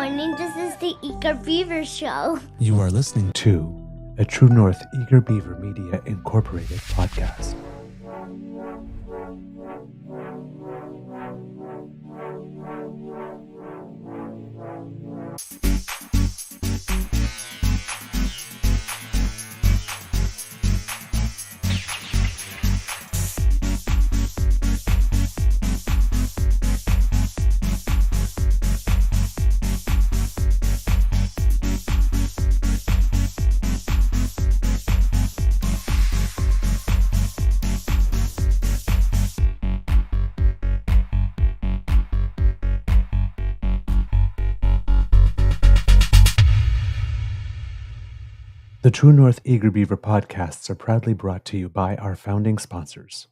morning. This is the Eager Beaver Show. You are listening to a True North Eager Beaver Media Incorporated podcast. The True North Eager Beaver podcasts are proudly brought to you by our founding sponsors,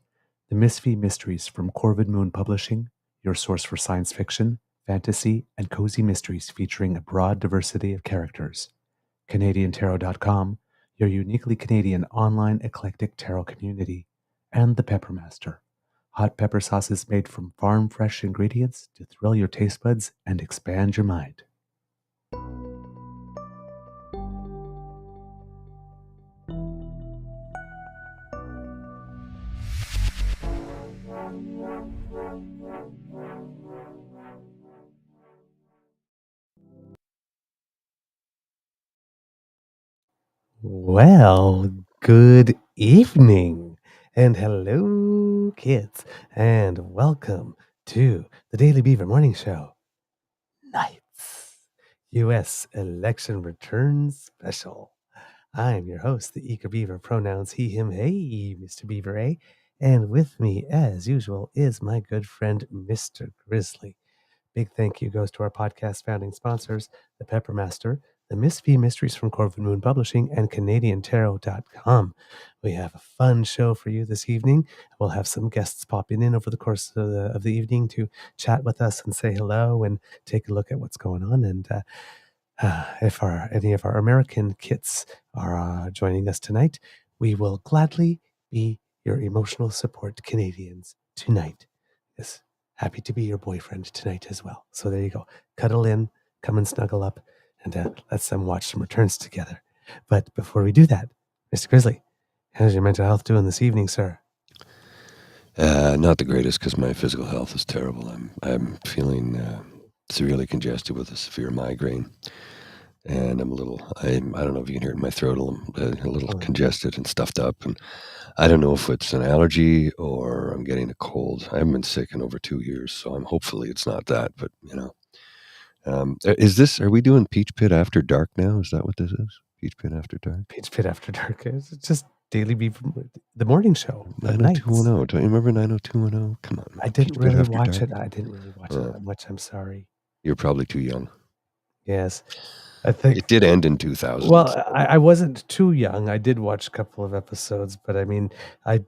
the Misfit Mysteries from Corvid Moon Publishing, your source for science fiction, fantasy, and cozy mysteries featuring a broad diversity of characters, CanadianTarot.com, your uniquely Canadian online eclectic tarot community, and the Pepper Master, hot pepper sauces made from farm-fresh ingredients to thrill your taste buds and expand your mind. Well, good evening and hello, kids, and welcome to the Daily Beaver Morning Show Nights U.S. Election Return Special. I'm your host, the Eager Beaver, pronouns he, him, hey, Mr. Beaver, eh? And with me, as usual, is my good friend, Mr. Grizzly. Big thank you goes to our podcast founding sponsors, the Pepper Master, the Misfit Mysteries from Corvid Moon Publishing, and CanadianTarot.com. We have a fun show for you this evening. We'll have some guests popping in over the course of the evening to chat with us and say hello and take a look at what's going on. And if any of our American kits are joining us tonight, we will gladly be your emotional support Canadians tonight. Yes. Happy to be your boyfriend tonight as well. So there you go. Cuddle in, come and snuggle up, and let's watch some returns together. But before we do that, Mr. Grizzly, how's your mental health doing this evening, sir? Not the greatest because my physical health is terrible. I'm feeling severely congested with a severe migraine, and I don't know if you can hear it in my throat. I'm a little congested and stuffed up, and I don't know if it's an allergy or I'm getting a cold. I haven't been sick in over 2 years, so hopefully it's not that. But are we doing Peach Pit After Dark now? Is that what this is? Peach Pit After Dark. Peach Pit After Dark. It's just Daily Beaver, the morning show. 90210. Don't you remember 90210? Come on. I didn't really watch it. I didn't really watch it that much. I'm sorry. You're probably too young. Yes. I think it did end in 2000. Well, I wasn't too young. I did watch a couple of episodes, but I mean, I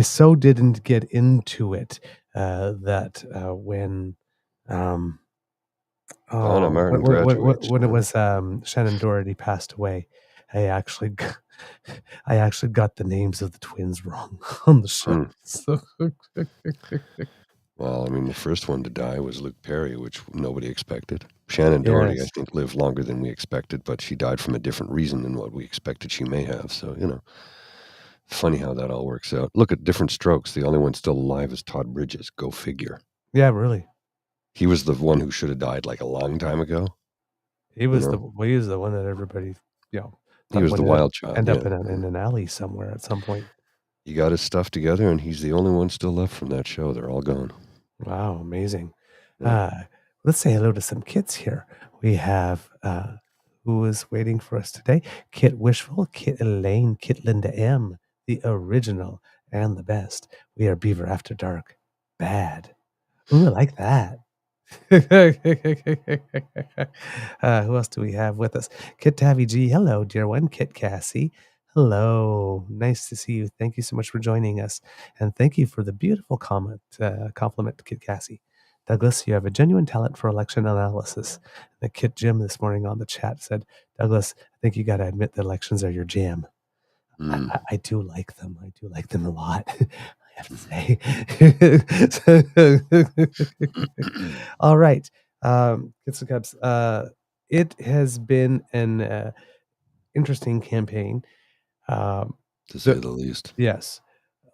so didn't get into it that when when it was Shannon Doherty passed away, I actually got the names of the twins wrong on the show. Well, I mean, the first one to die was Luke Perry, which nobody expected. Shannon Doherty, I think, lived longer than we expected, but she died from a different reason than what we expected she may have. So, funny how that all works out. Look at different strokes. The only one still alive is Todd Bridges. Go figure. Yeah, really. He was the one who should have died like a long time ago. He was the one that everybody, he was the wild child. End up in an alley somewhere at some point. He got his stuff together, and he's the only one still left from that show. They're all gone. Wow, amazing. Yeah. Let's say hello to some kits here. We have who is waiting for us today? Kit Wishful, Kit Elaine, Kit Linda M, the original and the best. We are Beaver After Dark. Bad. Ooh, I like that. Who else do we have with us? Kit Tavi G. Hello, dear one. Kit Cassie. Hello. Nice to see you. Thank you so much for joining us. And thank you for the beautiful compliment to Kit Cassie. Douglas, you have a genuine talent for election analysis. The Kit Jim this morning on the chat said, Douglas, I think you got to admit that elections are your jam. I do like them. I do like them a lot. I have to say. All right. Kids and Cubs. it has been an interesting campaign. Um, to say the, the least. yes,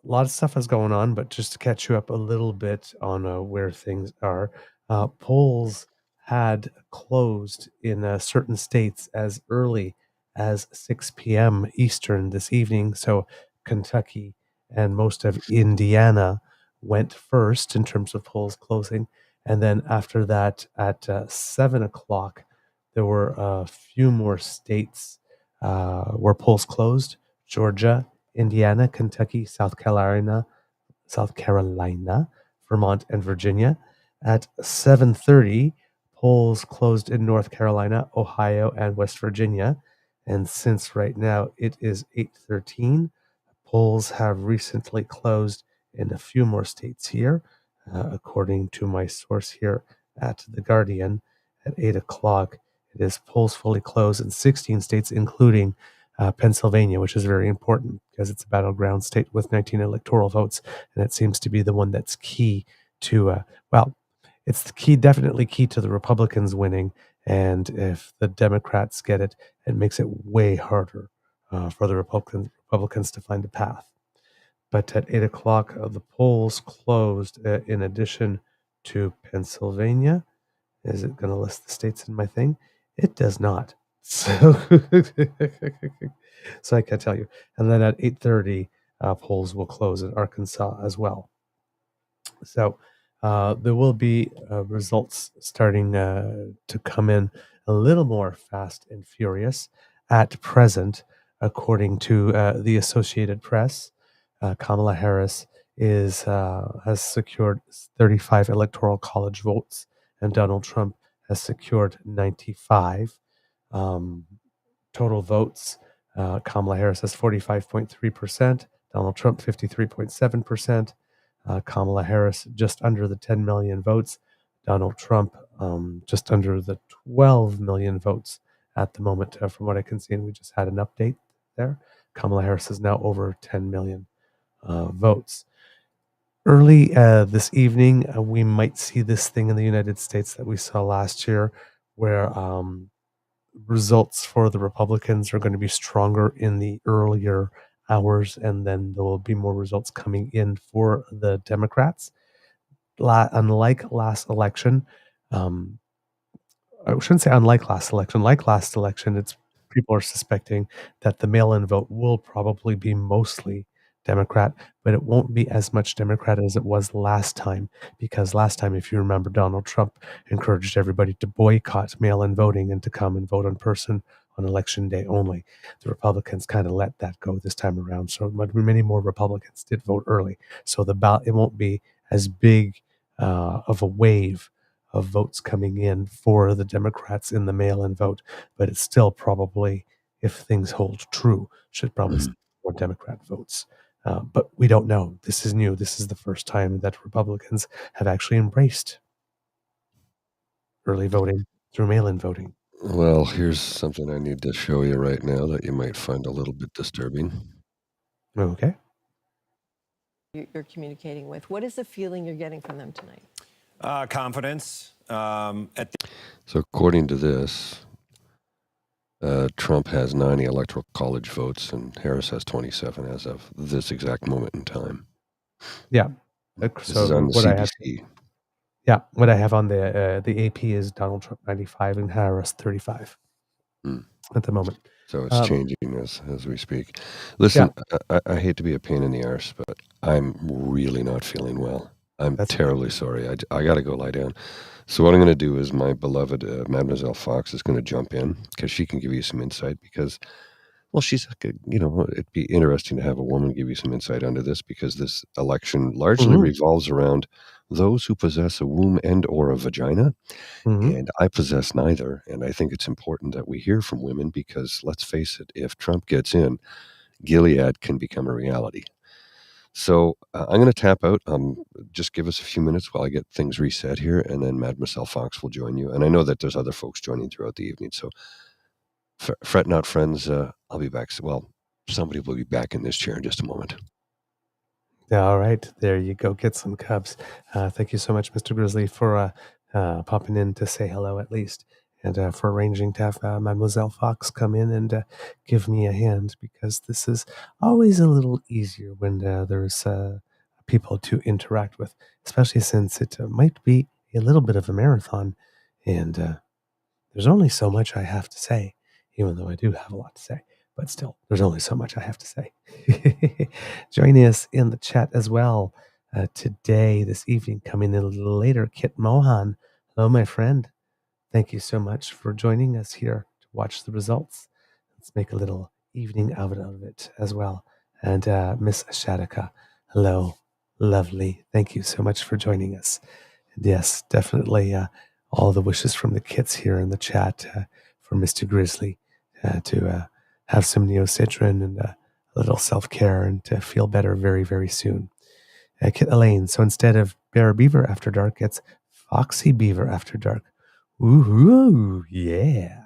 a lot of stuff is going on, but just to catch you up a little bit on where things are, polls had closed in certain states as early as 6 p.m. Eastern this evening. So Kentucky and most of Indiana went first in terms of polls closing. And then after that, at 7 o'clock, there were a few more states where polls closed: Georgia, Indiana, Kentucky, South Carolina, Vermont, and Virginia. At 7:30, polls closed in North Carolina, Ohio, and West Virginia. And since right now it is 8:13, polls have recently closed in a few more states here, according to my source here at The Guardian. At 8 o'clock, it is polls fully closed in 16 states, including Pennsylvania, which is very important because it's a battleground state with 19 electoral votes, and it seems to be the one that's key to, well, it's the key, definitely key to the Republicans winning. And if the Democrats get it, it makes it way harder for the Republicans to find a path. But at 8 o'clock, the polls closed. In addition to Pennsylvania, is it going to list the states in my thing? It does not. So, so I can't tell you. And then at 8:30, polls will close in Arkansas as well. So there will be results starting to come in a little more fast and furious at present, according to the Associated Press. Kamala Harris has secured 35 electoral college votes, and Donald Trump has secured 95 total votes. Kamala Harris has 45.3%, Donald Trump 53.7%. Kamala Harris just under the 10 million votes, Donald Trump just under the 12 million votes at the moment, from what I can see. And we just had an update there. Kamala Harris is now over 10 million votes. Early this evening, we might see this thing in the United States that we saw last year, where results for the Republicans are going to be stronger in the earlier hours, and then there will be more results coming in for the Democrats. Unlike last election, um, I shouldn't say unlike last election. Like last election, it's people are suspecting that the mail-in vote will probably be mostly Democrat, but it won't be as much Democrat as it was last time, because last time, if you remember, Donald Trump encouraged everybody to boycott mail-in voting and to come and vote in person on election day only. The Republicans kind of let that go this time around, so many more Republicans did vote early. So the ballot, it won't be as big of a wave of votes coming in for the Democrats in the mail-in vote, but it's still probably, if things hold true, should probably see more Democrat votes. But we don't know. This is new. This is the first time that Republicans have actually embraced early voting through mail-in voting. Well, here's something I need to show you right now that you might find a little bit disturbing. Okay. You're communicating with. What is the feeling you're getting from them tonight? Confidence. So according to this, Trump has 90 electoral college votes and Harris has 27 as of this exact moment in time. Yeah. This So is on the what I have, CBC. yeah, what I have on the AP is Donald Trump 95 and Harris 35 at the moment. So it's changing as we speak. Listen, I hate to be a pain in the arse, but I'm really not feeling well. I'm terribly sorry. I got to go lie down. So what I'm going to do is my beloved Mademoiselle Fox is going to jump in because she can give you some insight because, well, she's, it'd be interesting to have a woman give you some insight onto this because this election largely revolves around those who possess a womb and or a vagina. And I possess neither. And I think it's important that we hear from women because let's face it, if Trump gets in, Gilead can become a reality. So I'm going to tap out. Just give us a few minutes while I get things reset here, and then Mademoiselle Fox will join you. And I know that there's other folks joining throughout the evening. So fret not, friends. I'll be back. Well, somebody will be back in this chair in just a moment. All right, there you go. Get some cups. Thank you so much, Mr. Grizzly, for popping in to say hello at least. and for arranging to have Mademoiselle Fox come in and give me a hand, because this is always a little easier when there's people to interact with, especially since it might be a little bit of a marathon. And there's only so much I have to say, even though I do have a lot to say. But still, there's only so much I have to say. Joining us in the chat as well today, this evening, coming in a little later, Kit Mohan. Hello, my friend. Thank you so much for joining us here to watch the results. Let's make a little evening out of it as well. And Miss Shadika, hello, lovely. Thank you so much for joining us. And yes, definitely all the wishes from the kits here in the chat for Mr. Grizzly to have some neocitrin and a little self-care and to feel better very, very soon. Kit Elaine, so instead of Bear Beaver After Dark, it's Foxy Beaver After Dark. Ooh, yeah.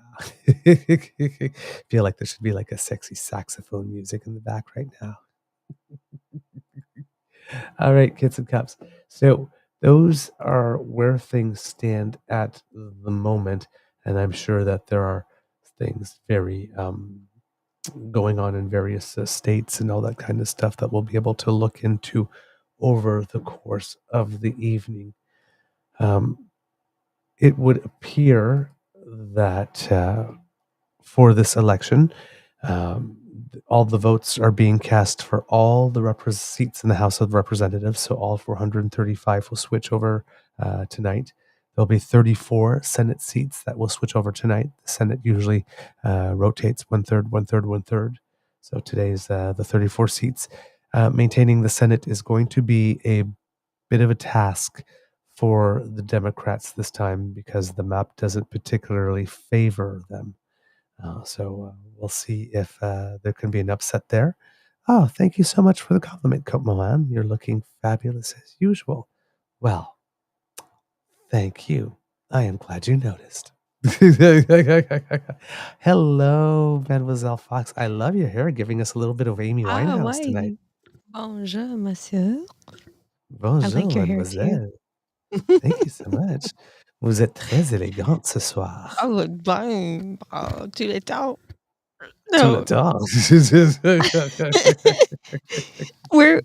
Feel like there should be like a sexy saxophone music in the back right now. All right, Kits and Cups. So those are where things stand at the moment. And I'm sure that there are things very going on in various states and all that kind of stuff that we'll be able to look into over the course of the evening. It would appear that for this election, all the votes are being cast for all the seats in the House of Representatives. So all 435 will switch over tonight. There'll be 34 Senate seats that will switch over tonight. The Senate usually rotates one third. So today's the 34 seats. Maintaining the Senate is going to be a bit of a task for the Democrats this time, because the map doesn't particularly favor them. So we'll see if there can be an upset there. Oh, thank you so much for the compliment, Cope Mohan. You're looking fabulous as usual. Well, thank you. I am glad you noticed. Hello, Mademoiselle Fox. I love your hair, giving us a little bit of Amy Winehouse tonight. Bonjour, monsieur. Bonjour, your hair too. mademoiselle. Thank you so much. Vous êtes très élégante ce soir. Oh, ben, tu le temps. Tout le No. temps. Where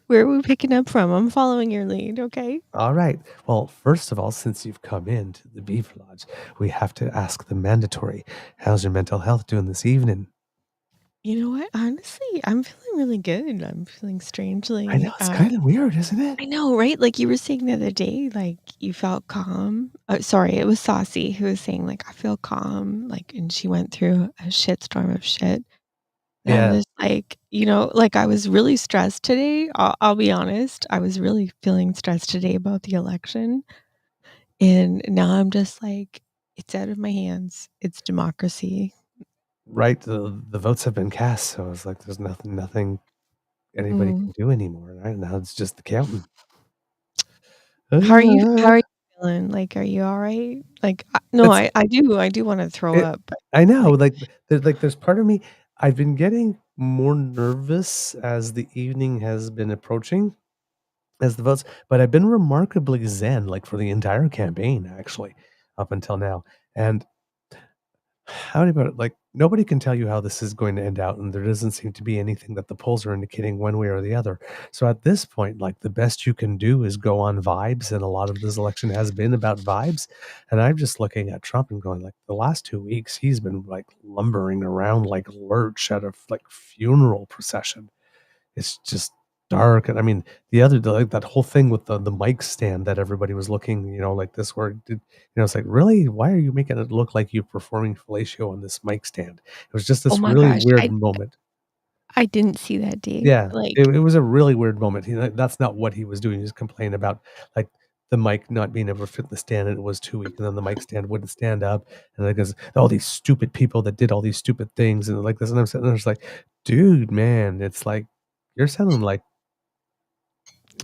are we picking up from? I'm following your lead, okay? All right. Well, first of all, since you've come into the Beaver Lodge, we have to ask the mandatory. How's your mental health doing this evening? You know what? Honestly, I'm feeling really good. I'm feeling strangely. I know, it's kind of weird, isn't it? I know, right? Like you were saying the other day, like you felt calm. Sorry, it was Saucy who was saying like I feel calm, like, and she went through a shitstorm of shit. And Yeah. I'm just like, like I was really stressed today. I'll be honest. I was really feeling stressed today about the election. And now I'm just like, it's out of my hands. It's democracy. Right. The votes have been cast, so it's like there's nothing anybody can do anymore. Right now, it's just the counting. How are you feeling? Like, are you all right? Like, no, I do want to throw up. But I know, like there's part of me. I've been getting more nervous as the evening has been approaching, as the votes, but I've been remarkably zen, like for the entire campaign, actually, up until now. And how do you put it? Like, nobody can tell you how this is going to end out, and there doesn't seem to be anything that the polls are indicating one way or the other. So at this point, like, the best you can do is go on vibes, and a lot of this election has been about vibes. And I'm just looking at Trump and going, like, the last 2 weeks, he's been like lumbering around like lurch at a like funeral procession. It's just dark. And I mean, like that whole thing with the mic stand that everybody was looking, like this, where it's like, really, why are you making it look like you're performing fellatio on this mic stand? It was just this really gosh, weird moment. I didn't see that, Dave. Yeah, Like, it was a really weird moment. That's not what he was doing. He was complaining about like the mic not being able to fit the stand, and it was too weak, and then the mic stand wouldn't stand up, and like there's all these stupid people that did all these stupid things, and like this, and I'm sitting there just like, dude, man, it's like you're sounding like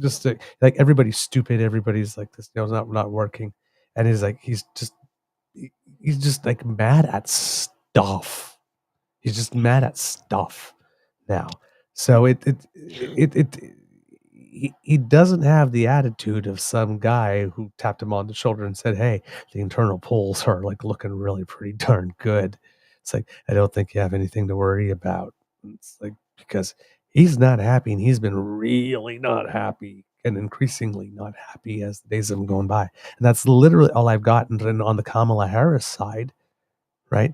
just like everybody's stupid, everybody's like this, not working, and he's just like mad at stuff. He's just mad at stuff now. So he doesn't have the attitude of some guy who tapped him on the shoulder and said, "Hey, the internal polls are like looking really pretty darn good." It's like, I don't think you have anything to worry about. It's like, because he's not happy, and he's been really not happy and increasingly not happy as the days have been going by. And that's literally all I've gotten on the Kamala Harris side, right?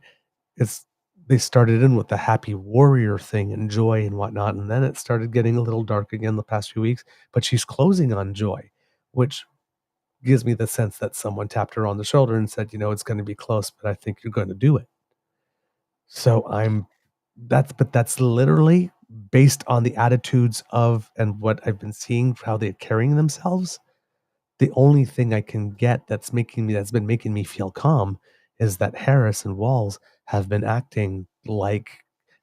It's they started in with the happy warrior thing and joy and whatnot, and then it started getting a little dark again the past few weeks. But she's closing on joy, which gives me the sense that someone tapped her on the shoulder and said, it's going to be close, but I think you're going to do it. So that's literally based on the attitudes of and what I've been seeing, how they're carrying themselves. The only thing I can get that's been making me feel calm is that Harris and Walls have been acting like,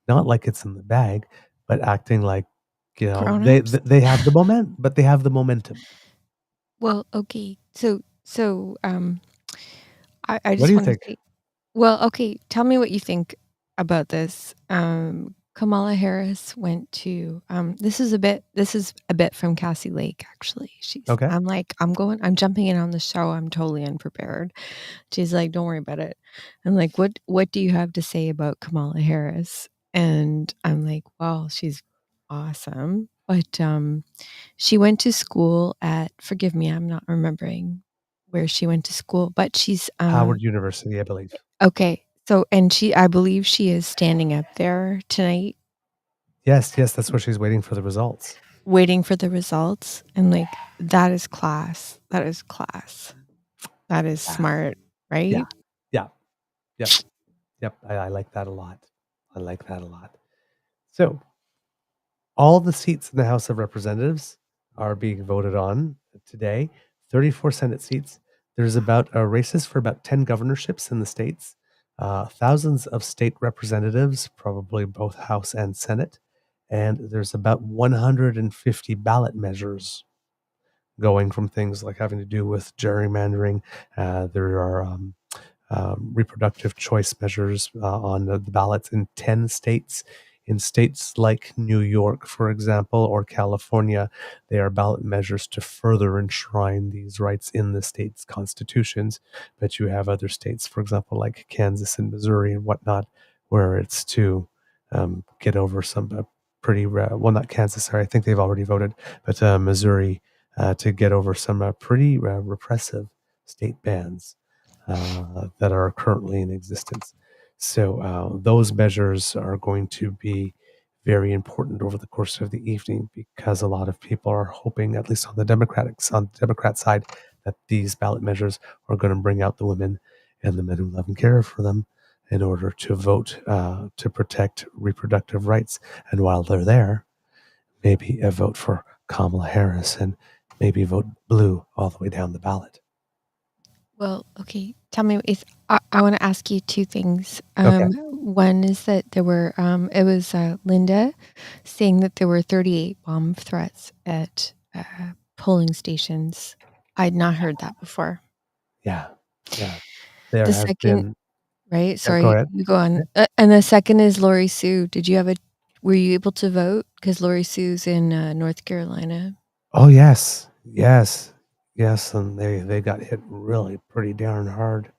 not like it's in the bag, but acting like, they Grown-ups? they have the momentum. Well, okay. So, I What just do you wanna think? say, well, okay, tell me what you think about this. Kamala Harris went to, this is a bit from Cassie Lake, actually. Okay. I'm jumping in on the show. I'm totally unprepared. She's like, "Don't worry about it." I'm like, "What do you have to say about Kamala Harris?" And I'm like, "Well, she's awesome." But, she went to school at, forgive me, I'm not remembering where she went to school, but she's, Howard University, I believe. okay. So, and I believe she is standing up there tonight Yes, that's where she's waiting for the results. waiting for the results. And like, that is class. That is class. That is Yeah. smart, Yeah. right? Yeah. Yep. I like that a lot. So all the seats in the House of Representatives are being voted on today. 34 Senate seats. There's about races for about 10 governorships in the states. Thousands of state representatives, probably both House and Senate. And there's about 150 ballot measures going, from things like having to do with gerrymandering. There are reproductive choice measures on the ballots in 10 states. In states like New York, for example, or California, they are ballot measures to further enshrine these rights in the state's constitutions. But you have other states, for example, like Kansas and Missouri and whatnot, where it's to get over some well, not Kansas, sorry, I think they've already voted, but Missouri, to get over some pretty repressive state bans that are currently in existence. So those measures are going to be very important over the course of the evening, because a lot of people are hoping, at least on the Democrat side, that these ballot measures are going to bring out the women and the men who love and care for them in order to vote to protect reproductive rights. And while they're there, maybe a vote for Kamala Harris and maybe vote blue all the way down the ballot. Well, okay. Tell me, I want to ask you two things. Okay. One is that it was Linda saying that there were 38 bomb threats at polling stations. I'd not heard that before. Yeah. There The have second, been. right? Yeah, go Sorry, ahead. you go on. Yeah. And the second is Lori Sue. Were you able to vote? Because Lori Sue's in North Carolina. Oh yes, and they got hit really pretty darn hard.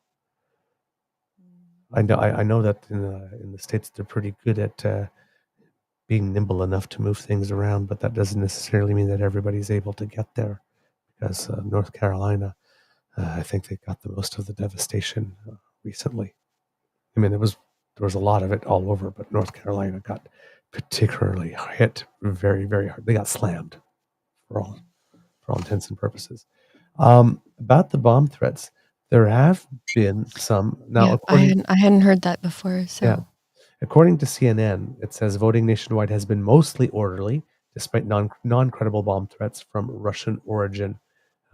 I know that in the states they're pretty good at being nimble enough to move things around, but that doesn't necessarily mean that everybody's able to get there, because North Carolina, I think they got the most of the devastation recently. I mean, there was a lot of it all over, but North Carolina got particularly hit very, very hard. They got slammed for all intents and purposes. About the bomb threats, there have been some now. Yeah, I hadn't heard that before. So According to CNN, it says voting nationwide has been mostly orderly, despite non-credible bomb threats from Russian origin.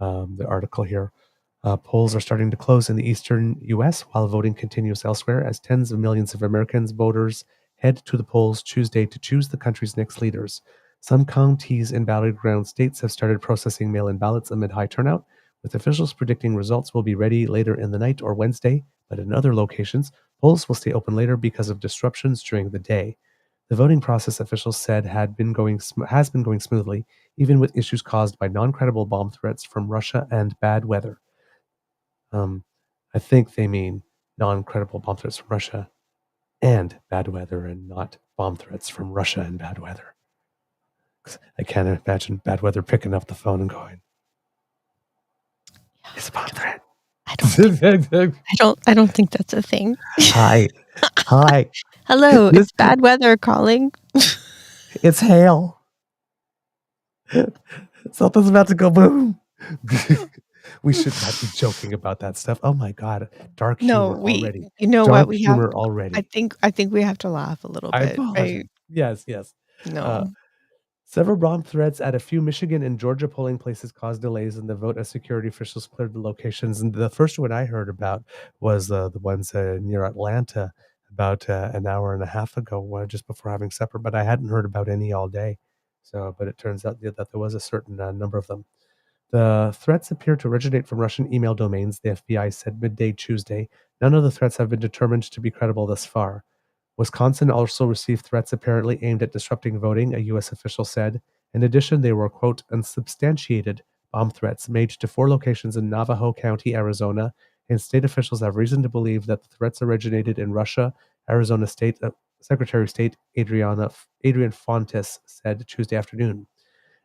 The article here. Polls are starting to close in the eastern U.S., while voting continues elsewhere, as tens of millions of Americans voters head to the polls Tuesday to choose the country's next leaders. Some counties in battleground states have started processing mail-in ballots amid high turnout, with officials predicting results will be ready later in the night or Wednesday. But in other locations, polls will stay open later because of disruptions during the day. The voting process, officials said, has been going smoothly, even with issues caused by non-credible bomb threats from Russia and bad weather. I think they mean non-credible bomb threats from Russia and bad weather, and not bomb threats from Russia and bad weather. 'Cause I can't imagine bad weather picking up the phone and going, "It's a bomb threat." I don't think that's a thing. Hi. Hello, it's bad weather calling. It's hail. Something's about to go boom. We should not be joking about that stuff. Oh my God. Dark humor already. You know Dark what? We have, humor already. I think we have to laugh a little I bit, apologize. right? Yes. No. Several bomb threats at a few Michigan and Georgia polling places caused delays in the vote as security officials cleared the locations. And the first one I heard about was the ones near Atlanta about an hour and a half ago, just before having supper. But I hadn't heard about any all day. But it turns out that there was a certain number of them. The threats appear to originate from Russian email domains, the FBI said midday Tuesday. None of the threats have been determined to be credible thus far. Wisconsin also received threats apparently aimed at disrupting voting, a U.S. official said. In addition, they were, quote, unsubstantiated bomb threats made to 4 locations in Navajo County, Arizona, and state officials have reason to believe that the threats originated in Russia, Arizona State Secretary of State Adrian Fontes said Tuesday afternoon.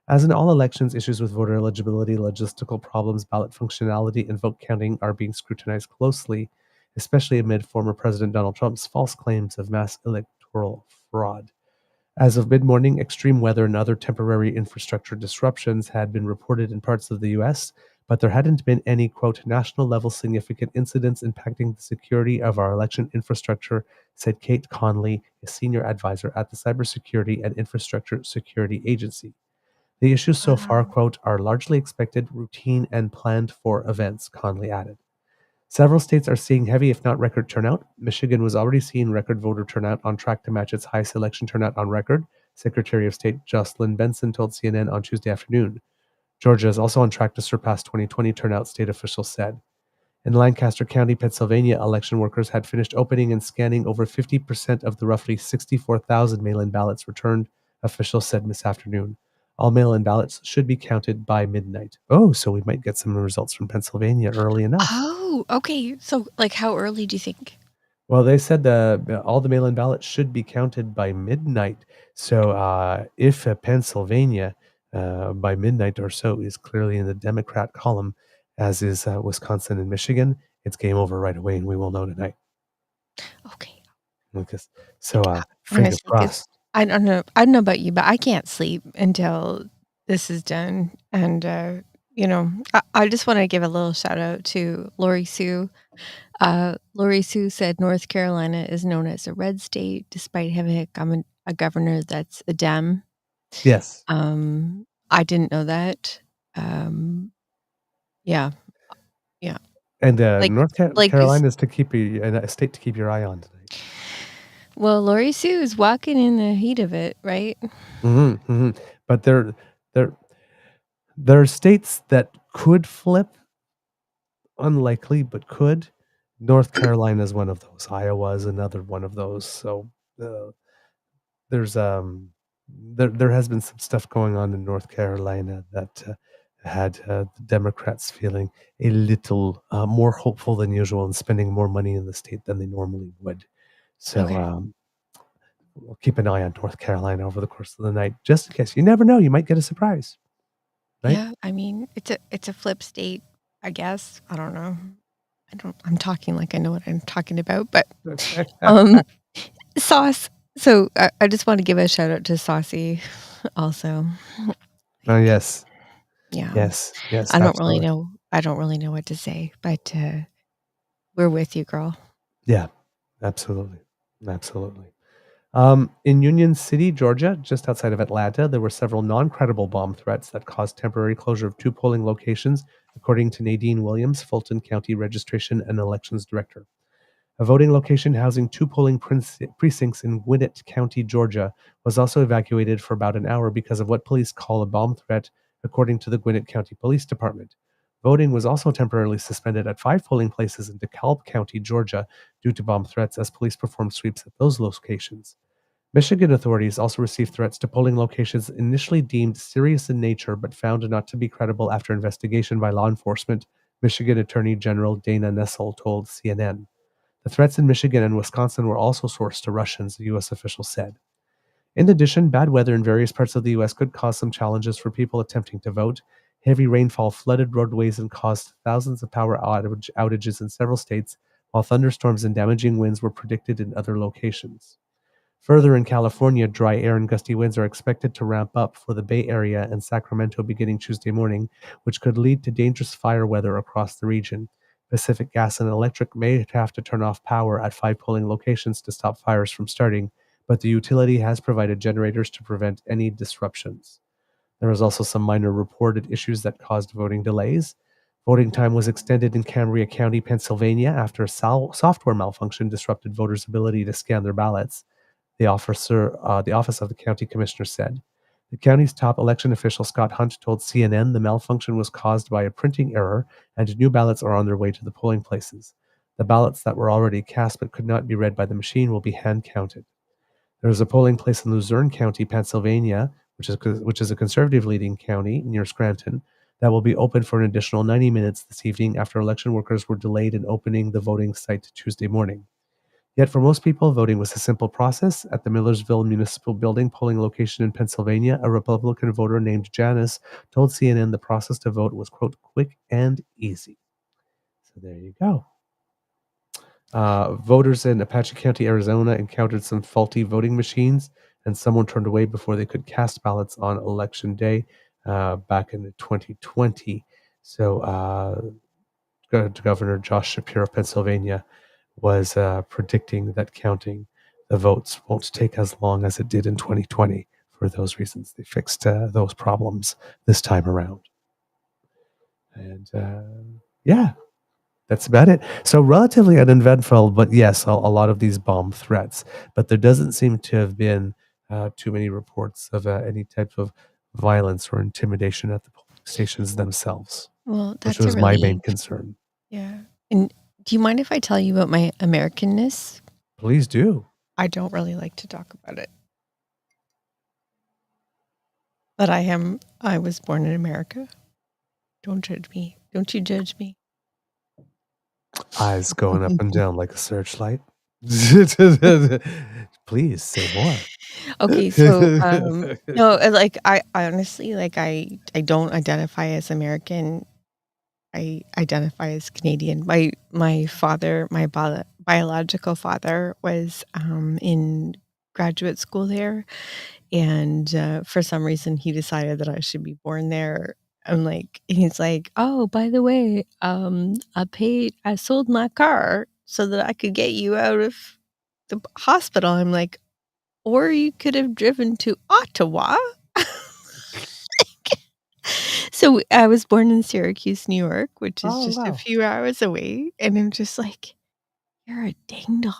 As in all elections, issues with voter eligibility, logistical problems, ballot functionality, and vote counting are being scrutinized closely, especially amid former President Donald Trump's false claims of mass electoral fraud. As of mid-morning, extreme weather and other temporary infrastructure disruptions had been reported in parts of the U.S., but there hadn't been any, quote, national-level significant incidents impacting the security of our election infrastructure, said Kate Conley, a senior advisor at the Cybersecurity and Infrastructure Security Agency. The issues so far, quote, are largely expected, routine, and planned for events, Conley added. Several states are seeing heavy, if not record turnout. Michigan was already seeing record voter turnout, on track to match its highest election turnout on record, Secretary of State Jocelyn Benson told CNN on Tuesday afternoon. Georgia is also on track to surpass 2020 turnout, state officials said. In Lancaster County, Pennsylvania, election workers had finished opening and scanning over 50% of the roughly 64,000 mail-in ballots returned, officials said this afternoon. All mail-in ballots should be counted by midnight. Oh, so we might get some results from Pennsylvania early enough. Oh, okay. So, like, how early do you think? Well, they said all the mail-in ballots should be counted by midnight. So if Pennsylvania by midnight or so is clearly in the Democrat column, as is Wisconsin and Michigan, it's game over right away, and we will know tonight. Okay. So fingers crossed. I don't know about you, but I can't sleep until this is done. And, I just want to give a little shout out to Lori Sue. Lori Sue said North Carolina is known as a red state, despite having a governor that's a Dem. Yes. I didn't know that. Yeah. And North Carolina is to keep a state to keep your eye on tonight. Well, Lori Sue is walking in the heat of it, right? But there are states that could flip. Unlikely, but could. North Carolina is one of those. Iowa is another one of those. So there's there has been some stuff going on in North Carolina that had the Democrats feeling a little more hopeful than usual and spending more money in the state than they normally would. So we'll keep an eye on North Carolina over the course of the night, just in case. You never know; you might get a surprise. Right? Yeah, I mean, it's a flip state, I guess. I don't know. I'm talking like I know what I'm talking about, but Sauce. So I just want to give a shout out to Saucy also. Oh yes. Yeah. Yes. I don't really know what to say, but we're with you, girl. Yeah, absolutely. In Union City, Georgia, just outside of Atlanta, there were several non-credible bomb threats that caused temporary closure of 2 polling locations, according to Nadine Williams, Fulton County Registration and Elections Director. A voting location housing 2 polling precincts in Gwinnett County, Georgia, was also evacuated for about an hour because of what police call a bomb threat, according to the Gwinnett County Police Department. Voting was also temporarily suspended at 5 polling places in DeKalb County, Georgia, due to bomb threats as police performed sweeps at those locations. Michigan authorities also received threats to polling locations initially deemed serious in nature but found not to be credible after investigation by law enforcement, Michigan Attorney General Dana Nessel told CNN. The threats in Michigan and Wisconsin were also sourced to Russians, the U.S. official said. In addition, bad weather in various parts of the U.S. could cause some challenges for people attempting to vote. Heavy rainfall flooded roadways and caused thousands of power outages in several states, while thunderstorms and damaging winds were predicted in other locations. Further in California, dry air and gusty winds are expected to ramp up for the Bay Area and Sacramento beginning Tuesday morning, which could lead to dangerous fire weather across the region. Pacific Gas and Electric may have to turn off power at 5 polling locations to stop fires from starting, but the utility has provided generators to prevent any disruptions. There was also some minor reported issues that caused voting delays. Voting time was extended in Cambria County, Pennsylvania, after a software malfunction disrupted voters' ability to scan their ballots. The office of the county commissioner said. The county's top election official, Scott Hunt, told CNN the malfunction was caused by a printing error and new ballots are on their way to the polling places. The ballots that were already cast but could not be read by the machine will be hand counted. There is a polling place in Luzerne County, Pennsylvania, which is a conservative leading county near Scranton, that will be open for an additional 90 minutes this evening after election workers were delayed in opening the voting site Tuesday morning. Yet for most people, voting was a simple process. At the Millersville Municipal Building polling location in Pennsylvania, a Republican voter named Janice told CNN the process to vote was, quote, quick and easy. So there you go. Voters in Apache County, Arizona encountered some faulty voting machines, and someone turned away before they could cast ballots on Election Day back in 2020. So Governor Josh Shapiro of Pennsylvania was predicting that counting the votes won't take as long as it did in 2020 for those reasons. They fixed those problems this time around. And yeah, that's about it. So relatively uneventful, but yes, a lot of these bomb threats. But there doesn't seem to have been too many reports of any type of violence or intimidation at the polling stations themselves, Well, which that's a was my main relief. concern. Yeah. And do you mind if I tell you about my Americanness? Please do. I don't really like to talk about it. But I was born in America. Don't judge me. Don't you judge me. Eyes going up and down like a searchlight. Please say more. Okay, so no, like I honestly like I don't identify as American. I identify as Canadian. My father, my biological father, was in graduate school there, and for some reason he decided that I should be born there. He's like, oh, by the way, I sold my car so that I could get you out of the hospital. I'm like, or you could have driven to Ottawa. So I was born in Syracuse, New York, which is Oh, just a wow. few hours away, and I'm just like, "You're a ding dong."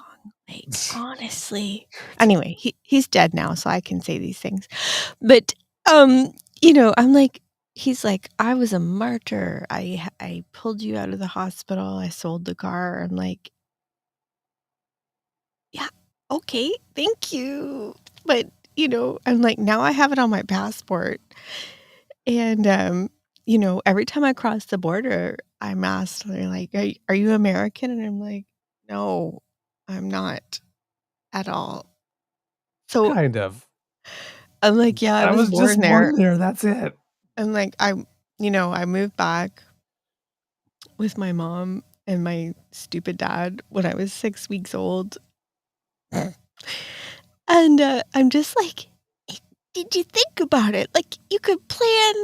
Like, honestly. Anyway, he's dead now, so I can say these things. But, I'm like he's like, "I was a martyr. I pulled you out of the hospital. I sold the car." I'm like, "Yeah, okay, thank you." But, I'm like, now I have it on my passport. And, every time I cross the border, I'm asked, they're like, "Are you American?" And I'm like, "No, I'm not at all." So Kind of. I'm like, "Yeah, I I was was born just there." born there. That's it. I'm like, I moved back with my mom and my stupid dad when I was 6 weeks old. And, I'm just like, Did you think about it? Like, you could plan."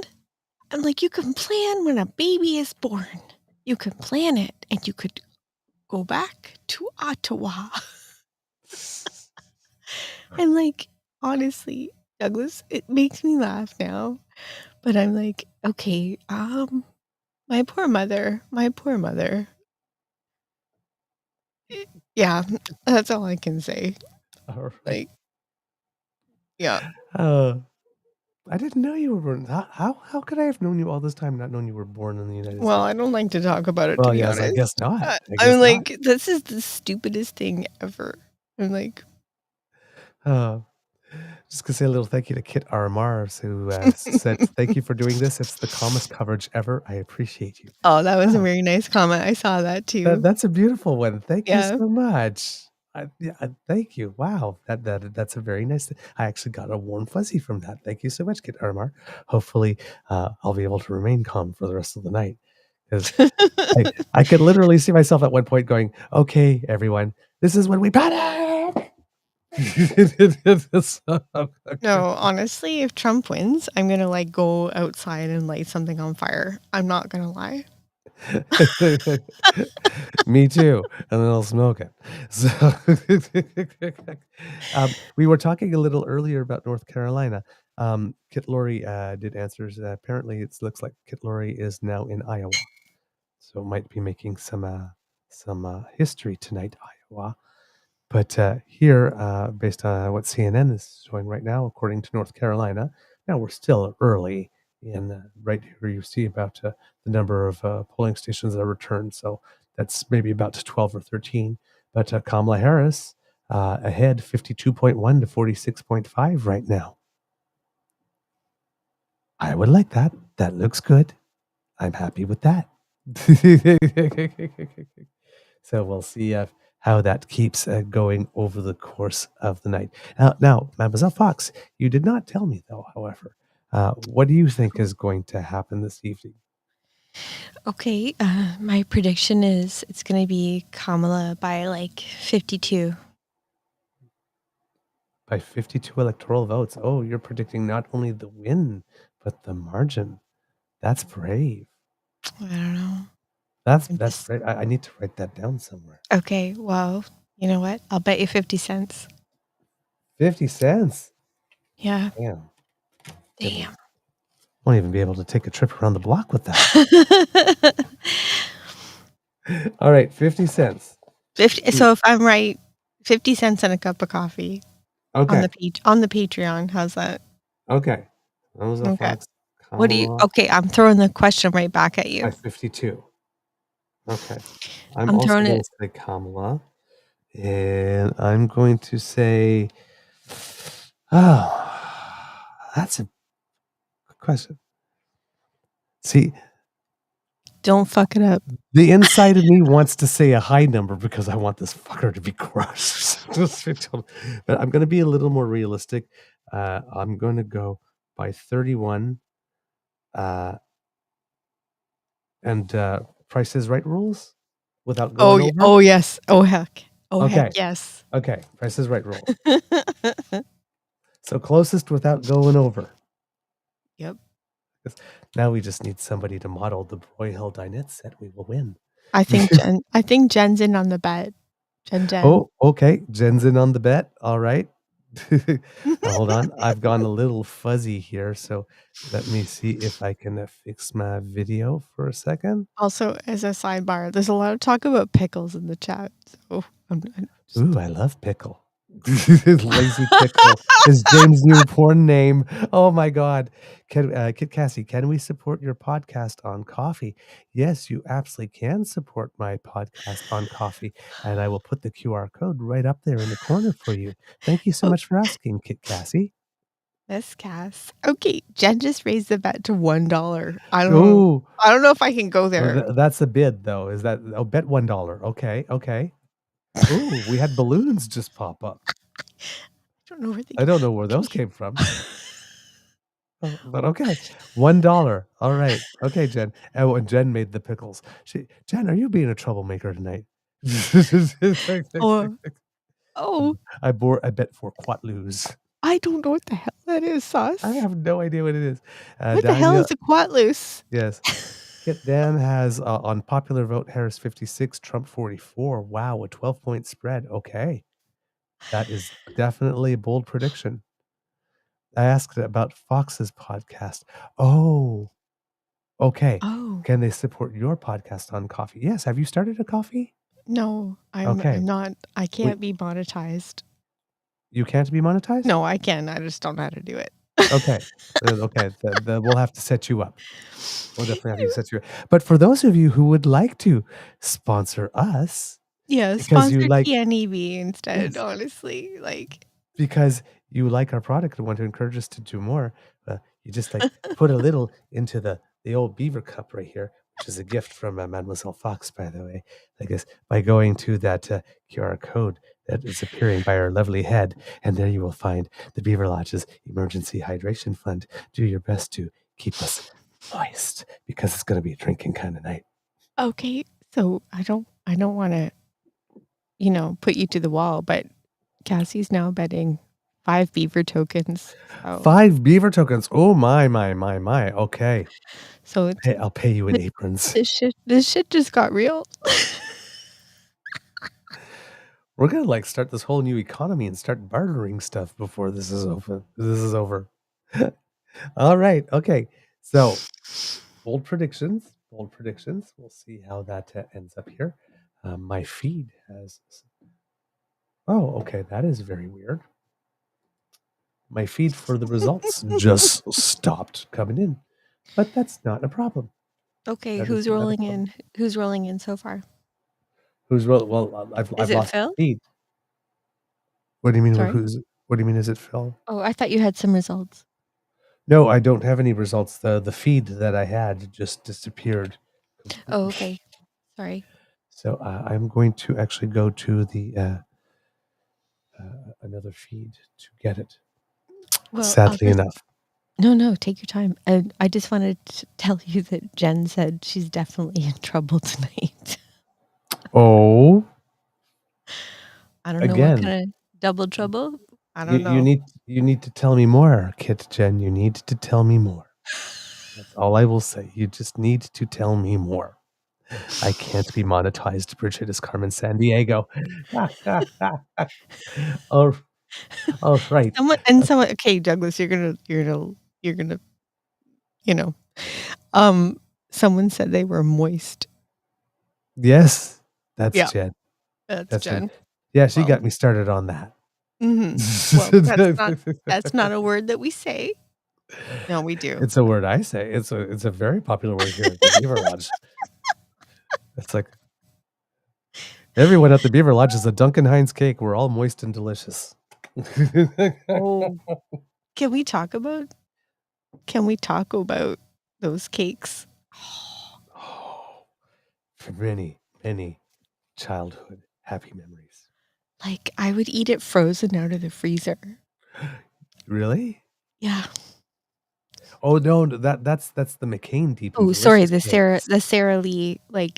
I'm like, "You can plan when a baby is born. You can plan it, and you could go back to Ottawa." And, like, honestly, Douglas, it makes me laugh now, but I'm like, "Okay, my poor mother, my poor mother." Yeah, that's all I can say. All right. Like, yeah. I didn't know you were born. How could I have known you all this time, not known you were born in the United Well, States? I don't like to talk about it, to Well, be yes, I honest. guess not. I guess I'm not. like, "This is the stupidest thing ever." I'm like, Uh, Just gonna say a little thank you to Kit R. Mars, who said, "Thank you for doing this. It's the calmest coverage ever. I appreciate you." Oh, that was a Wow, very nice comment. I saw that too. that's a beautiful one. Thank you Yeah. so much. Thank you. Wow, that's a very nice. I actually got a warm fuzzy from that. Thank you so much, Kit R. Mars. Hopefully, I'll be able to remain calm for the rest of the night because I could literally see myself at one point going, "Okay, everyone, this is when we panic." No, honestly, if Trump wins, I'm gonna like go outside and light something on fire. I'm not gonna lie. Me too, and then I'll smoke it. So, we were talking a little earlier about North Carolina. Kit Laurie did answers. Apparently, it looks like Kit Laurie is now in Iowa, so might be making some history tonight, Iowa. But here, based on what CNN is showing right now, according to North Carolina, now we're still early in right here. You see about the number of polling stations that are returned. So that's maybe about 12 or 13. But Kamala Harris ahead 52.1 to 46.5 right now. I would like that. That looks good. I'm happy with that. So we'll see how that keeps going over the course of the night. Now, Mademoiselle Fox, you did not tell me, though, however. What do you think is going to happen this evening? Okay, my prediction is it's gonna be Kamala by like 52. By 52 electoral votes. Oh, you're predicting not only the win, but the margin. That's brave. I don't know. That's I'm just brave. I need to write that down somewhere. okay. Well, you know what? I'll bet you 50 cents. 50 cents. Yeah. Damn. Damn. Won't even be able to take a trip around the block with that. All right, 50 cents. 50. So if I'm right, 50 cents and a cup of coffee on Okay. the Patreon. How's that? Okay. Mademoiselle Okay. Fox, What do you? Kamala Okay, I'm throwing the question right back at by you. 52. Okay. I'm I'm also throwing going it. to say Kamala. And I'm going to say, oh, that's a good question. See, Don't fuck it up. the inside of me wants to say a high number because I want this fucker to be crushed. But I'm going to be a little more realistic. I'm going to go by 31. And Price is Right rules witut going over. Oh yes. Oh heck. Oh Okay. heck yes. Okay. Price is Right rules. So closest without going over. Yep. Now we just need somebody to model the Roy Hill dinette set. We will win. I think Jen's in on the bet. Jen. Oh, okay. Jen's in on the bet. All right. Now, hold on. I've gone a little fuzzy here. So let me see if I can fix my video for a second. Also, as a sidebar, there's a lot of talk about pickles in the chat. So I'm just, Ooh, I love pickle. Lazy Pickle is James' new porn name. Oh my God. Kit Cassie, can we support your podcast on coffee? Yes, you absolutely can support my podcast on coffee. And I will put the QR code right up there in the corner for you. Thank you so much for asking, Kit Cassie. Miss Cass. Okay, Jen just raised the bet to $1. I Ooh, don't know if I can go there. that's a bid though. Is that, oh, bet $1. Okay. Okay. Ooh, we had balloons just pop up. I don't know where those came from. But okay, $1. All right. Okay, Jen. Oh, and Jen made the pickles. Jen, are you being a troublemaker tonight? Oh, I bet for Quatloos. I don't know what the hell that is, Sauce. I have no idea what it is. What the hell is a Quatloos? Yes. Kit Dan has on popular vote Harris 56, Trump 44. Wow, a 12-point spread. Okay. That is definitely a bold prediction. I asked about Fox's podcast. Oh, okay. Oh. Can they support your podcast on coffee? Yes. Have you started a coffee? No, I'm Okay. not. I can't be monetized. You can't be monetized? No, I can. I just don't know how to do it. Okay. Okay. We'll have to set you up. We'll definitely have to set you up. But for those of you who would like to sponsor us, Yeah, because sponsor you like TNEB instead, Yes. honestly. Like because you like our product and want to encourage us to do more, you just like put a little into the old beaver cup right here, which is a gift from Mademoiselle Fox, by the way. I guess by going to that QR code that is appearing by our lovely head, and there you will find the Beaver Lodge's Emergency Hydration Fund. Do your best to keep us moist because it's going to be a drinking kind of night. Okay, so I don't want to, put you to the wall, but Cassie's now betting 5 beaver tokens. So, 5 beaver tokens. Oh my. Okay. so it's Hey, I'll pay you in th- aprons. this shit just got real. We're gonna like start this whole new economy and start bartering stuff before this is over. All right. Okay. So bold predictions. We'll see how that ends up here. My feed has. Oh, okay. That is very weird. My feed for the results just stopped coming in, but that's not a problem. Okay, That who's is not a rolling problem. in? Who's rolling in so far? Well, I've Is it lost the Phil? feed. What do you mean? Sorry. What do you mean? Is it Phil? Oh, I thought you had some results. No, I don't have any results. The feed that I had just disappeared completely. Oh, okay. Sorry. So I'm going to actually go to the another feed to get it. Well, Sadly enough. No, take your time. I just wanted to tell you that Jen said she's definitely in trouble tonight. Oh, I don't know what again, kind of double trouble. I don't know. you need to tell me more, Kit Jen. You need to tell me more. That's all I will say. You just need to tell me more. I can't be monetized, Bridget is Carmen San Diego. Oh, right. Someone. Okay, Douglas, you're gonna, someone said they were moist. Yes, that's Yeah, Jen. that's Jen. Jen. Yeah, she Well, got me started on that. well, that's not a word that we say. No, we do. It's a word I say. It's a very popular word here at the Beaver Lodge. It's like everyone at the Beaver Lodge is a Duncan Hines cake. We're all moist and delicious. Oh, can we talk about those cakes? Oh, for many, many childhood happy memories. Like I would eat it frozen out of the freezer. Really? Yeah. Oh no, that's the McCain deep and Oh, sorry, delicious cakes. the Sara Lee The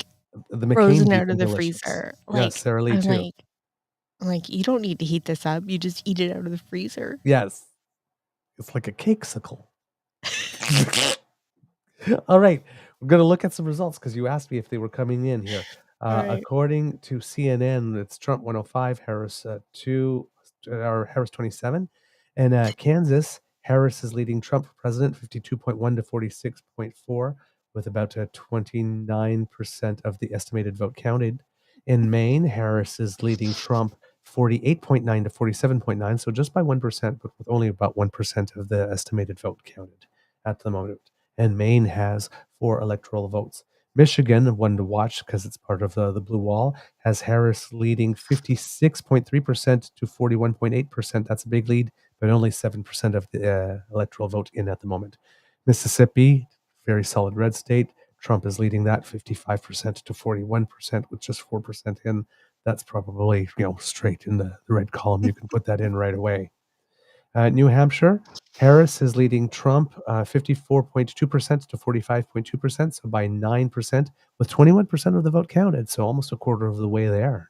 McCain frozen deep out of and the delicious. freezer. Yes, Sara Lee I'm too. like, you don't need to heat this up. You just eat it out of the freezer. Yes. It's like a cakesicle. All right. We're going to look at some results because you asked me if they were coming in here. Right. According to CNN, it's Trump 105, Harris 2, or Harris 27. And Kansas, Harris is leading Trump for president 52.1 to 46.4, with about 29% of the estimated vote counted. In Maine, Harris is leading Trump 48.9 to 47.9, so just by 1%, but with only about 1% of the estimated vote counted at the moment. And Maine has 4 electoral votes. Michigan, one to watch because it's part of the blue wall, has Harris leading 56.3% to 41.8%. That's a big lead, but only 7% of the electoral vote in at the moment. Mississippi, very solid red state. Trump is leading that 55% to 41%, with just 4% in. That's probably straight in the red column. You can put that in right away. New Hampshire, Harris is leading Trump 54.2% to 45.2%, so by 9%, with 21% of the vote counted, so almost a quarter of the way there.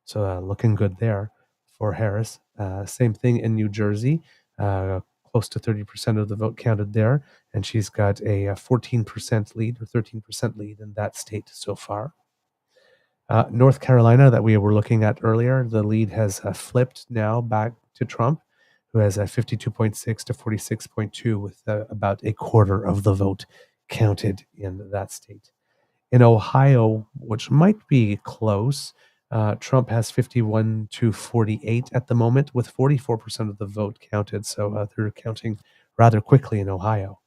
So looking good there for Harris. Same thing in New Jersey, close to 30% of the vote counted there, and she's got a 14% lead or 13% lead in that state so far. North Carolina, that we were looking at earlier, the lead has flipped now back to Trump, who has a 52.6 to 46.2, with about a quarter of the vote counted in that state. In Ohio, which might be close, Trump has 51 to 48 at the moment, with 44% of the vote counted. So they're counting rather quickly in Ohio.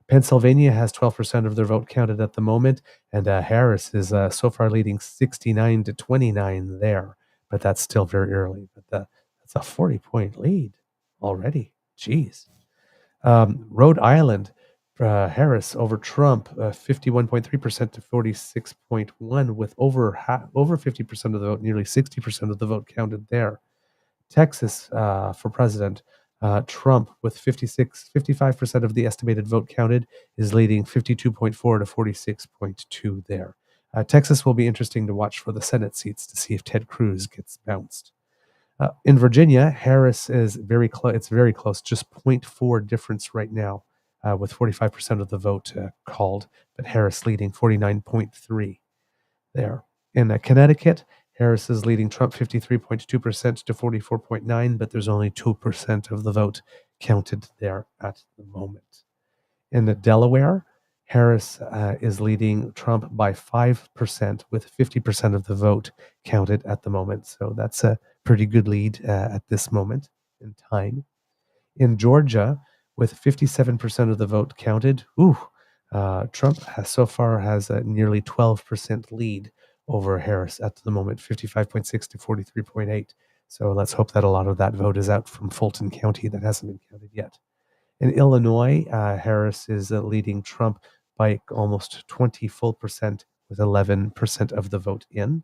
Pennsylvania has 12% of their vote counted at the moment, and Harris is so far leading 69 to 29 there, but that's still very early. But that's a 40-point lead. already. Jeez. Rhode Island, Harris over Trump, 51.3% to 46.1, with over 50% of the vote, nearly 60% of the vote counted there. Texas, for president, Trump with 55% of the estimated vote counted is leading 52.4 to 46.2 there. Texas will be interesting to watch for the Senate seats to see if Ted Cruz gets bounced. In Virginia, Harris is very close. It's very close, just 0.4 difference right now, with 45% of the vote called, but Harris leading 49.3 there. In Connecticut, Harris is leading Trump 53.2% to 44.9, but there's only 2% of the vote counted there at the moment. In Delaware, Harris is leading Trump by 5%, with 50% of the vote counted at the moment. So that's a pretty good lead at this moment in time. In Georgia, with 57% of the vote counted, Trump has a nearly 12% lead over Harris at the moment, 55.6 to 43.8. So let's hope that a lot of that vote is out from Fulton County that hasn't been counted yet. In Illinois, Harris is leading Trump by almost 20 full percent, with 11% of the vote in.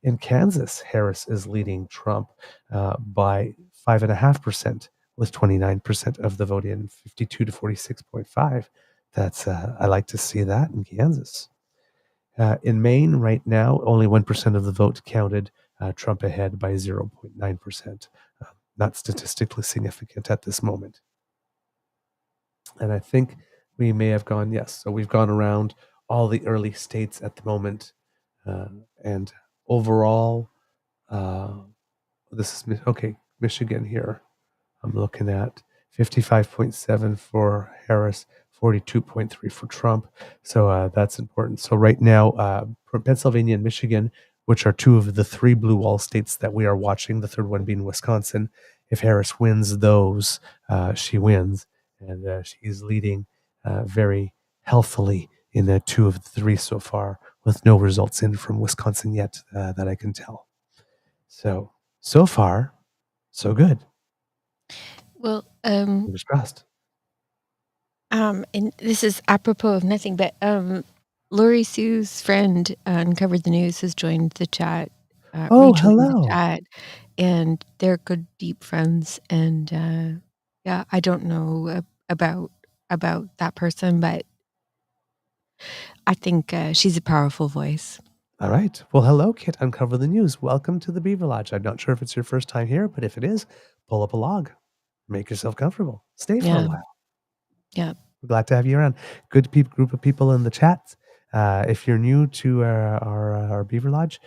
In Kansas, Harris is leading Trump by 5.5%, with 29% of the vote in, 52 to 46.5. That's I like to see that in Kansas. In Maine, right now, only 1% of the vote counted. Trump ahead by 0.9%. Not statistically significant at this moment. And I think we may have gone, yes. So we've gone around all the early states at the moment. And overall, this is, okay, Michigan here. I'm looking at 55.7 for Harris, 42.3 for Trump. So that's important. So right now, for Pennsylvania and Michigan, which are two of the three blue wall states that we are watching, the third one being Wisconsin, if Harris wins those, she wins. And she's leading very healthily in two of the three so far, with no results in from Wisconsin yet that I can tell. So far, so good. Well, Fingers crossed. and this is apropos of nothing, but Lori Sue's friend Uncovered the News has joined the chat. Oh, rejoined hello. the chat, and they're good, deep friends. And yeah, I don't know about that person, but I think she's a powerful voice. All right. Well, hello, Kit. Uncover the News. Welcome to the Beaver Lodge. I'm not sure if it's your first time here, but if it is, pull up a log. Make yourself comfortable. Stay for a Yeah. while. Yeah. We're glad to have you around. Good group of people in the chat. If you're new to our Beaver Lodge,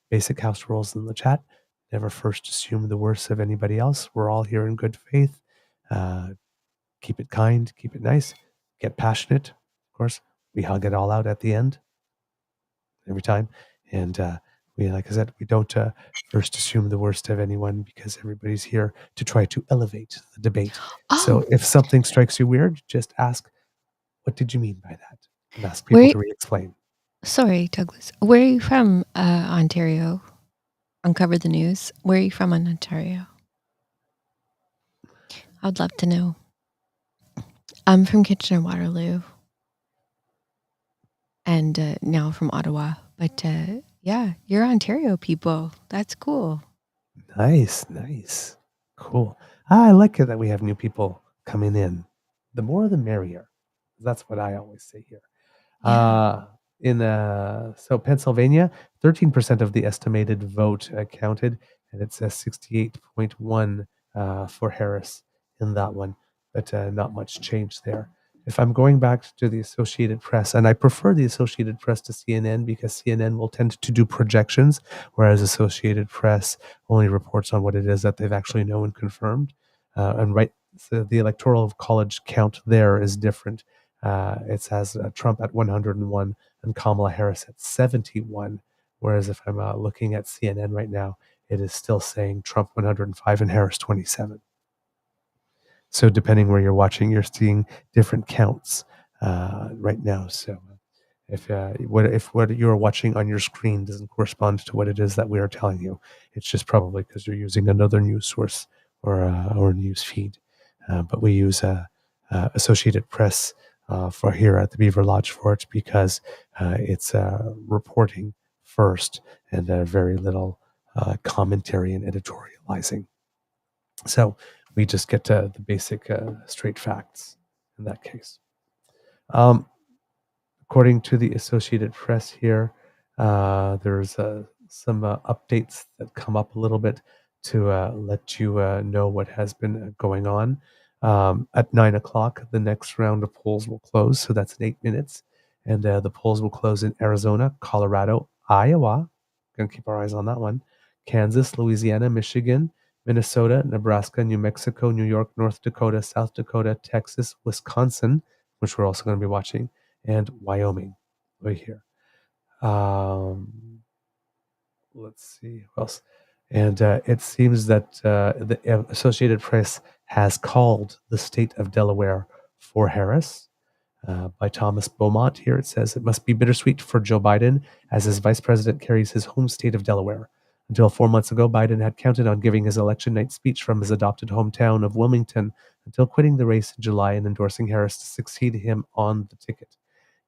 basic house rules in the chat. Never first assume the worst of anybody else. We're all here in good faith. Keep it kind. Keep it nice. Get passionate. Of course, we hug it all out at the end. Every time. And we, like I said, we don't first assume the worst of anyone, because everybody's here to try to elevate the debate. So if something strikes you weird, just ask, what did you mean by that? And ask people to re-explain. Sorry, Douglas. Where are you from, Ontario? Uncover the News. Where are you from in Ontario? I'd love to know. I'm from Kitchener-Waterloo. And now from Ottawa. But yeah, you're Ontario people. That's cool. Nice. Cool. I like it that we have new people coming in. The more the merrier. That's what I always say here. Yeah. So Pennsylvania, 13% of the estimated vote counted, and it says 68.1 for Harris in that one, but not much change there. If I'm going back to the Associated Press, and I prefer the Associated Press to CNN, because CNN will tend to do projections, whereas Associated Press only reports on what it is that they've actually known and confirmed. So the electoral college count there is different. It has Trump at 101 and Kamala Harris at 71. Whereas if I'm looking at CNN right now, it is still saying Trump 105 and Harris 27. So depending where you're watching, you're seeing different counts right now. So if what you're watching on your screen doesn't correspond to what it is that we are telling you, it's just probably because you're using another news source or news feed, but we use Associated Press for here at the Beaver Lodge for it because it's reporting first and very little commentary and editorializing. So we just get to the basic straight facts in that case. According to the Associated Press here, there's some updates that come up a little bit to let you know what has been going on. At 9 o'clock, the next round of polls will close, so that's in 8 minutes. And the polls will close in Arizona, Colorado, Iowa. Gonna keep our eyes on that one. Kansas, Louisiana, Michigan, Minnesota, Nebraska, New Mexico, New York, North Dakota, South Dakota, Texas, Wisconsin, which we're also going to be watching, and Wyoming right here. Let's see who else. And it seems that the Associated Press has called the state of Delaware for Harris. By Thomas Beaumont here, it says, it must be bittersweet for Joe Biden as his vice president carries his home state of Delaware. Until 4 months ago, Biden had counted on giving his election night speech from his adopted hometown of Wilmington until quitting the race in July and endorsing Harris to succeed him on the ticket.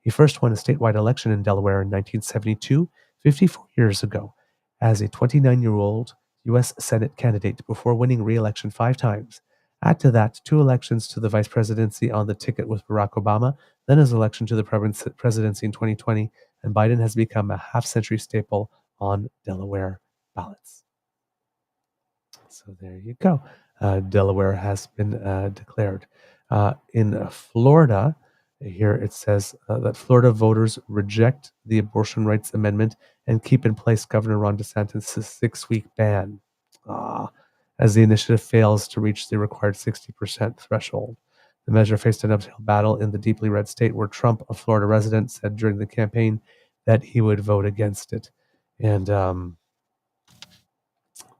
He first won a statewide election in Delaware in 1972, 54 years ago, as a 29-year-old U.S. Senate candidate before winning re-election 5 times. Add to that 2 elections to the vice presidency on the ticket with Barack Obama, then his election to the presidency in 2020, and Biden has become a half-century staple on Delaware ballots. So there you go. Delaware has been declared. In Florida, here it says that Florida voters reject the abortion rights amendment and keep in place Governor Ron DeSantis' 6-week ban, as the initiative fails to reach the required 60% threshold. The measure faced an uphill battle in the deeply red state where Trump, a Florida resident, said during the campaign that he would vote against it. And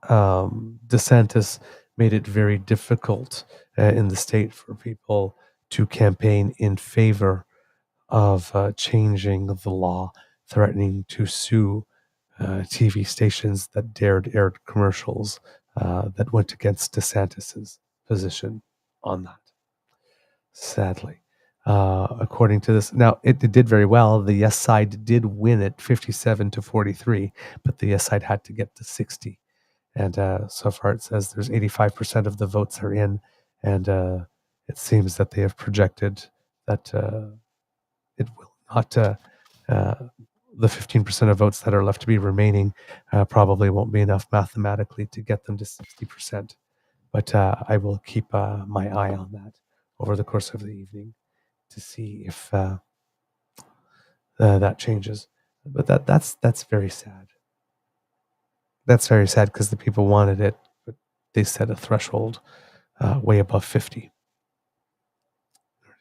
DeSantis made it very difficult in the state for people to campaign in favor of changing the law, threatening to sue TV stations that dared air commercials that went against DeSantis's position on that. Sadly, according to this, now it did very well. The yes side did win it 57-43, but the yes side had to get to 60. And so far it says there's 85% of the votes are in, and it seems that they have projected that it will not, the 15% of votes that are left to be remaining probably won't be enough mathematically to get them to 60%. But I will keep my eye on that over the course of the evening to see if that changes. But that's very sad. That's very sad because the people wanted it, but they set a threshold way above 50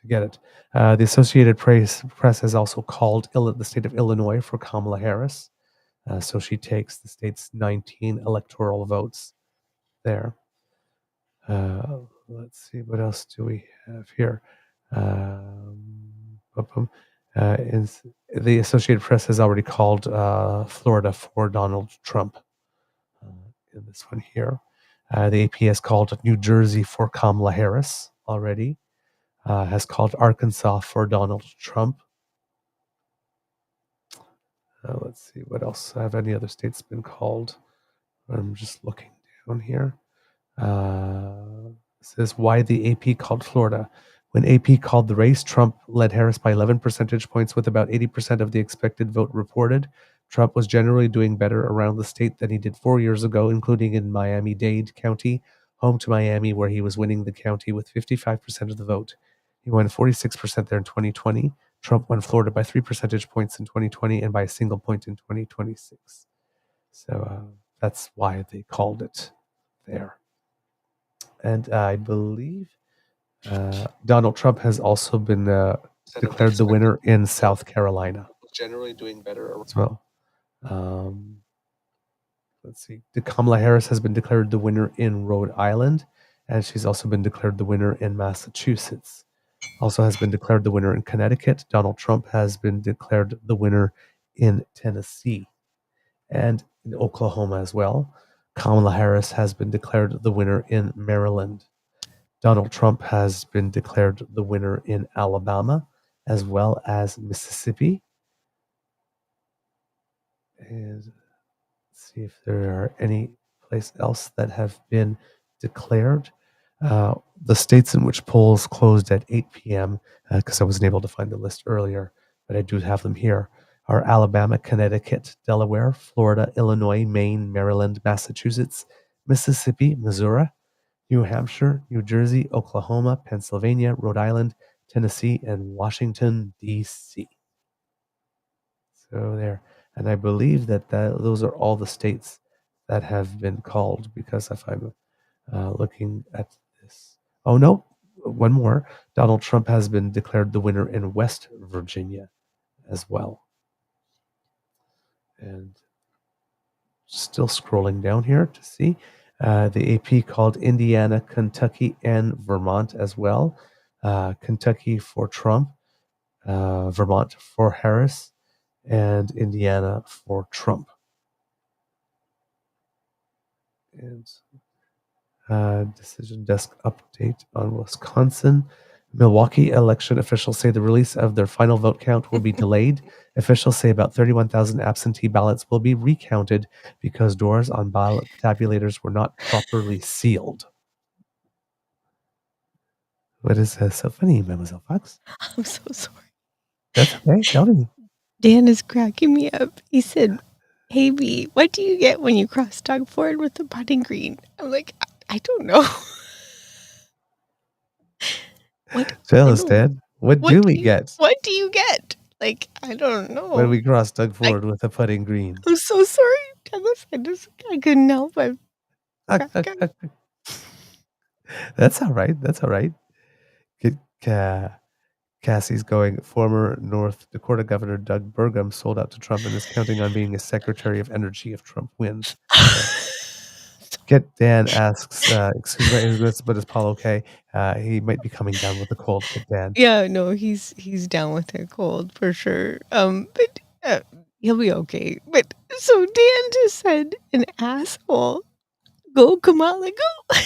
to get it. The Associated Press has also called the state of Illinois for Kamala Harris. So she takes the state's 19 electoral votes there. Let's see, what else do we have here? The Associated Press has already called Florida for Donald Trump. In this one here, the AP has called New Jersey for Kamala Harris already. Has called Arkansas for Donald Trump. Let's see what else. Have any other states been called? I'm just looking down here. It says why the AP called Florida. When AP called the race, Trump led Harris by 11 percentage points with about 80% of the expected vote reported. Trump was generally doing better around the state than he did 4 years ago, including in Miami-Dade County, home to Miami, where he was winning the county with 55% of the vote. He won 46% there in 2020. Trump won Florida by 3 percentage points in 2020 and by a single point in 2026. So that's why they called it there. And I believe Donald Trump has also been declared the winner in South Carolina. Generally doing better as well. Let's see. Kamala Harris has been declared the winner in Rhode Island, and she's also been declared the winner in Massachusetts. Also has been declared the winner in Connecticut. Donald Trump has been declared the winner in Tennessee and in Oklahoma as well. Kamala Harris has been declared the winner in Maryland. Donald Trump has been declared the winner in Alabama, as well as Mississippi. And let's see if there are any place else that have been declared. The states in which polls closed at 8 p.m., because I wasn't able to find the list earlier, but I do have them here, are Alabama, Connecticut, Delaware, Florida, Illinois, Maine, Maryland, Massachusetts, Mississippi, Missouri, New Hampshire, New Jersey, Oklahoma, Pennsylvania, Rhode Island, Tennessee, and Washington, D.C. So there. And I believe that those are all the states that have been called, because if I'm looking at this. Oh, no, one more. Donald Trump has been declared the winner in West Virginia as well. And still scrolling down here to see. The AP called Indiana, Kentucky, and Vermont as well. Kentucky for Trump, Vermont for Harris, and Indiana for Trump. And decision desk update on Wisconsin. Milwaukee election officials say the release of their final vote count will be delayed. Officials say about 31,000 absentee ballots will be recounted because doors on ballot tabulators were not properly sealed. What is so funny, Mademoiselle Fox? I'm so sorry. That's okay. Tell me. Dan is cracking me up. He said, "Hey, B, what do you get when you cross Doug Ford with the putting green?" I'm like, I don't know. What? Tell I us, don't- Dad. What do we get What do you get? Like, I don't know. when we cross Doug Ford with a putting green? I'm so sorry, Douglas. I couldn't help but crack up. That's all right. That's all right. Cassie's going, former North Dakota Governor Doug Burgum sold out to Trump and is counting on being a Secretary of Energy if Trump wins. Get Dan asks, excuse me, but is Paul okay? He might be coming down with a cold. Get Dan. Yeah, no, he's down with it cold for sure. But he'll be okay. But so Dan just said, "An asshole, go Kamala, go."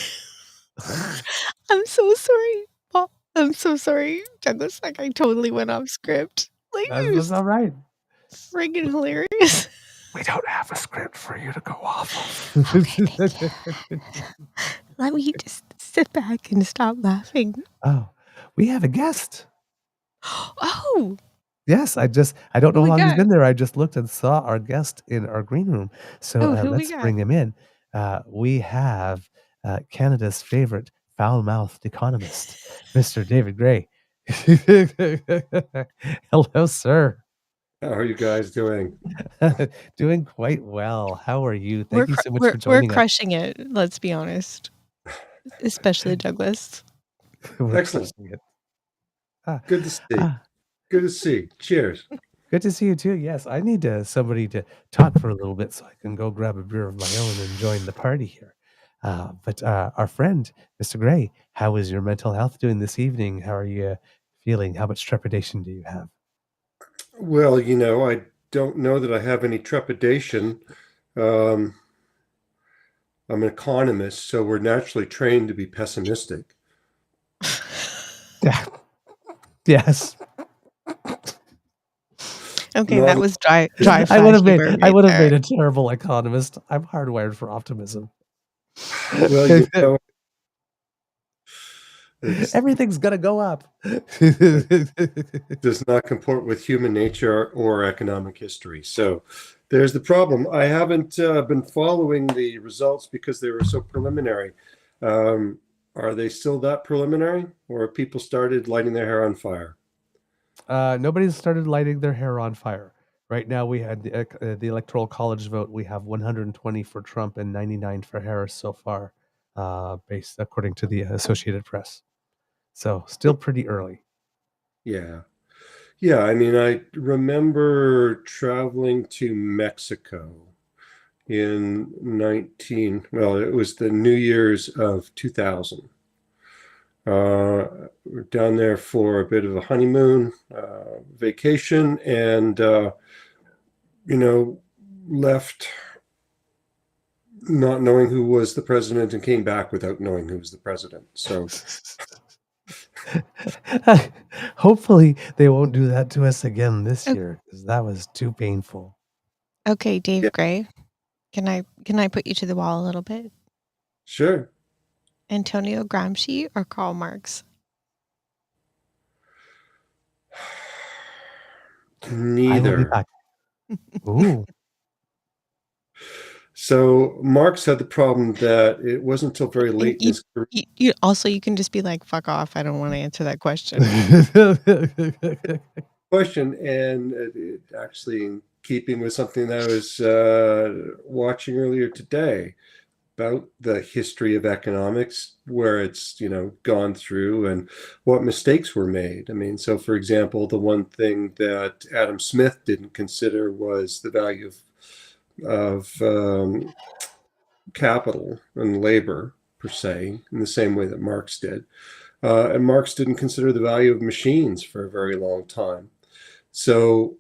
I'm so sorry, Paul. I'm so sorry, Douglas. Like, I totally went off script. Like, it That's was all right. friggin' hilarious. We don't have a script for you to go off of. Let me just sit back and stop laughing. Oh, we have a guest. Oh, Yes, I don't know who how we long he's got? been there. I just looked and saw our guest in our green room. So Who we let's got? bring him in. We have Canada's favorite foul-mouthed economist, Mr. David Gray. Hello, sir. How are you guys doing? Doing quite well. How are you? We're Thank you so much we're for joining crushing it. Let's be honest, especially Douglas. us. We're Excellent. crushing it. Ah, Good to see. ah. Good to see. Cheers. Good to see you too. Yes, I need somebody to talk for a little bit so I can go grab a beer of my own and join the party here. But our friend, Mr. Gray, how is your mental health doing this evening? How are you feeling? How much trepidation do you have? Well, I don't know that I have any trepidation. I'm an economist, so we're naturally trained to be pessimistic. Yeah. Yes. Okay, No, that was dry I would have humor I right would have there. made a terrible economist. I'm hardwired for optimism. Well, it Everything's gonna go up. does not comport with human nature or economic history. So there's the problem. I haven't been following the results because they were so preliminary. Are they still that preliminary, or have people started lighting their hair on fire? Nobody's started lighting their hair on fire. Right now, we had the Electoral College vote. We have 120 for Trump and 99 for Harris so far, based according to the Associated Press. So still pretty early. Yeah. Yeah, I mean, I remember traveling to Mexico in it was the New Year's of 2000. We're down there for a bit of a honeymoon vacation, and left not knowing who was the president and came back without knowing who was the president. So Hopefully, they won't do that to us again this year because that was too painful. Okay, Dave yeah, Gray, can I put you to the wall a little bit? sure. Antonio Gramsci or Karl Marx? I will be Neither. back. Ooh. So Marx had the problem that it wasn't until very And late in his career. you also you can just be like, fuck off. I don't want to answer that question. Question, and it actually in keeping with something that I was watching earlier today about the history of economics, where it's gone through and what mistakes were made. I mean, so for example, the one thing that Adam Smith didn't consider was the value of capital and labor per se, in the same way that Marx did. And Marx didn't consider the value of machines for a very long time. So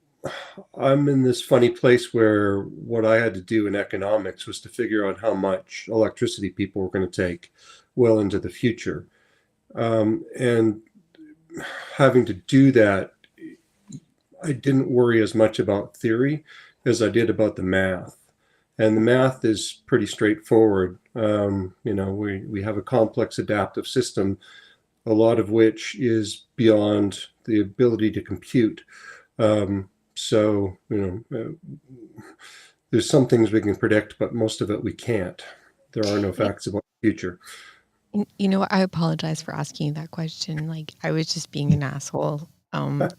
I'm in this funny place where what I had to do in economics was to figure out how much electricity people were going to take well into the future. And having to do that, I didn't worry as much about theory as I did about the math. And the math is pretty straightforward. We have a complex adaptive system, a lot of which is beyond the ability to compute. So, there's some things we can predict, but most of it we can't. There are no facts about the future. You know, I apologize for asking you that question. Like, I was just being an asshole.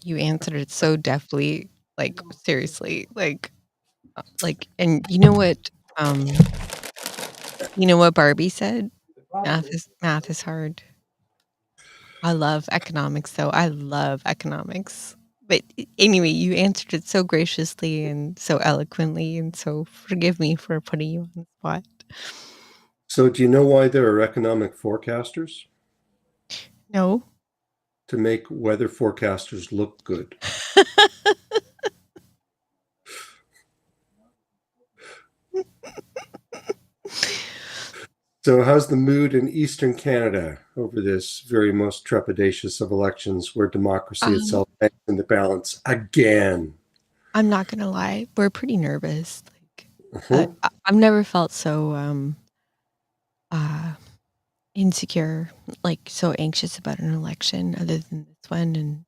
You answered it so deftly, like seriously, and you know what? You know what Barbie said? Math is hard. I love economics, though. I love economics. But anyway, you answered it so graciously and so eloquently, and so forgive me for putting you on the spot. So, do you know why there are economic forecasters? No. To make weather forecasters look good. So, how's the mood in Eastern Canada over this very most trepidatious of elections where democracy itself hangs in the balance again? I'm not gonna lie, we're pretty nervous. Uh-huh. I've never felt so insecure, like so anxious about an election other than this one and,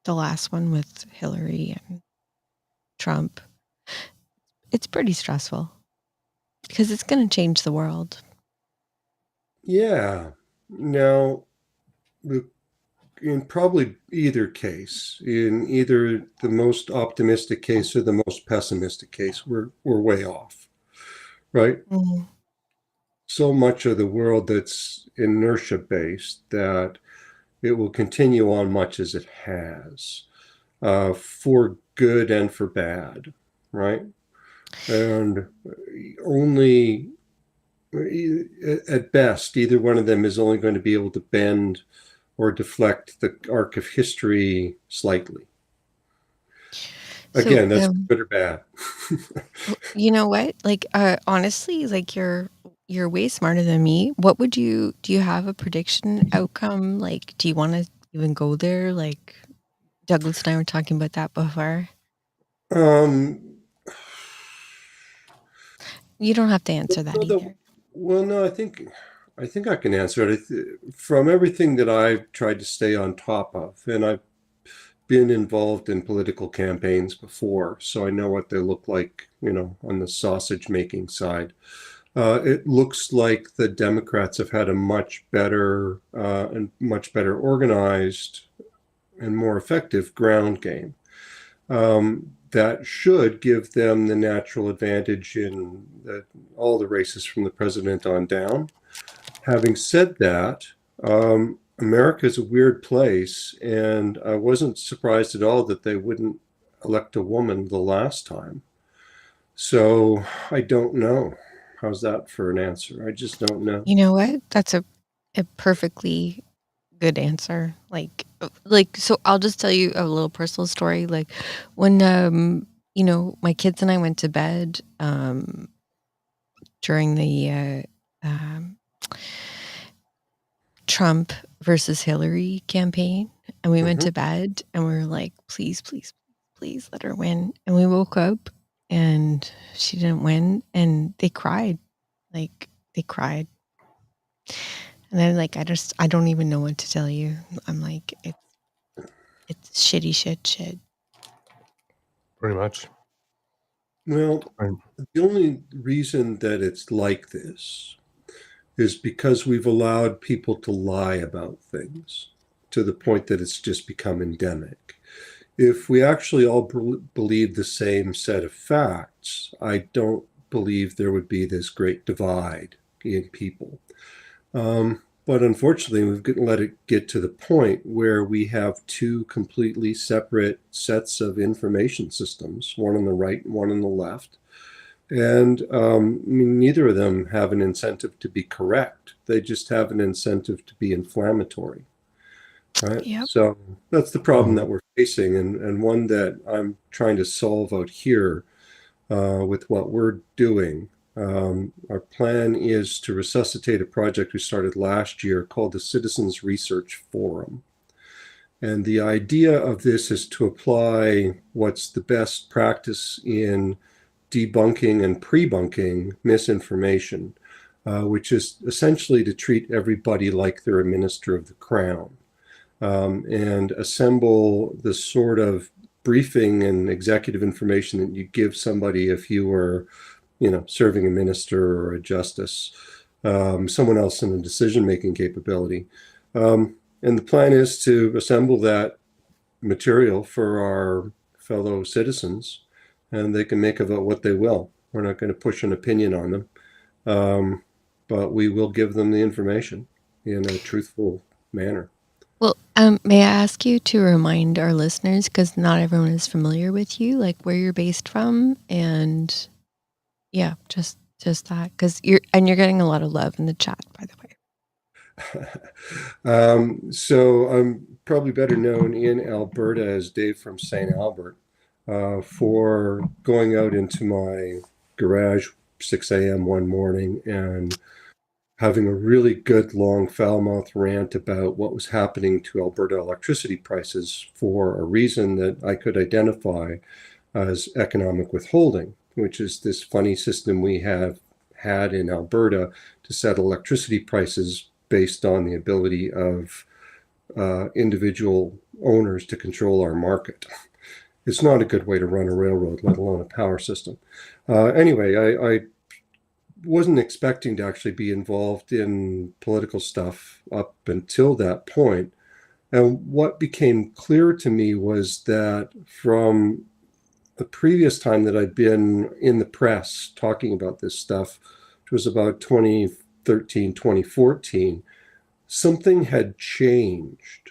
the last one with Hillary and Trump. It's pretty stressful because it's gonna change the world. Yeah. Now, in probably either case, in either the most optimistic case or the most pessimistic case, we're way off, right? Mhm. So much of the world that's inertia based that it will continue on much as it has, for good and for bad, right? And only at best, either one of them is only going to be able to bend or deflect the arc of history slightly. Again, that's good or bad. You know what? Like, honestly, like you're way smarter than me. Do you have a prediction outcome? Like, do you want to even go there? Like, Douglas and I were talking about that before. You don't have to answer that either. Well, no, I think I can answer it. From everything that I've tried to stay on top of, and I've been involved in political campaigns before, so I know what they look like, on the sausage making side. It looks like the Democrats have had a much better and much better organized and more effective ground game. That should give them the natural advantage in all the races from the president on down. Having said that, America is a weird place, and I wasn't surprised at all that they wouldn't elect a woman the last time. So I don't know. How's that for an answer? I just don't know. You know what? That's a perfectly good answer. So I'll just tell you a little personal story. Like when, my kids and I went to bed, during the Trump versus Hillary campaign, and we went to bed and we were like, please, please, please let her win. And we woke up and she didn't win, and they cried. Like, they cried. And then, like, I don't even know what to tell you. I'm like, it's shitty shit. Pretty much. Well, Right. the only reason that it's like this is because we've allowed people to lie about things to the point that it's just become endemic. If we actually all believe the same set of facts, I don't believe there would be this great divide in people. But unfortunately, we've let it get to the point where we have two completely separate sets of information systems, one on the right and one on the left. And I mean, neither of them have an incentive to be correct. They just have an incentive to be inflammatory. Right. Yep. So that's the problem that we're facing, and one that I'm trying to solve out here with what we're doing. Our plan is to resuscitate a project we started last year called the Citizens Research Forum. And the idea of this is to apply what's the best practice in debunking and pre-bunking misinformation, which is essentially to treat everybody like they're a minister of the crown, and assemble the sort of briefing and executive information that you give somebody if you were, serving a minister or a justice, someone else in a decision-making capability. And the plan is to assemble that material for our fellow citizens, and they can make of it what they will. We're not going to push an opinion on them, but we will give them the information in a truthful manner. Well, may I ask you to remind our listeners, because not everyone is familiar with you, like where you're based from, and yeah, just that, because you're getting a lot of love in the chat, by the way. So I'm probably better known in Alberta as Dave from St. Albert for going out into my garage 6 a.m. one morning and having a really good long foul-mouthed rant about what was happening to Alberta electricity prices for a reason that I could identify as economic withholding, which is this funny system we have had in Alberta to set electricity prices based on the ability of individual owners to control our market. It's not a good way to run a railroad, let alone a power system. Anyway, I wasn't expecting to actually be involved in political stuff up until that point. And what became clear to me was that from the previous time that I'd been in the press talking about this stuff, which was about 2013, 2014, something had changed.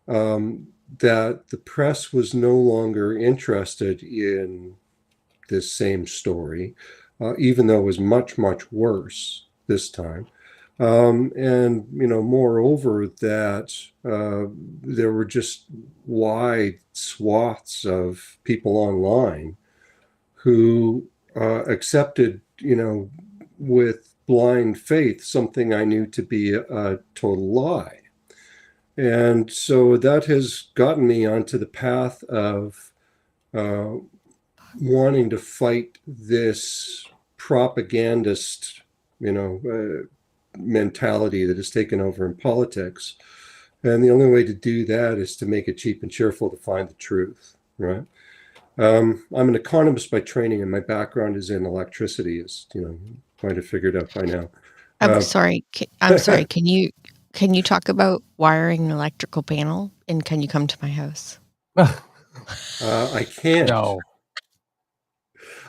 That the press was no longer interested in this same story, even though it was much, much worse this time. And, moreover, that there were just wide swaths of people online who accepted, with blind faith, something I knew to be a total lie. And so that has gotten me onto the path of wanting to fight this propagandist, mentality that has taken over in politics. And the only way to do that is to make it cheap and cheerful to find the truth, right? I'm an economist by training, and my background is in electricity, as might have figured out by now. I'm sorry. I'm sorry. Can you talk about wiring an electrical panel, and can you come to my house? I can't. No.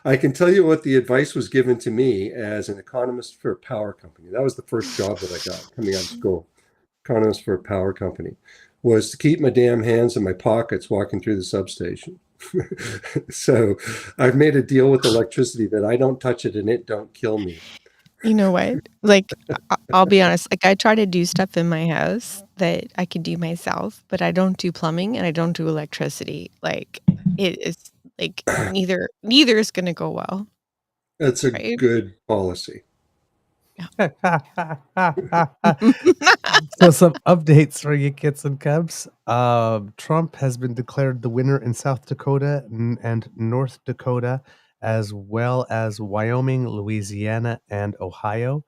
I can tell you what the advice was given to me as an economist for a power company. That was the first job that I got coming out of school. Economist for a power company was to keep my damn hands in my pockets walking through the substation. So I've made a deal with electricity that I don't touch it and it don't kill me. You know what? Like, I'll be honest. Like, I try to do stuff in my house that I can do myself, but I don't do plumbing and I don't do electricity. Like, it is like neither is going to go well. That's a Right? good policy. So some updates for you kids and cubs. Trump has been declared the winner in South Dakota and North Dakota, as well as Wyoming, Louisiana, and Ohio.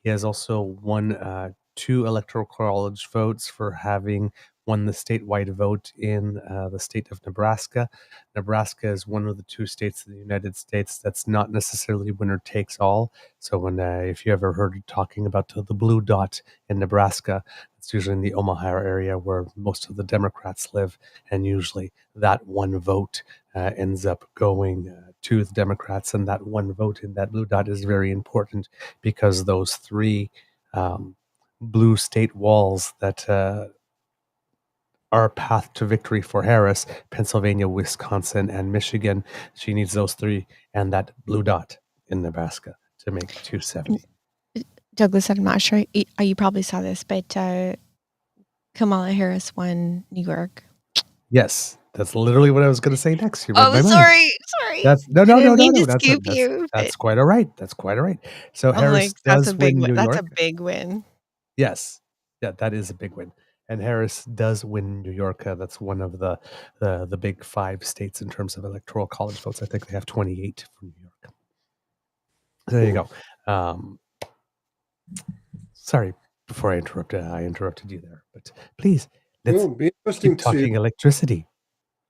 He has also won 2 electoral college votes for having won the statewide vote in the state of Nebraska. Nebraska is one of the 2 states in the United States that's not necessarily winner takes all. So when if you ever heard talking about the blue dot in Nebraska, it's usually in the Omaha area where most of the Democrats live, and usually that one vote ends up going to the Democrats, and that one vote in that blue dot is very important because those 3 blue state walls that are a path to victory for Harris: Pennsylvania, Wisconsin, and Michigan. She needs those 3 and that blue dot in Nebraska to make 270. Douglas, I'm not sure. You probably saw this, but Kamala Harris won New York. Yes, that's literally what I was going to say next. You read Oh, my mind. sorry. That's I didn't mean to That's scoop you, that's but quite all right. That's quite all right. So I'm Harris like, that's does a big win win. New That's a York. big win. Yes, yeah, that is a big win. And Harris does win New York. That's one of the big 5 states in terms of electoral college votes. I think they have 28 from New York. There you go. Sorry, before I interrupted you there. But please, let's Well, it'd be interesting keep talking electricity.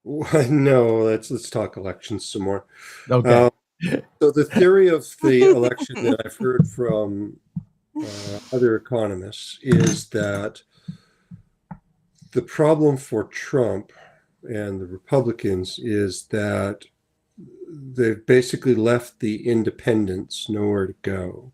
No, let's talk elections some more. Okay. So the theory of the election that I've heard from other economists is that the problem for Trump and the Republicans is that they've basically left the independents nowhere to go.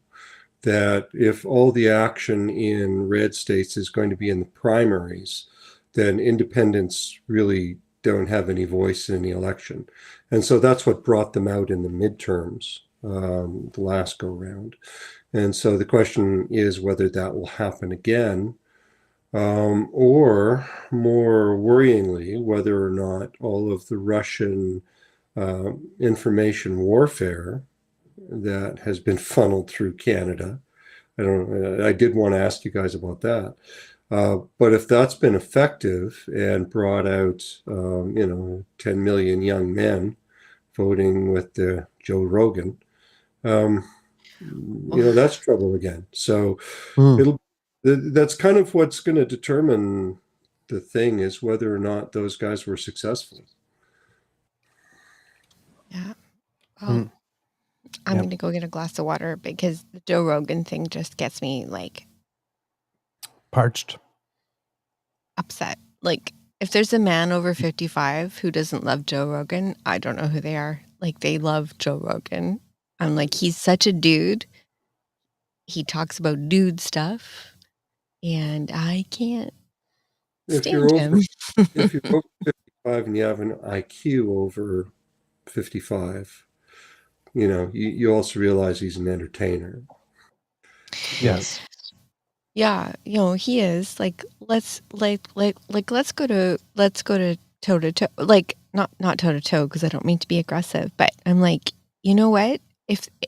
That if all the action in red states is going to be in the primaries, then independents really don't have any voice in the election. And so that's what brought them out in the midterms, the last go round. And so the question is whether that will happen again, or more worryingly, whether or not all of the Russian information warfare that has been funneled through Canada. I did want to ask you guys about that. But if that's been effective and brought out, 10 million young men voting with Joe Rogan, that's trouble again. So that's kind of what's going to determine the thing, is whether or not those guys were successful. Yeah. Well, I'm going to go get a glass of water because the Joe Rogan thing just gets me like Parched. upset. Like, if there's a man over 55 who doesn't love Joe Rogan, I don't know who they are. Like, they love Joe Rogan. I'm like, he's such a dude. He talks about dude stuff, and I can't If stand you're over, him. if you're over 55 and you have an IQ over 55, you also realize he's an entertainer. Yes. Yeah, he is. Like, let's go to toe to toe. Like, not toe to toe, because I don't mean to be aggressive, but I'm like, you know what?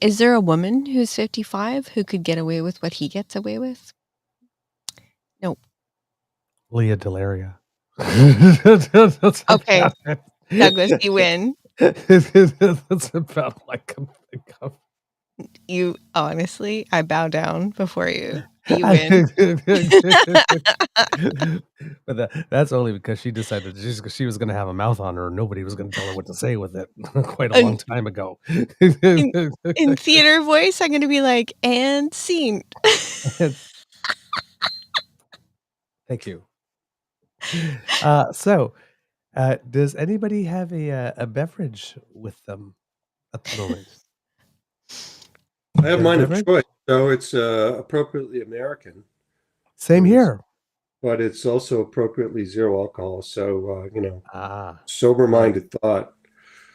Is there a woman who's 55 who could get away with what he gets away with? Nope. Leah Delaria. Okay, Douglas, you win. That's about all I can think of. You honestly, I bow down before you. You win. But that's only because she decided she was going to have a mouth on her. Nobody was going to tell her what to say with it quite a long time ago. In theater voice, I'm going to be like, and scene. Thank you. So, does anybody have a beverage with them at the moment? I have mine of choice, so it's appropriately American. Same here. But it's also appropriately zero alcohol. So, Ah, sober-minded thought.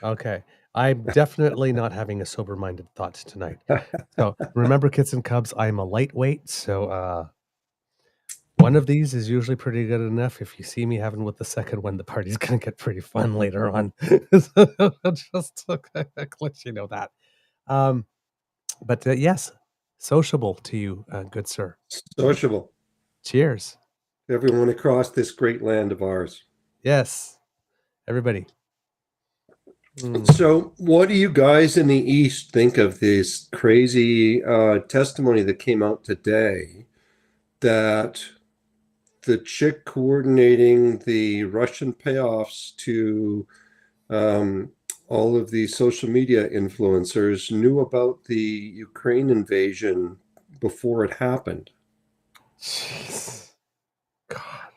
Okay. I'm definitely not having a sober-minded thought tonight. So remember, kids and cubs, I'm a lightweight. So one of these is usually pretty good enough. If you see me having with the second one, the party's going to get pretty fun later on. So just to let you know that. But yes, sociable to you, good sir. Sociable. Cheers. Everyone across this great land of ours. Yes, everybody. So, what do you guys in the East think of this crazy testimony that came out today that the chick coordinating the Russian payoffs to all of the social media influencers knew about the Ukraine invasion before it happened? Jeez. God.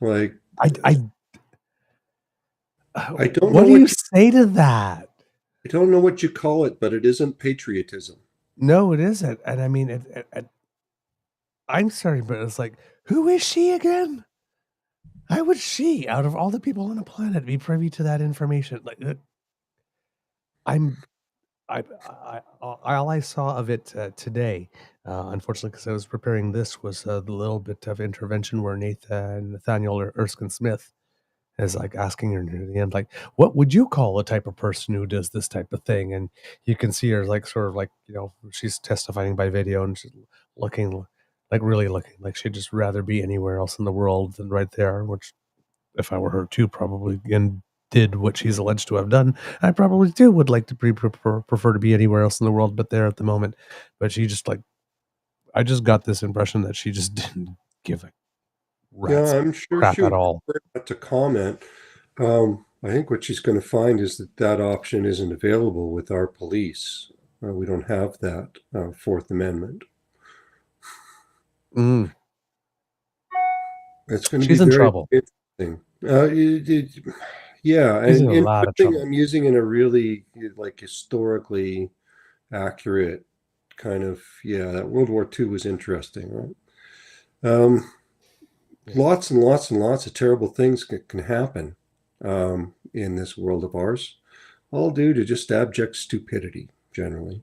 Like, I I don't what know do what you say to that? I don't know what you call it, but it isn't patriotism. No, it isn't. And I mean, I'm sorry, but it's like, who is she again? How would she, out of all the people on the planet, be privy to that information? Like, all I saw of it today, unfortunately, because I was preparing this, was the little bit of intervention where Nathaniel Erskine Smith is like asking her near the end, like, what would you call a type of person who does this type of thing? And you can see her like sort of like, she's testifying by video and she's looking like really looking like she'd just rather be anywhere else in the world than right there, which if I were her too, probably, and did what she's alleged to have done, I probably too would like to prefer to be anywhere else in the world but there at the moment. But she just like, I just got this impression that she just didn't give a Yeah, rat's I'm sure crap she at would all. prefer not to comment. I think what she's going to find is that that option isn't available with our police. We don't have that Fourth Amendment. Mm, It's going to be she's in very trouble. interesting. Yeah, She's in and a lot of putting trouble. I'm using in a really like historically accurate kind of, yeah, that World War II was interesting, right? Lots and lots and lots of terrible things can happen in this world of ours, all due to just abject stupidity, generally.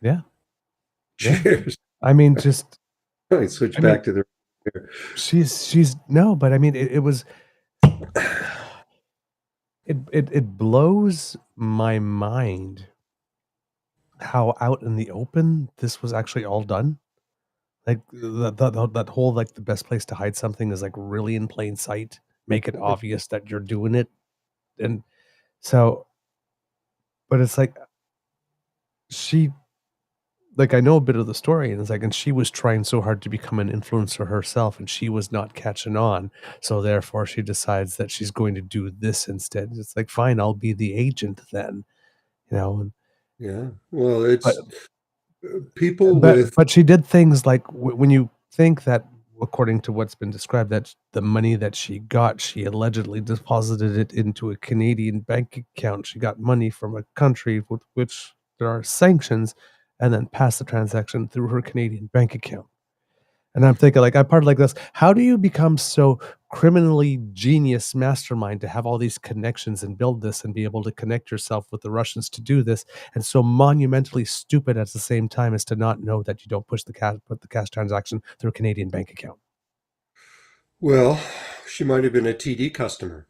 Yeah. Yeah. Cheers. I mean, just, I switch I mean, back to the. she's no, but I mean, it was, it blows my mind how out in the open this was actually all done. Like that whole, like, the best place to hide something is like really in plain sight, make it obvious that you're doing it. And so, but it's like she, like, I know a bit of the story, and it's like, and she was trying so hard to become an influencer herself, and she was not catching on. So therefore, she decides that she's going to do this instead. It's like, fine, I'll be the agent then, you know. Yeah, well, But it's people with. but she did things like when you think that, according to what's been described, that the money that she got, she allegedly deposited it into a Canadian bank account. She got money from a country with which there are sanctions, and then passed the transaction through her Canadian bank account. And I'm thinking, like, I part like this. How do you become so criminally genius mastermind to have all these connections and build this and be able to connect yourself with the Russians to do this, and so monumentally stupid at the same time as to not know that you don't put the cash transaction through a Canadian bank account? Well, she might have been a TD customer.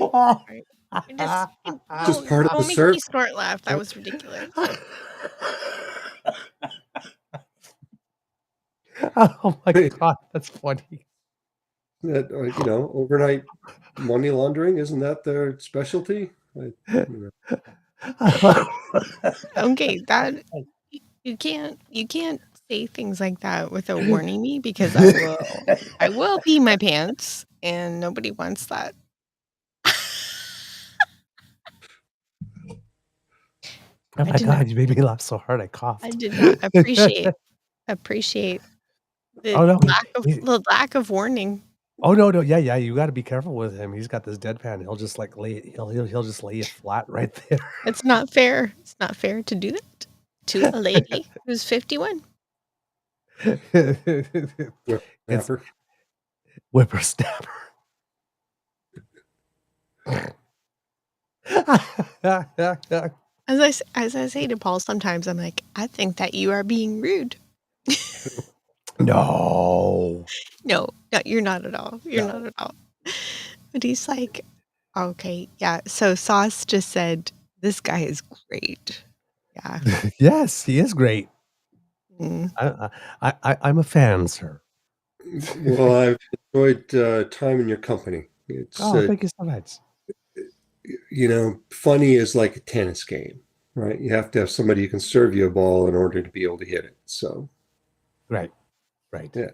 Right. And just Just part of the don't make me service. snort laugh. That was ridiculous. Oh my God, that's funny. That overnight money laundering, isn't that their specialty? Okay, that you can't say things like that without warning me, because I will pee my pants, and nobody wants that. Oh my God, you made me laugh so hard I I coughed. did not appreciate the Oh no, lack of warning. oh no, yeah, you got to be careful with him. He's got this deadpan. He'll just like lay it. He'll just lay it flat right there. It's not fair. It's not fair to do that to a lady who's 51. It's Whippersnapper. whippersnapper. As I say to Paul sometimes, I'm like, I think that you are being rude. No. No, no, you're not at all. You're not No. at all. But he's like, okay, yeah. So Sauce just said, this guy is great. Yeah. Yes, he is great. Mm. I'm a fan, sir. Well, I've enjoyed time in your company. It's Oh, thank you so much. funny is like a tennis game, right? You have to have somebody who can serve you a ball in order to be able to hit it. So, Right. Right. yeah.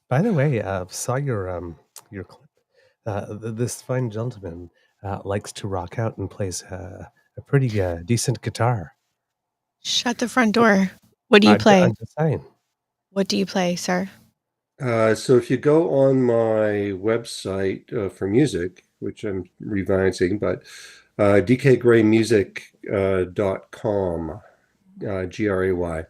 By the way, saw your clip. This fine gentleman likes to rock out and plays a pretty decent guitar. Shut the front door. What do you play? I'm just saying. What do you play, sir? So if you go on my website for music, which I'm revising, but dkgraymusic.com, Gray.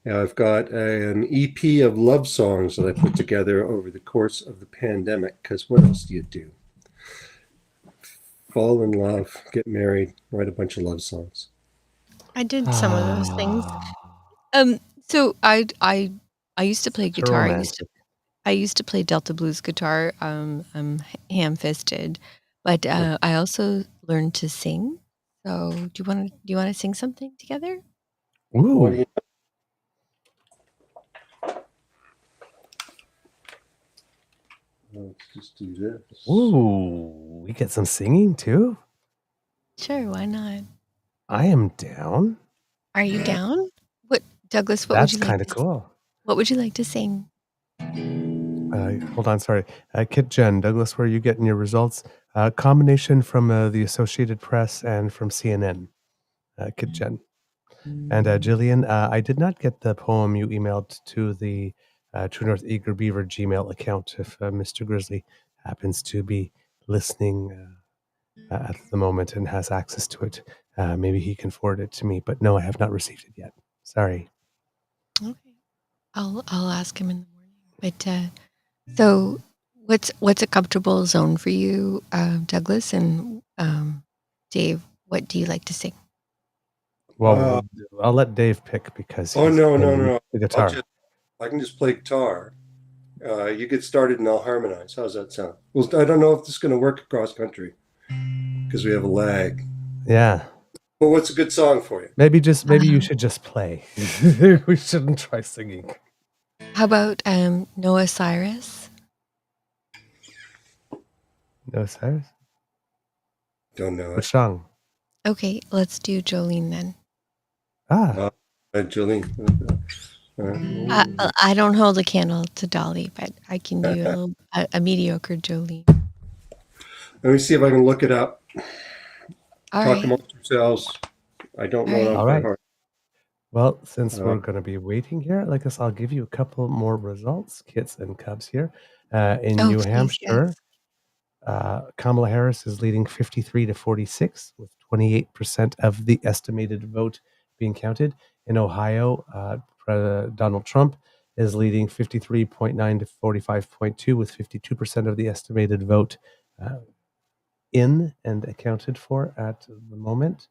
I've got an EP of love songs that I put together over the course of the pandemic. Because what else do you do? Fall in love, get married, write a bunch of love songs. I did some of those things. Ah, So I used to play so guitar. romantic. I used to play Delta blues guitar. I'm ham-fisted, but I also learned to sing. So do you want to sing something together? What do Ooh, you Let's just do this. ooh, we get some singing too. Sure, why not? I am down. Are you down? What, Douglas? What would That's you like kind of to? cool. What would you like to sing? Hold on, sorry. Kit Jen, Douglas, where are you getting your results? Combination from the Associated Press and from CNN. Kit Jen. And Jillian, I did not get the poem you emailed to the True North Eager Beaver Gmail account. If Mr. Grizzly happens to be listening at the moment and has access to it, maybe he can forward it to me. But no, I have not received it yet. Sorry. Okay, I'll ask him in the morning. But so, what's a comfortable zone for you, Douglas and Dave? What do you like to sing? Well, I'll let Dave pick because Oh he's no, playing no. the guitar. I can just play guitar. You get started and I'll harmonize. How's that sound? Well, I don't know if this is going to work across country because we have a lag. Yeah. Well, what's a good song for you? Maybe you should just play. We shouldn't try singing. How about Noah Cyrus? No, Cyrus? Don't know Which it. song? Okay, let's do Jolene then. Ah. Jolene. I don't hold a candle to Dolly, but I can do a mediocre Jolene. Let me see if I can look it up. All Talk right. amongst yourselves. I don't know it All off All by right. heart. Well, since Uh, we're going to be waiting here, I guess I'll give you a couple more results, Kits and Cubs here. In Oh, New please, Hampshire, Kamala Harris is leading 53 to 46, with 28% of the estimated vote being counted. In Ohio, Donald Trump is leading 53.9 to 45.2, with 52% of the estimated vote in and accounted for at the moment.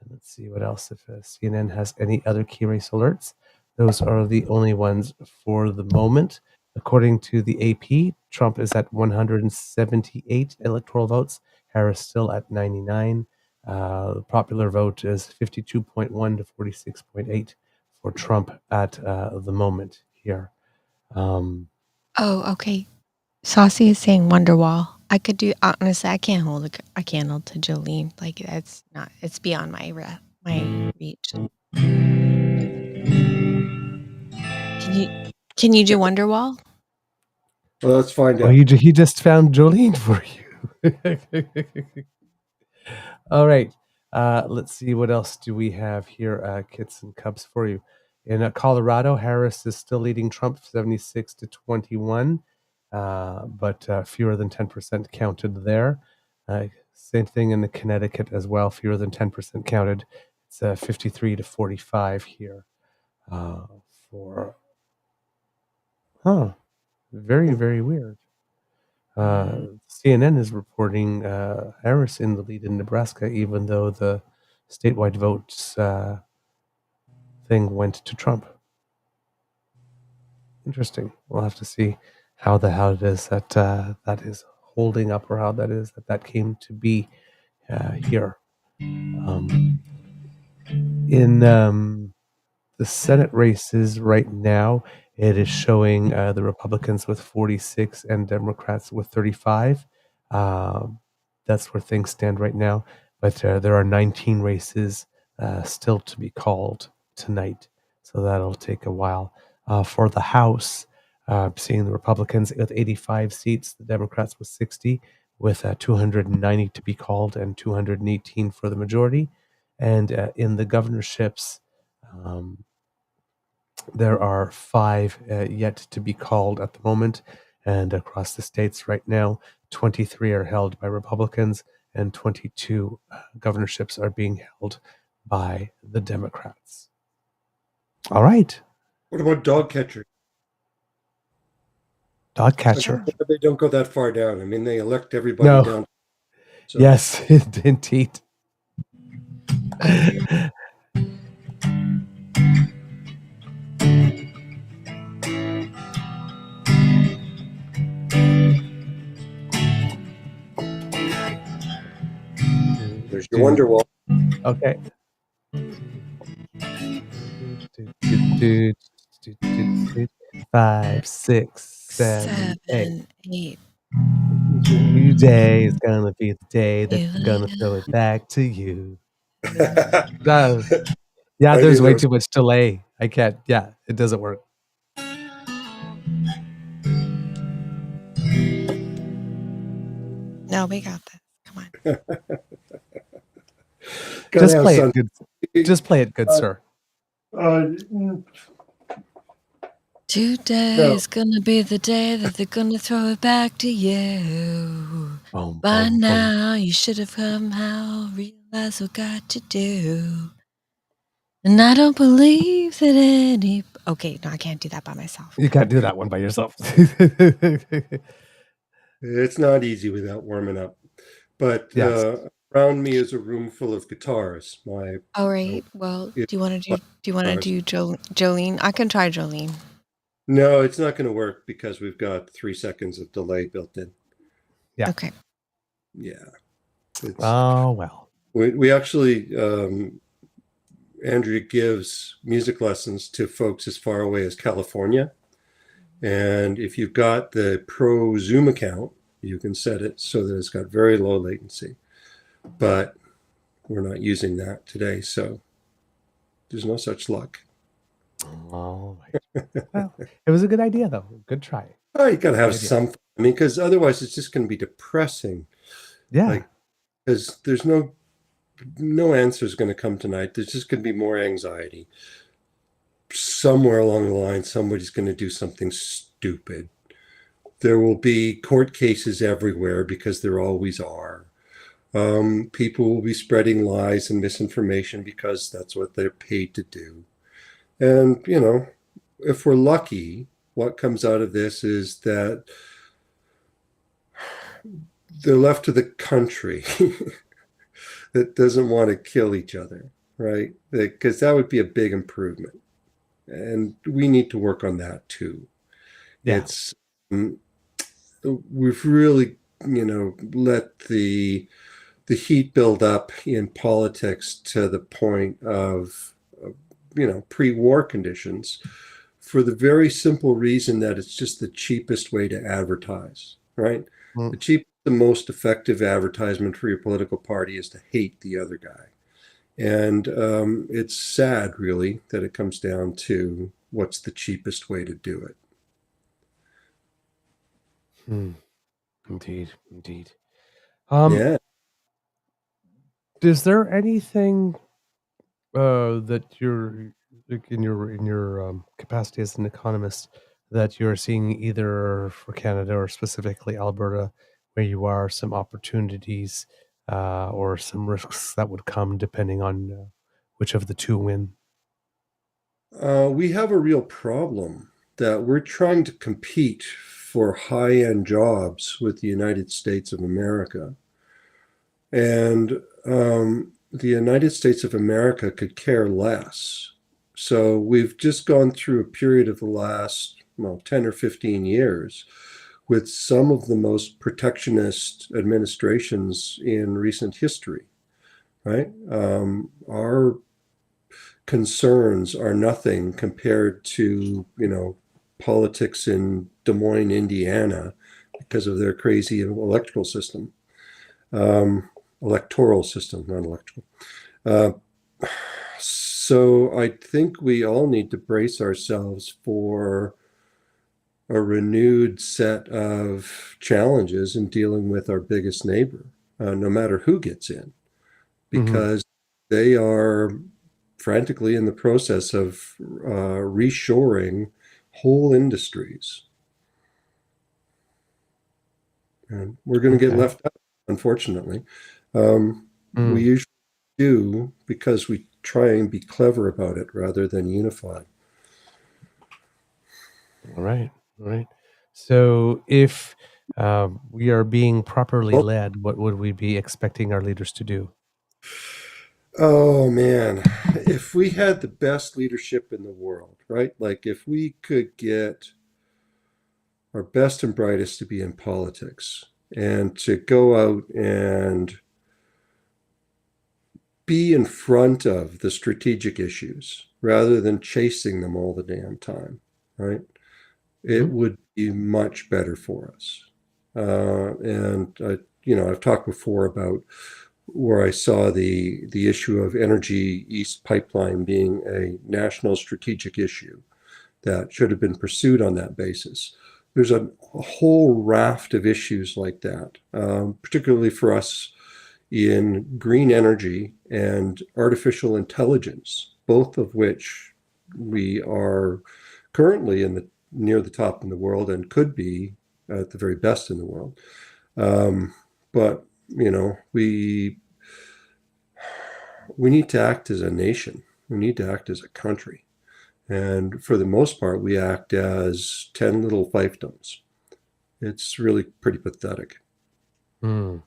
And let's see what else, if CNN has any other key race alerts. Those are the only ones for the moment. According to the AP, Trump is at 178 electoral votes, Harris still at 99. The popular vote is 52.1 to 46.8 for Trump at the moment here. Oh, okay. Saucy is saying Wonderwall. I could do honestly. I can't hold a candle to Jolene. Like that's not. It's beyond my reach. Can you do Wonderwall? well, let's find Well, out. he just found Jolene for you. All right. Let's see what else do we have here, Kits and Cubs for you. In Colorado, Harris is still leading Trump 76 to 21, but fewer than 10% counted there. Same thing in the Connecticut as well, fewer than 10% counted. It's 53 to 45 here for, very, very weird. CNN is reporting Harris in the lead in Nebraska, even though the statewide votes thing went to Trump. Interesting. We'll have to see how it is that that is holding up, or how that is that came to be here. In the Senate races right now, it is showing the Republicans with 46 and Democrats with 35. Um, that's where things stand right now. But there are 19 races still to be called tonight, so that'll take a while. For the House, seeing the Republicans with 85 seats, the Democrats with 60, with 290 to be called and 218 for the majority. And in the governorships, um, there are 5 yet to be called at the moment, and across the states right now, 23 are held by Republicans, and 22 governorships are being held by the Democrats. All right, What about dog catcher? dog catcher. They don't go that far down. I mean, they elect everybody No, down. So yes, indeed. there's your Wonderwall. Okay. 5, 6, 7, 8. 7, 8. Today is gonna be the day that I'm gonna throw it back to you. No, yeah, I knew there's way there was- too much delay. I can't. Yeah, it doesn't work. No, we got this. Come on. Gotta Just have play some- it, good. Just play it, good sir. Today's gonna be the day that they're gonna throw it back to you. Boom, By boom, boom. now, you should have somehow realized what got to do. And I don't believe that any. Okay, no, I can't do that by myself. You can't do that one by yourself. It's not easy without warming up. But Yes. around me is a room full of guitars. My All right. Well, Yeah. do you want to do Jolene? I can try Jolene. No, it's not going to work because we've got 3 seconds of delay built in. Yeah. Okay. Yeah. It's, Oh well. we actually Andrea gives music lessons to folks as far away as California. And if you've got the Pro Zoom account, you can set it so that it's got very low latency. But we're not using that today, so there's no such luck. All right. Well, it was a good idea, though. Good try. Oh, you got to have Good idea. something. I mean, because otherwise it's just going to be depressing. Yeah. Like, because there's no answer is going to come tonight. There's just going to be more anxiety. Somewhere along the line, somebody's going to do something stupid. There will be court cases everywhere because there always are. People will be spreading lies and misinformation because that's what they're paid to do. And, you know, if we're lucky, what comes out of this is that they're left to the country that doesn't want to kill each other, right? Because that would be a big improvement. And we need to work on that too. Yeah. It's we've really, let the heat build up in politics to the point of, pre-war conditions, for the very simple reason that it's just the cheapest way to advertise, right? The most effective advertisement for your political party is to hate the other guy. And it's sad, really, that it comes down to what's the cheapest way to do it. Indeed. Yeah. Is there anything that you're, like, in your capacity as an economist, that you're seeing either for Canada or specifically Alberta, where you are, some opportunities or some risks that would come depending on which of the two win? We have a real problem that we're trying to compete for high-end jobs with the United States of America. And the United States of America could care less. So we've just gone through a period of the last, 10 or 15 years with some of the most protectionist administrations in recent history, right? Our concerns are nothing compared to, politics in Des Moines, Indiana, because of their crazy electoral system. Electoral system, not electrical. So I think we all need to brace ourselves for a renewed set of challenges in dealing with our biggest neighbor, no matter who gets in, because they are frantically in the process of reshoring whole industries. And we're going to get left out, unfortunately. We usually do because we try and be clever about it rather than unified. All right. So if we are being properly led, what would we be expecting our leaders to do? Oh man, if we had the best leadership in the world, right? Like if we could get our best and brightest to be in politics and to go out and be in front of the strategic issues rather than chasing them all the damn time, right? It would be much better for us. I've talked before about where I saw the issue of Energy East pipeline being a national strategic issue that should have been pursued on that basis. There's a whole raft of issues like that, particularly for us in green energy and artificial intelligence, both of which we are currently near the top in the world and could be at the very best in the world. But we need to act as a nation. We need to act as a country. And for the most part, we act as 10 little fiefdoms. It's really pretty pathetic. On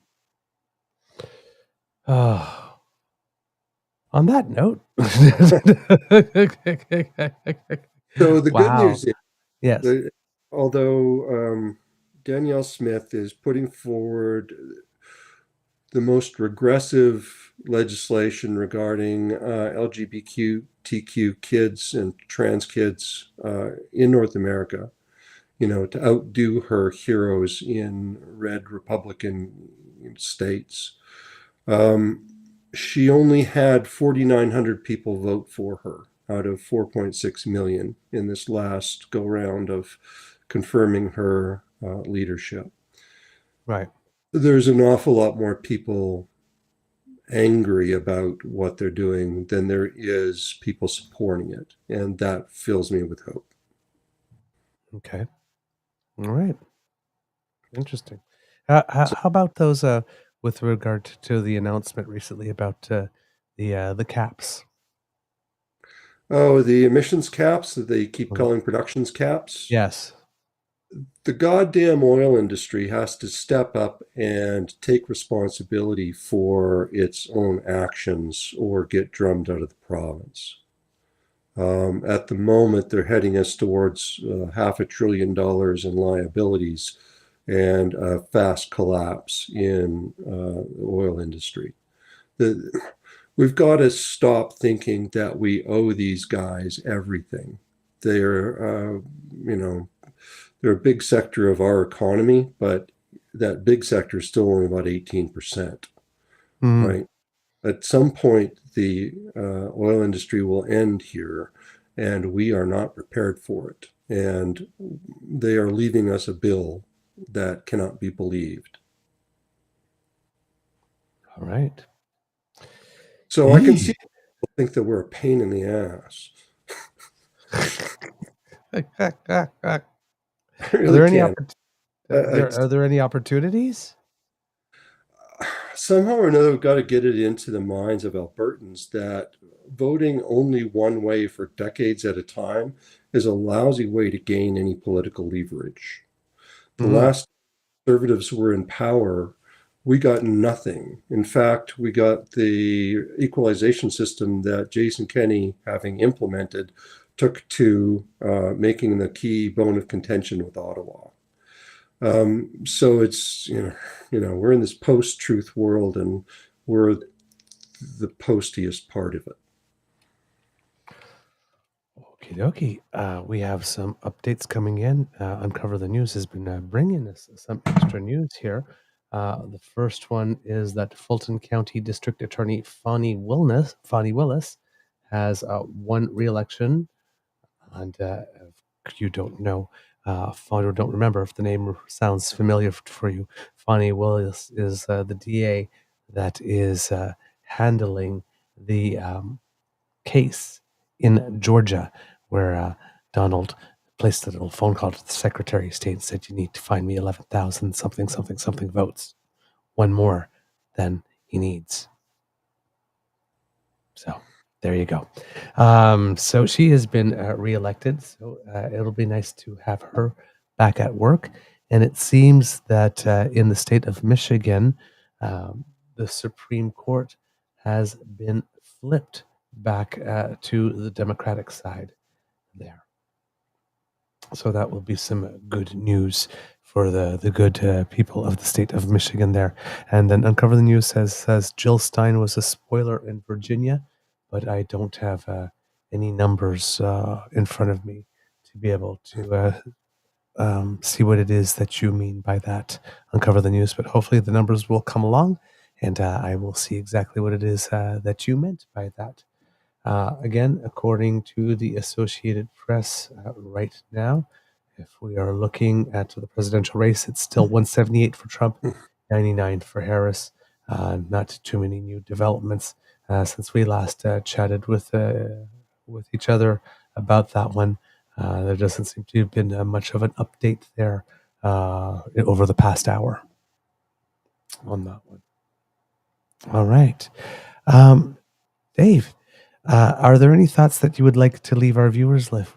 that note. So the good news is, yes, although Danielle Smith is putting forward the most regressive legislation regarding LGBTQ kids and trans kids in North America, to outdo her heroes in red Republican states. She only had 4,900 people vote for her out of 4.6 million in this last go round of confirming her leadership. right. There's an awful lot more people angry about what they're doing than there is people supporting it. And that fills me with hope. Okay. All right. Interesting. How about those with regard to the announcement recently about the caps? Oh, the emissions caps that they keep calling productions caps? Yes. The goddamn oil industry has to step up and take responsibility for its own actions or get drummed out of the province. At the moment, they're heading us towards $500 billion in liabilities and a fast collapse in the oil industry. We've got to stop thinking that we owe these guys everything. They're a big sector of our economy, but that big sector is still only about 18%, right? At some point, the oil industry will end here, and we are not prepared for it. And they are leaving us a bill that cannot be believed. All right. So I can see people think that we're a pain in the ass. Are there any opportunities? Somehow or another, we've got to get it into the minds of Albertans that voting only one way for decades at a time is a lousy way to gain any political leverage. The last Conservatives were in power, we got nothing. In fact, we got the equalization system that Jason Kenney, having implemented, took to making the key bone of contention with Ottawa. So it's, we're in this post-truth world, and we're the postiest part of it. Okie dokie. We have some updates coming in. Uncover the News has been bringing us some extra news here. The first one is that Fulton County District Attorney Fani Willis has won re-election. And if you don't know, or don't remember, if the name sounds familiar for you, Fani Willis is the DA that is handling the case in Georgia where Donald placed a little phone call to the Secretary of State and said, "You need to find me 11,000 something votes, one more than he needs." So there you go. So she has been reelected. So it'll be nice to have her back at work. And it seems that in the state of Michigan, the Supreme Court has been flipped back to the Democratic side there. So that will be some good news for the good people of the state of Michigan there. And then Uncover the News says Jill Stein was a spoiler in Virginia, but I don't have any numbers in front of me to be able to see what it is that you mean by that. Uncover the News, but hopefully the numbers will come along, and I will see exactly what it is that you meant by that. Again, according to the Associated Press right now, if we are looking at the presidential race, it's still 178 for Trump, 99 for Harris. Not too many new developments since we last chatted with each other about that one. There doesn't seem to have been much of an update there over the past hour on that one. All right. Dave, are there any thoughts that you would like to leave our viewers leave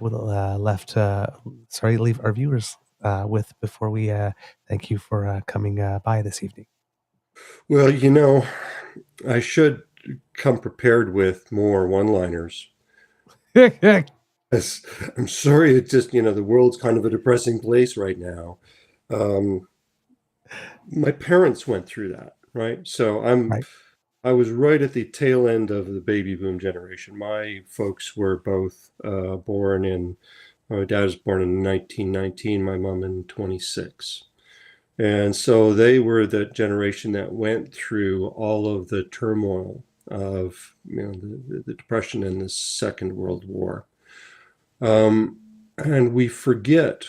our viewers with before we thank you for coming by this evening? Well, I should come prepared with more one-liners. I'm sorry, it's just, the world's kind of a depressing place right now. My parents went through that, right? So I was right at the tail end of the baby boom generation. My folks were both my dad was born in 1919, my mom in 26. And so they were the generation that went through all of the turmoil of the Depression and the Second World War. And we forget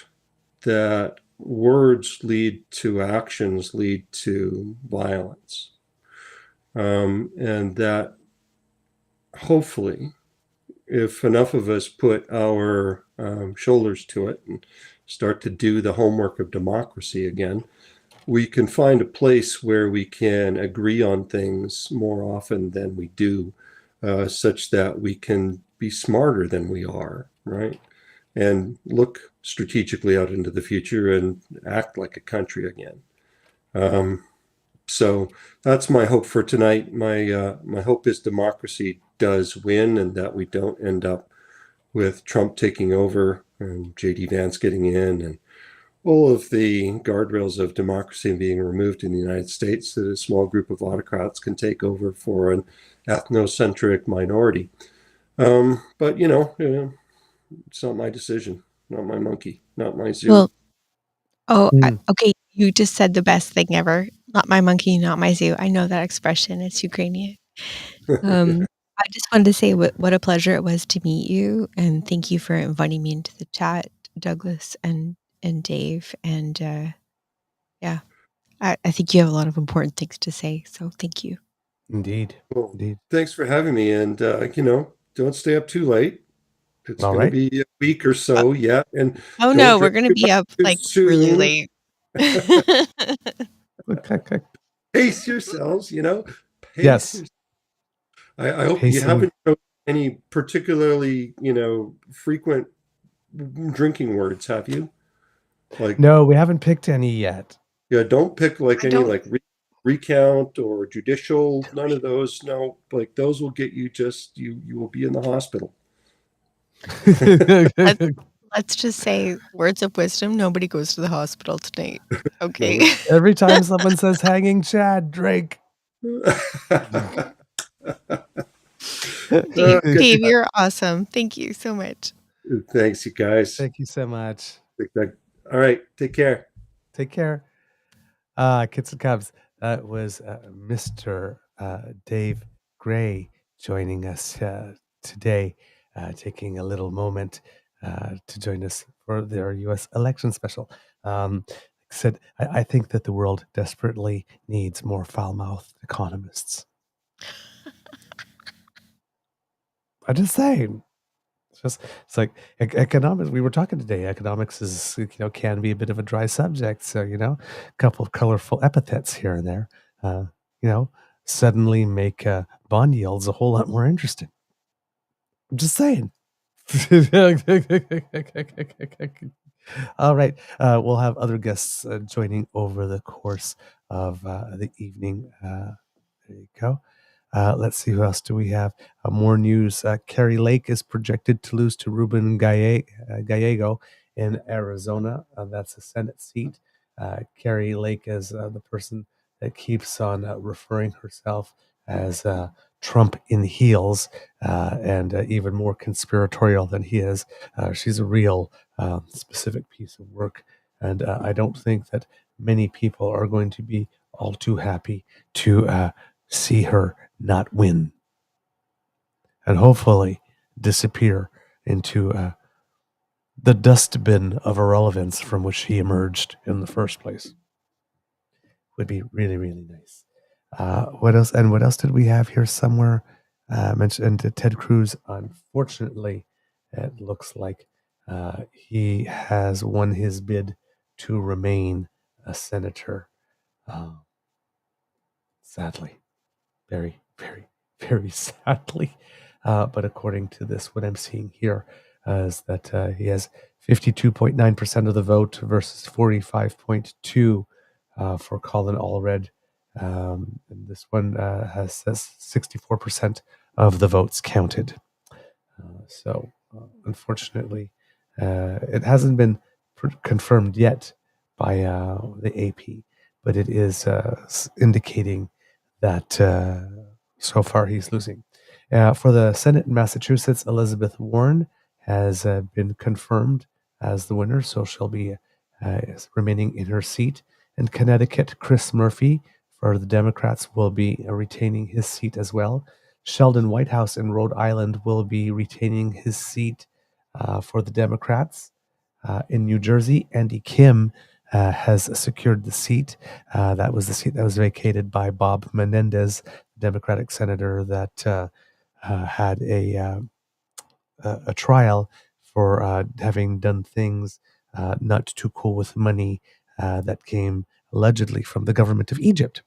that words lead to actions, lead to violence. And that hopefully, if enough of us put our shoulders to it and start to do the homework of democracy again, we can find a place where we can agree on things more often than we do, such that we can be smarter than we are, right? And look strategically out into the future and act like a country again. So that's my hope for tonight. My hope is democracy does win, and that we don't end up with Trump taking over and J.D. Vance getting in and all of the guardrails of democracy being removed in the United States, that a small group of autocrats can take over for an ethnocentric minority. But it's not my decision, not my monkey, not my zoo. Well, okay. You just said the best thing ever. Not my monkey, not my zoo. I know that expression. It's Ukrainian. I just wanted to say what a pleasure it was to meet you, and thank you for inviting me into the chat, Douglas and Dave. And yeah, I think you have a lot of important things to say. So thank you. Indeed. Well, Indeed. thanks for having me. And, don't stay up too late. It's All going right. to be a week or so yet. And Oh don't no, we're drink going to too be much up too like really soon. late. Pace yourselves, pace Yes. yourselves. I hope Pacing. you haven't chosen any particularly, frequent drinking words, have you? Like, No, we haven't picked any yet. yeah, don't pick like I any don't- like recount or judicial, none of those. No, like those will get you you will be in the hospital. Let's just say words of wisdom. Nobody goes to the hospital tonight. Okay. Every time someone says hanging Chad, drink. Dave, you're awesome. Thank you so much. Thanks, you guys. Thank you so much. All right, take care. Take care. Kids and Cubs, that was Mr. Dave Gray joining us today, taking a little moment to join us for their U.S. election special. Said, I think that the world desperately needs more foul-mouthed economists. I'm just saying. It's like economics. We were talking today. Economics is, can be a bit of a dry subject. So, a couple of colorful epithets here and there, suddenly make bond yields a whole lot more interesting. I'm just saying. All right. We'll have other guests joining over the course of the evening. There you go. Let's see, who else do we have? More news. Kerry Lake is projected to lose to Ruben Gallego in Arizona. That's a Senate seat. Kerry Lake is the person that keeps on referring herself as Trump in heels, and even more conspiratorial than he is. She's a real specific piece of work, and I don't think that many people are going to be all too happy to see her not win and hopefully disappear into the dustbin of irrelevance from which he emerged in the first place. Would be really, really nice. What else? And what else did we have here somewhere? Mentioned Ted Cruz. Unfortunately, it looks like he has won his bid to remain a senator. Sadly. Very, very, very sadly. But according to this, what I'm seeing here is that he has 52.9% of the vote versus 45.2% for Colin Allred. And this one has 64% of the votes counted. So unfortunately, it hasn't been confirmed yet by the AP, but it is indicating that so far he's losing. For the Senate in Massachusetts, Elizabeth Warren has been confirmed as the winner, so she'll be remaining in her seat. In Connecticut, Chris Murphy for the Democrats will be retaining his seat as well. Sheldon Whitehouse in Rhode Island will be retaining his seat for the Democrats. In New Jersey, Andy Kim has secured the seat. That was the seat that was vacated by Bob Menendez, Democratic senator that had a trial for having done things not too cool with money that came allegedly from the government of Egypt.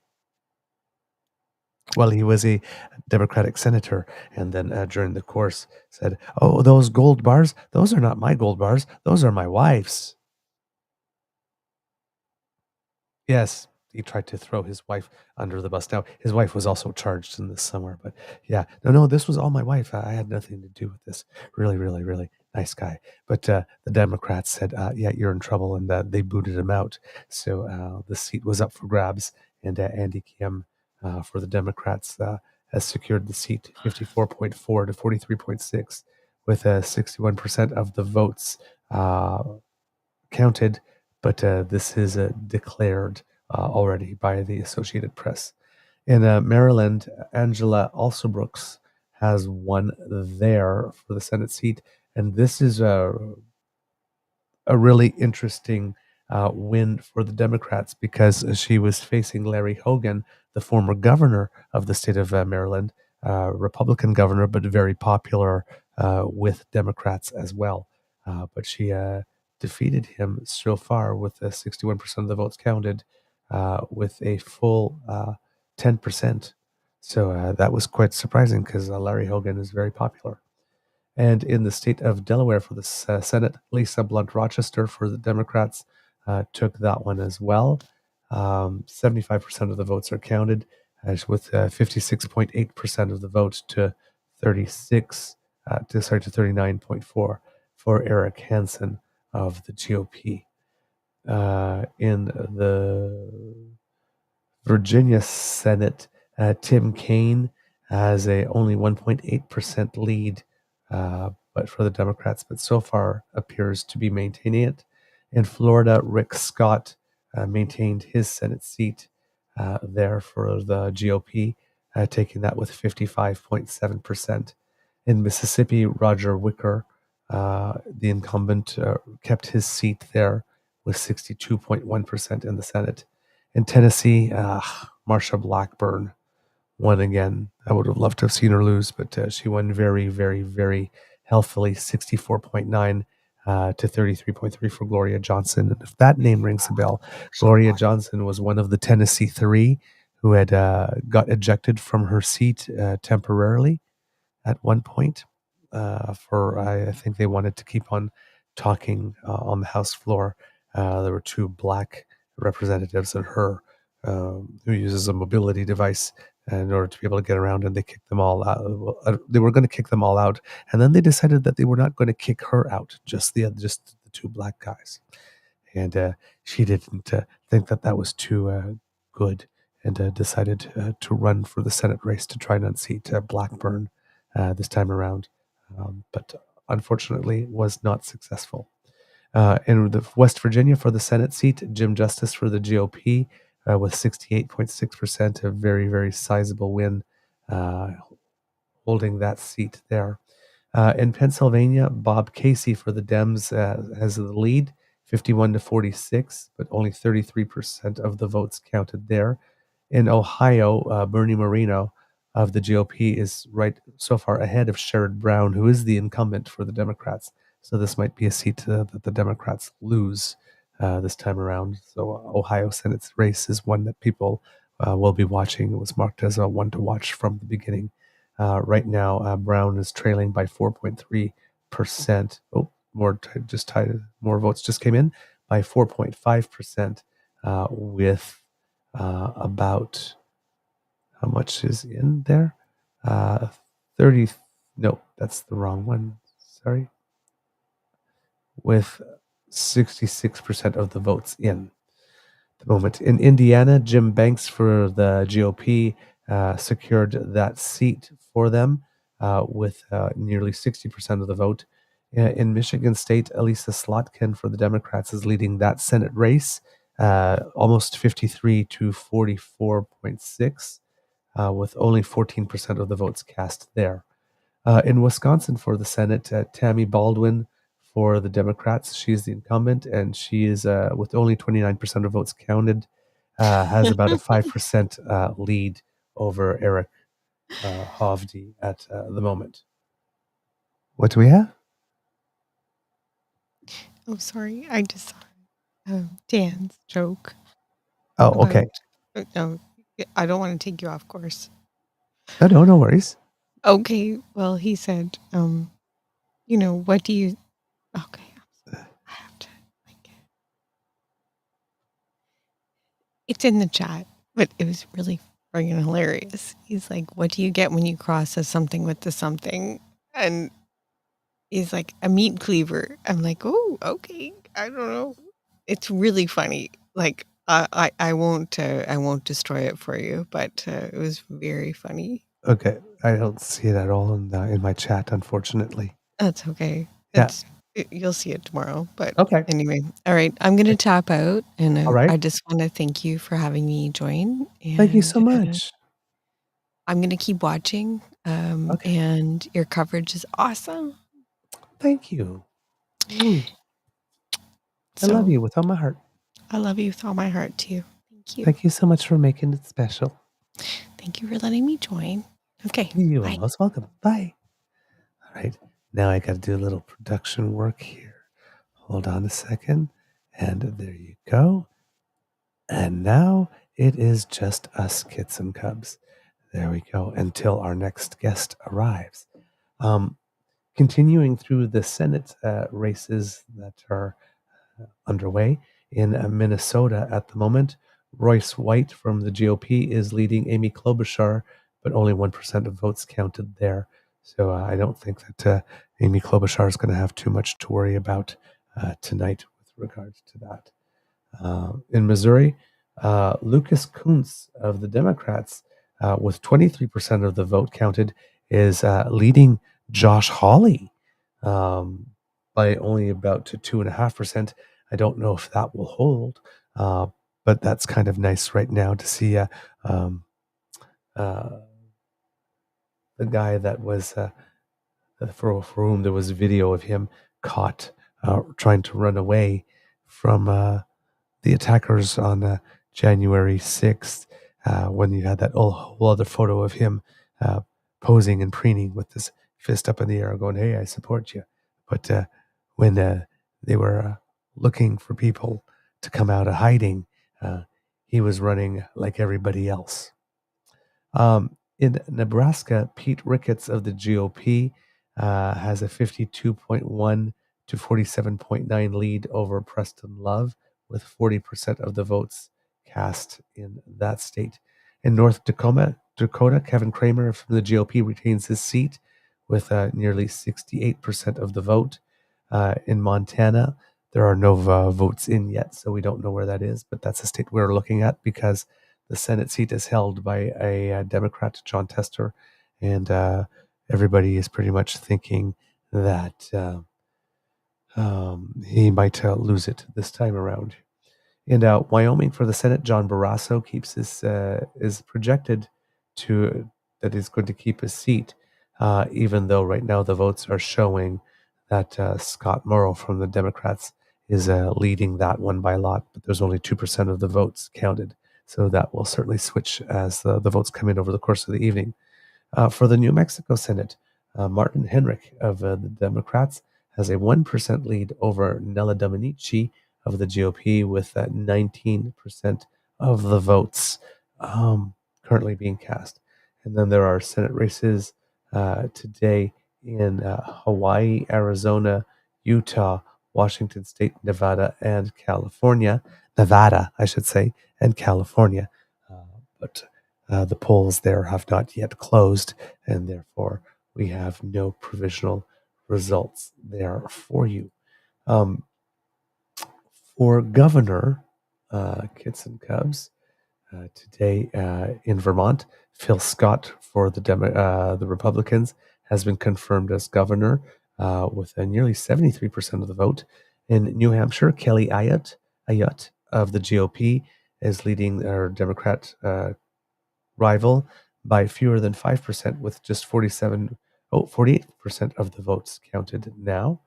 Well, he was a Democratic senator, and then during the course said, "Oh, those gold bars, those are not my gold bars. Those are my wife's." Yes, he tried to throw his wife under the bus. Now, his wife was also charged in this somewhere, but yeah, no, this was all my wife. I had nothing to do with this. Really, really, really nice guy. But the Democrats said, yeah, you're in trouble, and they booted him out. So the seat was up for grabs, and Andy Kim for the Democrats has secured the seat, 54.4 to 43.6, with 61% of the votes counted. But this is declared already by the Associated Press. In Maryland, Angela Alsobrooks has won there for the Senate seat, and this is a really interesting win for the Democrats because she was facing Larry Hogan, the former governor of the state of Maryland, Republican governor, but very popular with Democrats as well. But she defeated him so far with 61% of the votes counted, with a full 10%. So that was quite surprising because Larry Hogan is very popular. And in the state of Delaware for the Senate, Lisa Blunt Rochester for the Democrats took that one as well. 75% of the votes are counted, with 56.8% of the vote to 36 to 39.4 for Eric Hansen of the GOP. In the Virginia Senate, Tim Kaine has a only 1.8% lead, but for the Democrats, but so far appears to be maintaining it. In Florida, Rick Scott maintained his Senate seat there for the GOP, taking that with 55.7%. In Mississippi, Roger Wicker, the incumbent, kept his seat there with 62.1% in the Senate. In Tennessee, Marsha Blackburn won again. I would have loved to have seen her lose, but she won very, very, very healthily, 64.9 to 33.3 for Gloria Johnson. And if that name rings a bell, Gloria Johnson was one of the Tennessee three who had got ejected from her seat temporarily at one point. I think they wanted to keep on talking on the House floor. There were two black representatives and her who uses a mobility device in order to be able to get around, and they kicked them all out. They were going to kick them all out, and then they decided that they were not going to kick her out, just the two black guys. And she didn't think that that was too good, and decided to run for the Senate race to try and unseat Blackburn this time around, but unfortunately was not successful. In the West Virginia for the Senate seat, Jim Justice for the GOP with 68.6%, a very, very sizable win, holding that seat there. In Pennsylvania, Bob Casey for the Dems has the lead, 51 to 46, but only 33% of the votes counted there. In Ohio, Bernie Moreno of the GOP is right so far ahead of Sherrod Brown, who is the incumbent for the Democrats. So this might be a seat that the Democrats lose this time around. So Ohio Senate's race is one that people will be watching. It was marked as a one to watch from the beginning. Right now, Brown is trailing by 4.3%. Oh, more votes just came in by 4.5%, with about, how much is in there? 30. No, that's the wrong one. Sorry. With 66% of the votes in the moment. In Indiana, Jim Banks for the GOP secured that seat for them with nearly 60% of the vote. In Michigan State, Elisa Slotkin for the Democrats is leading that Senate race, almost 53 to 44.6, with only 14% of the votes cast there. In Wisconsin for the Senate, Tammy Baldwin for the Democrats, she's the incumbent, and she is, with only 29% of votes counted, has about a 5% lead over Eric Hovde at the moment. What do we have? Oh, sorry. I just saw Dan's joke. Oh, okay. No, I don't want to take you off course. No worries. Okay. Well, he said, what do you... Okay. I have to like it. It's in the chat, but it was really friggin' hilarious. He's like, what do you get when you cross a something with the something? And he's like, a meat cleaver. I'm like, oh, okay. I don't know. It's really funny. Like, I won't destroy it for you, but it was very funny. Okay, I don't see it at all in my chat, unfortunately. That's okay. Yeah. You'll see it tomorrow. But Okay. anyway, all right. I'm going to tap out, and All right. I just want to thank you for having me join. Thank you so much. I'm going to keep watching, Okay. and your coverage is awesome. Thank you. I love you with all my heart. I love you with all my heart, too. Thank you. Thank you so much for making it special. Thank you for letting me join. Okay. You bye. are most welcome. Bye. All right. Now I got to do a little production work here. Hold on a second. And there you go. And now it is just us kits and cubs. There we go. Until our next guest arrives. Continuing through the Senate races that are underway in Minnesota at the moment, Royce White from the GOP is leading Amy Klobuchar, but only 1% of votes counted there. So I don't think that Amy Klobuchar is going to have too much to worry about tonight with regards to that. In Missouri, Lucas Kuntz of the Democrats, with 23% of the vote counted, is leading Josh Hawley by only about 2.5%. I don't know if that will hold, but that's kind of nice right now to see um, the guy that was for whom there was video of him caught trying to run away from the attackers on January 6th, when you had that whole other photo of him posing and preening with his fist up in the air going, "Hey, I support you." But when they were looking for people to come out of hiding, he was running like everybody else. In Nebraska, Pete Ricketts of the GOP has a 52.1 to 47.9 lead over Preston Love, with 40% of the votes cast in that state. In North Dakota, Kevin Kramer from the GOP retains his seat with nearly 68% of the vote. In Montana, there are no votes in yet, so we don't know where that is, but that's a state we're looking at because the Senate seat is held by a Democrat, John Tester, and everybody is pretty much thinking that he might lose it this time around. In Wyoming, for the Senate, John Barrasso keeps his is projected to that he's going to keep his seat, even though right now the votes are showing that Scott Morrow from the Democrats is leading that one by a lot, but there's only 2% of the votes counted. So that will certainly switch as the votes come in over the course of the evening. For the New Mexico Senate, Martin Henrich of the Democrats has a 1% lead over Nella Dominici of the GOP, with 19% of the votes currently being cast. And then there are Senate races today in Hawaii, Arizona, Utah, Washington State, Nevada, and California. Nevada, I should say, and California. But the polls there have not yet closed, and therefore we have no provisional results there for you. For governor, Kits and Cubs, today in Vermont, Phil Scott for the Republicans has been confirmed as governor with nearly 73% of the vote. In New Hampshire, Kelly Ayotte of the GOP is leading their Democrat rival by fewer than 5%, with just 48% of the votes counted now.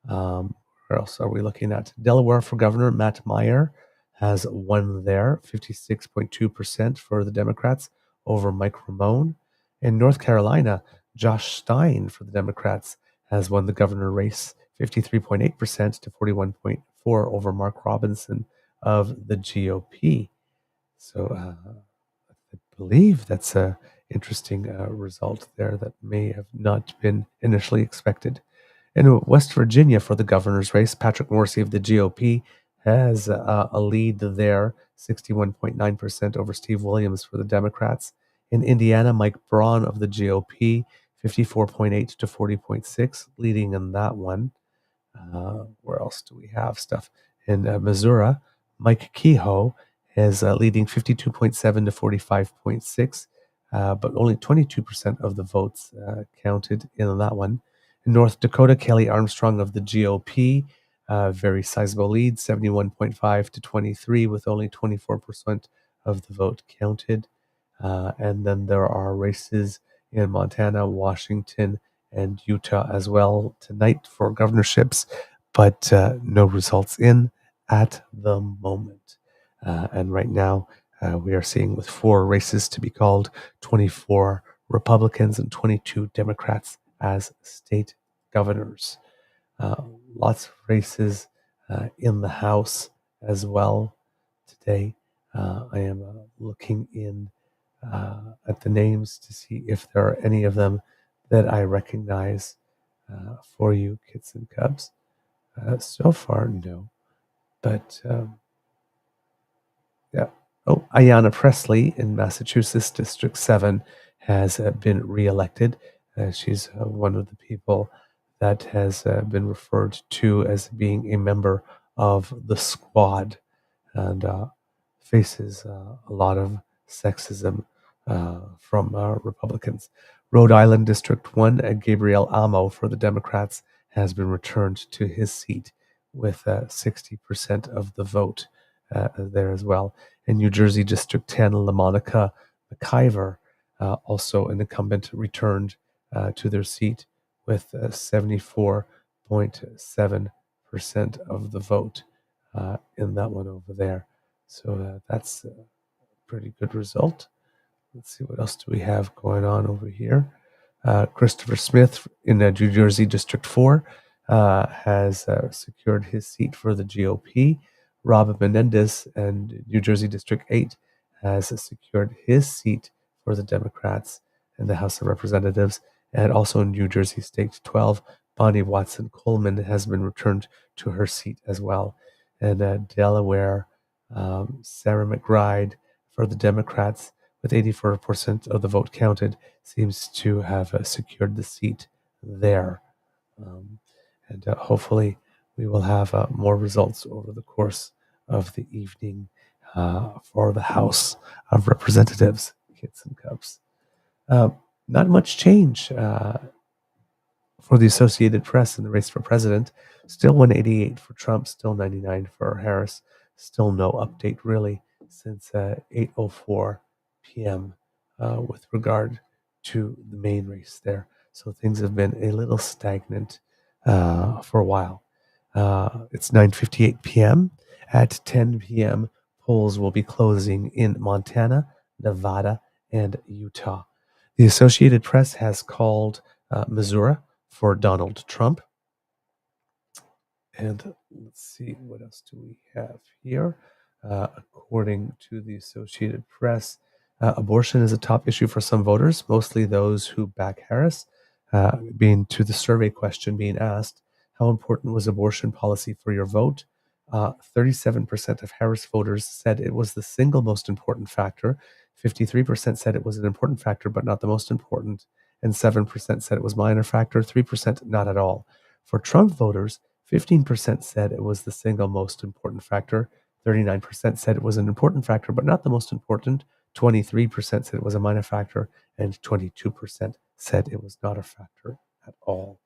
Where else are we looking at? Delaware, for governor, Matt Meyer has won there, 56.2% for the Democrats over Mike Ramone. In North Carolina, Josh Stein for the Democrats has won the governor race, 53.8% to 41.4% over Mark Robinson of the GOP. So I believe that's a interesting result there that may have not been initially expected. In West Virginia, for the governor's race, Patrick Morrissey of the GOP has a lead there, 61.9% over Steve Williams for the Democrats. In Indiana, Mike Braun of the GOP, 54.8 to 40.6, leading in that one. Where else do we have stuff? In Missouri, Mike Kehoe is leading 52.7 to 45.6, but only 22% of the votes counted in that one. In North Dakota, Kelly Armstrong of the GOP, very sizable lead, 71.5 to 23, with only 24% of the vote counted. And then there are races in Montana, Washington, and Utah as well tonight for governorships, but no results in at the moment. And right now, we are seeing with 4 races to be called, 24 Republicans and 22 Democrats as state governors. Lots of races in the House as well today. I am looking in at the names to see if there are any of them that I recognize for you, Kits and Cubs. So far, no. But yeah. Oh, Ayanna Presley in Massachusetts, District 7, has been reelected. She's one of the people that has been referred to as being a member of the squad, and faces a lot of sexism from Republicans. Rhode Island District 1, Gabriel Amo for the Democrats has been returned to his seat with 60% of the vote there as well. In New Jersey District 10, LaMonica McIver, also an incumbent, returned to their seat with 74.7% of the vote in that one over there. So that's a pretty good result. Let's see, what else do we have going on over here? Christopher Smith in New Jersey District 4 has secured his seat for the GOP. Rob Menendez in New Jersey District 8 has secured his seat for the Democrats in the House of Representatives. And also in New Jersey State 12, Bonnie Watson Coleman has been returned to her seat as well. And Delaware, Sarah McBride for the Democrats, with 84% of the vote counted, seems to have secured the seat there. And hopefully we will have more results over the course of the evening for the House of Representatives, kids and cubs. Not much change for the Associated Press in the race for president. Still 188 for Trump, still 99 for Harris. Still no update really since 8:04 p.m. With regard to the main race there. So things have been a little stagnant for a while. It's 9:58 p.m. At 10 p.m., polls will be closing in Montana, Nevada, and Utah. The Associated Press has called Missouri for Donald Trump. And let's see, what else do we have here? According to the Associated Press, abortion is a top issue for some voters, mostly those who back Harris. Being to the survey question being asked, how important was abortion policy for your vote? 37% of Harris voters said it was the single most important factor. 53% said it was an important factor, but not the most important. And 7% said it was a minor factor. 3% not at all. For Trump voters, 15% said it was the single most important factor. 39% said it was an important factor, but not the most important. 23% said it was a minor factor, and 22% said it was not a factor at all.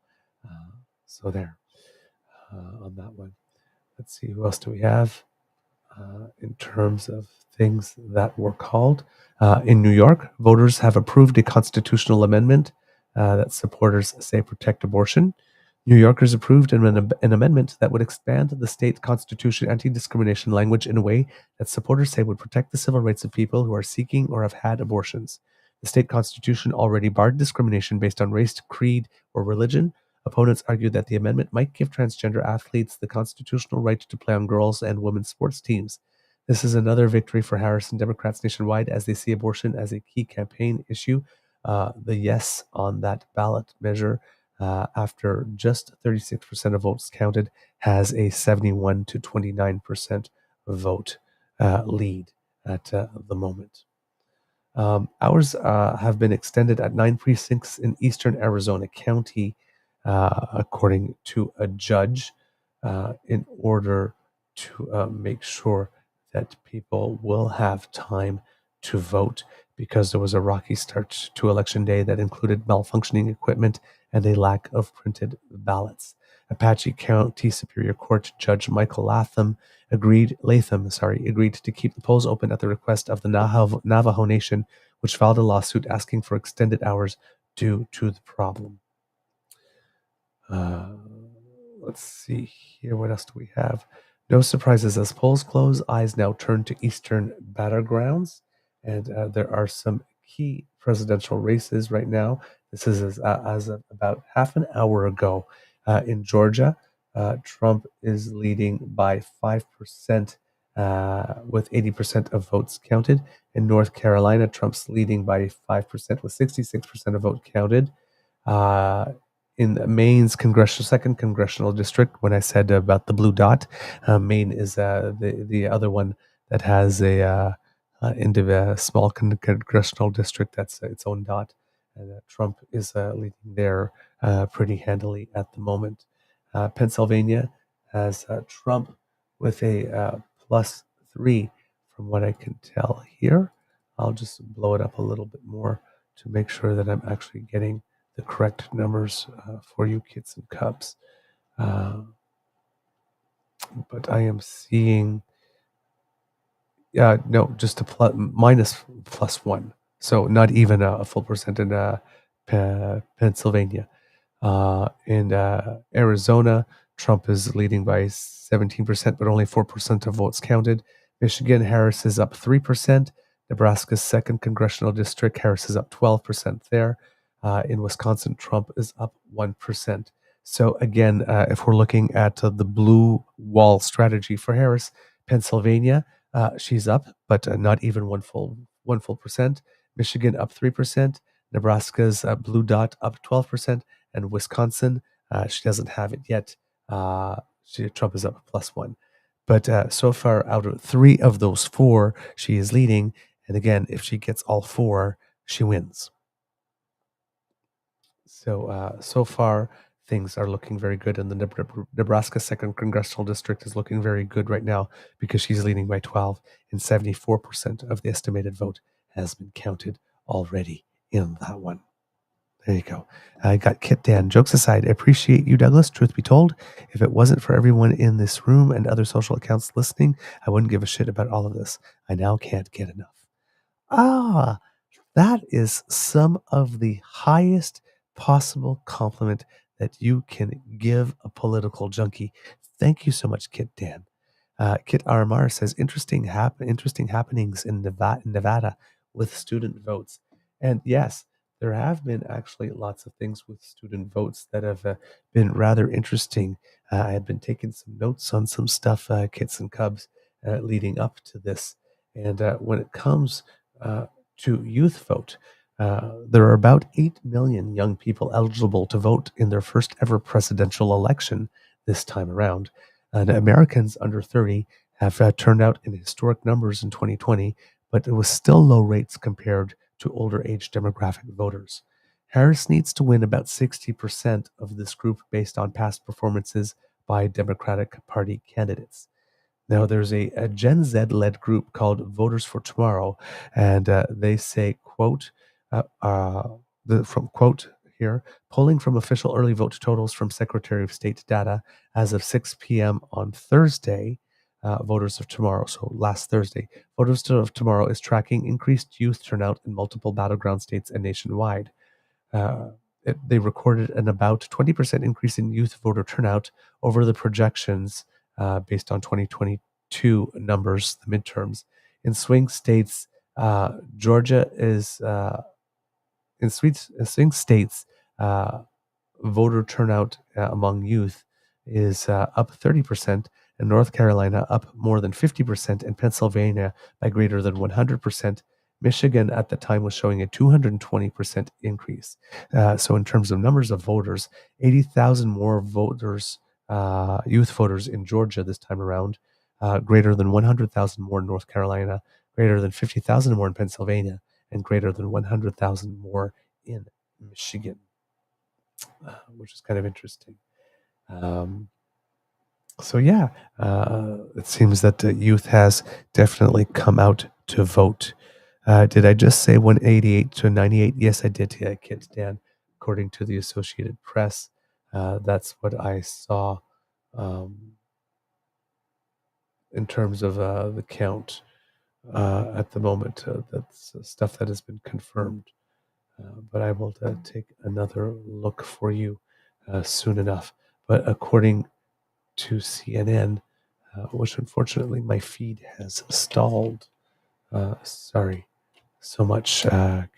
So there on that one. Let's see, who else do we have in terms of things that were called. In New York, voters have approved a constitutional amendment that supporters say protect abortion. New Yorkers approved an amendment that would expand the state constitution anti-discrimination language in a way that supporters say would protect the civil rights of people who are seeking or have had abortions. The state constitution already barred discrimination based on race, creed, or religion. Opponents argued that the amendment might give transgender athletes the constitutional right to play on girls' and women's sports teams. This is another victory for Harris and Democrats nationwide as they see abortion as a key campaign issue. The yes on that ballot measure, after just 36% of votes counted, has a 71 to 29% vote lead at the moment. Hours have been extended at 9 precincts in eastern Arizona County, according to a judge, in order to make sure that people will have time to vote, because there was a rocky start to election day that included malfunctioning equipment and a lack of printed ballots. Apache County Superior Court Judge Michael Latham agreed to keep the polls open at the request of the Navajo Nation, which filed a lawsuit asking for extended hours due to the problem. Let's see here. What else do we have? No surprises as polls close. Eyes now turn to eastern battlegrounds, and there are some key presidential races right now. This is as of about half an hour ago. In Georgia, Trump is leading by 5%, with 80% of votes counted. In North Carolina, Trump's leading by 5% with 66% of votes counted. In Maine's second congressional district, when I said about the blue dot, Maine is the other one that has a small congressional district that's its own dot. and Trump is leading there pretty handily at the moment. Pennsylvania has Trump with a +3 from what I can tell here. I'll just blow it up a little bit more to make sure that I'm actually getting the correct numbers for you kids and cubs. But I am seeing, no, just a minus +1. So not even a full percent in Pennsylvania. In Arizona, Trump is leading by 17%, but only 4% of votes counted. Michigan, Harris is up 3%. Nebraska's 2nd congressional district, Harris is up 12% there. In Wisconsin, Trump is up 1%. So again, if we're looking at the blue wall strategy for Harris, Pennsylvania, she's up, but not even one full percent. Michigan up 3%. Nebraska's blue dot up 12%, and Wisconsin, she doesn't have it yet. Trump is up +1. But so far, out of 3 of those 4, she is leading. And again, if she gets all 4, she wins. So far, things are looking very good. And the Nebraska 2nd Congressional District is looking very good right now because she's leading by 12, and 74% of the estimated vote has been counted already in that one. There you go. I got Kit Dan. Jokes aside, I appreciate you, Douglas. Truth be told, if it wasn't for everyone in this room and other social accounts listening, I wouldn't give a shit about all of this. I now can't get enough. That is some of the highest possible compliment that you can give a political junkie. Thank you so much, Kit Dan. Kit RMR says, interesting happenings in Nevada with student votes. And yes, there have been actually lots of things with student votes that have been rather interesting. I had been taking some notes on some stuff, kits and cubs, leading up to this. And when it comes to youth vote, there are about 8 million young people eligible to vote in their first ever presidential election this time around. And Americans under 30 have turned out in historic numbers in 2020, but it was still low rates compared to older age demographic voters. Harris needs to win about 60% of this group based on past performances by Democratic Party candidates. Now, there's a Gen Z-led group called Voters for Tomorrow, and they say, quote, from quote here, polling from official early vote totals from Secretary of State data as of 6 p.m. on Thursday, Voters of Tomorrow, so last Thursday, Voters of Tomorrow is tracking increased youth turnout in multiple battleground states and nationwide. They recorded an about 20% increase in youth voter turnout over the projections based on 2022 numbers, the midterms. In swing states, Georgia is in swing states, voter turnout among youth is up 30%, and North Carolina up more than 50%, and Pennsylvania by greater than 100%. Michigan at the time was showing a 220% increase. So in terms of numbers of voters, 80,000 more voters, youth voters in Georgia this time around, greater than 100,000 more in North Carolina, greater than 50,000 more in Pennsylvania, and greater than 100,000 more in Michigan, which is kind of interesting. So yeah, it seems that youth has definitely come out to vote. Did I just say 188 to 98? Yes, I did, Kit Dan. According to the Associated Press, that's what I saw in terms of the count at the moment. That's stuff that has been confirmed. But I will take another look for you soon enough. But according to CNN, which unfortunately my feed has stalled. Sorry so much,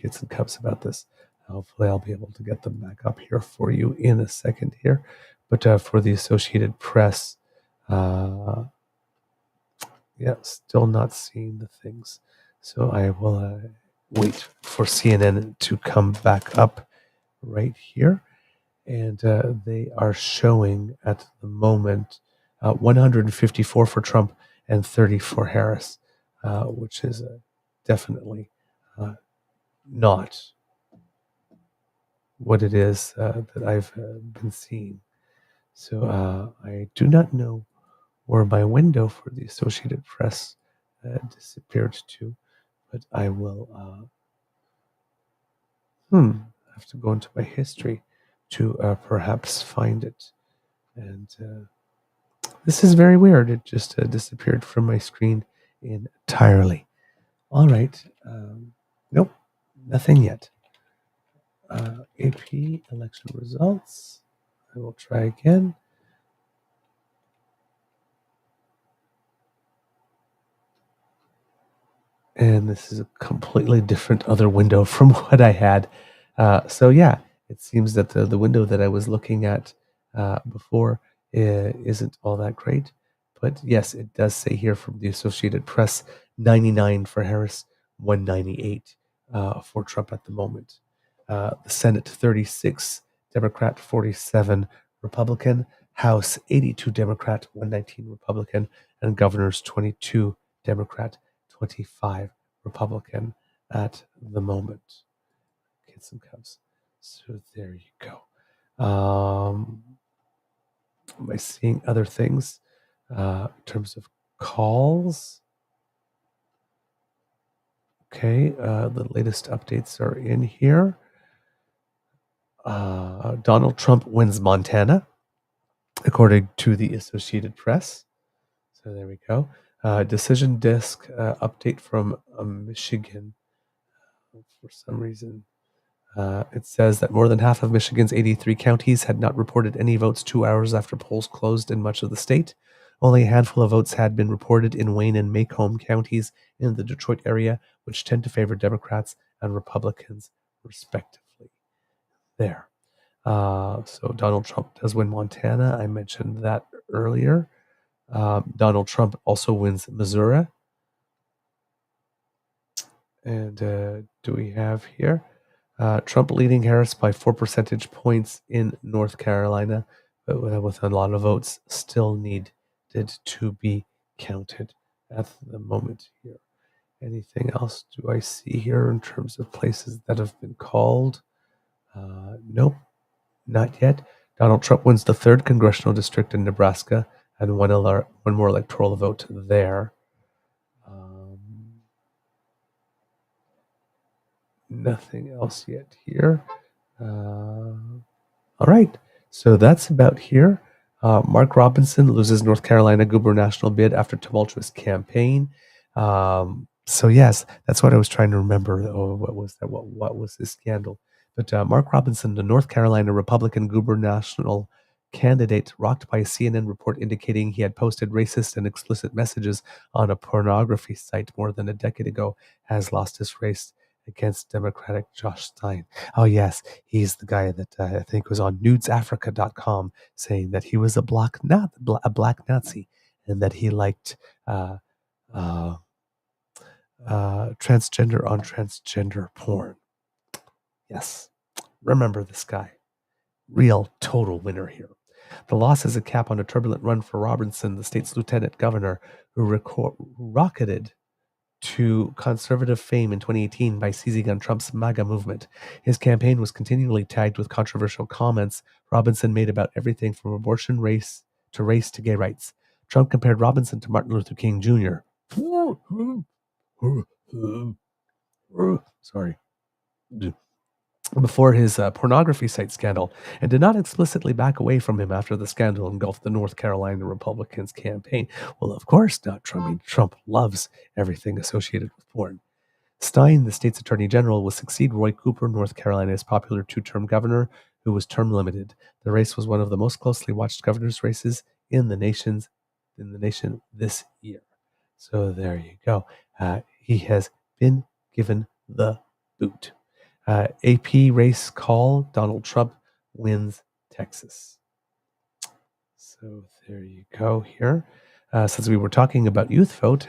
kids and cubs, about this. Hopefully I'll be able to get them back up here for you in a second here. But for the Associated Press, still not seeing the things. So I will wait for CNN to come back up right here. And they are showing at the moment 154 for Trump and 30 for Harris, which is definitely not what it is that I've been seeing. So I do not know where my window for the Associated Press disappeared to, but I will have to go into my history to perhaps find it. And this is very weird. It just disappeared from my screen entirely. All right. Nope, nothing yet. AP election results. I will try again. And this is a completely different other window from what I had. So yeah, it seems that the window that I was looking at before isn't all that great. But yes, it does say here from the Associated Press, 99 for Harris, 198 for Trump at the moment. The Senate, 36 Democrat, 47 Republican. House, 82 Democrat, 119 Republican. And governors, 22 Democrat, 25 Republican at the moment. Kids and Cubs. So there you go. Am I seeing other things in terms of calls? Okay, the latest updates are in here. Donald Trump wins Montana, according to the Associated Press. So there we go. Decision Desk update from Michigan. For some reason, it says that more than half of Michigan's 83 counties had not reported any votes 2 hours after polls closed in much of the state. Only a handful of votes had been reported in Wayne and Macomb counties in the Detroit area, which tend to favor Democrats and Republicans, respectively. There. So Donald Trump does win Montana. I mentioned that earlier. Donald Trump also wins Missouri. And do we have here? Trump leading Harris by 4 percentage points in North Carolina, but with a lot of votes still needed to be counted at the moment here. Anything else do I see here in terms of places that have been called? Nope, not yet. Donald Trump wins the 3rd congressional district in Nebraska and one more electoral vote there. Nothing else yet here. All right, so that's about here. Mark Robinson loses North Carolina gubernatorial bid after tumultuous campaign. So yes, that's what I was trying to remember. Oh, what was that? What was this scandal? But Mark Robinson, the North Carolina Republican gubernatorial candidate, rocked by a CNN report indicating he had posted racist and explicit messages on a pornography site more than a decade ago, has lost his race against Democratic Josh Stein. Oh yes, he's the guy that I think was on nudesafrica.com saying that he was a black Nazi and that he liked transgender on transgender porn. Yes, remember this guy. Real total winner here. The loss is a cap on a turbulent run for Robinson, the state's lieutenant governor, who rocketed to conservative fame in 2018 by seizing on Trump's MAGA movement. His campaign was continually tagged with controversial comments Robinson made about everything from abortion, race to gay rights. Trump compared Robinson to Martin Luther King Jr. Sorry. Before his pornography site scandal, and did not explicitly back away from him after the scandal engulfed the North Carolina Republicans' campaign. Well, of course not. Trump loves everything associated with porn. Stein, the state's attorney general, will succeed Roy Cooper, North Carolina's popular 2-term governor, who was term limited. The race was one of the most closely watched governor's races in the nation this year. So there you go. He has been given the boot. AP race call, Donald Trump wins Texas. So there you go here. Since we were talking about youth vote,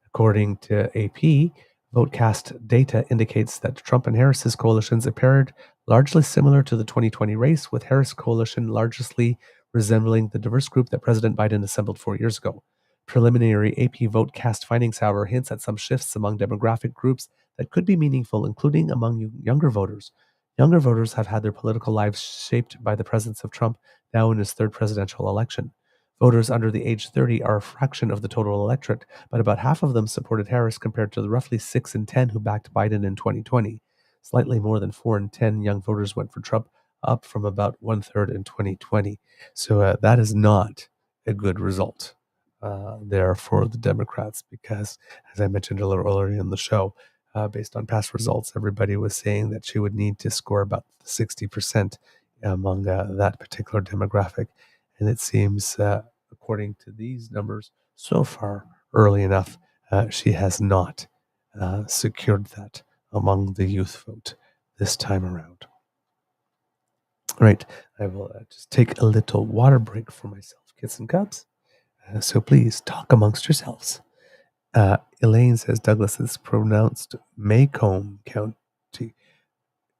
according to AP, VoteCast data indicates that Trump and Harris's coalitions appeared largely similar to the 2020 race, with Harris' coalition largely resembling the diverse group that President Biden assembled 4 years ago. Preliminary AP VoteCast findings, however, hints at some shifts among demographic groups that could be meaningful, including among younger voters. Younger voters have had their political lives shaped by the presence of Trump now in his third presidential election. Voters under the age 30 are a fraction of the total electorate, but about half of them supported Harris compared to the roughly 6 in 10 who backed Biden in 2020. Slightly more than 4 in 10 young voters went for Trump, up from about one-third in 2020. So that is not a good result there for the Democrats because, as I mentioned a little earlier in the show, based on past results, everybody was saying that she would need to score about 60% among that particular demographic. And it seems, according to these numbers, so far early enough, she has not secured that among the youth vote this time around. Right, I will just take a little water break for myself, kids and cubs. So please talk amongst yourselves. Elaine says Douglas is pronounced Macomb County.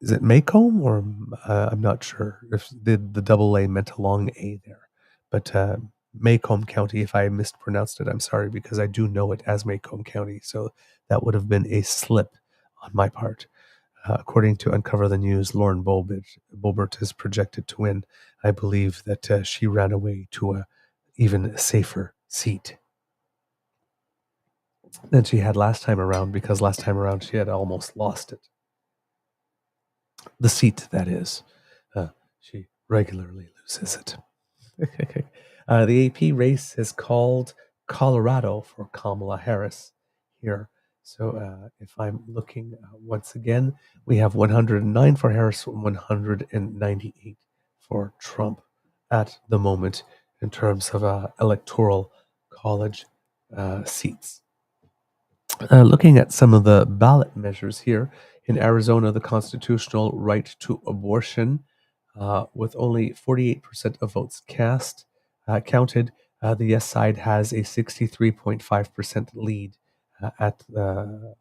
Is it Macomb or I'm not sure if the double A meant a long A there. But Macomb County, if I mispronounced it, I'm sorry because I do know it as Macomb County. So that would have been a slip on my part. According to Uncover the News, Lauren Boebert is projected to win. I believe that she ran away to a even safer seat than she had last time around, because last time around she had almost lost it. The seat, that is. She regularly loses it. The AP race has called Colorado for Kamala Harris here. So if I'm looking once again, we have 109 for Harris, 198 for Trump at the moment in terms of electoral college seats. Looking at some of the ballot measures here, in Arizona, the constitutional right to abortion, with only 48% of votes counted, the yes side has a 63.5% lead at the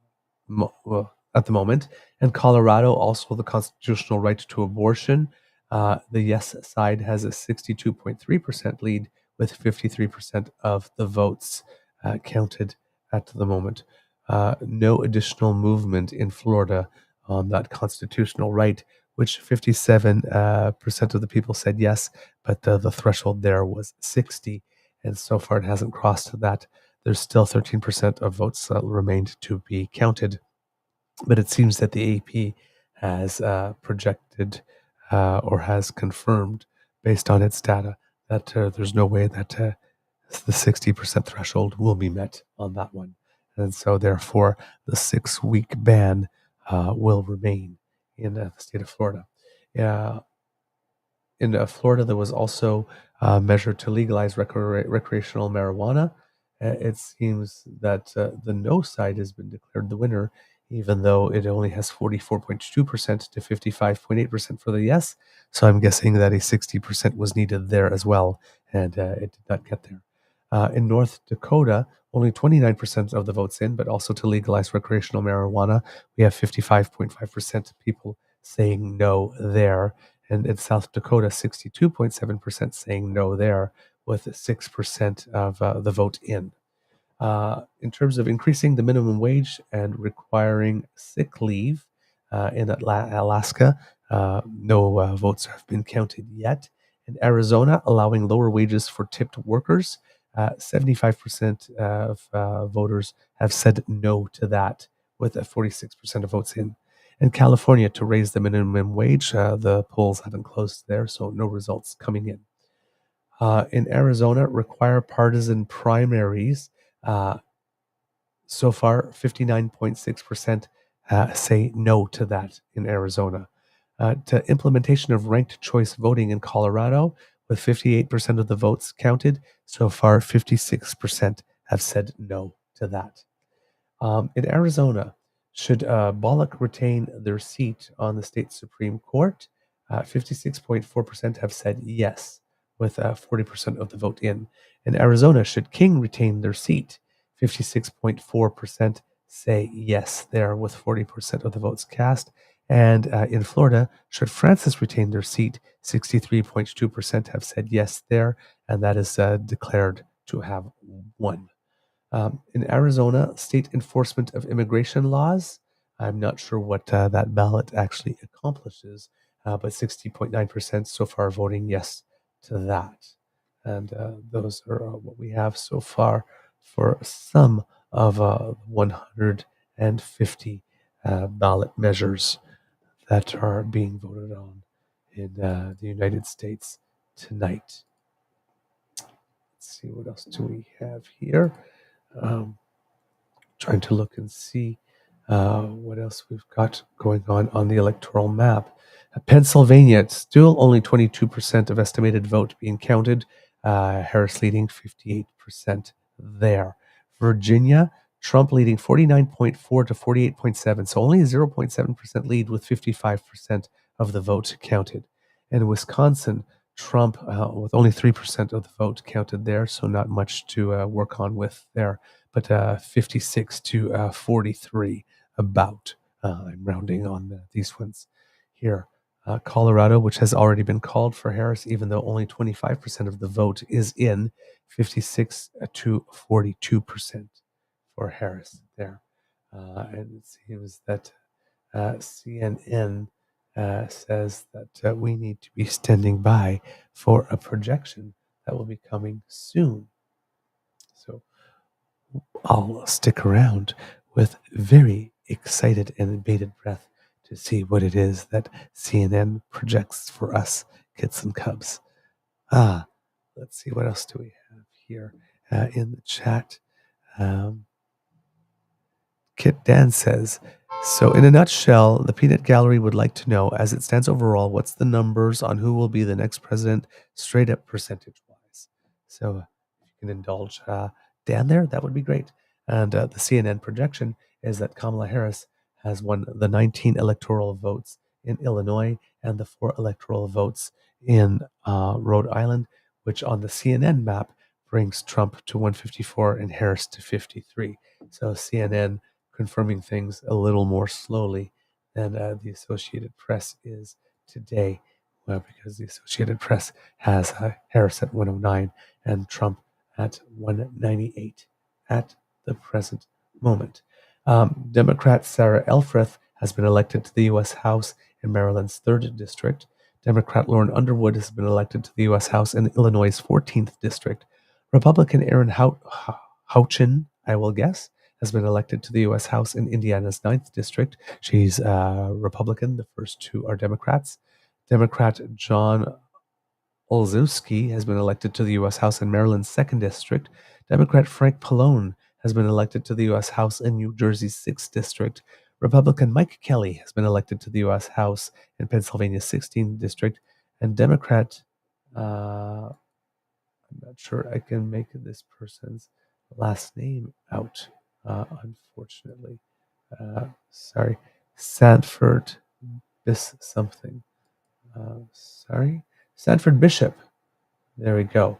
moment. And Colorado, also the constitutional right to abortion, the yes side has a 62.3% lead with 53% of the votes counted at the moment. No additional movement in Florida on that constitutional right, which 57% of the people said yes, but the threshold there was 60, and so far it hasn't crossed that. There's still 13% of votes remained to be counted, but it seems that the AP has projected or has confirmed, based on its data, that there's no way that the 60% threshold will be met on that one. And so, therefore, the 6-week ban will remain in the state of Florida. In Florida, there was also a measure to legalize recreational marijuana. It seems that the no side has been declared the winner, even though it only has 44.2% to 55.8% for the yes. So I'm guessing that a 60% was needed there as well, and it did not get there. In North Dakota, only 29% of the votes in, but also to legalize recreational marijuana. We have 55.5% people saying no there. And in South Dakota, 62.7% saying no there, with 6% of the vote in. In terms of increasing the minimum wage and requiring sick leave in Alaska, no votes have been counted yet. In Arizona, allowing lower wages for tipped workers, 75% of voters have said no to that, with 46% of votes in. In California, to raise the minimum wage, the polls haven't closed there, so no results coming in. In Arizona, require partisan primaries. So far, 59.6% say no to that in Arizona. To implementation of ranked choice voting in Colorado, with 58% of the votes counted, so far 56% have said no to that. In Arizona, should Bullock retain their seat on the state Supreme Court? 56.4% have said yes, with 40% of the vote in. In Arizona, should King retain their seat? 56.4% say yes there, with 40% of the votes cast. And in Florida, should Francis retain their seat? 63.2% have said yes there, and that is declared to have won. In Arizona, state enforcement of immigration laws, I'm not sure what that ballot actually accomplishes, but 60.9% so far voting yes to that. And those are what we have so far for some of 150 ballot measures that are being voted on in the United States tonight. Let's see, what else do we have here? Trying to look and see what else we've got going on the electoral map. Pennsylvania, it's still only 22% of estimated vote being counted. Harris leading 58% there. Virginia, Trump leading 49.4 to 48.7, so only a 0.7% lead with 55% of the vote counted. And Wisconsin, Trump with only 3% of the vote counted there, so not much to work on with there, but 56 to 43 about. I'm rounding on these ones here. Colorado, which has already been called for Harris, even though only 25% of the vote is in, 56 to 42% for Harris there. And it seems that CNN says that we need to be standing by for a projection that will be coming soon. So I'll stick around with very excited and bated breath to see what it is that CNN projects for us, kids and cubs. Let's see, what else do we have here in the chat? Kit Dan says, so in a nutshell, the Peanut Gallery would like to know, as it stands overall, what's the numbers on who will be the next president, straight up percentage-wise? So if you can indulge Dan there, that would be great. And the CNN projection is that Kamala Harris has won the 19 electoral votes in Illinois and the 4 electoral votes in Rhode Island, which on the CNN map brings Trump to 154 and Harris to 53. So CNN confirming things a little more slowly than the Associated Press is today, because the Associated Press has Harris at 109 and Trump at 198 at the present moment. Democrat Sarah Elfreth has been elected to the U.S. House in Maryland's 3rd District. Democrat Lauren Underwood has been elected to the U.S. House in Illinois' 14th District. Republican Aaron Houchin, I will guess, has been elected to the U.S. House in Indiana's 9th District. She's Republican. The first 2 are Democrats. Democrat John Olszewski has been elected to the U.S. House in Maryland's 2nd District. Democrat Frank Pallone has been elected to the U.S. House in New Jersey's 6th District. Republican Mike Kelly has been elected to the U.S. House in Pennsylvania's 16th District. And Democrat, I'm not sure I can make this person's last name out, unfortunately. Sorry. Sanford something. Sorry. Sanford Bishop. There we go.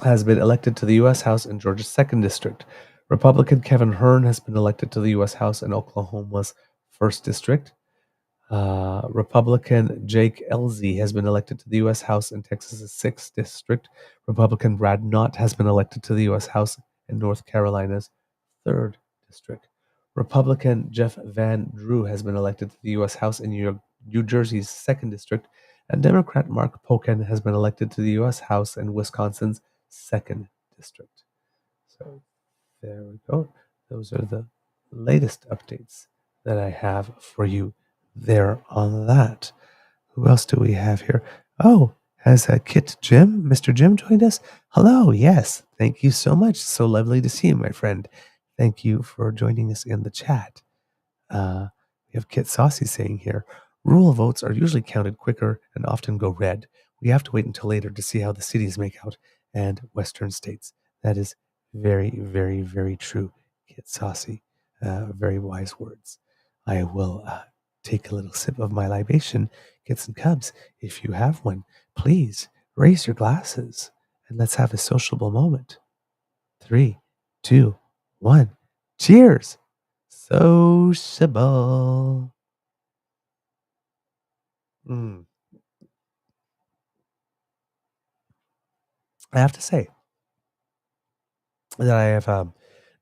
Has been elected to the U.S. House in Georgia's 2nd District. Republican Kevin Hern has been elected to the U.S. House in Oklahoma's 1st District. Republican Jake Elzy has been elected to the U.S. House in Texas's 6th District. Republican Brad Knott has been elected to the U.S. House in North Carolina's 3rd District. Republican Jeff Van Drew has been elected to the U.S. House in New Jersey's 2nd District. And Democrat Mark Pocan has been elected to the U.S. House in Wisconsin's 2nd District. So there we go. Those are the latest updates that I have for you there on that. Who else do we have here? Oh, has Kit Jim, Mr. Jim, joined us? Hello, yes. Thank you so much. So lovely to see you, my friend. Thank you for joining us in the chat. We have Kit Saucy saying here, rural votes are usually counted quicker and often go red. We have to wait until later to see how the cities make out and western states. That is very, very, very true, Kit Saucy. Very wise words. I will take a little sip of my libation. Get some cubs. If you have one, please raise your glasses and let's have a sociable moment. 3, 2, 1. Cheers! Sociable. I have to say that I have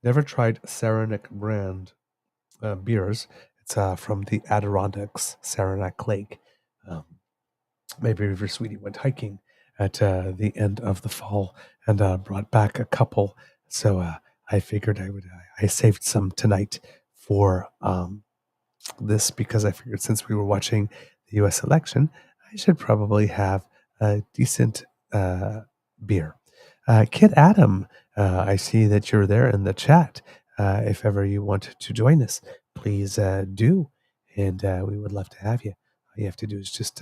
never tried Saranac brand beers. It's from the Adirondacks, Saranac Lake. Um, my Beaver Sweetie went hiking at the end of the fall and brought back a couple. So I figured I saved some tonight for this because I figured since we were watching the U.S. election, I should probably have a decent beer. Kid Adam, I see that you're there in the chat. If ever you want to join us, please do. And we would love to have you. All you have to do is just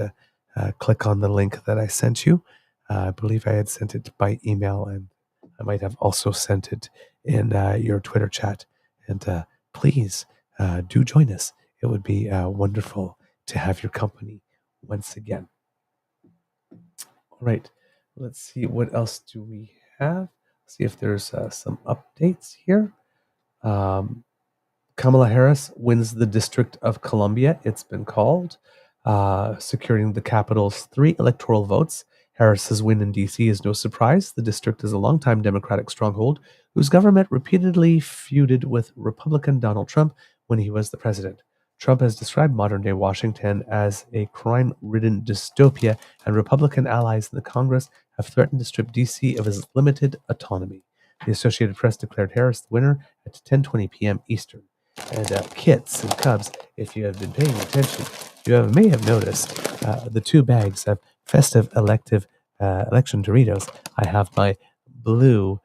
click on the link that I sent you. I believe I had sent it by email, and I might have also sent it in your Twitter chat. And please do join us. It would be wonderful to have your company once again. All right, let's see what else do we have. See if there's some updates here. Kamala Harris wins the District of Columbia, it's been called, securing the capital's 3 electoral votes. Harris's win in D.C. is no surprise. The district is a longtime Democratic stronghold whose government repeatedly feuded with Republican Donald Trump when he was the president. Trump has described modern-day Washington as a crime-ridden dystopia, and Republican allies in the Congress have threatened to strip D.C. of its limited autonomy. The Associated Press declared Harris the winner at 10:20 p.m. Eastern. And kits and cubs, if you have been paying attention, may have noticed the 2 bags of festive election Doritos. I have my blue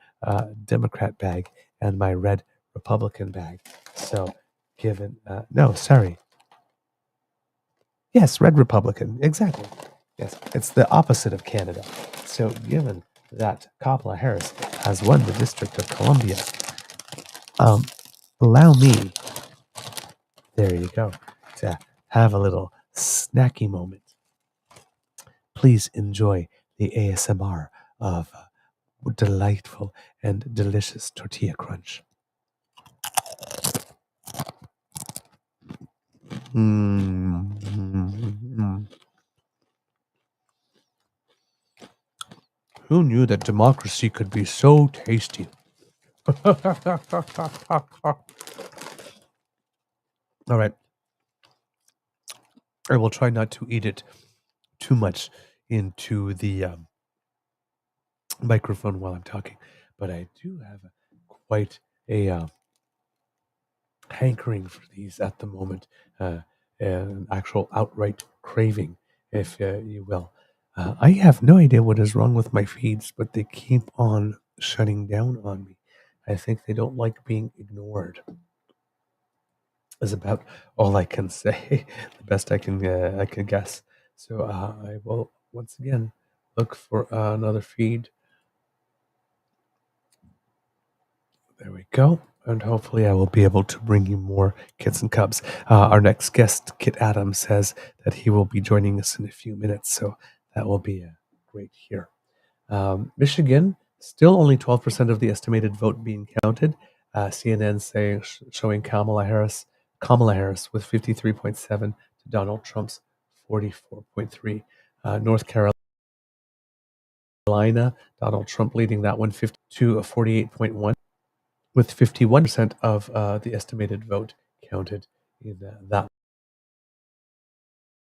Democrat bag and my red Republican bag. So, yes, red Republican, exactly. Yes, it's the opposite of Canada. So, given that Kamala Harris has won the District of Columbia, allow me, there you go, to have a little snacky moment. Please enjoy the ASMR of delightful and delicious tortilla crunch. Mm. Who knew that democracy could be so tasty? All right. I will try not to eat it too much into the microphone while I'm talking, but I do have quite a hankering for these at the moment, an actual outright craving, if you will. I have no idea what is wrong with my feeds, but they keep on shutting down on me. I think they don't like being ignored. Is about all I can say, the best I can guess. So I will once again look for another feed. There we go. And hopefully I will be able to bring you more Kits and Cubs. Our next guest, Kit Adams, says that he will be joining us in a few minutes. So that will be great here. Michigan, still only 12% of the estimated vote being counted. CNN showing Kamala Harris with 53.7 to Donald Trump's 44.3. North Carolina, Donald Trump leading that one 50 to 48.1. With 51% of the estimated vote counted in that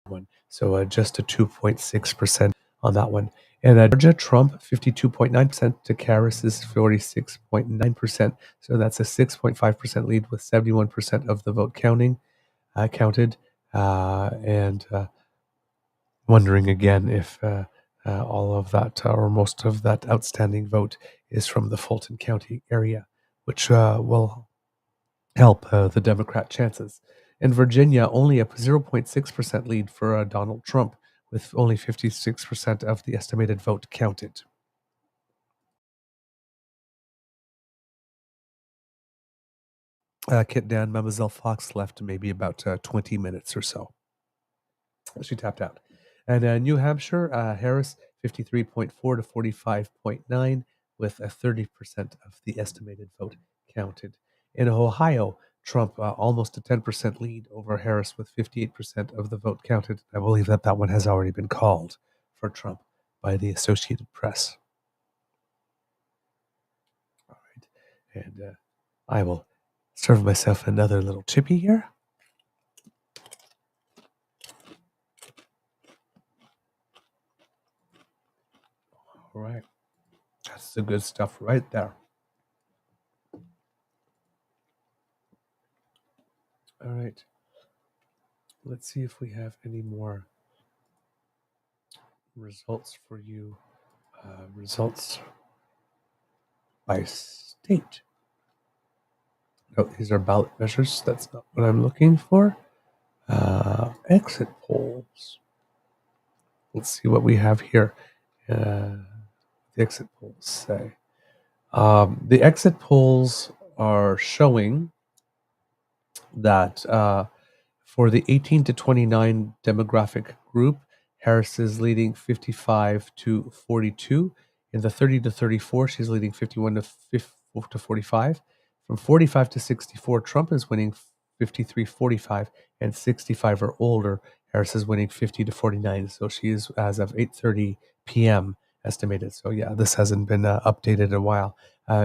one. So just a 2.6% on that one. And Georgia, Trump, 52.9% to Harris's 46.9%. So that's a 6.5% lead with 71% of the vote counted. And wondering again if all of that or most of that outstanding vote is from the Fulton County area, which will help the Democrat chances. In Virginia, only a 0.6% lead for Donald Trump, with only 56% of the estimated vote counted. Kit Dan, Mademoiselle Fox left maybe about 20 minutes or so. She tapped out. And New Hampshire, Harris, 53.4 to 45.9, with a 30% of the estimated vote counted. In Ohio, Trump almost a 10% lead over Harris with 58% of the vote counted. I believe that one has already been called for Trump by the Associated Press. All right. And I will serve myself another little chippy here. All right. That's the good stuff right there. All right. Let's see if we have any more results for you. Results by state. Oh, these are ballot measures. That's not what I'm looking for. Exit polls. Let's see what we have here. The exit polls say. The exit polls are showing that for the 18 to 29 demographic group, Harris is leading 55 to 42. In the 30 to 34, she's leading 51 to 45. From 45 to 64, Trump is winning 53-45, and 65 or older, Harris is winning 50 to 49. So she is, as of 8:30 p.m., estimated. So yeah, this hasn't been updated in a while.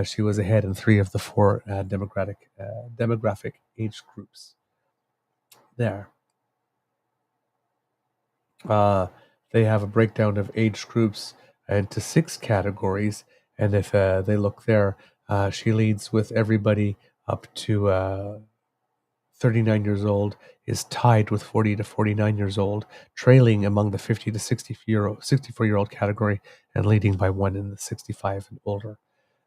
She was ahead in 3 of the 4 demographic age groups. There. They have a breakdown of age groups into 6 categories, and if they look there, she leads with everybody up to 39 years old, is tied with 40 to 49 years old, trailing among the 50 to 64-year-old category, and leading by 1 in the 65 and older.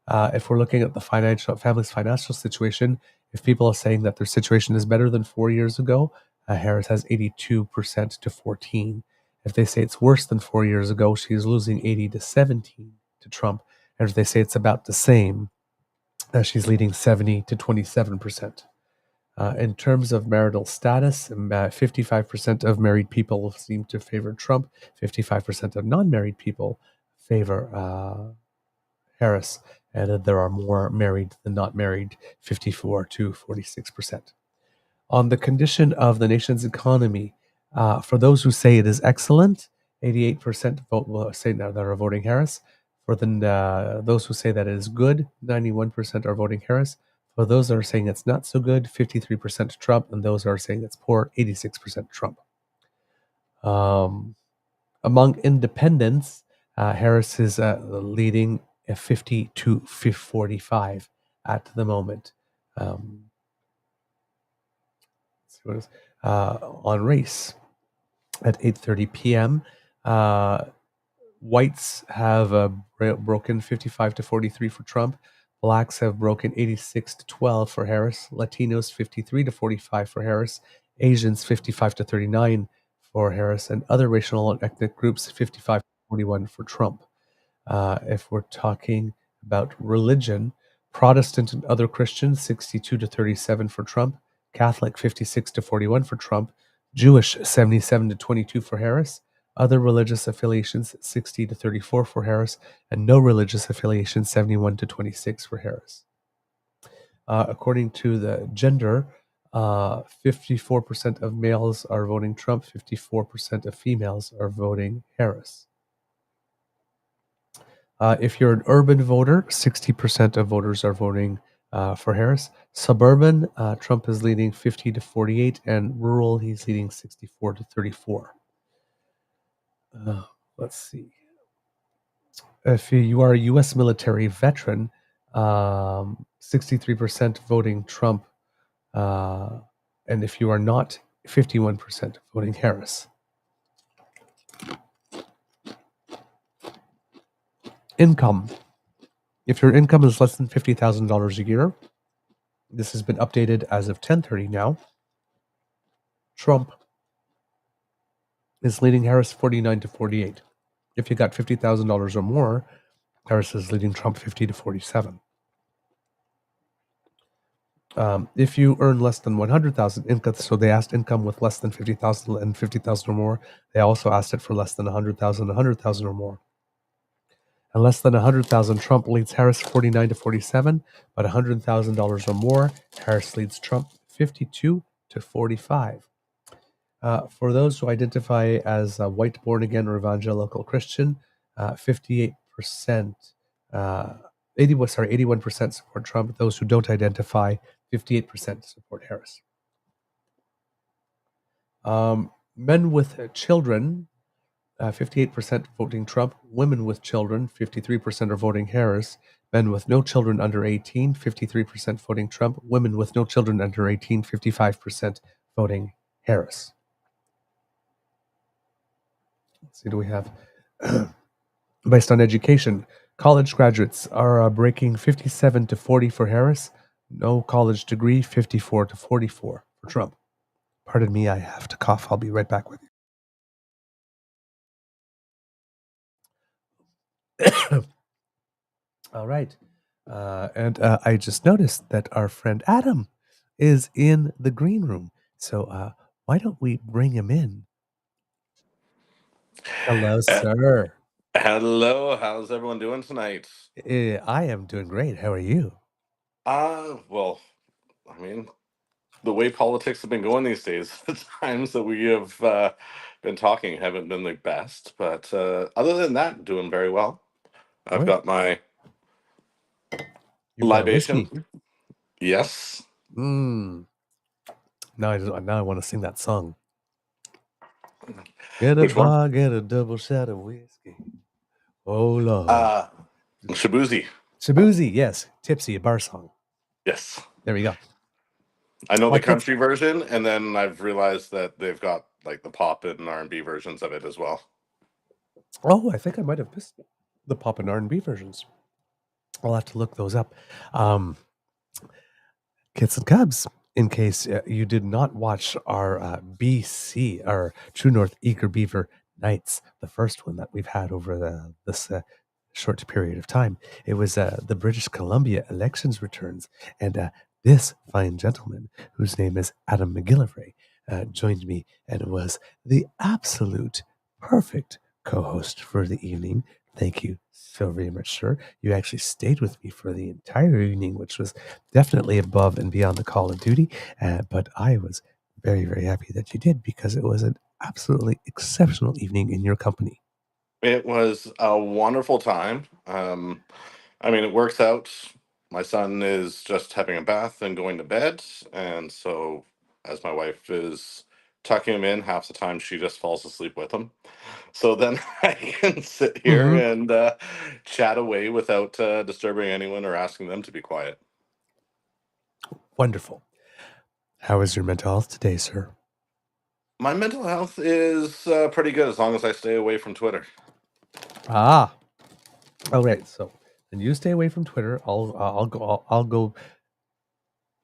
If we're looking at the family's financial situation, if people are saying that their situation is better than 4 years ago, Harris has 82% to 14. If they say it's worse than 4 years ago, she is losing 80 to 17 to Trump. And if they say it's about the same, she's leading 70 to 27%. In terms of marital status, 55% of married people seem to favor Trump. 55% of non-married people favor Harris, and there are more married than not married, 54 to 46%. On the condition of the nation's economy, for those who say it is excellent, 88% say that are voting Harris. For those who say that it is good, 91% are voting Harris. For those that are saying it's not so good, 53% Trump, and those who are saying it's poor, 86% Trump. Among independents, Harris is leading 50 to 45 at the moment. On race at 8:30 p.m. Whites have broken 55 to 43 for Trump. Blacks have broken 86 to 12 for Harris. Latinos 53 to 45 for Harris. Asians 55 to 39 for Harris, and other racial and ethnic groups 55 to 41 for Trump. If we're talking about religion, Protestant and other Christians 62 to 37 for Trump. Catholic 56 to 41 for Trump. Jewish 77 to 22 for Harris. Other religious affiliations 60 to 34 for Harris, and no religious affiliations 71 to 26 for Harris. According to the gender, 54% of males are voting Trump, 54% of females are voting Harris. If you're an urban voter, 60% of voters are voting for Harris. Suburban, Trump is leading 50 to 48, and rural, he's leading 64 to 34. Let's see. If you are a U.S. military veteran, 63% voting Trump, and if you are not, 51% voting Harris. Income. If your income is less than $50,000 a year, this has been updated as of 10:30 now. Trump is leading Harris 49 to 48. If you got $50,000 or more, Harris is leading Trump 50 to 47. If you earn less than 100,000 income, so they asked income with less than 50,000 and 50,000 or more. They also asked it for less than 100,000, 100,000 or more. And less than 100,000, Trump leads Harris 49 to 47, but $100,000 or more, Harris leads Trump 52 to 45. For those who identify as white, born again, or evangelical Christian, 58% 81% support Trump. Those who don't identify, 58% support Harris. Men with children, 58% voting Trump. Women with children, 53% are voting Harris. Men with no children under 18, 53% voting Trump. Women with no children under 18, 55% voting Harris. Let's see, do we have, based on education, college graduates are breaking 57 to 40 for Harris. No college degree, 54 to 44 for Trump. Pardon me, I have to cough. I'll be right back with you. All right. And I just noticed that our friend Adam is in the green room. So why don't we bring him in? Hello, Uh, sir. Hello, how's everyone doing tonight? I am doing great. How are you? Well, I mean, the way politics have been going these days, the times that we have been talking haven't been the best, but other than that, doing very well. I've Good. got my You've got whiskey. libation. Yes. Mm. Now I want to sing that song. Get a Which one? bar, get a double shot of whiskey. Oh Lord. Shabuzi. Shabuzi, yes. Tipsy, a bar song. Yes. There we go. I know Why the kids? country version, and then I've realized that they've got like the pop and R&B versions of it as well. Oh, I think I might have missed the pop and R&B versions. I'll have to look those up. Kits and Cubs, in case you did not watch our BC, our True North Eager Beaver Nights, the first one that we've had over this short period of time. It was the British Columbia elections returns, and this fine gentleman, whose name is Adam McGillivray, joined me and was the absolute perfect co-host for the evening. Thank you so very much, sir. You actually stayed with me for the entire evening, which was definitely above and beyond the call of duty. But I was very, very happy that you did, because it was an absolutely exceptional evening in your company. It was a wonderful time. I mean, it works out. My son is just having a bath and going to bed. And so, as my wife is tucking him in, half the time she just falls asleep with him. So then I can sit here Mm-hmm. and chat away without disturbing anyone or asking them to be quiet. Wonderful. How is your mental health today, sir? My mental health is pretty good as long as I stay away from Twitter. Ah, all right. So, then you stay away from Twitter. I'll go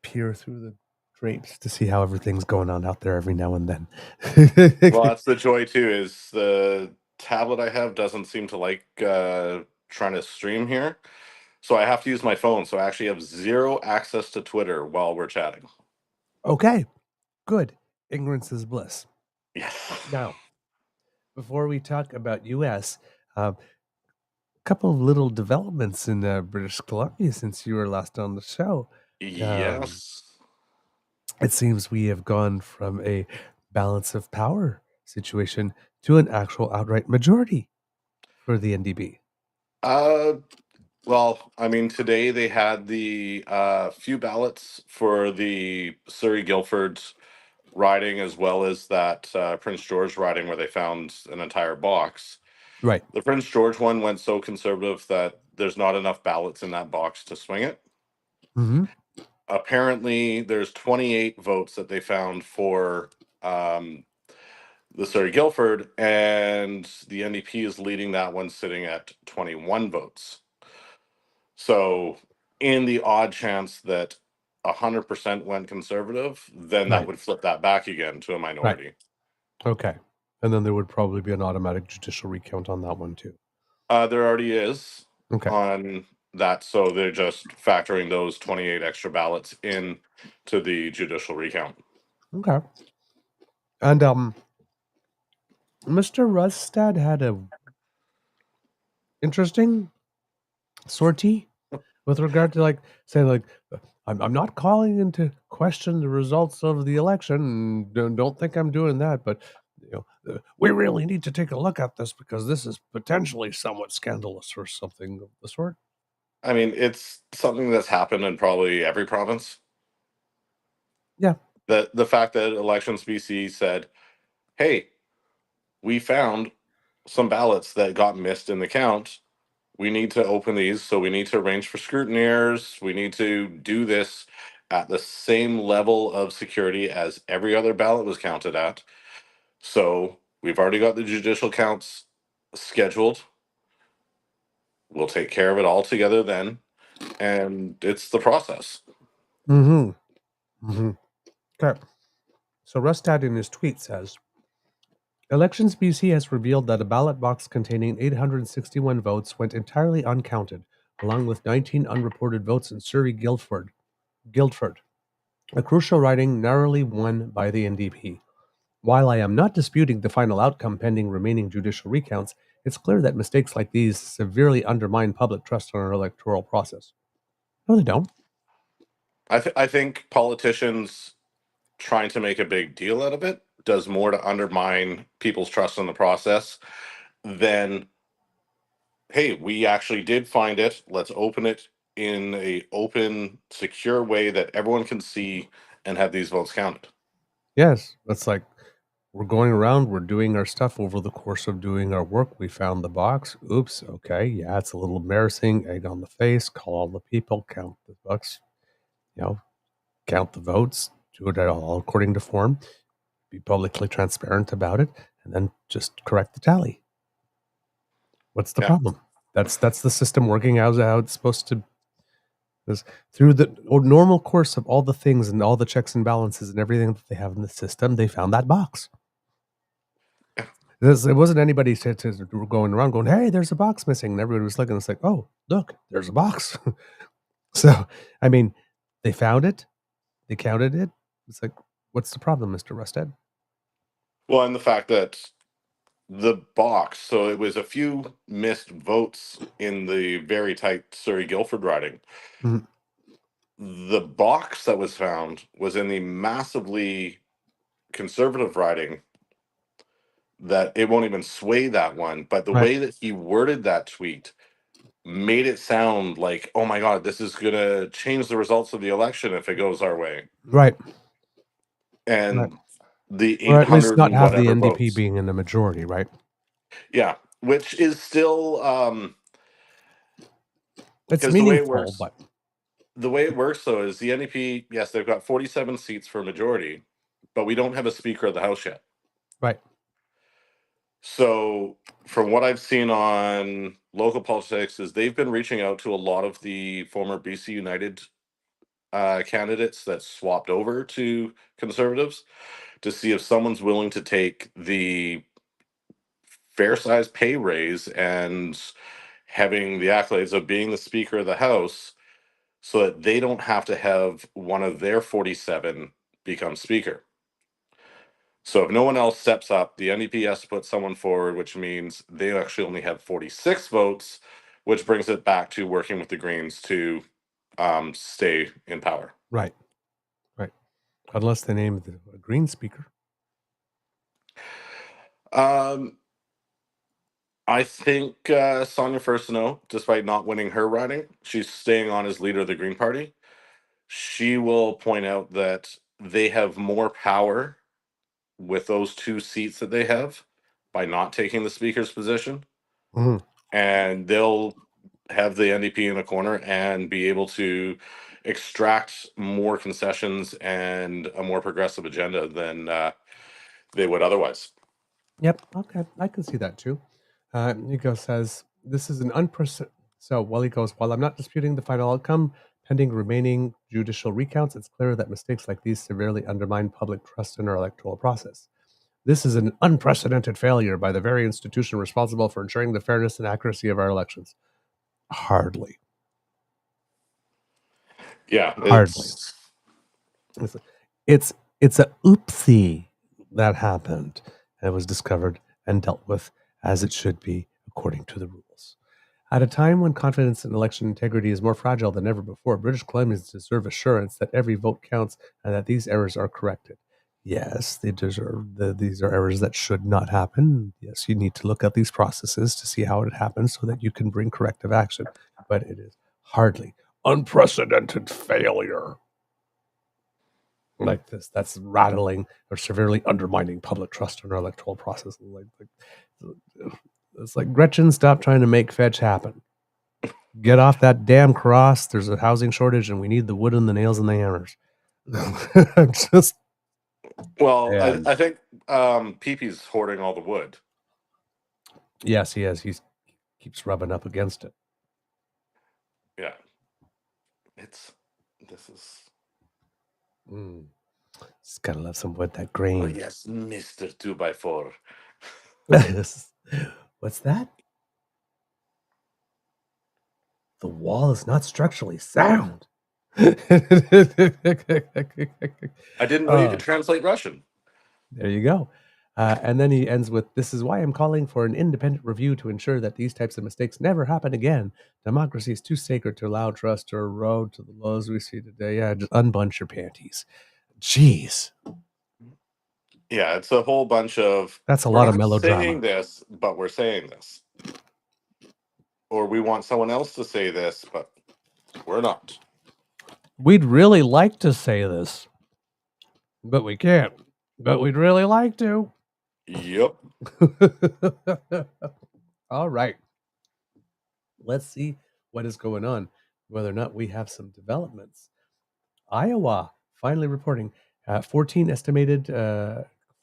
peer through the drapes to see how everything's going on out there every now and then. Well, that's the joy too. Is the tablet I have doesn't seem to like trying to stream here, so I have to use my phone. So I actually have zero access to Twitter while we're chatting. Okay, good. Ignorance is bliss. Yes. Now, before we talk about U.S., a couple of little developments in British Columbia since you were last on the show. Yes. It seems we have gone from a balance of power situation to an actual outright majority for the NDP. Uh, well, I mean, today they had the few ballots for the Surrey Guildford riding, as well as that Prince George riding, where they found an entire box. Right. The Prince George one went so conservative that there's not enough ballots in that box to swing it. Mm-hmm. Apparently, there's 28 votes that they found for the Surrey Guildford, and the NDP is leading that one, sitting at 21 votes. So, in the odd chance that 100% went conservative, then that Right. would flip that back again to a Right. minority. Okay. And then there would probably be an automatic judicial recount on that one too. There already is Okay. on that, so they're just factoring those 28 extra ballots in to the judicial recount. Okay. And Mr. Rustad had a interesting sortie with regard to saying I'm not calling into question the results of the election. Don't think I'm doing that, but we really need to take a look at this because this is potentially somewhat scandalous or something of the sort. I mean, it's something that's happened in probably every province. Yeah. The fact that Elections BC said, "Hey, we found some ballots that got missed in the count. We need to open these, so we need to arrange for scrutineers. We need to do this at the same level of security as every other ballot was counted at. So we've already got the judicial counts scheduled. We'll take care of it all together then, and it's the process." Mm-hmm. Mm-hmm. Okay. So Rustad in his tweet says, Elections BC has revealed that a ballot box containing 861 votes went entirely uncounted, along with 19 unreported votes in Surrey Guildford, a crucial riding narrowly won by the NDP. While I am not disputing the final outcome pending remaining judicial recounts, it's clear that mistakes like these severely undermine public trust in our electoral process. No, they don't. I think politicians trying to make a big deal out of it does more to undermine people's trust in the process than, hey, we actually did find it. Let's open it in a open, secure way that everyone can see and have these votes counted. Yes, that's like we're going around, we're doing our stuff over the course of doing our work. We found the box. Oops, okay, yeah, it's a little embarrassing. Egg on the face, call all the people, count the bucks, count the votes, do it all according to form, be publicly transparent about it, and then just correct the tally. What's the Yeah. problem? That's the system working out how it's supposed to. Because through the normal course of all the things and all the checks and balances and everything that they have in the system, they found that box. It wasn't anybody going around going, "Hey, there's a box missing," and everybody was looking. It's like, "Oh, look, there's a box." So, I mean, they found it, they counted it. It's like, what's the problem, Mr. Rustad? Well, and the fact that the box, so it was a few missed votes in the very tight Surrey Guildford riding. Mhm. The box that was found was in the massively conservative riding that it won't even sway that one. But the Right, way that he worded that tweet made it sound like, oh my God, this is going to change the results of the election if it goes our way. right, right. And the Or at least 800 not and have the whatever NDP votes. being in the majority, right? Yeah, which is still It's because the way it meaningful, works, but though, is the NDP, yes, they've got 47 seats for a majority, but we don't have a Speaker of the House yet. right. So, from what I've seen on local politics, is they've been reaching out to a lot of the former BC United candidates that swapped over to Conservatives to see if someone's willing to take the fair size pay raise and having the accolades of being the Speaker of the House so that they don't have to have one of their 47 become Speaker. So if no one else steps up, the NDP has to put someone forward, which means they actually only have 46 votes, which brings it back to working with the Greens to stay in power. Right. Right. Unless they name a green speaker. Um, I think Sonia Furstenau, despite not winning her riding, she's staying on as leader of the Green Party. She will point out that they have more power with those two seats that they have by not taking the speaker's position, Mhm. and they'll have the NDP in a corner and be able to extract more concessions and a more progressive agenda than they would otherwise. Yep. Okay. I can see that too. Nico says, this is an unprecedented. So, while he goes, while I'm not disputing the final outcome, pending remaining judicial recounts, it's clear that mistakes like these severely undermine public trust in our electoral process. This is an unprecedented failure by the very institution responsible for ensuring the fairness and accuracy of our elections. Hardly. Yeah, Hardly. It's a oopsie that happened and was discovered and dealt with as it should be according to the rules. At a time when confidence in election integrity is more fragile than ever before, British Columbians deserve assurance that every vote counts and that these errors are corrected. Yes, they deserve these are errors that should not happen. Yes, you need to look at these processes to see how it happens so that you can bring corrective action. But it is hardly. Unprecedented failure. Like this, that's rattling or severely undermining public trust in our electoral process. It's like, Gretchen, stop trying to make fetch happen. Get off that damn cross. There's a housing shortage, and we need the wood and the nails and the hammers. Just Well, and I think Peepee's hoarding all the wood. yes, he is. He keeps rubbing up against it. Yeah. This is. Just gotta love some wood, that Oh, grain. yes, Mr. 2x4. What's that? The wall is not structurally sound. I didn't know you could translate Russian. There you go. And then he ends with, "This is why I'm calling for an independent review to ensure that these types of mistakes never happen again. Democracy is too sacred to allow trust to erode to the lows we see today." Yeah, just unbunch your panties. Jeez. Yeah, it's a whole bunch of. That's a We're lot of not melodrama. saying this, but we're saying this. Or we want someone else to say this, but we're not. We'd really like to say this, but we can't. But we'd really like to. Yep. All right. Let's see what is going on, whether or not we have some developments. Iowa finally reporting 14 estimated,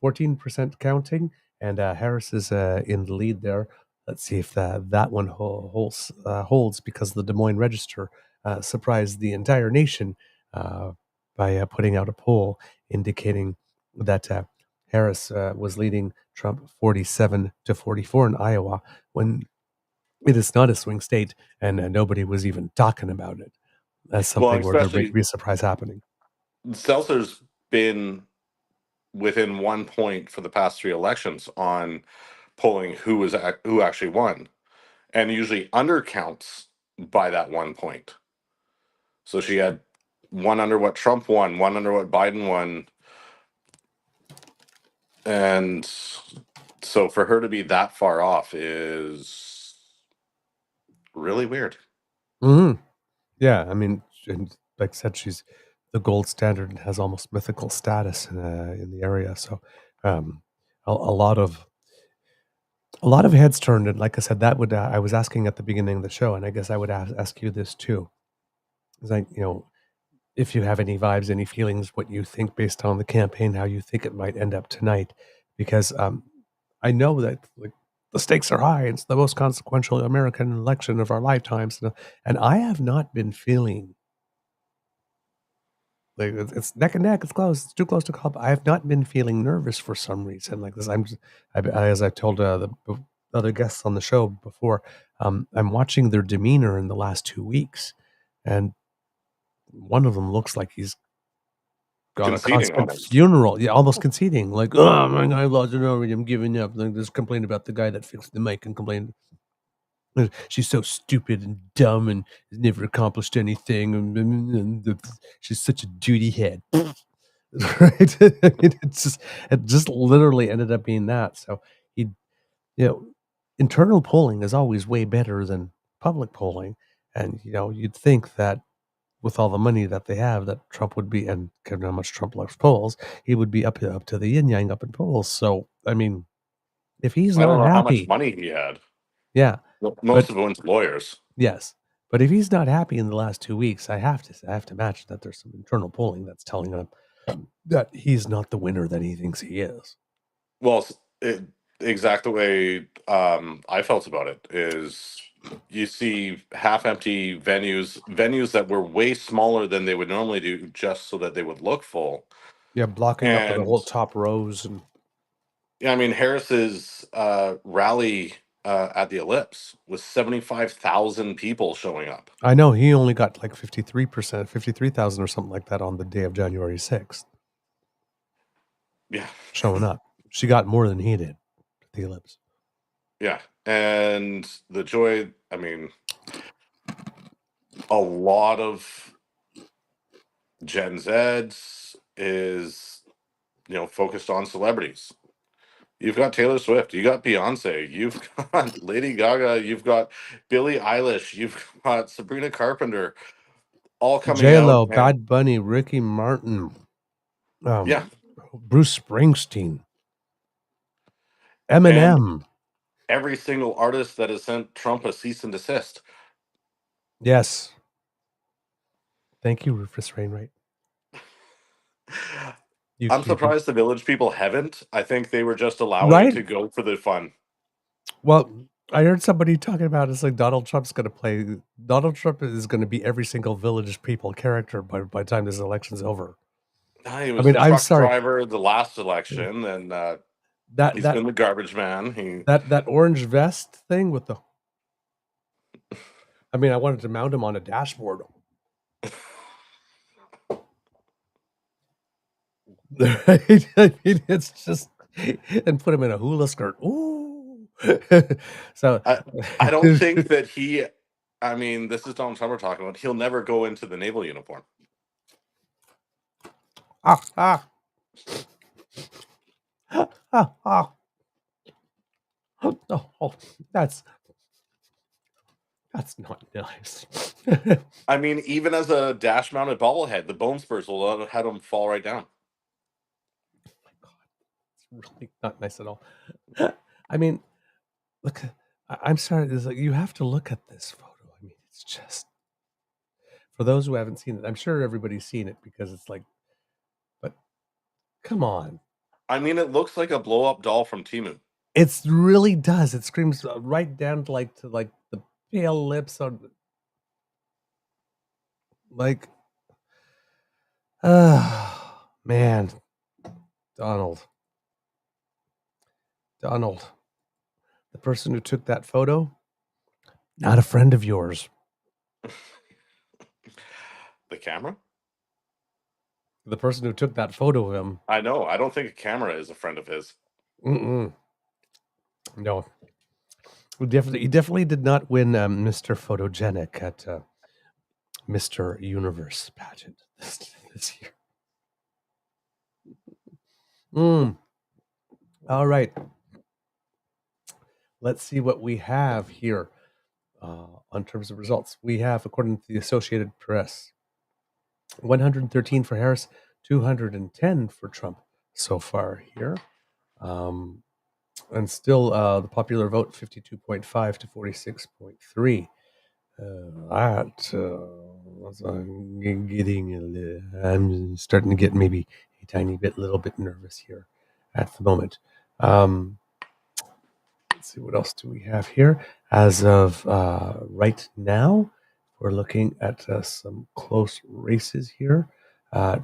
14% counting, and Harris is in the lead there. Let's see if that one holds, because the Des Moines Register surprised the entire nation by putting out a poll indicating that Harris was leading Trump 47-44 in Iowa, when it is not a swing state and nobody was even talking about it. That's Well, something where there may especially be a surprise happening. Seltzer's been within 1 point for the past 3 elections on polling who actually won, and usually undercounts by that 1 point. So she had one under what Trump won, one under what Biden won, and so for her to be that far off is really weird. Mm-hmm. Yeah, I mean, and like I said, she's the gold standard and has almost mythical status in the area. So, a lot of heads turned, and like I said, that would I was asking at the beginning of the show, and I guess I would ask you this too. It's like, if you have any vibes, any feelings, what you think based on the campaign, how you think it might end up tonight, because I know that like the stakes are high. It's the most consequential American election of our lifetimes, and I have not been feeling like it's neck and neck. It's close. It's too close to call. But I have not been feeling nervous for some reason. Like this, as I've told the other guests on the show before, I'm watching their demeanor in the last 2 weeks, and one of them looks like he's got a Conceding constant almost. funeral. Yeah, almost conceding. Like, oh my God, I lost it already. I'm giving up. Like, just complain about the guy that fixed the mic and complain. She's so stupid and dumb and has never accomplished anything. And she's such a duty head. Right? It just literally ended up being that. So he, internal polling is always way better than public polling. And, you'd think that with all the money that they have, that Trump would be, and given how much Trump loves polls, he would be up to the yin yang up in polls. So, I mean, if he's I don't not know how much happy, money he had. yeah, Most but of it went to lawyers. yes, but if he's not happy in the last 2 weeks, I have to imagine that there's some internal polling that's telling him that he's not the winner that he thinks he is. Well, exact the way I felt about it is you see half empty venues that were way smaller than they would normally do, just so that they would look full. Yeah, blocking up the And whole top rows. And yeah, I mean, Harris's rally at the Ellipse was 75,000 people showing up. I know he only got like 53%, 53,000 or something like that on the day of January 6th. Yeah. Showing up. She got more than he did at the Ellipse. Yeah. And the joy, I mean, a lot of Gen Z's is, focused on celebrities. You've got Taylor Swift. You got Beyonce. You've got Lady Gaga. You've got Billie Eilish. You've got Sabrina Carpenter, all coming out. J-Lo, And Bad Bunny, Ricky Martin, yeah, Bruce Springsteen, and Eminem. every single artist that has sent Trump a cease and desist. Yes. Thank you, Rufus Wainwright. You I'm cutie. surprised the Village people haven't. I think they were just allowing it Right? to go for the fun. Well, I heard somebody talking about it's like Donald Trump is going to be every single Village People character by the time this election's over. He I was mean, the I'm truck sorry. driver the last election, and That he's that been the garbage man. that orange vest thing with the I mean, I wanted to mount him on a dashboard. Right? I mean, it's just and put him in a hula skirt. Ooh. So I don't think that he. I mean, this is Donald Trump we're talking about. He'll never go into the naval uniform. ah ah ah ah. Oh, that's not nice. I mean, even as a dash-mounted bobblehead, the bone spurs will have him fall right down. It's really not nice at all. I mean, look, I'm sorry. It's like you have to look at this photo. I mean, it's just for those who haven't seen it. I'm sure everybody's seen it because it's like, but come on, I mean, it looks like a blow-up doll from Temu. it really does. It screams right down to like the pale lips on, like, man, Donald, the person who took that photo, not a friend of yours. The camera? The person who took that photo of him. I know. I don't think a camera is a friend of his. No. He definitely did not win Mr. Photogenic at Mr. Universe pageant this year. All right. Let's see what we have here on terms of results. We have, according to the Associated Press, 113 for Harris, 210 for Trump so far here. And still the popular vote 52.5 to 46.3. I'm starting to get maybe a little bit nervous here at the moment. Let's see, what else do we have here? As of right now, we're looking at some close races here.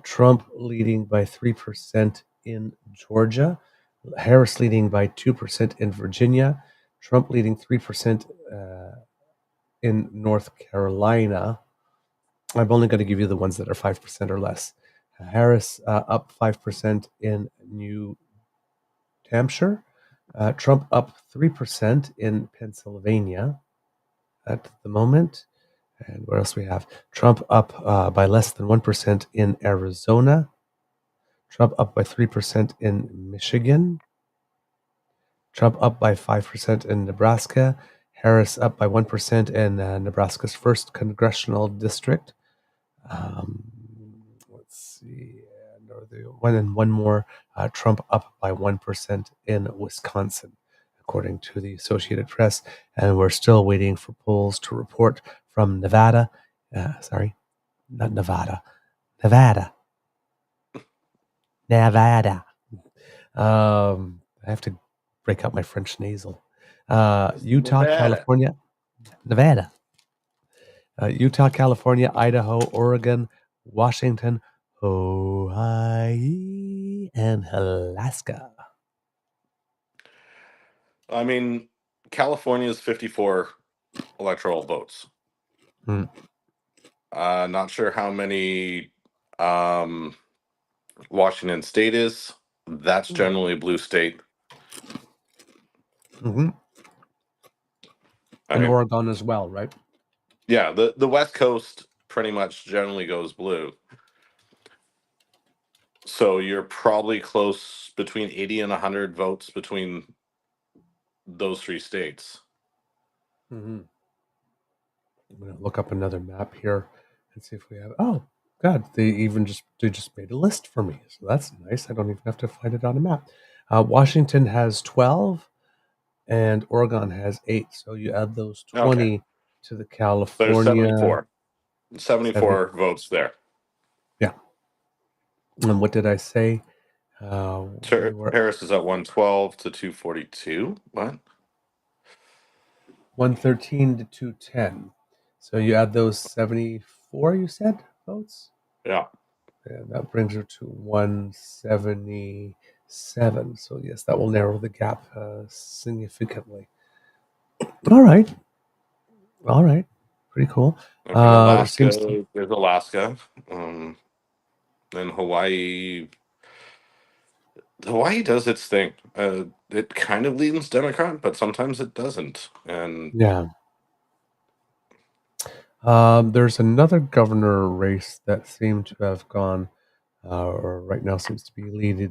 Trump leading by 3% in Georgia, Harris leading by 2% in Virginia, Trump leading 3% in North Carolina. I'm only going to give you the ones that are 5% or less. Harris up 5% in New Hampshire. Trump up 3% in Pennsylvania at the moment. And where else we have? Trump up by less than 1% in Arizona. Trump up by 3% in Michigan. Trump up by 5% in Nebraska. Harris up by 1% in Nebraska's 1st congressional district. Let's see. One more. Trump up by 1% in Wisconsin, according to the Associated Press. And we're still waiting for polls to report from Nevada. Sorry, not Nevada. Nevada. I have to break out my French nasal. Utah, Nevada. California, Nevada. Utah, California, Idaho, Oregon, Washington, Hawaii, and Alaska. I mean, California's 54 electoral votes. Not sure how many Washington State is. That's generally a blue state. Mm-hmm. And Oregon as well, right? Yeah, the West Coast pretty much generally goes blue. So you're probably close between 80 and 100 votes between those 3 states. Mm-hmm. I'm going to look up another map here and see if we have. Oh, God! They just made a list for me, so that's nice. I don't even have to find it on a map. Washington has 12, and Oregon has 8. So you add those Okay. 20 to the There's California 74. 70. 74 votes there. Yeah. And what did I say? We were Harris is at 112 to 242. What? 113 to 210. So you add those 74, you said, votes? Yeah. And that brings her to 177. So, yes, that will narrow the gap significantly. All right. All right. Pretty cool. I mean, There seems to. There's Alaska. And Hawaii. Hawaii does its thing. It kind of leans Democrat, but sometimes it doesn't. And Yeah. There's another governor race that seemed to have gone, or right now seems to be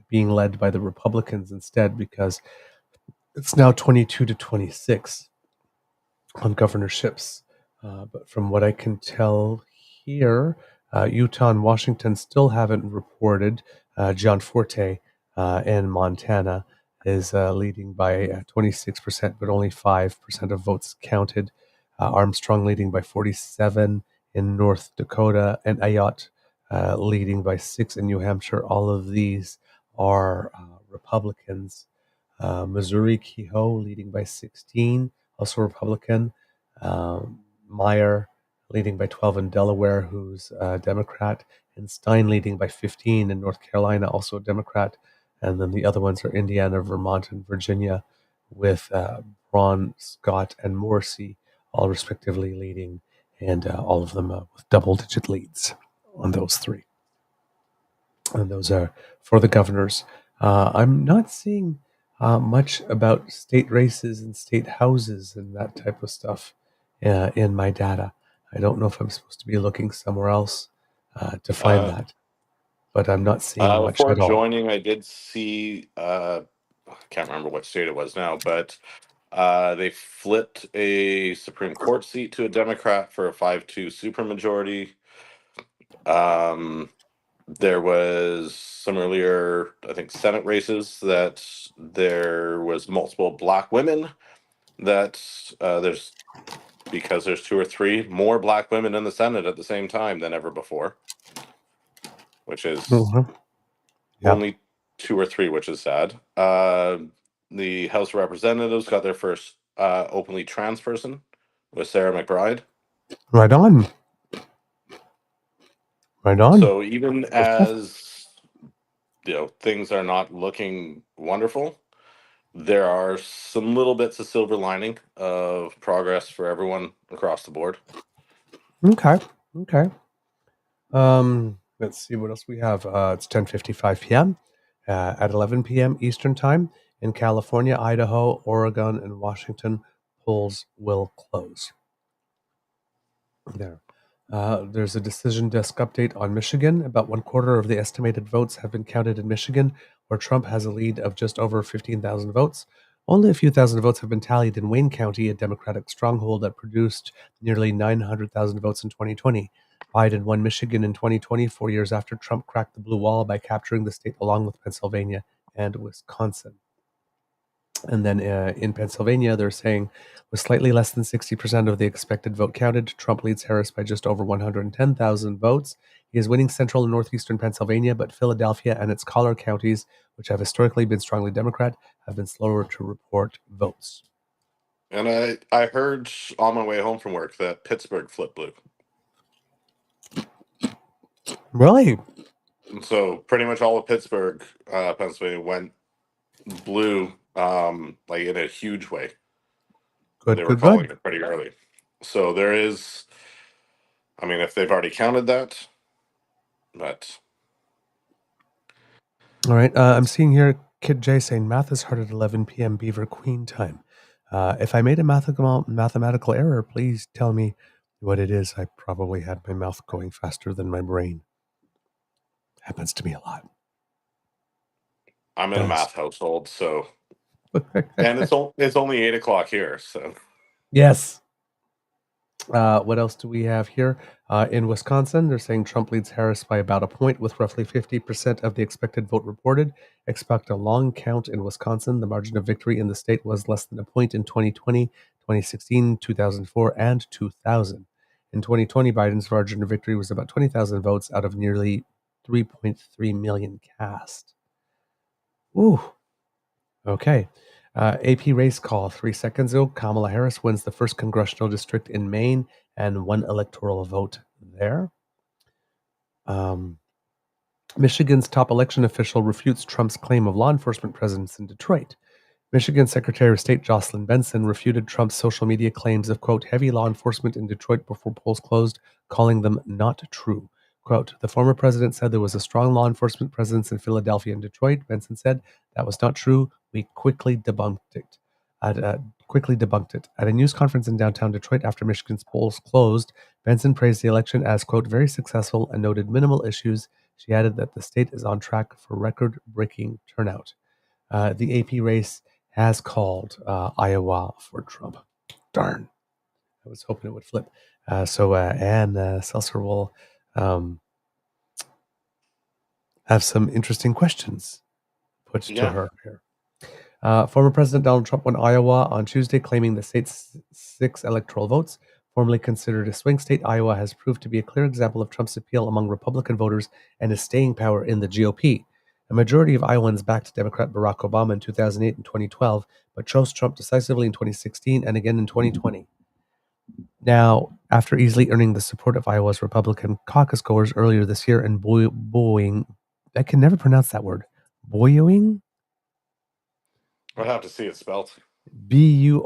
being led by the Republicans instead, because it's now 22 to 26 on governorships. But from what I can tell here, Utah and Washington still haven't reported. John Forte in Montana is leading by 26%, but only 5% of votes counted. Armstrong leading by 47 in North Dakota, and Ayotte leading by 6 in New Hampshire. All of these are Republicans. Missouri, Kehoe leading by 16, also Republican. Meyer leading by 12 in Delaware, who's a Democrat, and Stein leading by 15 in North Carolina, also a Democrat. And then the other ones are Indiana, Vermont, and Virginia, with Braun, Scott, and Morrissey, all respectively leading, and all of them with double-digit leads on those 3. And those are for the governors. I'm not seeing much about state races and state houses and that type of stuff in my data. I don't know if I'm supposed to be looking somewhere else to find that, but I'm not seeing much before at all. joining, I did see, I can't remember what state it was now, but they flipped a Supreme Court seat to a Democrat for a 5-2 supermajority. There was some earlier, I think, Senate races that there was multiple black women that because there's 2 or 3 more black women in the Senate at the same time than ever before, which is Mm-hmm. Yep. only 2 or 3, which is sad. The House of Representatives got their first openly trans person with Sarah McBride. Right on. Right on. So even as things are not looking wonderful, there are some little bits of silver lining of progress for everyone across the board. Okay. Okay. Let's see what else we have. It's 10:55 p.m. At 11 p.m. Eastern Time in California, Idaho, Oregon, and Washington, polls will close. There's a decision desk update on Michigan. About 1/4 of the estimated votes have been counted in Michigan, where Trump has a lead of just over 15,000 votes. Only a few thousand votes have been tallied in Wayne County, a Democratic stronghold that produced nearly 900,000 votes in 2020. Biden won Michigan in 2020, 4 years after Trump cracked the blue wall by capturing the state along with Pennsylvania and Wisconsin. And then in Pennsylvania, they're saying with slightly less than 60% of the expected vote counted, Trump leads Harris by just over 110,000 votes. He is winning central and northeastern Pennsylvania, but Philadelphia and its collar counties, which have historically been strongly Democrat, have been slower to report votes. And I heard on my way home from work that Pittsburgh flipped blue. Really? So pretty much all of Pittsburgh, Pennsylvania went blue, like in a huge way. Good, They were good, calling good. it pretty early. So there is, I mean, if they've already counted that, but All right. I'm seeing here Kid J saying math is hard at 11 p.m. Beaver Queen time. If I made a mathematical error, please tell me what it is. I probably had my mouth going faster than my brain. Happens to me a lot. I'm in a Does. math household, so and it's only 8 o'clock here, so Yes. What else do we have here? In Wisconsin, they're saying Trump leads Harris by about a point with roughly 50% of the expected vote reported. Expect a long count in Wisconsin. The margin of victory in the state was less than a point in 2020, 2016, 2004, and 2000. In 2020, Biden's margin of victory was about 20,000 votes out of nearly 3.3 million cast. Ooh. Okay. AP race call 3 seconds ago. Kamala Harris wins the first congressional district in Maine and 1 electoral vote there. Michigan's top election official refutes Trump's claim of law enforcement presence in Detroit. Michigan Secretary of State Jocelyn Benson refuted Trump's social media claims of, quote, heavy law enforcement in Detroit before polls closed, calling them not true. Quote, the former president said there was a strong law enforcement presence in Philadelphia and Detroit. Benson said that was not true. We quickly debunked it. At a news conference in downtown Detroit after Michigan's polls closed, Benson praised the election as, quote, very successful and noted minimal issues. She added that the state is on track for record-breaking turnout. The AP race has called Iowa for Trump. Darn. I was hoping it would flip. So Ann Seltzer will have some interesting questions put to her here. Former President Donald Trump won Iowa on Tuesday, claiming the state's 6 electoral votes. Formerly considered a swing state, Iowa has proved to be a clear example of Trump's appeal among Republican voters and his staying power in the GOP. A majority of Iowans backed Democrat Barack Obama in 2008 and 2012, but chose Trump decisively in 2016 and again in 2020. Now, after easily earning the support of Iowa's Republican caucus goers earlier this year and buoying, I can never pronounce that word, buoying? I'd have to see it spelled. Buoying.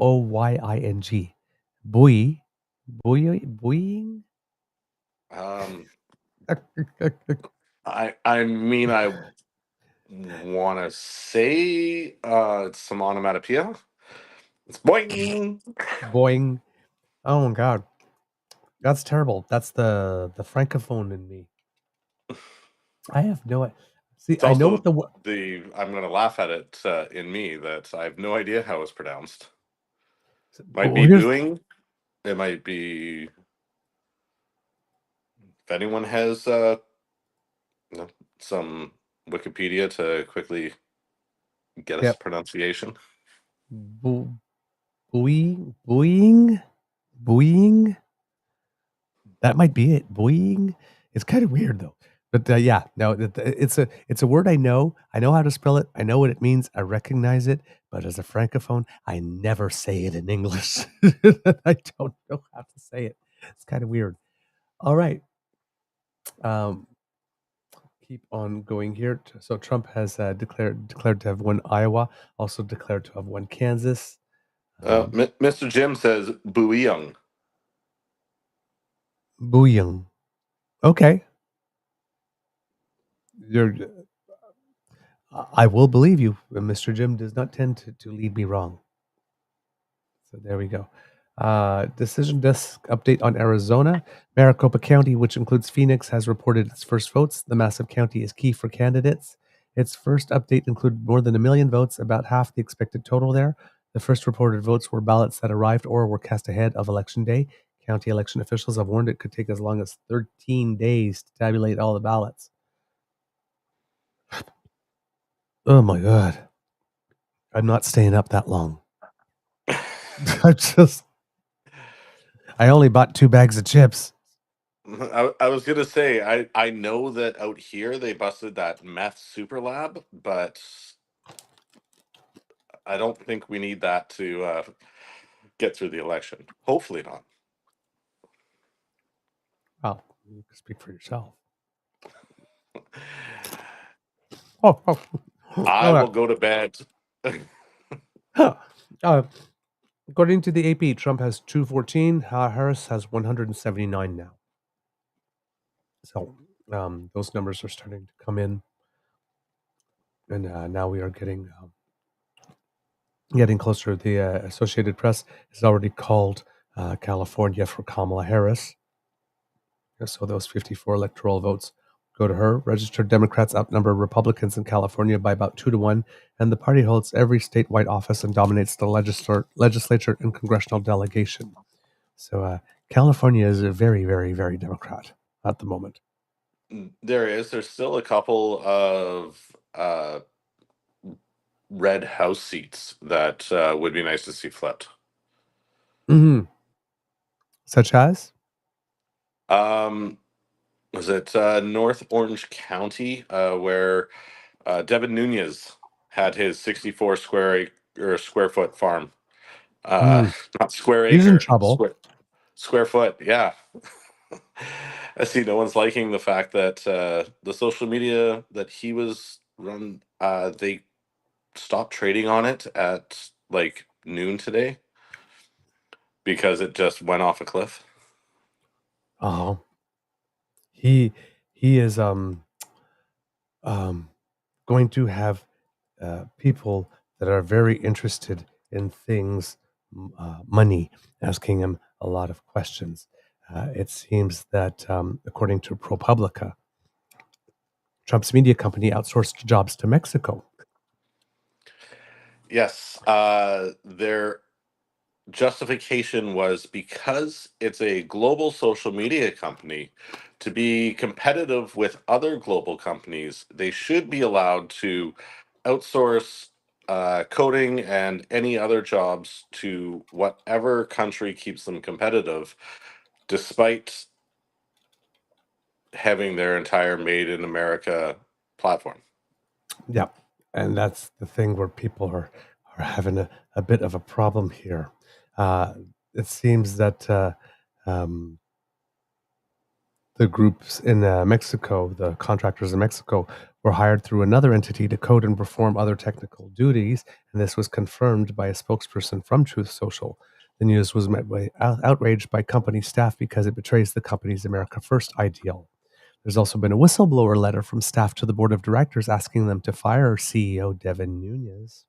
Buoying? I mean, I want to say it's some onomatopoeia. It's boing. Boing. Oh, God. That's terrible. That's the francophone in me. I have no idea. See, It's I know also what I'm going to laugh at it in me that I have no idea how it's pronounced. Might be doing. It might be. If anyone has some Wikipedia to quickly get us pronunciation. Buoying. That might be it. Buoying. It's kind of weird though. But yeah, no, it's a word I know. I know how to spell it. I know what it means. I recognize it. But as a francophone, I never say it in English. I don't know how to say it. It's kind of weird. All right. Keep on going here. So Trump has declared to have won Iowa. Also declared to have won Kansas. Mr. Jim says Booyong. Booyong. Okay. I will believe you. Mr. Jim does not tend to lead me wrong. So there we go. Decision desk update on Arizona. Maricopa County, which includes Phoenix, has reported its first votes. The massive county is key for candidates. Its first update included more than 1 million votes, about half the expected total there. The first reported votes were ballots that arrived or were cast ahead of Election Day. County election officials have warned it could take as long as 13 days to tabulate all the ballots. Oh my God. I'm not staying up that long. I only bought 2 bags of chips. I was going to say, I know that out here they busted that meth super lab, but I don't think we need that to get through the election. Hopefully not. Well, you can speak for yourself. I will go to bed. According to the AP, Trump has 214. Harris has 179 now. So those numbers are starting to come in, and now we are getting closer. The Associated Press has already called California for Kamala Harris. So those 54 electoral votes Go to her. Registered Democrats outnumber Republicans in California by about 2-1, and the party holds every statewide office and dominates the legislature and congressional delegation. So California is a very, very, very Democrat at the moment. There's still a couple of red house seats that would be nice to see flipped. Mm-hmm. Such as? Was it North Orange County where Devin Nunez had his 64 square foot farm? Not square He's in acre, trouble. square foot. Yeah. I see no one's liking the fact that the social media that he was run, they stopped trading on it at like noon today because it just went off a cliff. Oh, he is going to have people that are very interested in things, money, asking him a lot of questions. It seems that, according to ProPublica, Trump's media company outsourced jobs to Mexico. Yes, their justification was because it's a global social media company. To be competitive with other global companies, they should be allowed to outsource coding and any other jobs to whatever country keeps them competitive, despite having their entire made in America platform. Yeah, and that's the thing where people are having a bit of a problem here. It seems that the groups in Mexico, the contractors in Mexico, were hired through another entity to code and perform other technical duties, and this was confirmed by a spokesperson from Truth Social. The news was met by outrage by company staff because it betrays the company's America First ideal. There's also been a whistleblower letter from staff to the board of directors asking them to fire CEO Devin Nunez,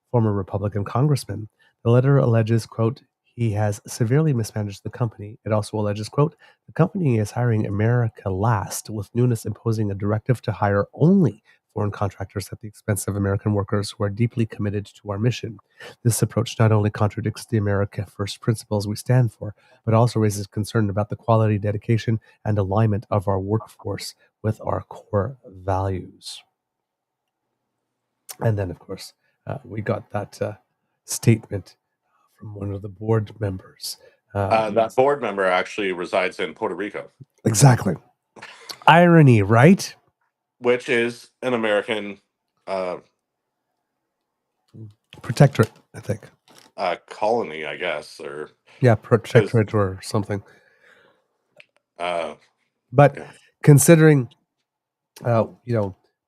former Republican congressman. The letter alleges, quote, he has severely mismanaged the company. It also alleges, quote, the company is hiring America last, with Nunes imposing a directive to hire only foreign contractors at the expense of American workers who are deeply committed to our mission. This approach not only contradicts the America First principles we stand for, but also raises concern about the quality, dedication, and alignment of our workforce with our core values. And then, of course, we got that statement from one of the board members. That board member actually resides in Puerto Rico. Exactly. Irony, right? Which is an American Protectorate, I think. colony, I guess, or Yeah, protectorate or something. But yeah. considering,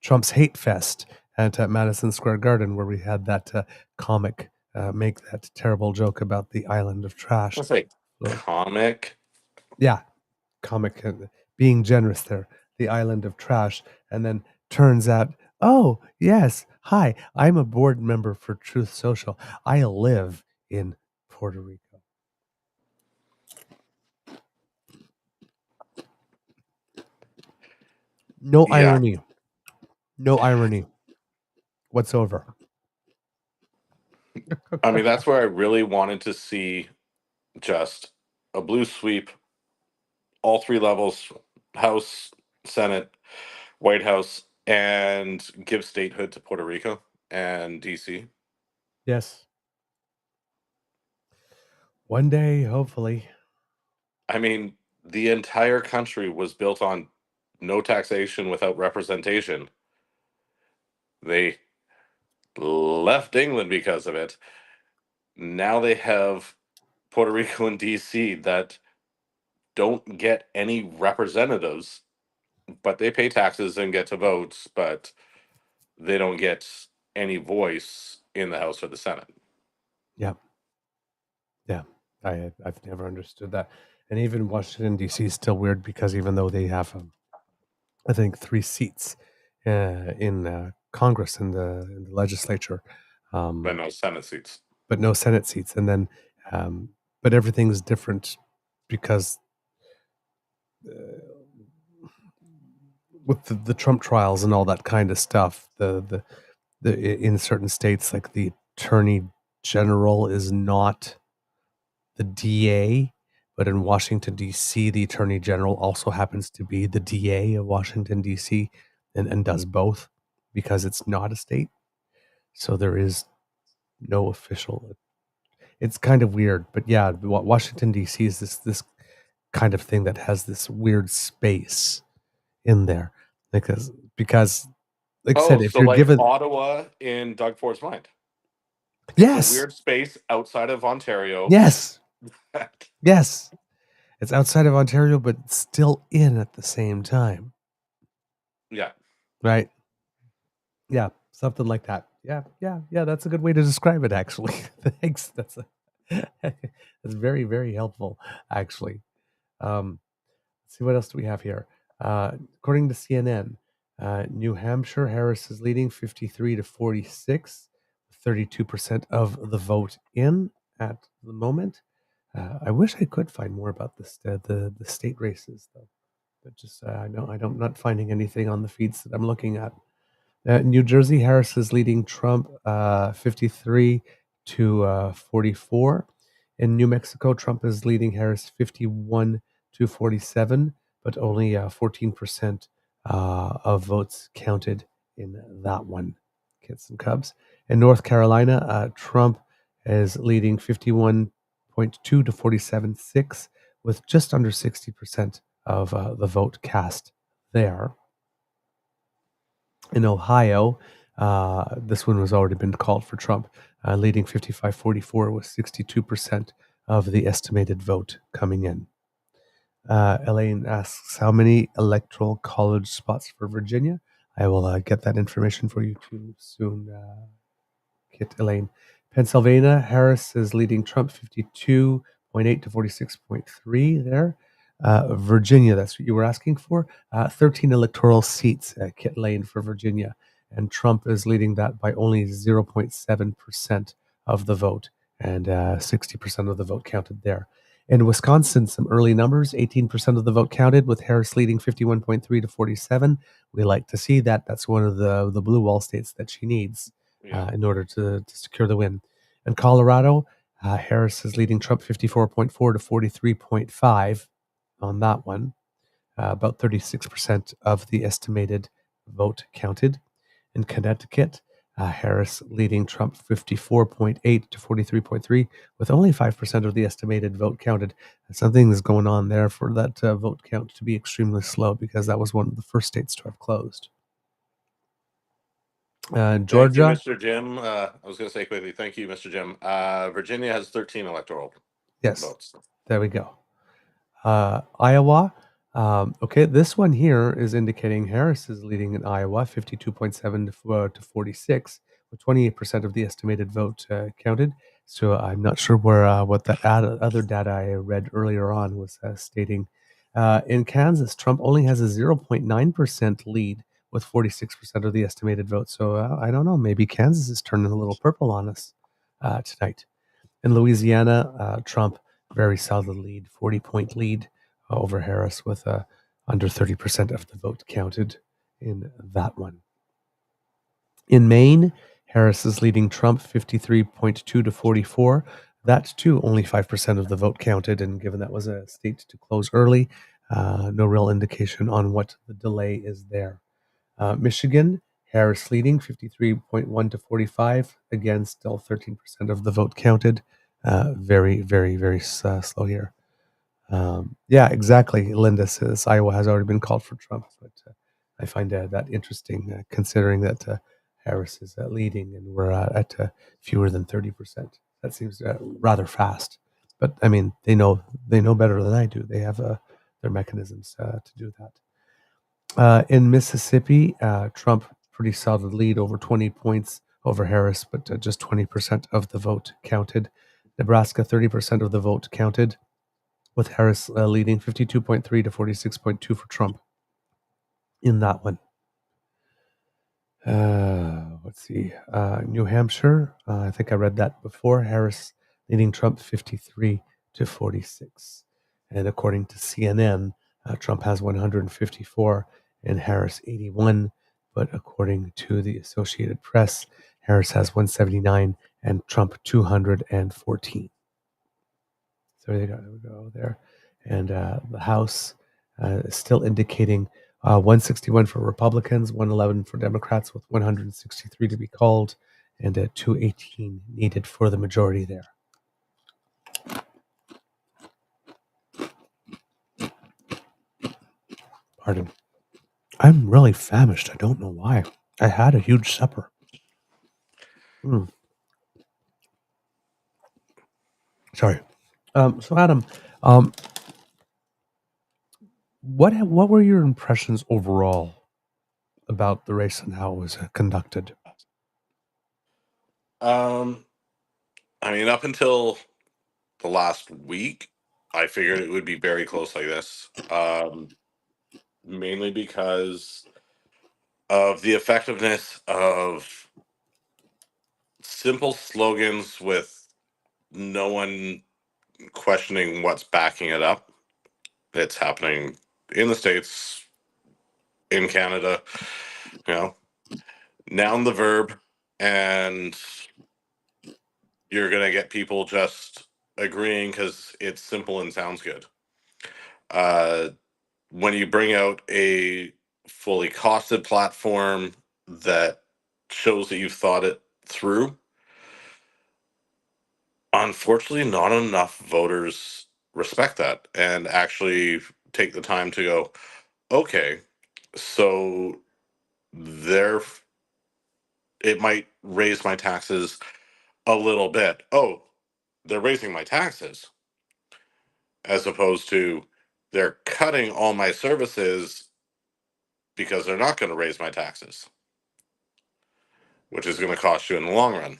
Trump's hate fest at Madison Square Garden, where we had that comic make that terrible joke about the island of trash. Let's say comic. Yeah, comic, being generous there, the island of trash, and then turns out, oh yes, hi, I'm a board member for Truth Social. I live in Puerto Rico. No irony whatsoever. I mean, that's where I really wanted to see just a blue sweep, all three levels, House, Senate, White House, and give statehood to Puerto Rico and DC. Yes. One day, hopefully. I mean, the entire country was built on no taxation without representation. They left England because of it. Now they have Puerto Rico and DC that don't get any representatives, but they pay taxes and get to vote, but they don't get any voice in the House or the Senate. Yeah. Yeah. I've never understood that. And even Washington, D.C. is still weird because even though they have, I think, 3 seats in Congress, in the legislature, But no Senate seats. but no Senate seats. And then, but everything's different because with the Trump trials and all that kind of stuff, the in certain states, like the attorney general is not the DA, but in Washington D.C., the attorney general also happens to be the DA of Washington D.C. and does both because it's not a state. So there is no official. It's kind of weird, but yeah, Washington D.C. is this kind of thing that has this weird space in there because like I said, if so you're like given Ottawa in Doug Ford's mind. It's a yes, weird space outside of Ontario. yes, yes, it's outside of Ontario, but still in at the same time, Yeah. right? Yeah, something like that. Yeah. That's a good way to describe it, actually. Thanks. That's very, very helpful, actually. Let's see what else do we have here. According to CNN, New Hampshire, Harris is leading 53 to 46, 32% of the vote in at the moment. I wish I could find more about this, the state races, though. But just I'm not finding anything on the feeds that I'm looking at. New Jersey, Harris is leading Trump 53 to 44. In New Mexico, Trump is leading Harris 51 to 47, but only 14% of votes counted in that one. Kids and Cubs. In North Carolina, Trump is leading 51.2 to 47.6, with just under 60% of the vote cast there. In Ohio, this one was already been called for Trump, leading 55-44 with 62% of the estimated vote coming in. Elaine asks, how many electoral college spots for Virginia? I will get that information for you too soon, Kit Elaine. Pennsylvania, Harris is leading Trump 52.8 to 46.3 there. Virginia, that's what you were asking for. 13 electoral seats, Kit Lane for Virginia. And Trump is leading that by only 0.7% of the vote and 60% of the vote counted there. In Wisconsin, some early numbers, 18% of the vote counted with Harris leading 51.3 to 47. We like to see that. That's one of the blue wall states that she needs in order to secure the win. In Colorado, Harris is leading Trump 54.4 to 43.5 on that one. About 36% of the estimated vote counted. In Connecticut, Harris leading Trump 54.8 to 43.3 with only 5% of the estimated vote counted. Something is going on there for that vote count to be extremely slow because that was one of the first states to have closed. Georgia. Thank you, Mr. Jim. I was going to say quickly, thank you, Mr. Jim. Virginia has 13 electoral votes. There we go. Iowa. Okay, this one here is indicating Harris is leading in Iowa, 52.7 to 46, with 28% of the estimated vote counted. So I'm not sure where what that other data I read earlier on was stating. In Kansas, Trump only has a 0.9% lead with 46% of the estimated vote. So I don't know. Maybe Kansas is turning a little purple on us tonight. In Louisiana, Trump, very solid lead, 40-point lead over Harris with under 30% of the vote counted in that one. In Maine, Harris is leading Trump 53.2 to 44. That too, only 5% of the vote counted. And given that was a state to close early, no real indication on what the delay is there. Michigan, Harris leading 53.1 to 45. Again, still 13% of the vote counted. Very, very, very slow here. Yeah, exactly. Linda says Iowa has already been called for Trump, but I find that interesting, considering that Harris is leading and we're at fewer than 30%. That seems rather fast. But I mean, they know better than I do. They have their mechanisms to do that. In Mississippi, Trump pretty solid lead, over 20 points over Harris, but just 20% of the vote counted. Nebraska, 30% of the vote counted, with Harris leading 52.3 to 46.2 for Trump in that one. Let's see. New Hampshire, I think I read that before. Harris leading Trump 53 to 46. And according to CNN, Trump has 154 and Harris 81. But according to the Associated Press, Harris has 179 and Trump 214. So there we go there. And the House is still indicating 161 for Republicans, 111 for Democrats, with 163 to be called, and 218 needed for the majority there. Pardon. I'm really famished. I don't know why. I had a huge supper. Sorry. So Adam, what were your impressions overall about the race and how it was conducted? I mean, up until the last week, I figured it would be very close like this. Mainly because of the effectiveness of simple slogans with no one questioning what's backing it up. It's happening in the States, in Canada, you know, noun the verb, and you're going to get people just agreeing because it's simple and sounds good. When you bring out a fully costed platform that shows that you've thought it through, unfortunately, not enough voters respect that and actually take the time to go, okay, so there, it might raise my taxes a little bit. Oh, they're raising my taxes, as opposed to they're cutting all my services because they're not going to raise my taxes, which is going to cost you in the long run.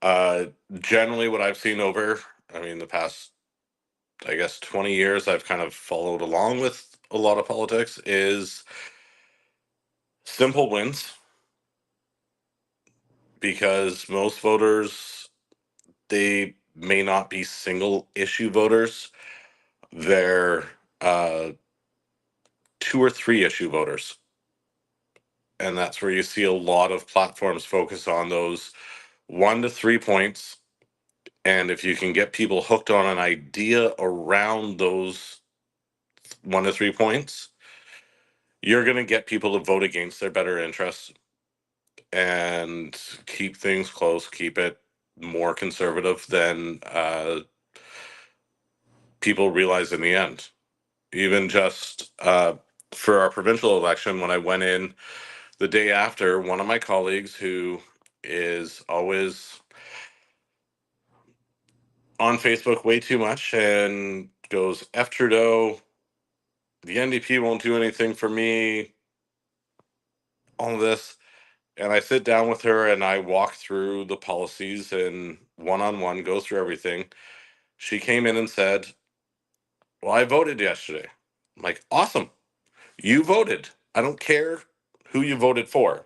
Uh, Generally, what I've seen over, I mean, the past, I guess, 20 years, I've kind of followed along with a lot of politics, is simple wins, because most voters, they may not be single issue voters. They're two or three issue voters. And that's where you see a lot of platforms focus on those 1 to 3 points. And if you can get people hooked on an idea around those 1 to 3 points, you're going to get people to vote against their better interests and keep things close, keep it more conservative than people realize in the end. Even just for our provincial election, when I went in the day after, one of my colleagues who is always on Facebook way too much and goes, F Trudeau, the NDP won't do anything for me, all of this. And I sit down with her and I walk through the policies and one on one go through everything. She came in and said, well, I voted yesterday. I'm like, awesome. You voted. I don't care who you voted for.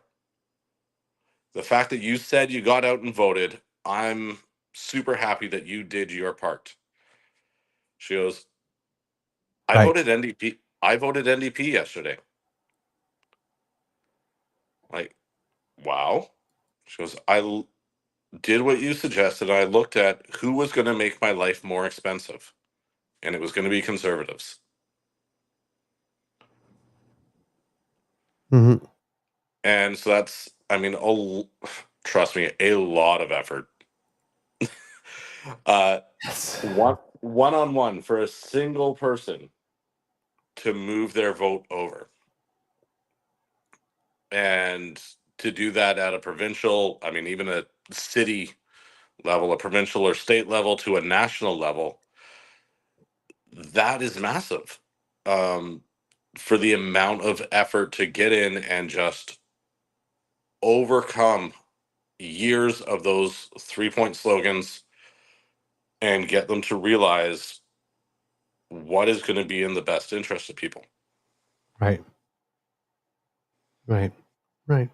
The fact that you said you got out and voted, I'm super happy that you did your part. She goes, I Right. voted NDP. I voted NDP yesterday. Like, wow. She goes, did what you suggested. I looked at who was going to make my life more expensive, and it was going to be conservatives. Mm-hmm. And so that's, I mean, trust me, a lot of effort. Yes. One on one for a single person to move their vote over. And to do that at a provincial, I mean, even a city level, a provincial or state level to a national level, that is massive. Um, for the amount of effort to get in and just overcome years of those 3 point slogans and get them to realize what is going to be in the best interest of people. Right. Right. Right.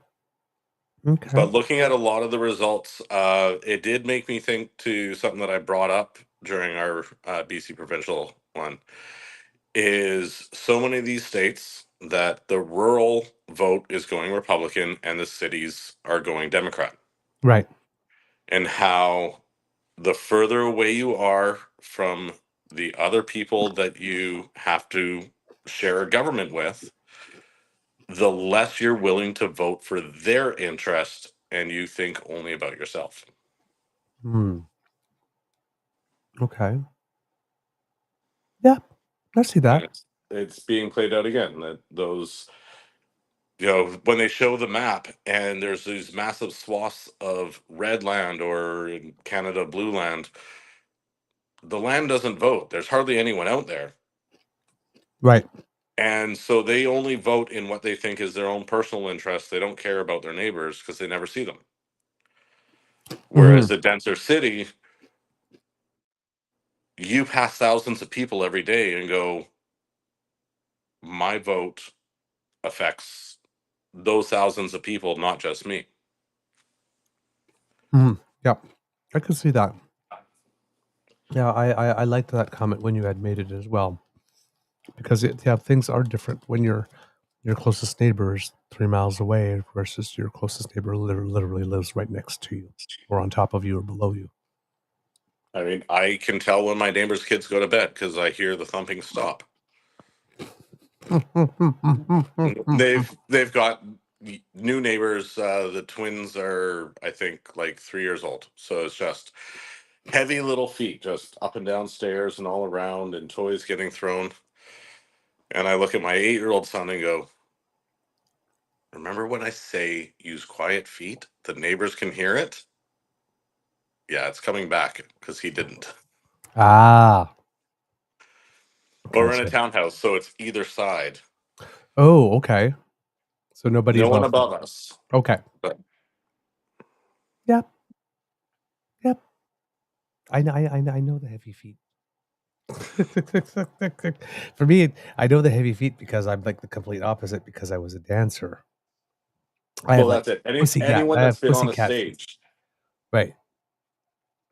Okay. But looking at a lot of the results, it did make me think to something that I brought up during our BC provincial one. is so many of these states that the rural vote is going Republican and the cities are going Democrat. Right. And how the further away you are from the other people that you have to share a government with, the less you're willing to vote for their interest and you think only about yourself. Hmm. Okay. Yeah, I see And that. it's being played out again. That those, when they show the map and there's these massive swaths of red land, or in Canada, blue land, the land doesn't vote. There's hardly anyone out there. Right. And so they only vote in what they think is their own personal interest. They don't care about their neighbors because they never see them. Hmm. Whereas the denser city, you pass thousands of people every day and go, my vote affects those thousands of people, not just me. Hmm. Yeah, I can see that. Yeah, I liked that comment when you had made it as well, because things are different when your closest neighbor is 3 miles away versus your closest neighbor literally lives right next to you, or on top of you, or below you. I mean, I can tell when my neighbor's kids go to bed because I hear the thumping stop. They've got new neighbors. The twins are, I think, like 3 years old. So it's just heavy little feet, just up and down stairs and all around, and toys getting thrown. And I look at my 8-year-old son and go, remember when I say use quiet feet? The neighbors can hear it. Yeah, it's coming back because he didn't. Ah, But we're in a gotcha. townhouse, so it's either side. Oh, okay. So nobody No one above above them. us. Okay. But Yep. Yep. I know the heavy feet. For me, I know the heavy feet because I'm like the complete opposite because I was a dancer. I have well, like that's it. pussycat. Anyone I that's have been on a pussycat feet. stage, Right.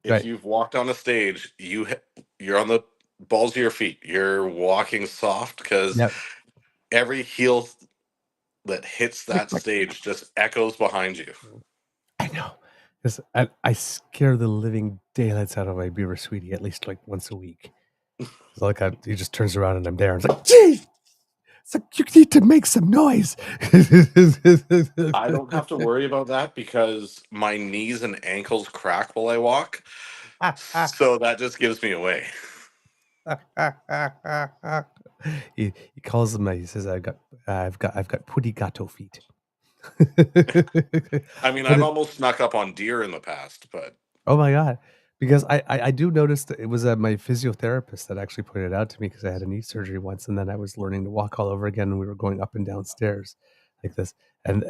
if Right. you've walked on a stage, you're on the balls of your feet. You're walking soft because Yep. every heel that hits Click, that click. stage just echoes behind you. I know. Because I scare the living daylights out of my beaver sweetie at least like once a week. It's like he just turns around and I'm there. And it's like, gee, it's like you need to make some noise. I don't have to worry about that because my knees and ankles crack while I walk. So that just gives me away. He calls them. He says, "I've got putty gato feet." I mean, But I've almost snuck up on deer in the past, but oh my god, because I do notice that it was my physiotherapist that actually pointed it out to me because I had a knee surgery once, and then I was learning to walk all over again, and we were going up and down stairs like this, and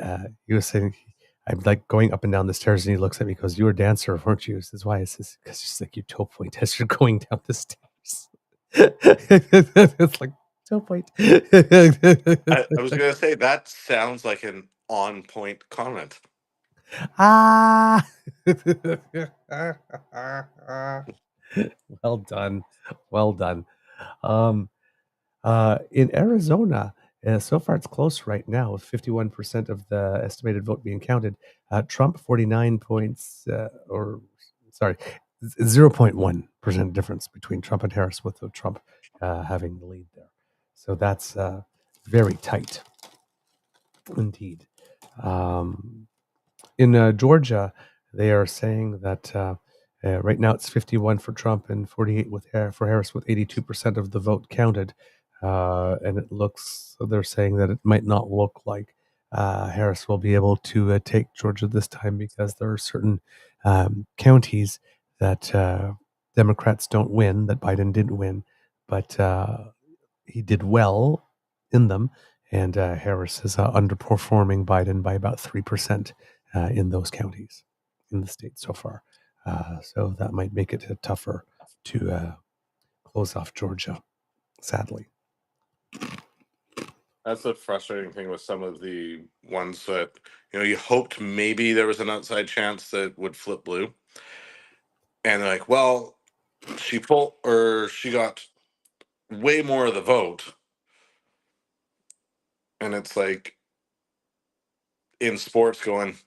he was saying. I'm like going up and down the stairs, and he looks at me. He goes, "You were a dancer, weren't you?" I says, "Why?" I says, "Because it's like your toe point as you're going down the stairs." It's like toe point. I was going to say that sounds like an on point comment. Ah. Well done. Well done. Um, in Arizona, so far it's close right now, with 51% of the estimated vote being counted. Trump 49 points, or sorry, 0.1% difference between Trump and Harris, with Trump having the lead there. So that's very tight indeed. Um, in Georgia, they are saying that right now it's 51 for Trump and 48 for Harris, with 82% of the vote counted. And it looks, so they're saying that it might not look like Harris will be able to take Georgia this time because there are certain counties that Democrats don't win, that Biden didn't win, but he did well in them. And Harris is underperforming Biden by about 3% in those counties in the state so far. So that might make it tougher to close off Georgia, sadly. That's the frustrating thing with some of the ones that, you hoped maybe there was an outside chance that would flip blue. And they're like, well, she got way more of the vote. And it's like in sports going,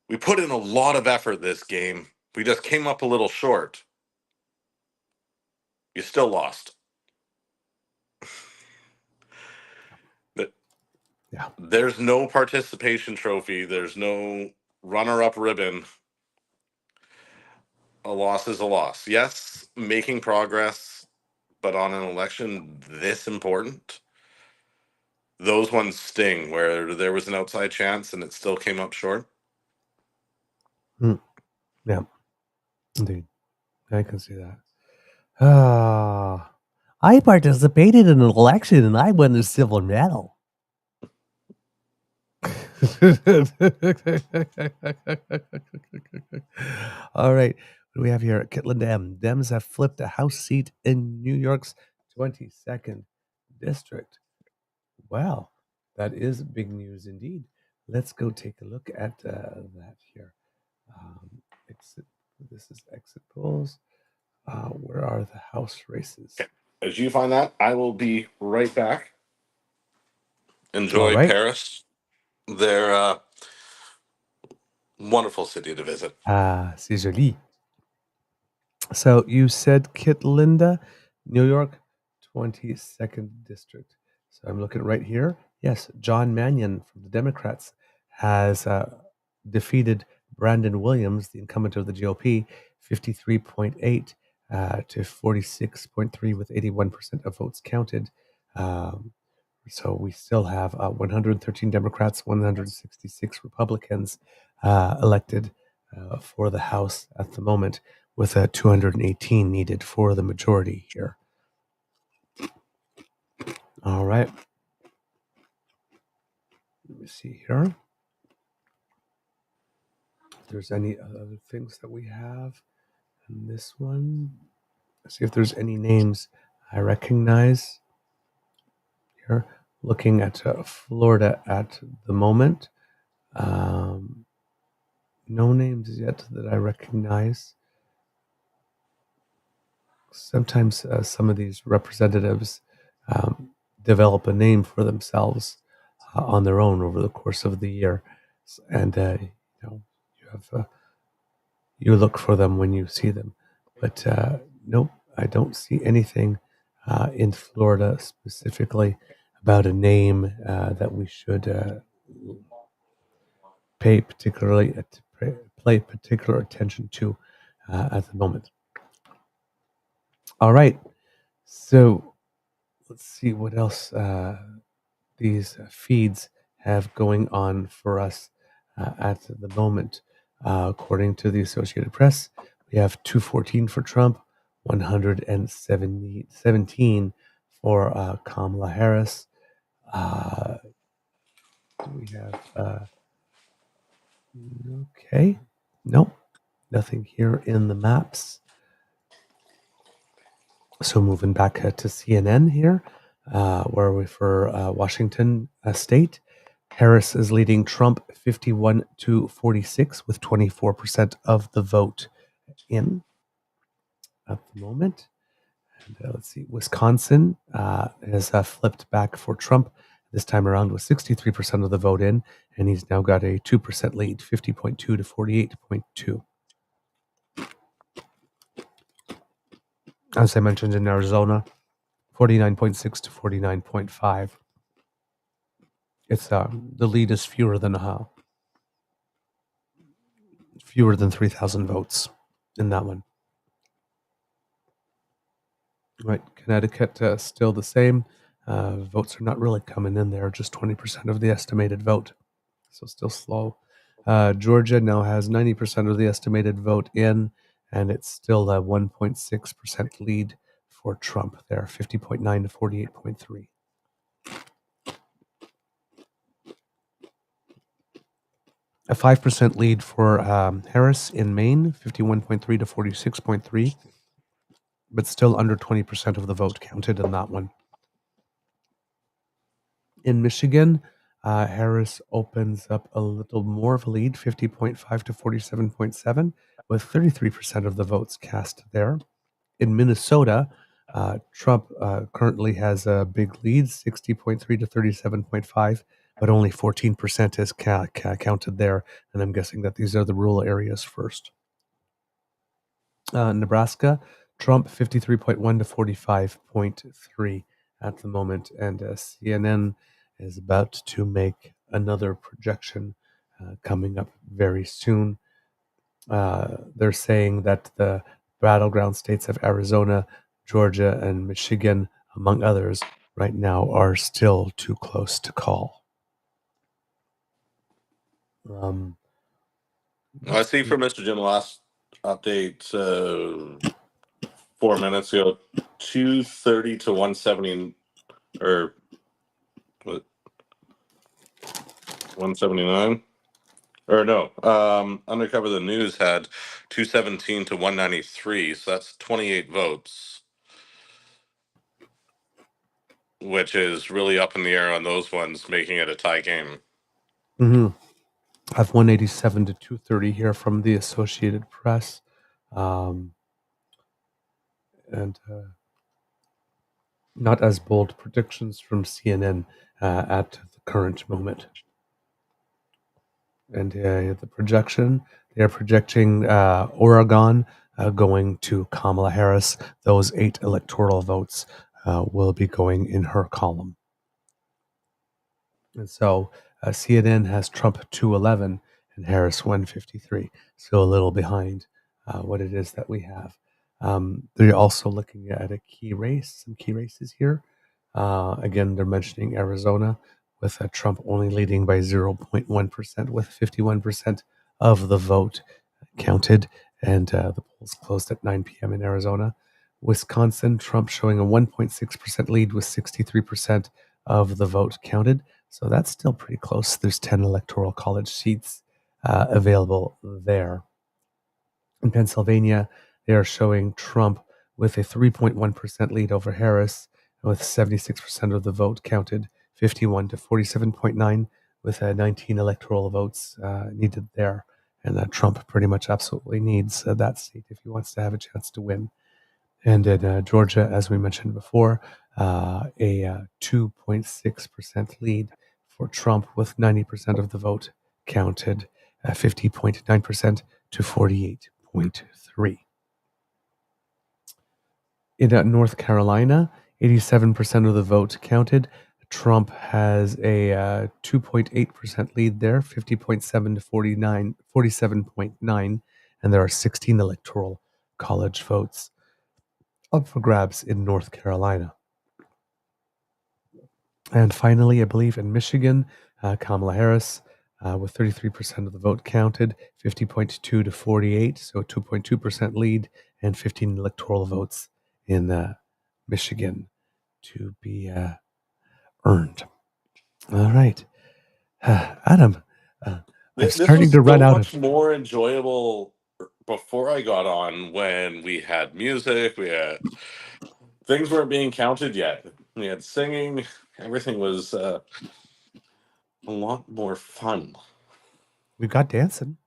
we put in a lot of effort this game. We just came up a little short. You still lost. But Yeah. there's no participation trophy. There's no runner-up ribbon. A loss is a loss. Yes, making progress, but on an election this important, those ones sting where there was an outside chance and it still came up short. Yeah. Indeed. I can see that. I participated in an election and I won the silver medal. All right. What do we have here? Kitland M. Dems have flipped a House seat in New York's 22nd district. Wow. That is big news indeed. Let's go take a look at that here. Exit. This is exit polls. Where are the House races? Okay. As you find that, I will be right back. Enjoy All right. Paris. They're a wonderful city to visit. C'est joli. So you said Kitlinda, New York, 22nd district. So I'm looking right here. Yes, John Mannion from the Democrats has defeated Brandon Williams, the incumbent of the GOP, 53.8 to 46.3 with 81% of votes counted. So we still have 113 Democrats, 166 Republicans elected for the House at the moment, with 218 needed for the majority here. All right. Let me see here. If there's any other things that we have in this one. Let's see if there's any names I recognize here. Looking at Florida at the moment. No names yet that I recognize. Sometimes some of these representatives develop a name for themselves on their own over the course of the year, and you look for them when you see them. But nope, I don't see anything in Florida specifically about a name that we should pay particular attention to at the moment. All right, so let's see what else these feeds have going on for us at the moment. According to the Associated Press, we have 214 for Trump, 117 for Kamala Harris. Do we have... okay. Nope. Nothing here in the maps. So moving back to CNN here, where we for Washington State, Harris is leading Trump 51 to 46 with 24% of the vote in at the moment. And let's see, Wisconsin has flipped back for Trump this time around with 63% of the vote in, and he's now got a 2% lead, 50.2 to 48.2. As I mentioned, in Arizona, 49.6 to 49.5. It's the lead is fewer than 3,000 votes in that one. Right, Connecticut still the same. Votes are not really coming in there, just 20% of the estimated vote, so still slow. Georgia now has 90% of the estimated vote in, and it's still a 1.6% lead for Trump there, 50.9 to 48.3. A 5% lead for Harris in Maine, 51.3 to 46.3, but still under 20% of the vote counted in that one. In Michigan, Harris opens up a little more of a lead, 50.5 to 47.7, with 33% of the votes cast there. In Minnesota, Trump currently has a big lead, 60.3 to 37.5, but only 14% is counted there. And I'm guessing that these are the rural areas first. Nebraska, Trump 53.1 to 45.3 at the moment. And CNN is about to make another projection coming up very soon. They're saying that the battleground states of Arizona, Georgia, and Michigan, among others, right now are still too close to call. I see from Mr. Jim last update 4 minutes ago, 230 to 170 or what, 179 or no, Undercover the News had 217 to 193, so that's 28 votes, which is really up in the air on those ones, making it a tie game. Mm-hmm. I have 187 to 230 here from the Associated Press. And not as bold predictions from CNN at the current moment. And the projection, they are projecting Oregon going to Kamala Harris. Those 8 electoral votes will be going in her column. And so CNN has Trump 211 and Harris 153, so a little behind what it is that we have. They're also looking at some key races here. Again, they're mentioning Arizona with Trump only leading by 0.1% with 51% of the vote counted, and the polls closed at 9 p.m. in Arizona. Wisconsin, Trump showing a 1.6% lead with 63% of the vote counted. So that's still pretty close. There's 10 electoral college seats available there. In Pennsylvania, they are showing Trump with a 3.1% lead over Harris, with 76% of the vote counted, 51 to 47.9, with 19 electoral votes needed there. And Trump pretty much absolutely needs that seat if he wants to have a chance to win. And in Georgia, as we mentioned before, a 2.6% lead for Trump with 90% of the vote counted, 50.9% to 48.3. In North Carolina, 87% of the vote counted. Trump has a 2.8% lead there, 50.7 to 47.9, and there are 16 electoral college votes up for grabs in North Carolina. And finally, I believe in Michigan, Kamala Harris with 33% of the vote counted, 50.2 to 48, so 2.2% lead, and 15 electoral votes in Michigan to be earned. All right. Adam, I'm This starting was to run so out much of... more enjoyable before I got on, when we had music, we had things weren't being counted yet. We had singing. Everything was a lot more fun. We've got dancing.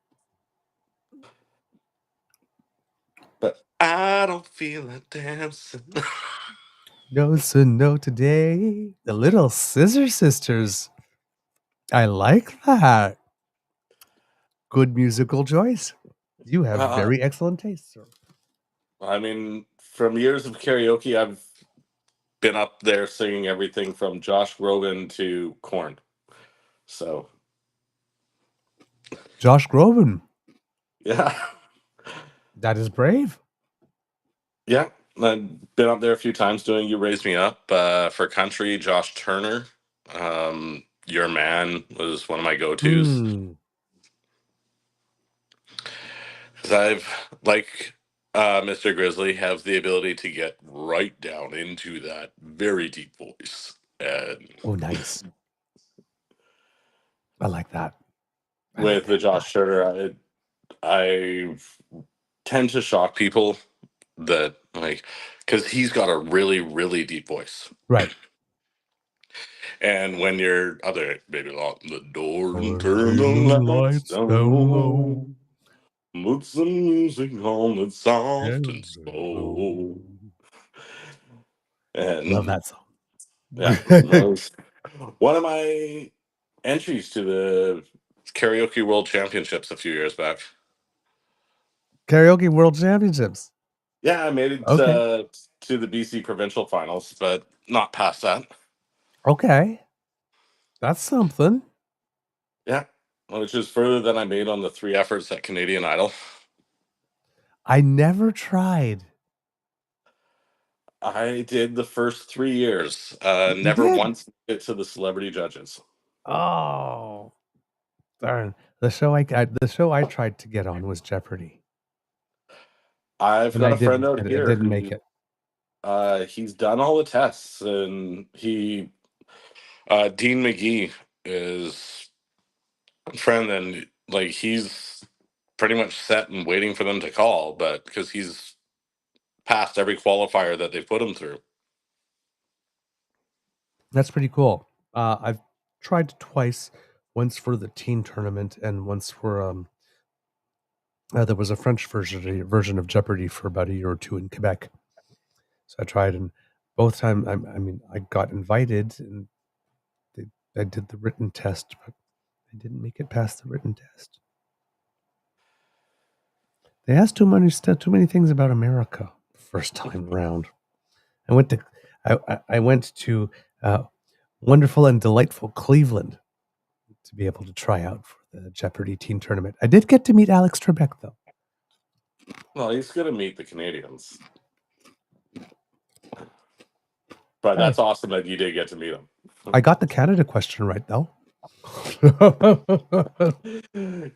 But I don't feel like dancing. No, sir, no today. The Little Scissor Sisters. I like that. Good musical choice. You have very excellent taste, sir. I mean, from years of karaoke, I've been up there singing everything from Josh Groban to Korn. So, Josh Groban. yeah. That is brave. Yeah. I've been up there a few times doing You Raise Me Up. For country, Josh Turner. Your Man was one of my go-tos. Because I've, like Mr. Grizzly, have the ability to get right down into that very deep voice. And Oh, nice. I like that. with the Josh Turner, I tend to shock people that, like, because he's got a really, really deep voice. Right. And when you're up there, baby, lock the door and Turn the lights down low. Put some music on that's soft and slow. Love And that song. yeah, that was one of my entries to the Karaoke World Championships a few years back. Karaoke World Championships. Yeah, I made it Okay. to the BC provincial finals, but not past that. Okay. That's something. Yeah, which is further than I made on the 3 efforts at Canadian Idol. I never tried. I did the first 3 years. You Never did? once made it to the celebrity judges. Oh, darn. The show I tried to get on was Jeopardy. I've And got I a friend didn't out get it. I here didn't make who it. he's done all the tests, and Dean McGee is a friend, and like he's pretty much set and waiting for them to call, but because he's passed every qualifier that they've put him through. That's pretty cool. I've tried twice, once for the teen tournament and once for there was a French version of Jeopardy for about a year or two in Quebec. So I tried, and both times, I mean, I got invited, and I did the written test, but I didn't make it past the written test. They asked too many things about America the first time around. I went to wonderful and delightful Cleveland to be able to try out for the Jeopardy teen tournament. I did get to meet Alex Trebek, though. Well, he's going to meet the Canadians. But that's awesome that you did get to meet him. I got the Canada question right, though.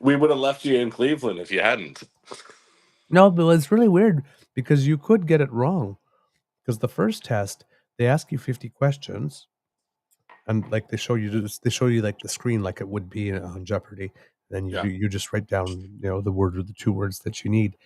We would have left you in Cleveland if you hadn't. No, but it's really weird because you could get it wrong. Because the first test, they ask you 50 questions, and like they show you like the screen like it would be on Jeopardy. Then you just write down the word or the 2 words that you need.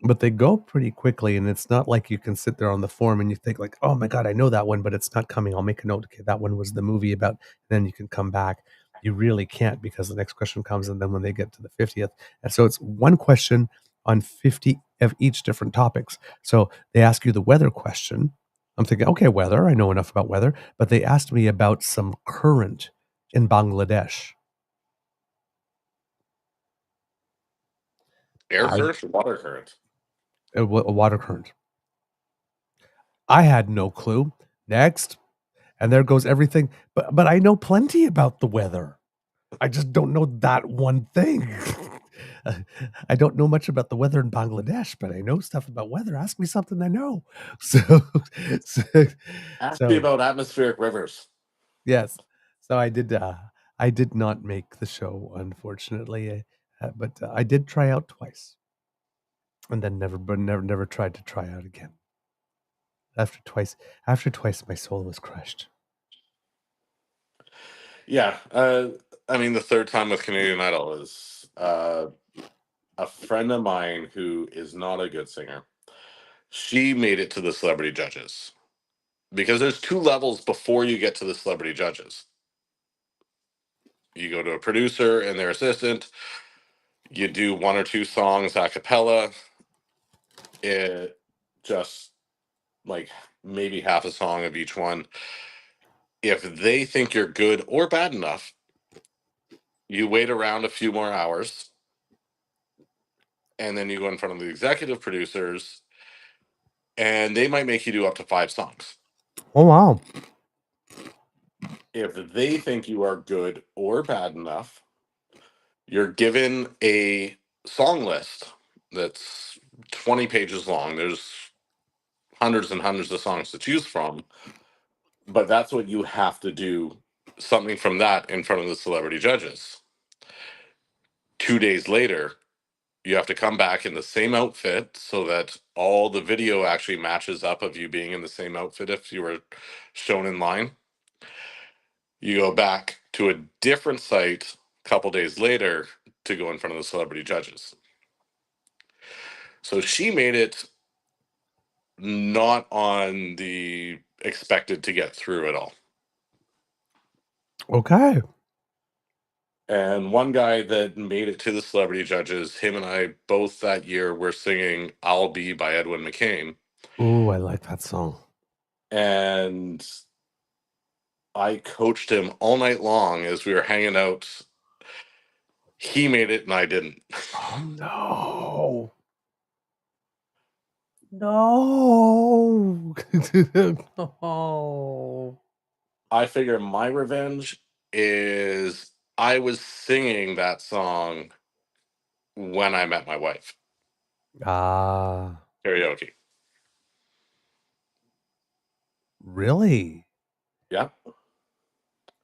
But they go pretty quickly, and it's not like you can sit there on the form and you think like, oh my God, I know that one, but it's not coming. I'll make a note. Okay, that one was the movie about, then you can come back. You really can't, because the next question comes, and then when they get to the 50th. And so it's one question on 50 of each different topics. So they ask you the weather question. I'm thinking, okay, weather, I know enough about weather, but they asked me about some current in Bangladesh. Air current or water current? A water current. I had no clue. Next. And there goes everything. But I know plenty about the weather. I just don't know that one thing. I don't know much about the weather in Bangladesh, but I know stuff about weather. Ask me something I know. Ask me about atmospheric rivers. Yes. So I did not make the show, unfortunately, but I did try out twice, and then never tried to try out again. After twice, my soul was crushed. Yeah, I mean, the third time with Canadian Idol is a friend of mine who is not a good singer. She made it to the celebrity judges because there's 2 levels before you get to the celebrity judges. You go to a producer and their assistant. You do 1 or 2 songs a cappella. It just like maybe half a song of each one. If they think you're good or bad enough, you wait around a few more hours, and then you go in front of the executive producers, and they might make you do up to 5 songs. Oh, wow. If they think you are good or bad enough, you're given a song list that's 20 pages long. There's hundreds and hundreds of songs to choose from, but that's what you have to do, something from that in front of the celebrity judges. 2 days later, you have to come back in the same outfit so that all the video actually matches up of you being in the same outfit if you were shown in line. You go back to a different site a couple days later to go in front of the celebrity judges. So she made it not on the expected to get through at all. Okay. And one guy that made it to the celebrity judges, him and I both that year were singing I'll Be by Edwin McCain. Ooh, I like that song. And I coached him all night long as we were hanging out. He made it and I didn't. Oh no. No. No. I figure my revenge is I was singing that song when I met my wife. Ah, Karaoke. really? Yeah.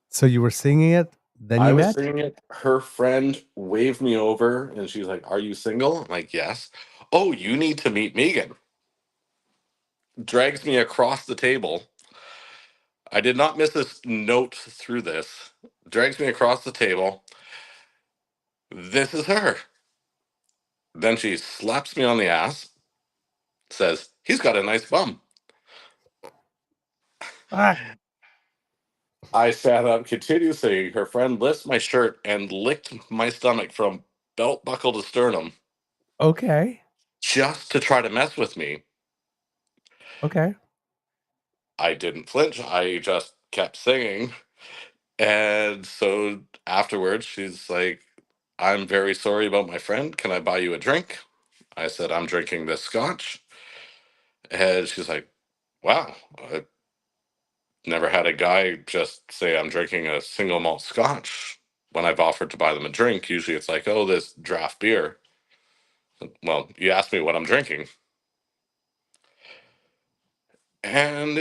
So you were singing it, then I you was met? singing it. Her friend waved me over and she's like, "Are you single?" I'm like, "Yes." "Oh, you need to meet Megan." Drags me across the table. I did not miss a note through this. Drags me across the table. "This is her." Then she slaps me on the ass, says, "He's got a nice bum." Ah, I sat up, continued singing. Her friend lifts my shirt and licked my stomach from belt buckle to sternum okay. just to try to mess with me. Okay. I didn't flinch. I just kept singing. And so afterwards, she's like, "I'm very sorry about my friend. Can I buy you a drink?" I said, "I'm drinking this scotch." And she's like, "Wow, I've never had a guy just say I'm drinking a single malt scotch when I've offered to buy them a drink. Usually it's like, oh, this draft beer." "Well, you asked me what I'm drinking." And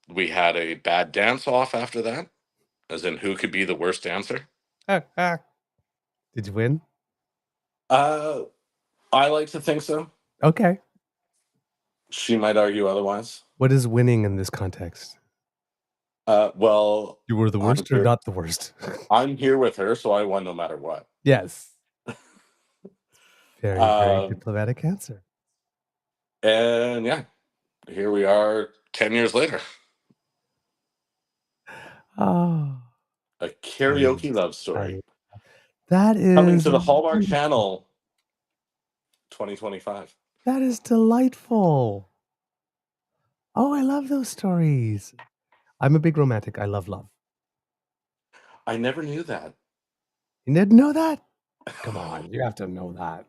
we had a bad dance off after that, as in who could be the worst dancer. Did you win? Uh, I like to think so. Okay. She might argue otherwise. What is winning in this context? Well, You were the I'm worst or here. not the worst? I'm here with her, so I won no matter what. Yes. Very, very Um, diplomatic answer. and yeah, here we are 10 years later. Oh, A karaoke love story. that Coming is to the Hallmark Channel 2025. that is delightful. Oh, I love those stories. I'm a big romantic. I love love. I never knew that. You didn't know that? Come on, you have to know that.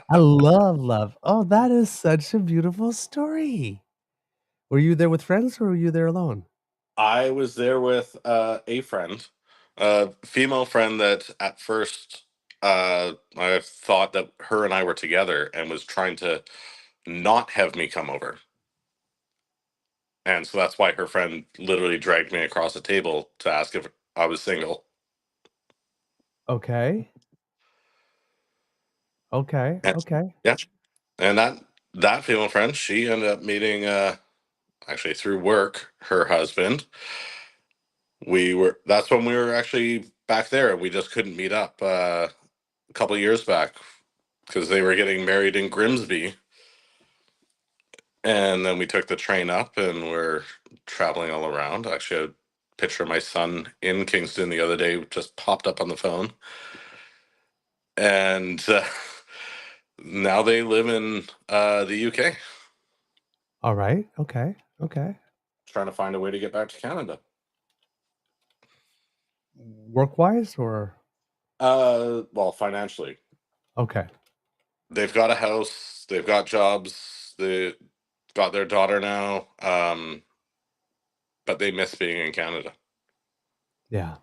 I love love. Oh, that is such a beautiful story. Were you there with friends or were you there alone? I was there with a friend, a female friend that at first I thought that her and I were together and was trying to not have me come over. And so that's why her friend literally dragged me across the table to ask if I was single. Okay. Okay. And, Okay. yeah. And that female friend, she ended up meeting actually through work, her husband. That's when we were actually back there and we just couldn't meet up a couple of years back because they were getting married in Grimsby. And then we took the train up and we're traveling all around. Actually, a picture of my son in Kingston the other day just popped up on the phone. And now they live in the UK, All right. Okay. Okay. trying to find a way to get back to Canada. Work wise or Well, financially, okay. they've got a house, they've got jobs, they got their daughter now, but they miss being in Canada. Yeah.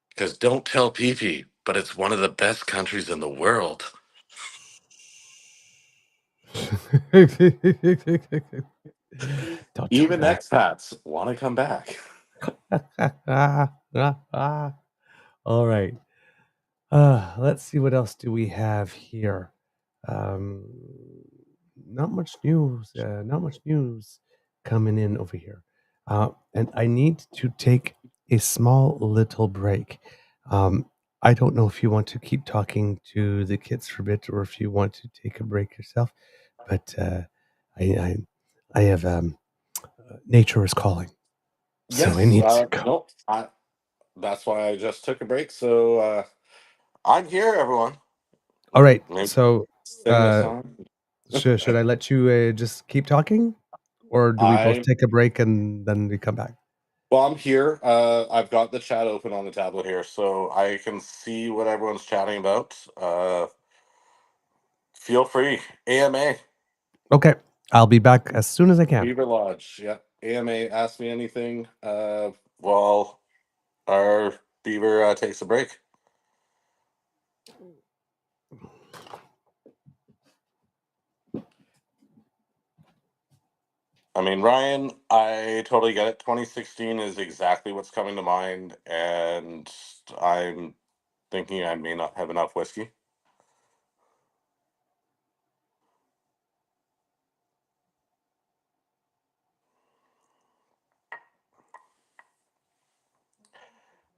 Because don't tell PP, but it's one of the best countries in the world. Don't do Even that. expats want to come back. All right. Let's see what else do we have here. Um, not much news. Not much news coming in over here. And I need to take a small little break. Um, I don't know if you want to keep talking to the kids for a bit or if you want to take a break yourself, but I, I have nature is calling, so I Yes, need to go. no, that's why I just took a break. So I'm here, everyone. All right. Maybe So, sing the song. should I let you just keep talking? Or do we both I take a break and then we come back? Well, I'm here. I've got the chat open on the tablet here, so I can see what everyone's chatting about. Feel free. AMA, Okay. I'll be back as soon as I can. Beaver Lodge. Yeah. AMA, ask me anything while our Beaver takes a break. I mean, Ryan, I totally get it. 2016 is exactly what's coming to mind, and I'm thinking I may not have enough whiskey.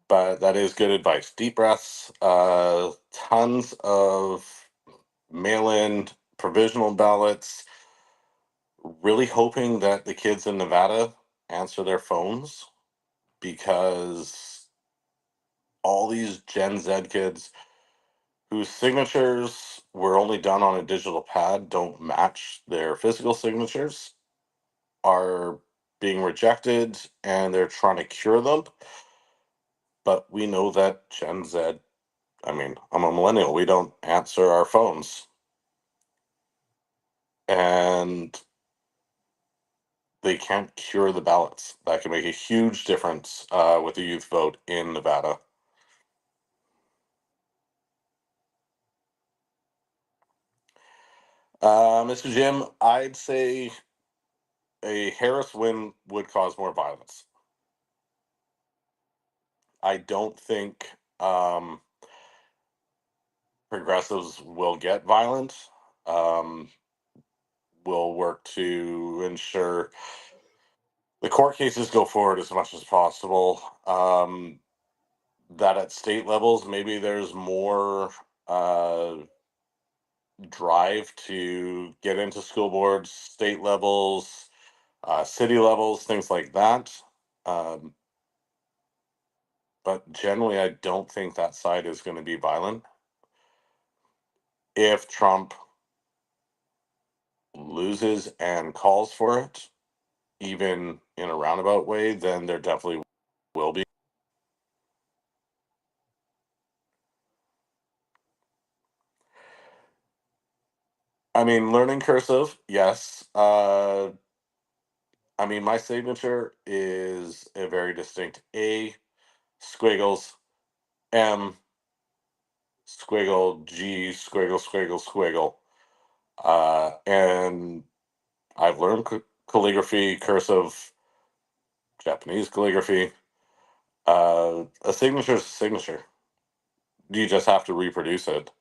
But that is good advice. Deep breaths, tons of mail in provisional ballots, really hoping that the kids in Nevada answer their phones because all these Gen Z kids whose signatures were only done on a digital pad don't match their physical signatures are being rejected and they're trying to cure them. But we know that Gen Z, I mean, I'm a millennial, we don't answer our phones. And they can't cure the ballots. That can make a huge difference with the youth vote in Nevada. Mr. Jim, I'd say a Harris win would cause more violence. I don't think progressives will get violent. We'll work to ensure the court cases go forward as much as possible. That at state levels, maybe there's more drive to get into school boards, state levels, city levels, things like that. Um, but generally, I don't think that side is going to be violent. If Trump loses and calls for it, even in a roundabout way, then there definitely will be. I mean, learning cursive, yes. I mean, my signature is a very distinct A, squiggles, M, squiggle, G, squiggle, squiggle, squiggle. And I've learned calligraphy, cursive, Japanese calligraphy. A signature is a signature. You just have to reproduce it.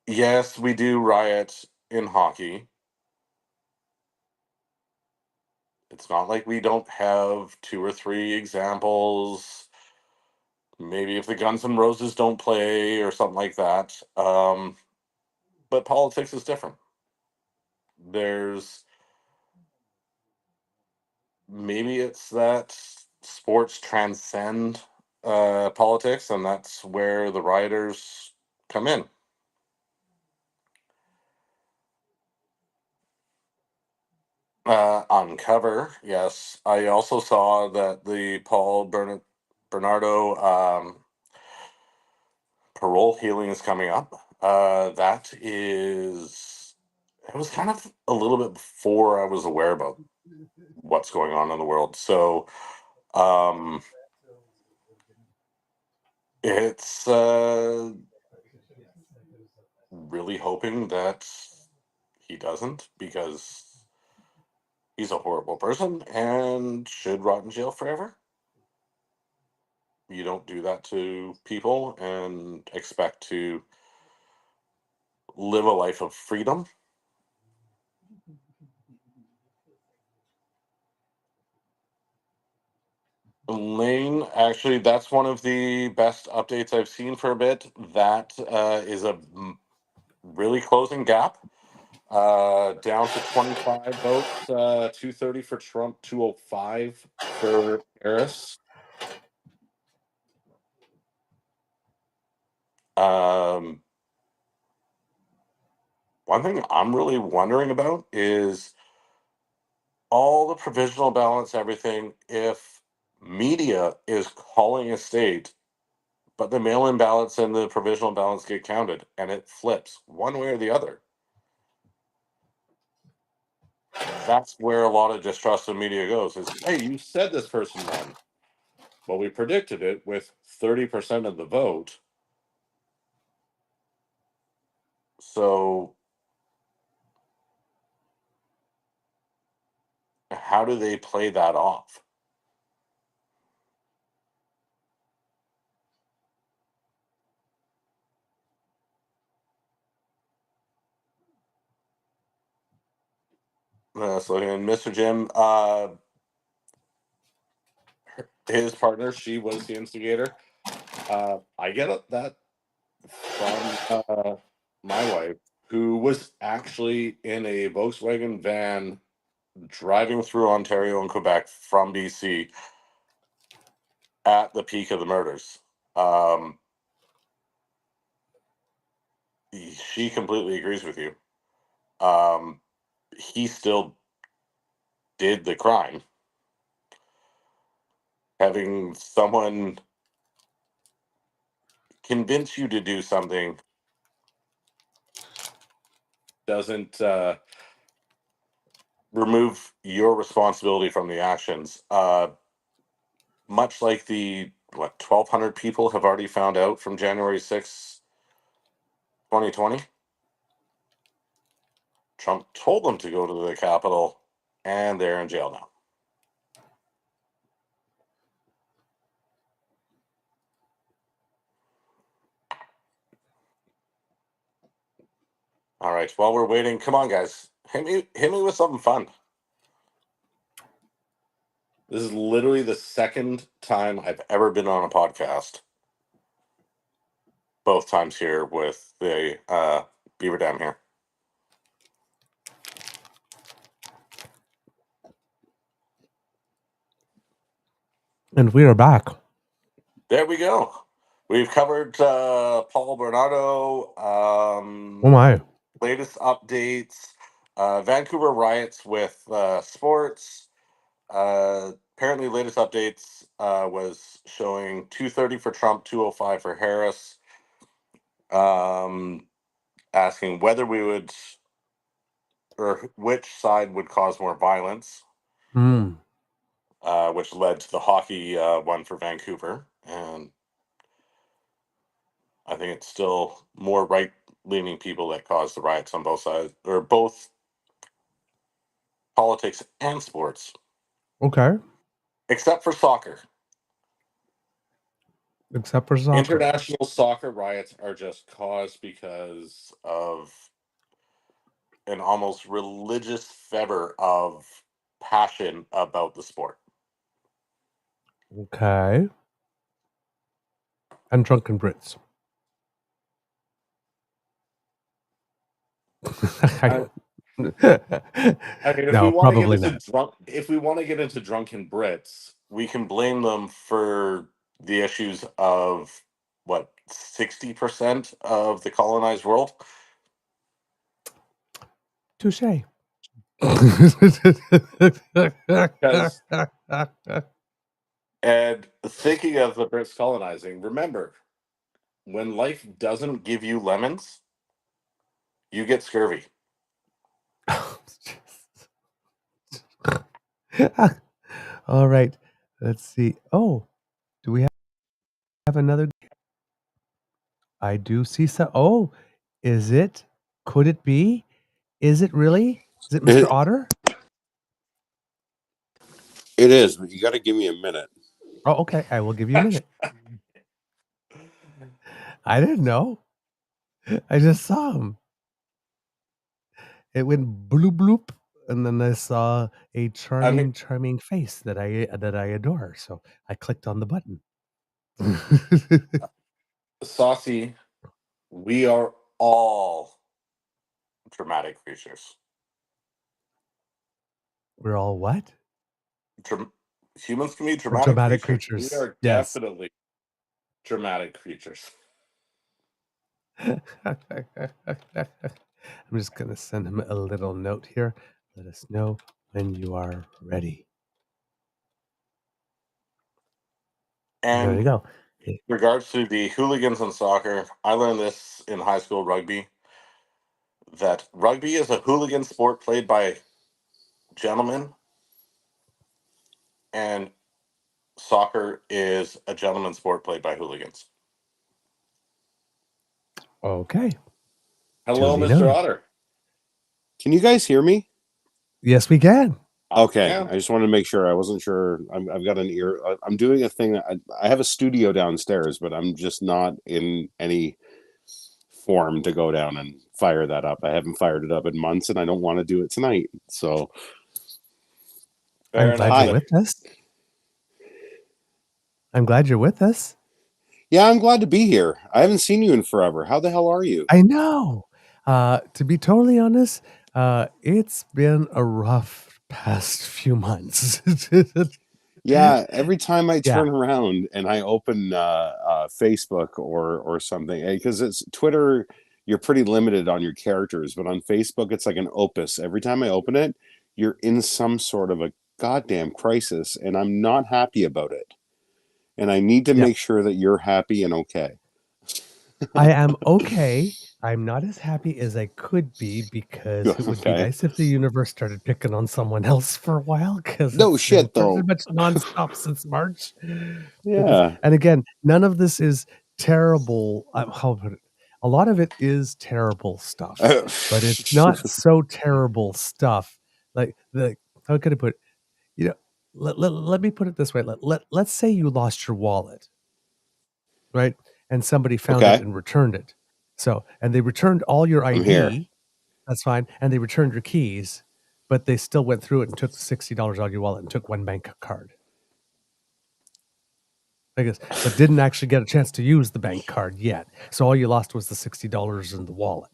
Yes, we do riot in hockey. It's not like we don't have two or three examples. Maybe if the Guns N' Roses don't play or something like that. But politics is different. There's maybe it's that sports transcend politics, and that's where the rioters come in. Uncover, yes. I also saw that the Bernardo parole healing is coming up. That is, it was kind of a little bit before I was aware about what's going on in the world. So um, it's really hoping that he doesn't because he's a horrible person and should rot in jail forever. You don't do that to people and expect to live a life of freedom. Lane, actually, that's one of the best updates I've seen for a bit. That is a really closing gap. Down to 25 votes, 230 for Trump, 205 for Harris. Um, One thing I'm really wondering about is all the provisional ballots, everything. If media is calling a state, but the mail in ballots and the provisional ballots get counted and it flips one way or the other, that's where a lot of distrust in media goes is, hey, you said this person won. Well, we predicted it with 30% of the vote. So how do they play that off? So, and Mr. Jim, his partner, she was the instigator. I get that from my wife, who was actually in a Volkswagen van driving through Ontario and Quebec from BC at the peak of the murders. She completely agrees with you. He still did the crime. Having someone convince you to do something doesn't remove your responsibility from the actions. Much like the 1,200 people have already found out from January 6th, 2020. Trump told them to go to the Capitol, and they're in jail now. All right. While we're waiting, come on, guys, hit me with something fun. This is literally the second time I've ever been on a podcast. Both times here with the Beaver Dam here. And we are back. There we go. We've covered Paul Bernardo. Oh my. Latest updates. Vancouver riots with sports. Apparently, latest updates was showing 230 for Trump, 205 for Harris. Asking whether we would, or which side would cause more violence, which led to the hockey one for Vancouver. And I think it's still more right-leaning people that cause the riots on both sides, or both politics and sports. Okay. Except for soccer. Except for soccer. International soccer riots are just caused because of an almost religious fervor of passion about the sport. Okay. And drunken Brits. I mean, if No, we want to probably get not. if we want to get into drunken Brits, we can blame them for the issues of 60% of the colonized world. Touche. And thinking of the Brits colonizing, remember, when life doesn't give you lemons, you get scurvy. All right. Let's see. Oh, do we have another? I do see some. Oh, is it? Could it be? Is it really? Is it Mr. Otter? It is, but you got to give me a minute. Oh, okay. I will give you a minute. I didn't know. I just saw him. It went bloop bloop, and then I saw a charming face that I adore. So I clicked on the button. Saucy, we are all dramatic creatures. We're all what? Humans can be Dramatic creatures. creatures. We are Yes. definitely dramatic creatures. I'm just going to send him a little note here. Let us know when you are ready. There you And go. in regards to the hooligans in soccer, I learned this in high school rugby, that rugby is a hooligan sport played by gentlemen, and soccer is a gentleman's sport played by hooligans. Okay. Hello, Duly Mr. noted. Otter. Can you guys hear me? Yes, we can. Okay, Yeah. I just wanted to make sure. I wasn't sure. I've got an ear. I'm doing a thing. I have a studio downstairs, but I'm just not in any form to go down and fire that up. I haven't fired it up in months, and I don't want to do it tonight. So, I'm Fair glad enough. you're Hi. with us. I'm glad you're with us. Yeah, I'm glad to be here. I haven't seen you in forever. How the hell are you? I know. To be totally honest, it's been a rough past few months. Yeah, every time I Yeah. turn around and I open Facebook or something, because it's Twitter, you're pretty limited on your characters, but on Facebook, it's like an opus. Every time I open it, you're in some sort of a goddamn crisis, and I'm not happy about it. And I need to Yeah. make sure that you're happy and okay. I am okay. I'm not as happy as I could be because it would be Okay. nice if the universe started picking on someone else for a while because No it's been shit, pretty though. much nonstop since March. Yeah. And again, none of this is terrible. How put it? A lot of it is terrible stuff, but it's not so terrible stuff. Like how could I put it? You know, let me put it this way. Let's say you lost your wallet, right? And somebody found it Okay, and returned it. So, and they returned all your I'm here. ID. That's fine. And they returned your keys, but they still went through it and took the $60 out of your wallet and took one bank card. I guess, but didn't actually get a chance to use the bank card yet. So all you lost was the $60 in the wallet.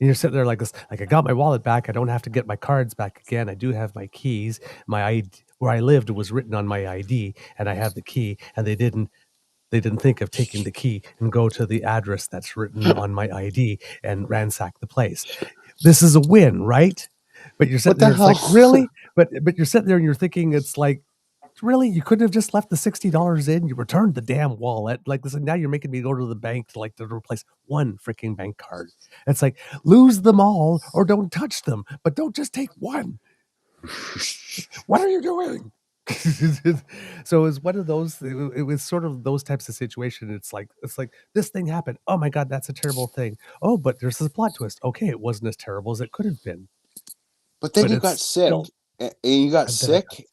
And you're sitting there like this, like I got my wallet back. I don't have to get my cards back again. I do have my keys. My ID, where I lived was written on my ID, and I have the key. And they didn't think of taking the key and go to the address that's written on my ID and ransack the place. This is a win, right? But you're sitting What the there, it's like, hell? really? But you're sitting there and you're thinking it's like, really? You couldn't have just left the $60 in? You returned the damn wallet. Like this, now you're making me go to the bank to replace one freaking bank card. It's like, lose them all or don't touch them, but don't just take one. What are you doing? So it's one of those. It was sort of those types of situation. It's like this thing happened. Oh my god, that's a terrible thing. Oh, but there's this plot twist. Okay, it wasn't as terrible as it could have been, But then but you it's got sick, still. and you got And then sick,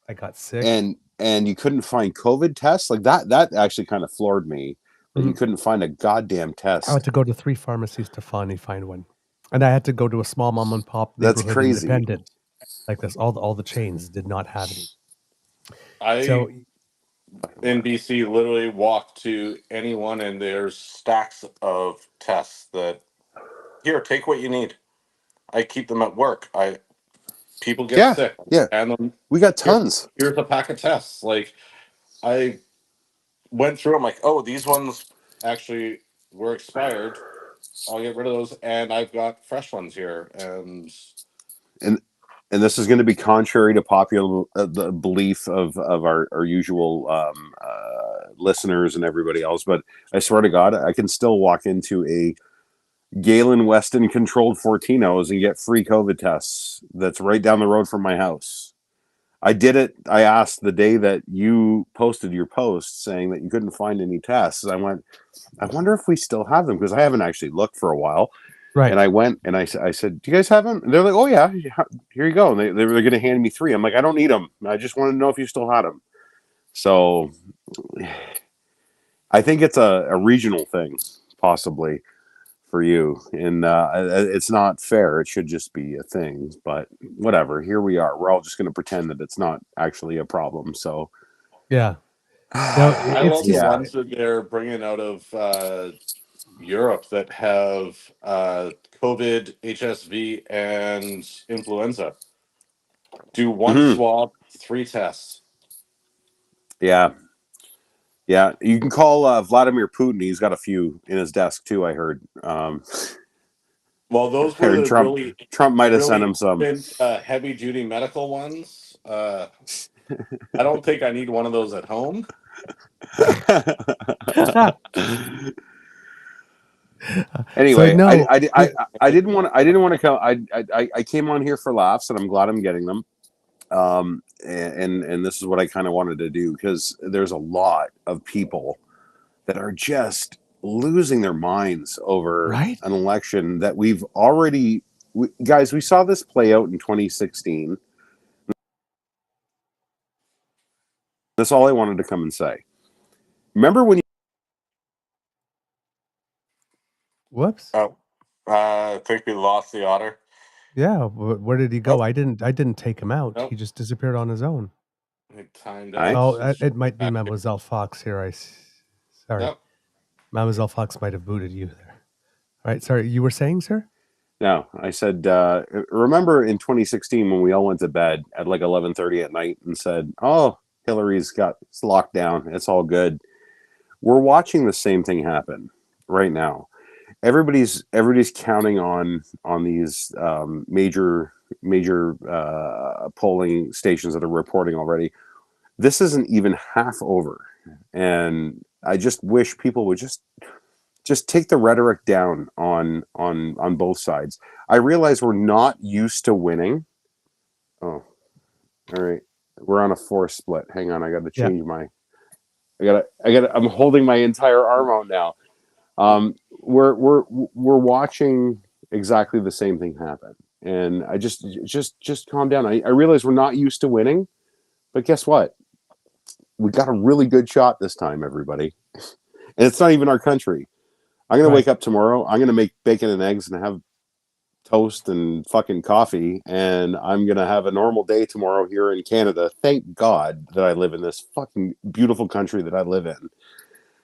I got sick. and you couldn't find COVID tests. Like that actually kind of floored me that you Mhm. couldn't find a goddamn I had test. to go to 3 pharmacies to finally find one, and I had to go to a small mom and pop That's neighborhood crazy. independent like this. All the chains did not have any. I So in BC literally walk to anyone and there's stacks of tests that here, take what you need. I keep them at work. People get Yeah, sick yeah, and then we got here, tons. here's a pack of tests. Like I went through, I'm like, oh, these ones actually were expired. I'll get rid of those and I've got fresh ones here. And and and this is going to be contrary to popular the belief of our usual listeners and everybody else, but I swear to God, I can still walk into a Galen Weston controlled Fortinos and get free COVID tests. That's right down the road from my house. I did it. I asked the day that you posted your post saying that you couldn't find any tests. I went, I wonder if we still have them because I haven't actually looked for a while. right. And I went and I said, "Do you guys have them?" And they're like, "Oh yeah, here you go." And they were going to hand me 3. I'm like, "I don't need them. I just wanted to know if you still had them." So I think it's a regional thing, possibly for you, and it's not fair. It should just be a thing, but whatever. Here we are. We're all just going to pretend that it's not actually a problem. So Yeah. No, I it's love the just ones that they're bringing out of Europe that have COVID, HSV, and influenza. Do one mhm. swab, 3 tests. Yeah, yeah. You can call Vladimir Putin. He's got a few in his desk too. I heard. Well, those were And the really, Trump might have sent really him some. heavy duty medical ones. I don't think I need one of those at home. Anyway, So, no, I didn't want to come. I came on here for laughs, and I'm glad I'm getting them. And this is what I kind of wanted to do, because there's a lot of people that are just losing their minds over right? an election that we've already, guys, we saw this play out in 2016. That's all I wanted to come and say. Remember when Whoops. Oh, I think we lost the otter. Yeah, where did he go? Oh. I didn't take him out. Nope. He just disappeared on his own. It timed Aye. out. Oh, it might be Mademoiselle Fox here. Sorry. Yep. Mademoiselle Fox might have booted you there. All right, sorry, you were saying, sir? No, I said, remember in 2016 when we all went to bed at like 11:30 at night and said, "Oh, Hillary's got locked down. It's all good." We're watching the same thing happen right now. Everybody's counting on these major polling stations that are reporting already. This isn't even half over, and I just wish people would just take the rhetoric down on both sides. I realize we're not used to winning. Oh, all right. We're on a 4 split. Hang on, I got to change my. I'm holding my entire arm out now. We're watching exactly the same thing happen, and I just calm down. I realize we're not used to winning, but guess what? We got a really good shot this time, everybody, and it's not even our country. I'm gonna wake up tomorrow. I'm gonna make bacon and eggs and have toast and fucking coffee, and I'm gonna have a normal day tomorrow here in Canada. Thank God that I live in this fucking beautiful country that I live in.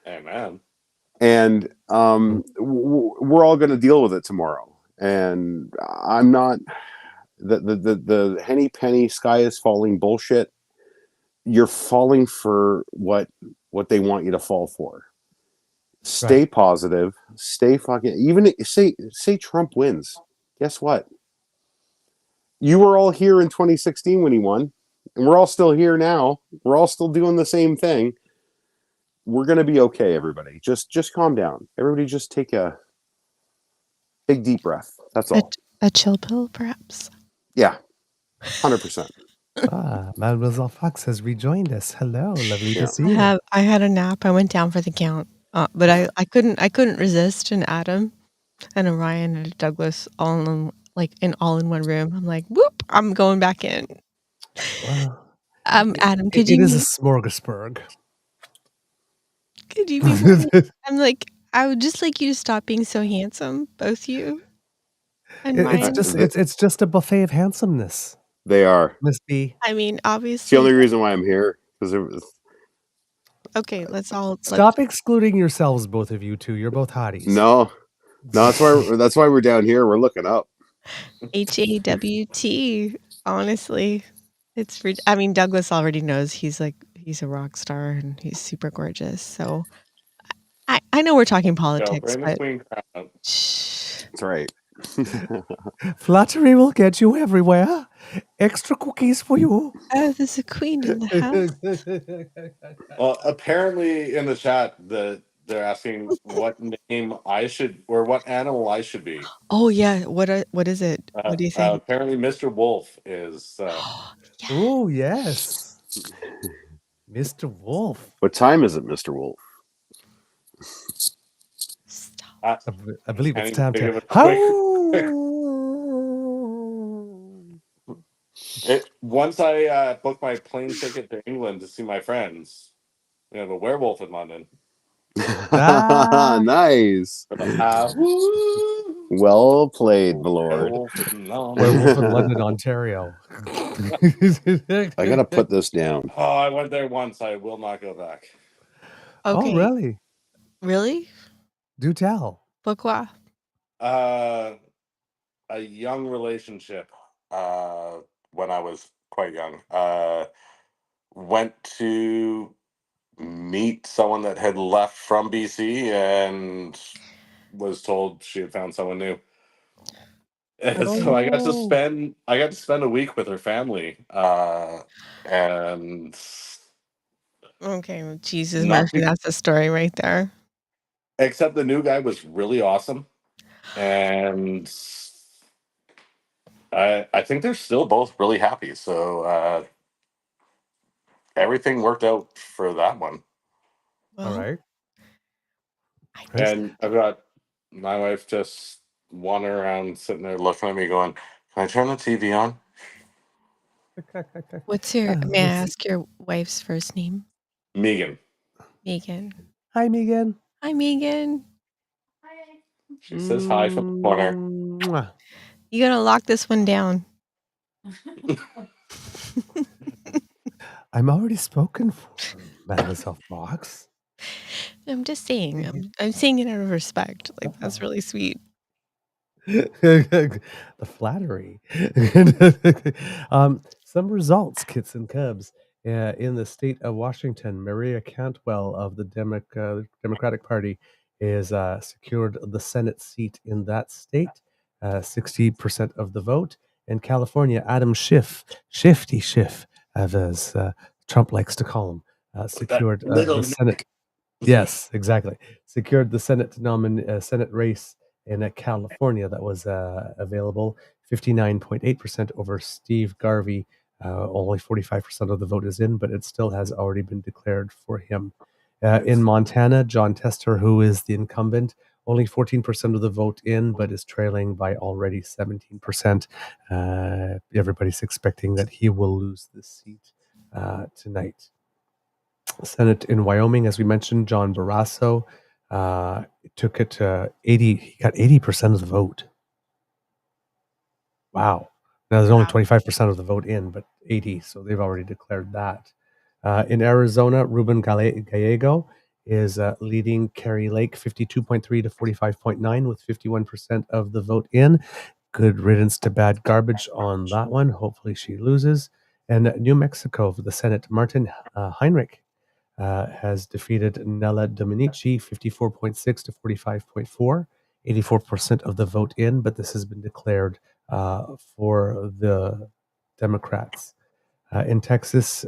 Amen. And we're all gonna deal with it tomorrow. And I'm not the henny penny sky is falling bullshit. You're falling for what they want you to fall for. Stay positive. Stay fucking. Even say Trump wins. Guess what? You were all here in 2016 when he won, and we're all still here now. We're all still doing the same thing. We're gonna be okay, everybody. Just calm down. Everybody, just take a big deep breath. That's all. A chill pill, perhaps. Yeah, 100%. Mademoiselle Fox has rejoined us. Hello, lovely to see you. I had a nap. I went down for the count, but I couldn't resist an Adam and a Ryan and a Douglas all in one room. I'm like, whoop! I'm going back in. Well, Adam, could it you? is a smorgasbord. Could you be more? I'm like, I would just like you to stop being so handsome, both you and Ryan. It's just a buffet of handsomeness. They are. Miss B. I mean, It's obviously. the only reason why I'm here, because it was. Okay, Stop excluding yourselves, both of you two. You're both hotties. No, that's why we're down here. We're looking up. HAWT. Honestly, I mean, Douglas already knows he's a rock star and he's super gorgeous. So I know we're talking politics, but That's right. Flattery will get you everywhere. Extra cookies for you. Oh, there's a queen in the house. Well, apparently in the chat they're asking what name I should or what animal I should be. Oh yeah, what is it? What do you think? Apparently, Mr. Wolf is. Yes. Oh yes, Mr. Wolf. What time is it, Mr. Wolf? Stop. I believe it's time to. Once I book my plane ticket to England to see my friends, we have a werewolf in London. Nice. Well played, my lord. Werewolf in London, Ontario. I gotta put this down. Oh, I went there once. I will not go back. Okay. Oh, really? Really? Do tell. Pourquoi? A young relationship. When I was quite young, went to meet someone that had left from BC and was told she had found someone new. And so Oh. I got to spend a week with her family, and Okay, well, Jesus not mercy, be, that's a story right there. except the new guy was really awesome, and I think they're still both really happy. So everything worked out for that one. All Well, right. I Nice. And I've got my wife just wandering around, sitting there looking at me, going, "Can I turn the TV on?" what's your may I Let's see. ask your wife's first name? Megan, Megan. Hi, Megan. Hi, Megan. she says hi from the corner. Mwah. You gotta lock this one down. I'm already spoken for, Mademoiselle Fox. I'm just saying. I'm saying it out of respect. Like that's really sweet. The flattery. Some results, kits and cubs. In the state of Washington, Maria Cantwell of the Democratic Party is secured the Senate seat in that state, 60% of the vote. In California, Adam Schiff, Shifty Schiff, as Trump likes to call him, That secured little the Senate. Nick. Yes, exactly. Secured the Senate race in California that was available. 59.8% over Steve Garvey. Only 45% of the vote is in, but it still has already been declared for him. In Montana, John Tester, who is the incumbent, only 14% of the vote in, but is trailing by already 17%. Everybody's expecting that he will lose this seat tonight. Senate in Wyoming, as we mentioned, John Barrasso took it to 80. He got 80% of the vote. Wow. Now there's only 25% of the vote in, but 80, so they've already declared that. In Arizona, Ruben Gallego is leading Kerry Lake 52.3 to 45.9 with 51% of the vote in. Good riddance to bad garbage on that one. Hopefully she loses. And New Mexico for the Senate, Martin Heinrich has defeated Nella Dominici 54.6 to 45.4, 84% of the vote in, but this has been declared for the Democrats. In Texas,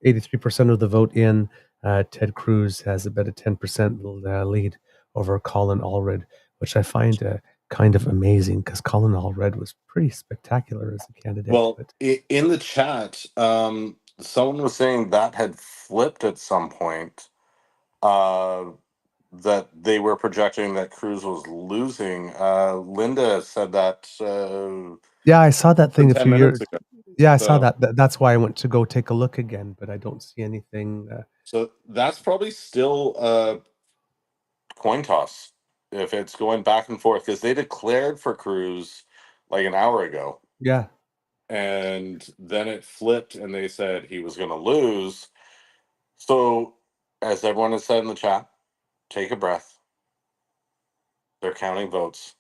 83% of the vote in. Ted Cruz has about a 10% lead over Colin Allred, which I find kind of amazing because Colin Allred was pretty spectacular as a candidate. Well, But in the chat, someone was saying that had flipped at some point. That they were projecting that Cruz was losing. Linda said that yeah, I saw that thing a 10 few minutes years. ago. Yeah, I saw So, that. That's why I went to go take a look again, but I don't see anything. so that's probably still a coin toss if it's going back and forth because they declared for Cruz like an hour ago. Yeah. And then it flipped and they said he was going to lose. So, as everyone has said in the chat, take a breath. They're counting votes.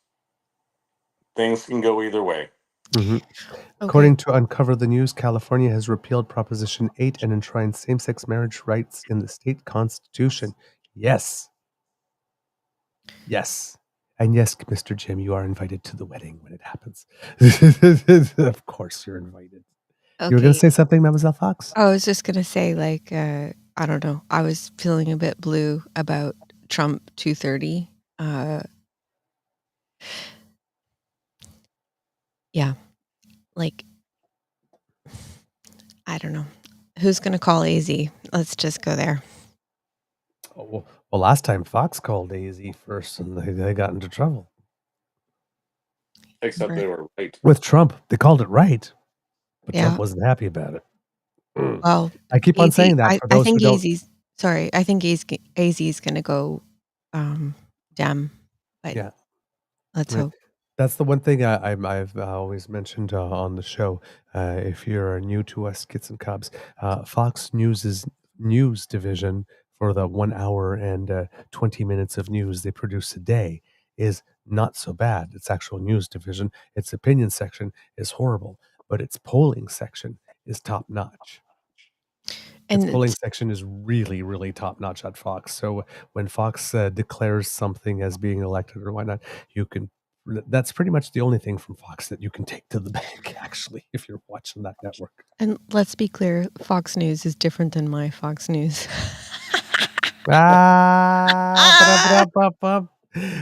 Things can go either way. Mm-hmm. Okay. According to Uncover the News, California has repealed Proposition 8 and enshrined same-sex marriage rights in the state constitution. Yes. Yes. And yes, Mr. Jim, you are invited to the wedding when it happens. Of course you're invited. You were going to say something, Mademoiselle Fox? I was just gonna say, like, I don't know. I was feeling a bit blue about Trump 230. Yeah, like, I don't know. Who's gonna call AZ? Let's just go there. Oh, well, last time Fox called AZ first and they got into trouble. Except they were right. With Trump, they called it right, but Yeah. Trump wasn't happy about it. Well, I keep on saying that for I those who think don't. I think AZ is gonna go Dem, but Yeah. let's Right. hope. That's the one thing I've always mentioned on the show. If you're new to us, Kits and Cubs, Fox News's news division for the 1 hour and 20 minutes of news they produce a day is not so bad. Its actual news division, its opinion section is horrible, but its polling section is top notch. Its And polling section is really, really top notch at Fox. So when Fox declares something as being elected or whatnot, you can That's pretty much the only thing from Fox that you can take to the bank, actually, if you're watching that network. And let's be clear, Fox News is different than my Fox News.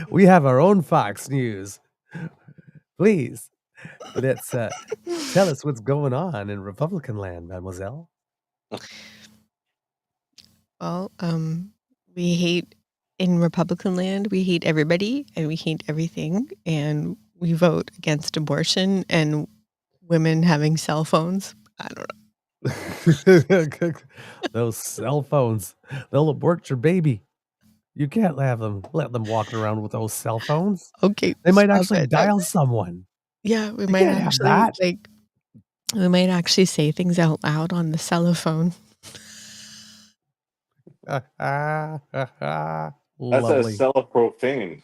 We have our own Fox News. Please, let's tell us what's going on in Republican land, mademoiselle. Well, we hate in Republican land, we hate everybody and we hate everything. And we vote against abortion and women having cell phones. I don't know. Those cell phones, they'll abort your baby. You can't let them walking around with those cell phones. Okay. They might stop actually it. dial someone. Yeah, we You might can't have actually that. we might actually say things out loud on the cellophone. That's Lovely. a cellophane.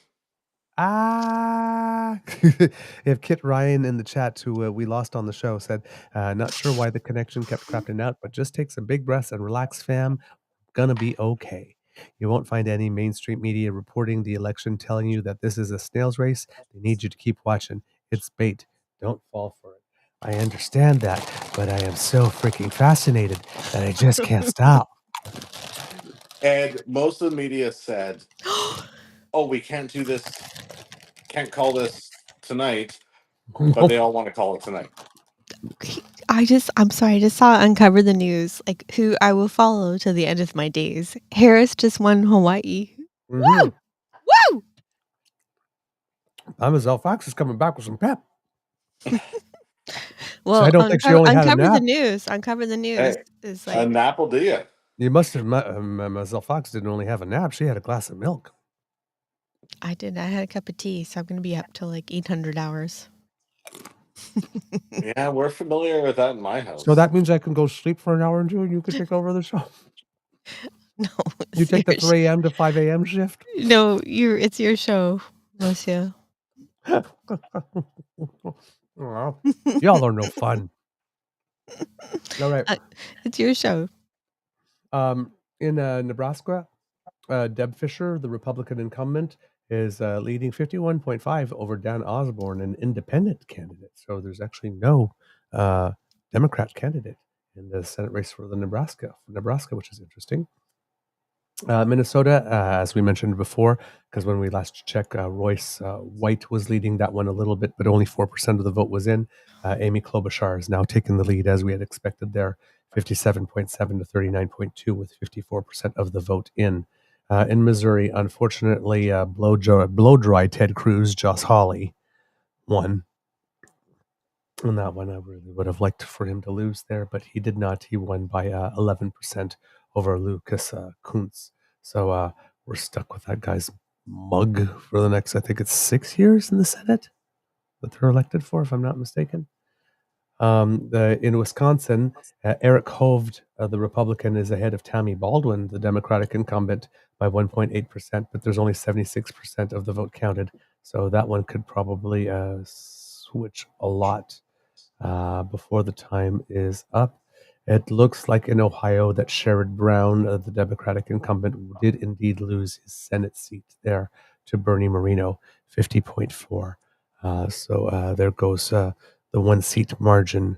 If Kit Ryan in the chat, who we lost on the show, said, not sure why the connection kept crapping out, but just take some big breaths and relax, fam. Gonna be okay. You won't find any mainstream media reporting the election telling you that this is a snail's race. They need you to keep watching. It's bait. Don't fall for it. I understand that, but I am so freaking fascinated that I just can't stop. And most of the media said, oh, we can't do this, can't call this tonight, but they all want to call it tonight. I'm sorry, I just saw Uncover the News, like who I will follow to the end of my days. Harris just won Hawaii. Woo! Woo! Mademoiselle Fox is coming back with some pep. Well, So I don't think she only had a Uncover the nap. News. Uncover the News Hey, is a like nap will do you. You must have, Mademoiselle Fox didn't only have a nap. She had a glass of milk. I did. I had a cup of tea, so I'm going to be up till like 800 hours. Yeah, we're familiar with that in my house. So that means I can go sleep for an hour or two and you can take over the show. No, You take the 3 a.m. to 5 a.m. shift? No, it's your show, Monsieur. Aw, y'all are no fun. All right. It's your show. In Nebraska, Deb Fisher, the Republican incumbent, is leading 51.5 over Dan Osborne, an independent candidate. So there's actually no Democrat candidate in the Senate race for Nebraska, which is interesting. Minnesota, as we mentioned before, because when we last checked, Royce White was leading that one a little bit, but only 4% of the vote was in. Amy Klobuchar is now taking the lead, as we had expected there, 57.7 to 39.2, with 54% of the vote in. In Missouri, unfortunately, blow dry Ted Cruz, Josh Hawley, won. On that one, I really would have liked for him to lose there, but he did not. He won by 11% over Lucas Kuntz. So we're stuck with that guy's mug for the next, I think it's 6 years in the Senate that they're elected for, if I'm not mistaken. In Wisconsin, Eric Hovde, the Republican, is ahead of Tammy Baldwin, the Democratic incumbent, by 1.8%, but there's only 76% of the vote counted. So that one could probably switch a lot before the time is up. It looks like in Ohio that Sherrod Brown, the Democratic incumbent, did indeed lose his Senate seat there to Bernie Moreno, 50.4. So there goes the one seat margin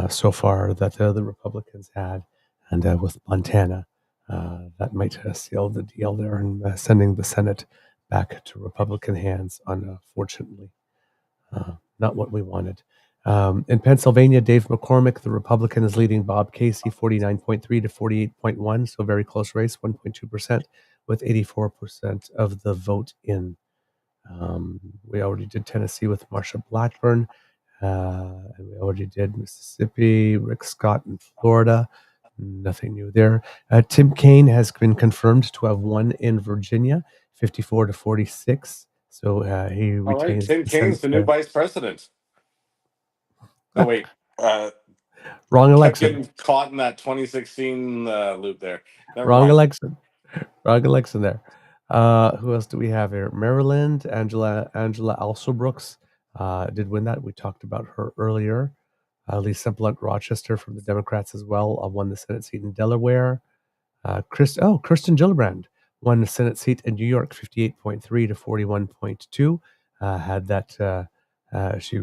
so far that the Republicans had. And with Montana, that might seal the deal there and sending the Senate back to Republican hands, unfortunately. Not what we wanted. In Pennsylvania, Dave McCormick, the Republican, is leading Bob Casey 49.3 to 48.1, so very close race, 1.2%, with 84% of the vote in. We already did Tennessee with Marsha Blackburn, and we already did Mississippi, Rick Scott in Florida. Nothing new there. Tim Kaine has been confirmed to have won in Virginia, 54 to 46. So he All right, retains. Tim Kaine's the new vice president. Oh, wait. Wrong Kept election. getting caught in that 2016 loop there. Never Wrong mind. election. Wrong election there. Who else do we have here? Maryland, Angela Alsobrooks did win that. We talked about her earlier. Lisa Blunt Rochester from the Democrats as well won the Senate seat in Delaware. Kirsten Gillibrand won the Senate seat in New York, 58.3 to 41.2. had that. She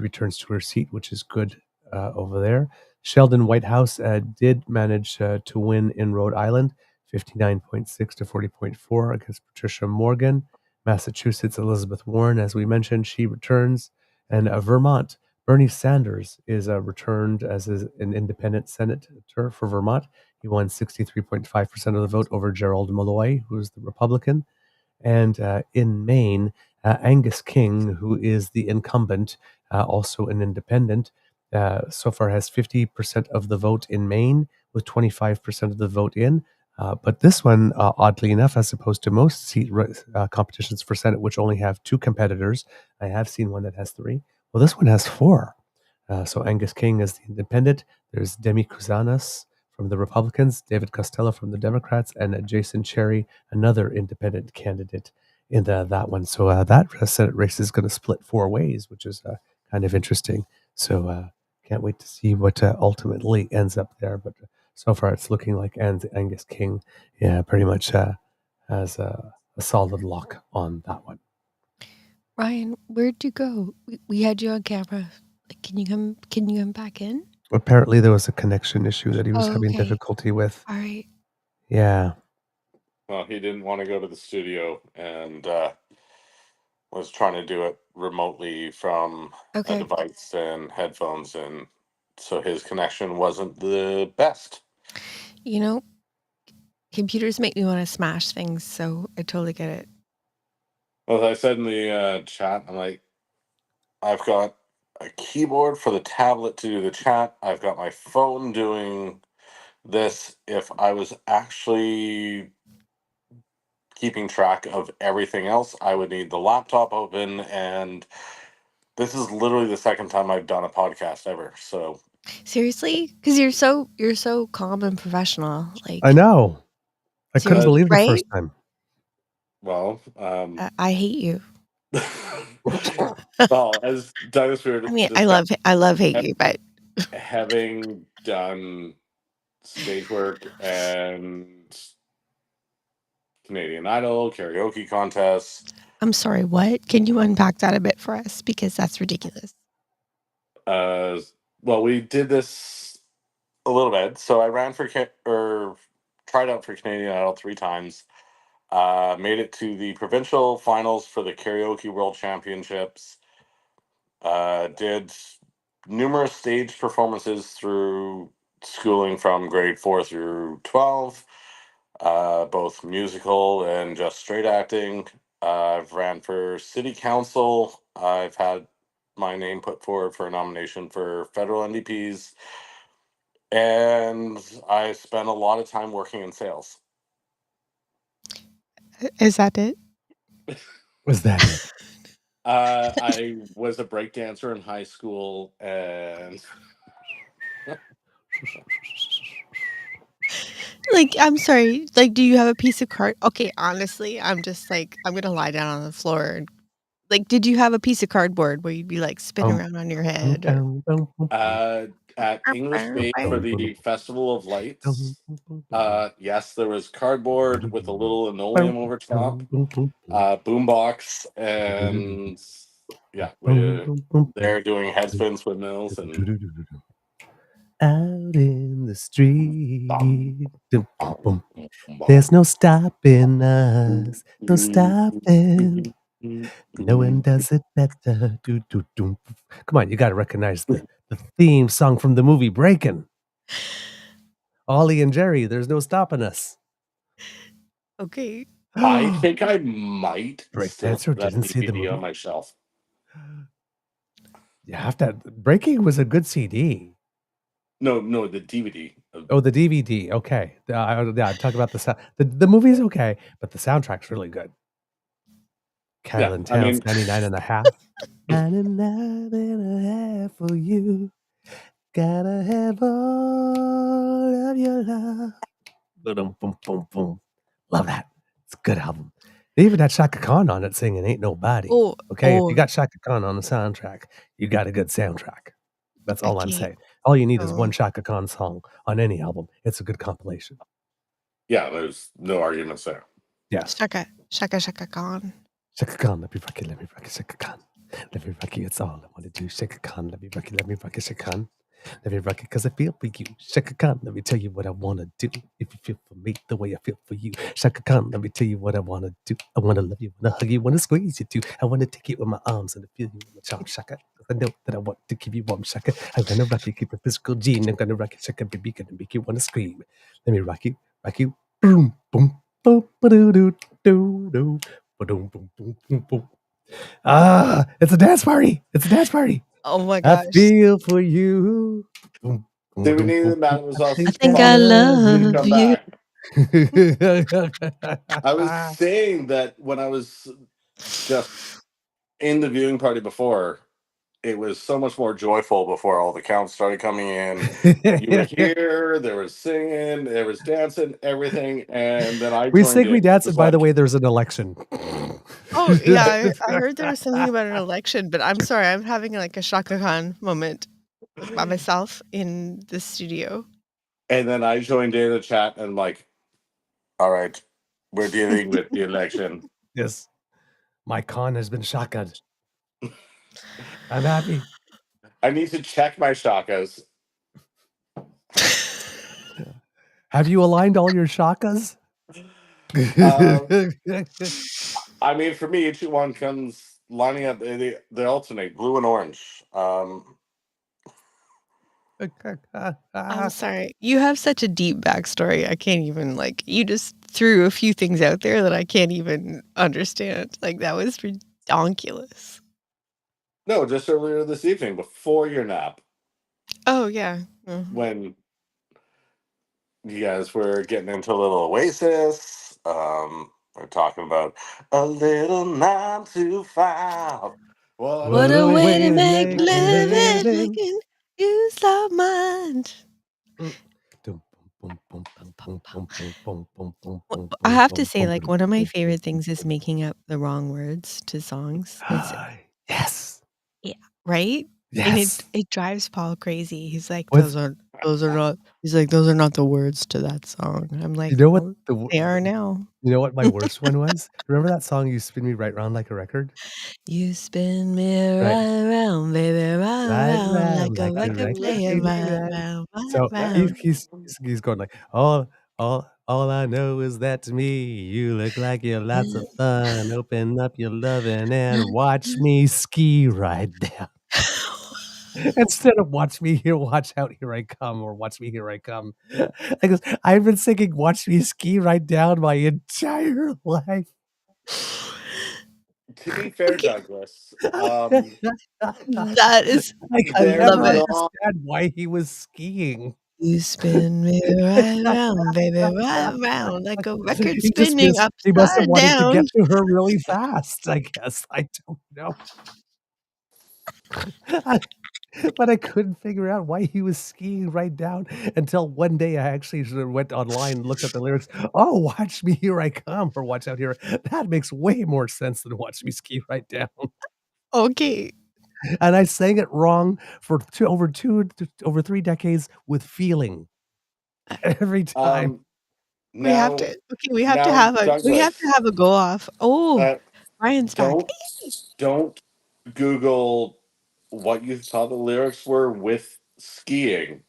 returns to her seat, which is good over there. Sheldon Whitehouse did manage to win in Rhode Island, 59.6 to 40.4 against Patricia Morgan. Massachusetts, Elizabeth Warren, as we mentioned, she returns. And Vermont, Bernie Sanders is returned as an independent senator for Vermont. He won 63.5% of the vote over Gerald Malloy, who's the Republican. And in Maine, Angus King, who is the incumbent, also an independent, so far has 50% of the vote in Maine, with 25% of the vote in. But this one, oddly enough, as opposed to most seat competitions for Senate, which only have 2 competitors, I have seen one that has 3. Well, this one has 4. So Angus King is the independent. There's Demi Kuzanas from the Republicans, David Costello from the Democrats, and Jason Cherry, another independent candidate in that one. So that Senate race is going to split 4 ways, which is kind of interesting. So can't wait to see what ultimately ends up there. But so far, it's looking like Angus King, pretty much has a solid lock on that one. Ryan, where'd you go? We had you on camera. Can you come back in? Apparently, there was a connection issue that he was Oh, having okay. difficulty with. All right. Yeah. Well, he didn't want to go to the studio and was trying to do it remotely from a Okay. device and headphones, and so his connection wasn't the best. You know, computers make me want to smash things, so I totally get it. Well, as I said in the chat, I'm like, I've got a keyboard for the tablet to do the chat. I've got my phone doing this. If I was actually keeping track of everything else, I would need the laptop open, and this is literally the second time I've done a podcast ever. So Seriously? Because you're so calm and professional. Like, I know. I couldn't seriously, believe the right? first time. well, I hate you. well, as Douglas we were I mean, discussing, I love hate you, but having done stage work and Canadian Idol karaoke contests. I'm sorry. What? Can you unpack that a bit for us? Because that's ridiculous. Well, we did this a little bit. So I ran for or tried out for Canadian Idol 3 times. Made it to the provincial finals for the karaoke world championships. Did numerous stage performances through schooling from grade 4 through 12, both musical and just straight acting. I've ran for city council. I've had my name put forward for a nomination for federal NDPs. And I spent a lot of time working in sales. Is that it? Was that it? I was a break dancer in high school, and Like, I'm sorry. Like, do you have a piece of card? Okay, honestly, I'm just like, I'm gonna lie down on the floor. And, like, did you have a piece of cardboard where you'd be like spinning around on your head? Or... at English Bay for the Festival of Lights, yes, there was cardboard with a little linoleum over top, boombox, and yeah, they're doing head spin windmills and Out in the street, there's no stopping us, no stopping. No one does it better. Come on, you got to recognize the theme song from the movie Breakin'. Ollie and Jerry, there's no stopping us. Okay. I think I might still Breakdancer have that didn't see the DVD movie. on my shelf. You have to. Breaking was a good CD. No, the DVD. Oh, the DVD. Okay. I'm talking about the sound. The movie's okay, but the soundtrack's really good. Carolyn Towns, 99 and a half. 99 and a half for you. Gotta have all of your love. Boom, boom, boom, boom. Love that. It's a good album. They even had Shaka Khan on it singing Ain't Nobody. Okay, if you got Shaka Khan on the soundtrack, you got a good soundtrack. That's all I'm saying. All you need is one Shaka Khan song on any album. It's a good compilation. Yeah, there's no arguments there. Yeah. Shaka Khan. Shaka Khan, let me rock it, Shaka Khan. Let me rock it, it's all I want to do. Shaka Khan, let me rock it, Shaka Khan. Let me rock it because I feel for you. Shaka Khan, let me tell you what I want to do. If you feel for me the way I feel for you. Shaka Khan, let me tell you what I want to do. I want to love you, want to hug you, want to squeeze you too. I want to take you in my arms and feel you in my charm, Shaka. I know that I want to keep you warm, Shaka. I'm going to rock you, keep a physical gene. I'm going to rock you, Shaka, baby, going to make you want to scream. Let me rock you, boom, boom, boom, ba-doo-doo, doo-doo, ba-doom, boom, boom, boom, boom. Ah, it's a dance party. It's a dance party. Oh my I gosh. feel for you. Boom, boom, Do we boom, need boom, the boom. mademoiselle I I think think I I Swan love to love come you. back? you. I was saying that when I was just in the viewing party before, it was so much more joyful before all the counts started coming in. You were here, there was singing, there was dancing, everything, and then I We joined sing, in. we It dance, was and by the like, way, there's an election. Oh yeah, I heard there was something about an election, but I'm sorry, I'm having like a Shaka Khan moment by myself in the studio. and then I joined in the chat and like, all right, we're dealing with the election. Yes, my con has been shotgunned. I'm happy. I need to check my shakas. Have you aligned all your shakas? I mean, for me, each one comes lining up. They alternate blue and orange. I'm sorry. You have such a deep backstory. I can't even like you just threw a few things out there that I can't even understand. Like that was ridiculous. No, just earlier this evening before your nap, Oh yeah. Mhm. when you guys were getting into a little Oasis. We're talking about a little 9 to 5. What What What a a a way way to way to to make make living like living. an use of mind. Mm. Dum, boom, boom, boom, boom, boom, boom, boom, boom, boom, boom, I boom, have to boom, say, boom, like, boom, one of my boom, boom, favorite boom, things is boom. making up the wrong words to songs. It's Yes. yeah, right? And it Yes. it drives Paul crazy. He's like, What's those are not he's like, "Those are not the words to that song." I'm you like, know what "Well, the they are now." you know what my worst one was? Remember that song "You Spin Me Right Round Like a Record"? You spin me Right. right around, baby, right Right round like round a like a record record player, right player. round, right So round. he's going like, all I know is that to me you look like you're lots of fun. Open up your lovin' and watch me ski right down. Instead of watch me here, watch out, here I come, or watch me, here I come. I goes, I've been singing watch me ski right down my entire life. To be fair, Okay, Douglas, that is I I could they're love never it. not. understand why he was skiing. You spin me right round, baby, right round like a record He just spinning he must have upside wanted to down. get to her really fast, I guess. I don't know. But I couldn't figure out why he was skiing right down until one day I actually sort of went online and looked at the lyrics. Oh, watch me, here I come, or watch out here. That makes way more sense than watch me ski right down. Okay, And I sang it wrong for over 3 decades with feeling every time. Um, now, we have to now, have Douglas, a go off. Oh, uh, Ryan's back. don't Google what you thought the lyrics were with skiing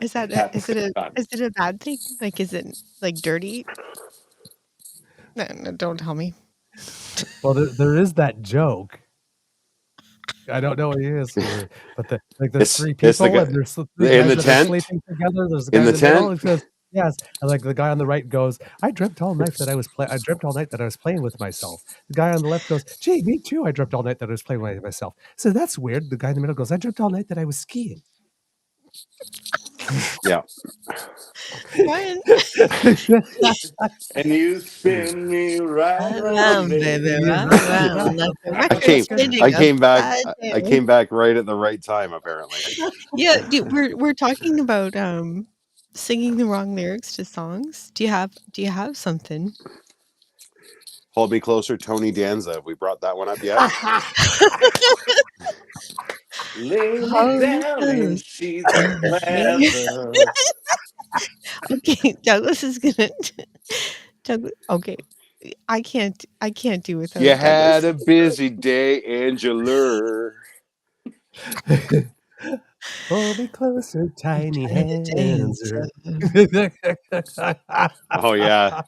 at the same time. Is it a bad thing? Like, is it like dirty? No, no, don't tell me. Well, there is that joke. I don't know what it is, but like there's It's three it's the people guy and there's the three in guys the that are tent. sleeping together. There's the In guy in the the middle. tent. He says, "Yes," and like the guy on the right goes, "I dreamt all night that I dreamt all night that I was playing with myself." The guy on the left goes, "Gee, me too. I dreamt all night that I was playing with myself." So that's weird. The guy in the middle goes, "I dreamt all night that I was skiing." Yeah. Ryan, And you spin me right right around, round, baby, baby. You're right right. round like a I record came spinning I came back upside I down. came back right at the right time apparently. Yeah, we're talking about singing the wrong lyrics to songs. Do you have something? Hold Me Closer, Tony Danza. Have we brought that one up yet? Lay me Hold me down in close. sheets of Baby. leather. Okay, Douglas is gonna Douglas okay. I can't do without You Douglas. had a busy day, Angela. Pull me closer, tiny Trying to dance. hands. Oh yeah.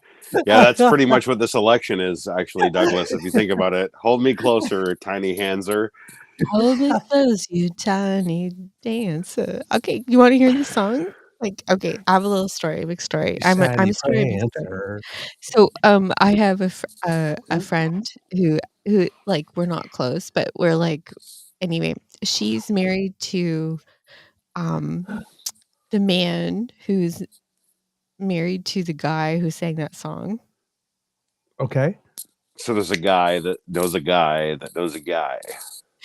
Yeah, that's pretty much what the selection is, actually, Douglas. If you think about it, hold me closer, tiny handser. Hold me close, you tiny dancer. Okay, you want to hear the song? Like, okay, I have a little story, a big story. I'm Shiny a story, a big story. Prancer. So, I have a friend who like we're not close, but we're like anyway. She's married to the man who's married to the guy who sang that song. Okay. So there's a guy that knows a guy that knows a guy.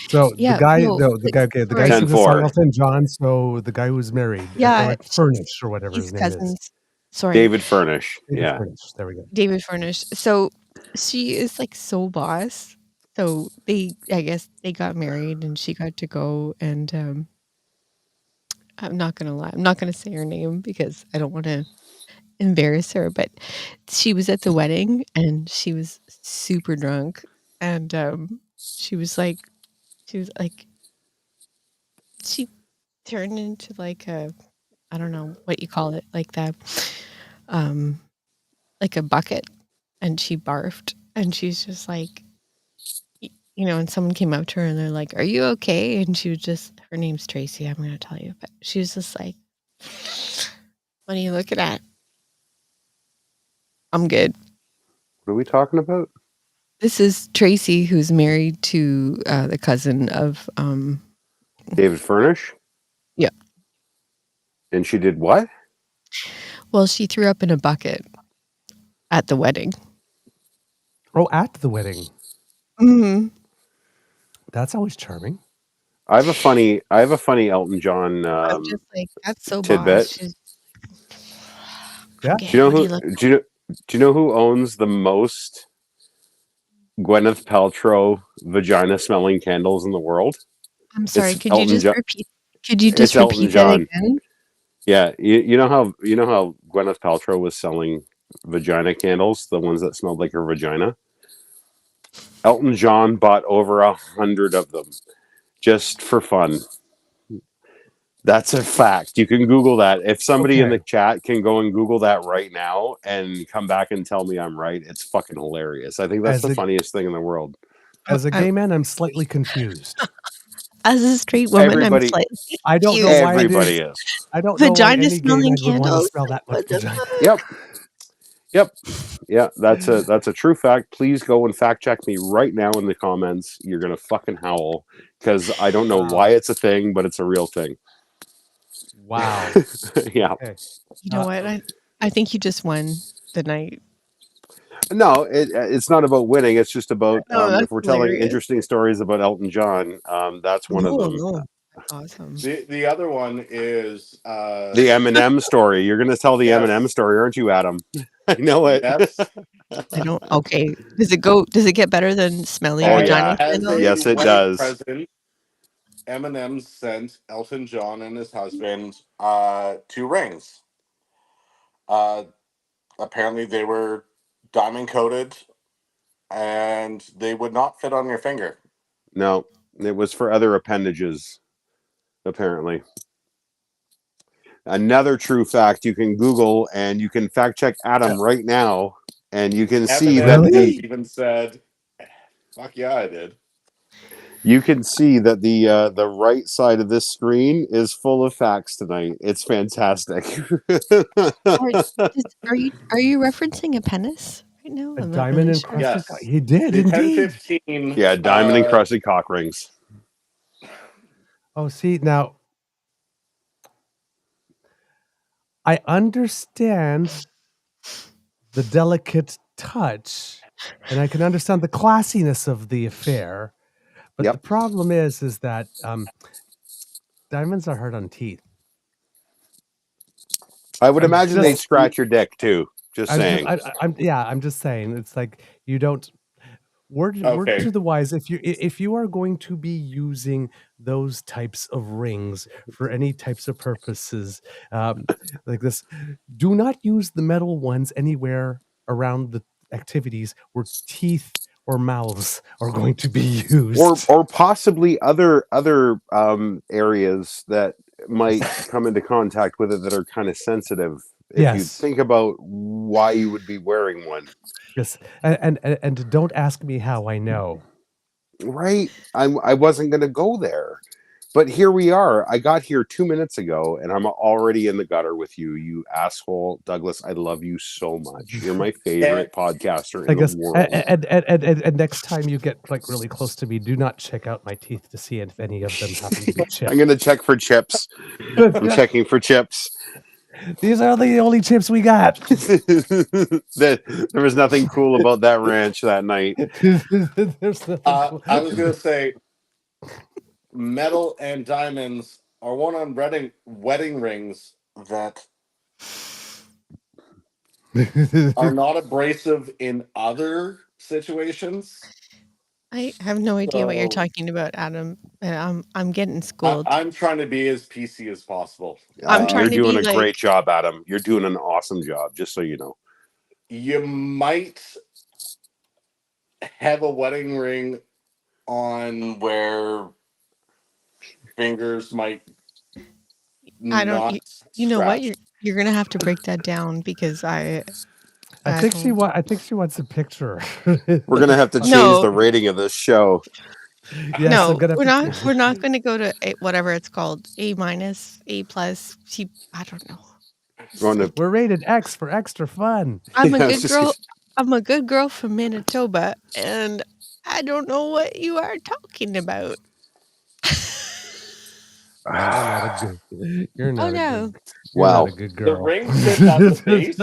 So the Yeah, guy, no, no, the like, guy, okay, the guy sorry. sings the song 10-4. Elton John. So the guy who's married, Yeah, like Furnish or whatever he's his name is, cousins. Sorry. David Furnish. David Yeah. Furnish. There we go. David Furnish. So she is like so boss. So I guess they got married and she got to go and I'm not gonna lie. I'm not gonna say her name because I don't want to embarrass her, but she was at the wedding and she was super drunk and she was like she turned into like I don't know what you call it, like that like a bucket, and she barfed and she's just like and someone came up to her and they're like, "Are you okay?" And she was just, her name's Tracy, I'm gonna tell you, but she was just like, "What are you looking at?" I'm good. What are we talking about? This is Tracy, who's married to the cousin of David Furnish? yeah. And she did what? Well, she threw up in a bucket at the wedding. Oh, at the wedding. Mm-hmm. That's always charming. I have a funny Elton John I'm just like, that's so tidbit. boss. She's Yeah. okay, Do you know what who? you look Do you know who owns the most Gwyneth Paltrow vagina smelling candles in the world? I'm sorry, It's could you Elton just John. repeat It's Elton that John. again? Yeah, you know how Gwyneth Paltrow was selling vagina candles, the ones that smelled like her vagina. Elton John bought over 100 of them just for fun. That's a fact. You can Google that. If somebody in the chat can go and Google that right now and come back and tell me I'm right, it's fucking hilarious. I think that's the funniest thing in the world. As a gay man, I'm slightly confused. As a straight woman, Everybody, I'm slightly I don't know confused. why everybody is. I don't know why Vagina any gay smelling man would want to candles. smell that much What the vagina. fuck? Yep. Yeah, that's a true fact. Please go and fact check me right now in the comments. You're gonna fucking howl because I don't know why it's a thing, but it's a real thing. Wow. Yeah. Okay. You know what? I think you just won the night. No, it's not about winning. It's just about that's if we're telling hilarious. interesting stories about Elton John, that's one of them. No, that's awesome. The other one is The Eminem story. You're going to tell the Eminem story, aren't you, Adam? I know it. Yes. I don't. Okay. Does it get better than smelly Oh, vagina yeah. candles? Yes, it wedding does. present, Eminem sent Elton John and his husband 2 rings. Apparently they were diamond coated and they would not fit on your finger. No, it was for other appendages, apparently. Another true fact you can Google and you can fact check Adam right now, and you can see that even said, "Fuck yeah, I did." You can see that the right side of this screen is full of facts tonight. It's fantastic. Are you referencing a penis right now? A I'm not diamond really sure. encrusted. Yes. He did The indeed. 1015. Yeah, diamond encrusted cock rings. Oh, see now. I understand the delicate touch, and I can understand the classiness of the affair, but the problem is that diamonds are hard on teeth. I would imagine they'd scratch your dick too. Just saying. I'm just saying. It's like you don't. Word to the wise, if you are going to be using those types of rings for any types of purposes like this, do not use the metal ones anywhere around activities where teeth or mouths are going to be used. Or possibly other areas that might come into contact with it that are kind of sensitive. If you Yes. think about why you would be wearing one. Yes. And don't ask me how I know. Right. I wasn't going to go there. But here we are. I got here 2 minutes ago and I'm already in the gutter with you, you asshole. Douglas, I love you so much. You're my favorite podcaster I in the guess, world. and next time you get like really close to me, do not check out my teeth to see if any of them happen to be chipped. I'm going to check for chips. I'm checking for chips. These are the only chips we got. There was nothing cool about that ranch that night. There's nothing cool. I was going to say, metal and diamonds are worn on wedding rings that are not abrasive in other situations. I have no idea what you're So- talking about, Adam. I'm getting schooled. I'm trying to be as PC as possible. I'm trying You're to doing be a great like- job, Adam. You're doing an awesome job, just so you know. You might have a wedding ring on where fingers might I don't. not You know what? scratch. You're gonna have to break that down because I think she don't- I think she wants a picture. We're gonna have to change No. the rating of this show. Yes, no, I'm we're gonna not. We're not going to go to whatever it's called, A-, A+, C. I don't know. We're rated X for extra fun. I'm a Yeah, I was good just girl. I'm a good girl from Manitoba, and I don't know what you are talking about. You're not a good. You're not Oh a no! good. You're Wow. not a good girl. The ring sits at the base.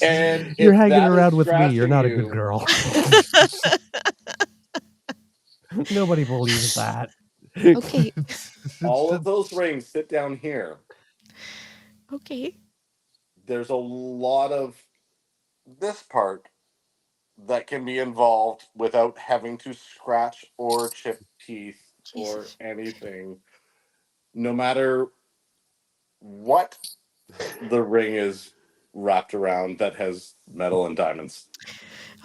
And You're if hanging that is around with me. You're scratching not a you- good girl. Nobody believes that. Okay. all of those rings sit down here. Okay. There's a lot of this part that can be involved without having to scratch or chip teeth or Jesus. anything. No matter what the ring is wrapped around that has metal and diamonds.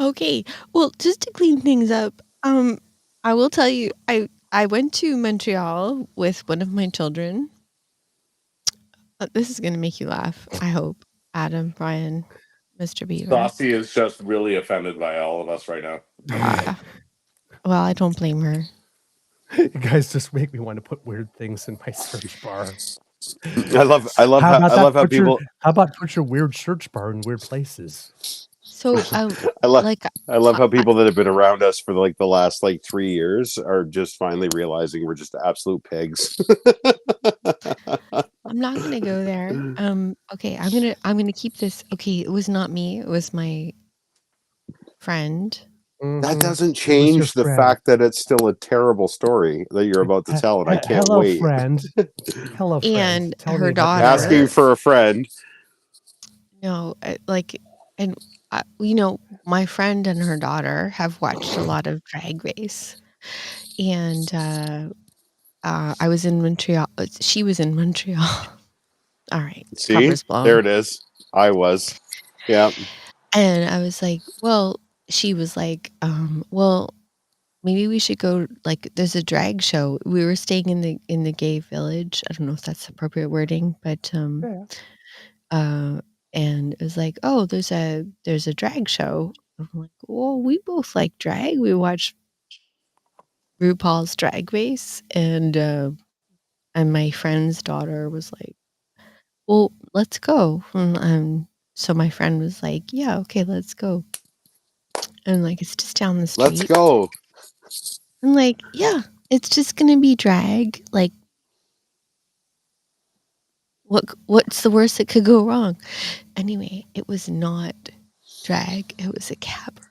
Okay. Well, just to clean things up, I will tell you, I went to Montreal with one of my children. This is gonna make you laugh. I hope, Adam, Brian, Mr. Beaver. Saucy is just really offended by all of us right now. Well, I don't blame her. You guys just make me want to put weird things in my search bar. I love how people. How about put your weird search bar in weird places? So I love how people that have been around us for like the last 3 years are just finally realizing we're just absolute pigs. I'm not gonna go there. Okay, I'm gonna keep this. Okay, it was not me. It was my friend. That doesn't It was your change the friend. fact that it's still a terrible story that you're about to tell, and I can't Hello, wait. friend. Hello, friend. And Tell her me about daughter. Asking for a friend. No, my friend and her daughter have watched a lot of Drag Race, and I was in Montreal. She was in Montreal. All right, See, cover's blown. there it is. I was, yeah. And I was like, well, she was like, well, maybe we should go. Like, there's a drag show. We were staying in the gay village. I don't know if that's appropriate wording, but and it was like, oh, there's a drag show. I'm like, well, we both like drag. We watch RuPaul's Drag Race, and my friend's daughter was like, well, let's go. And so my friend was like, yeah, okay, let's go. And like, it's just down the street. Let's go. I'm like, yeah, it's just gonna be drag. Like, what's the worst that could go wrong? Anyway, it was not drag. It was a cabaret.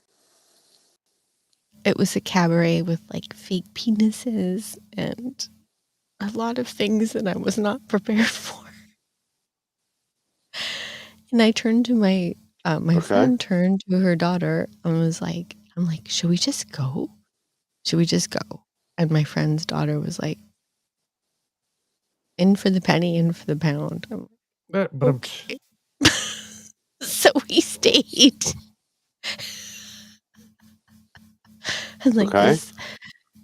It was a cabaret with like fake penises and a lot of things that I was not prepared for. And I turned to my friend turned to her daughter and was like, I'm like, should we just go? Should we just go? And my friend's daughter was like, in for the penny, in for the pound. I'm like, okay. So we stayed. And like Okay.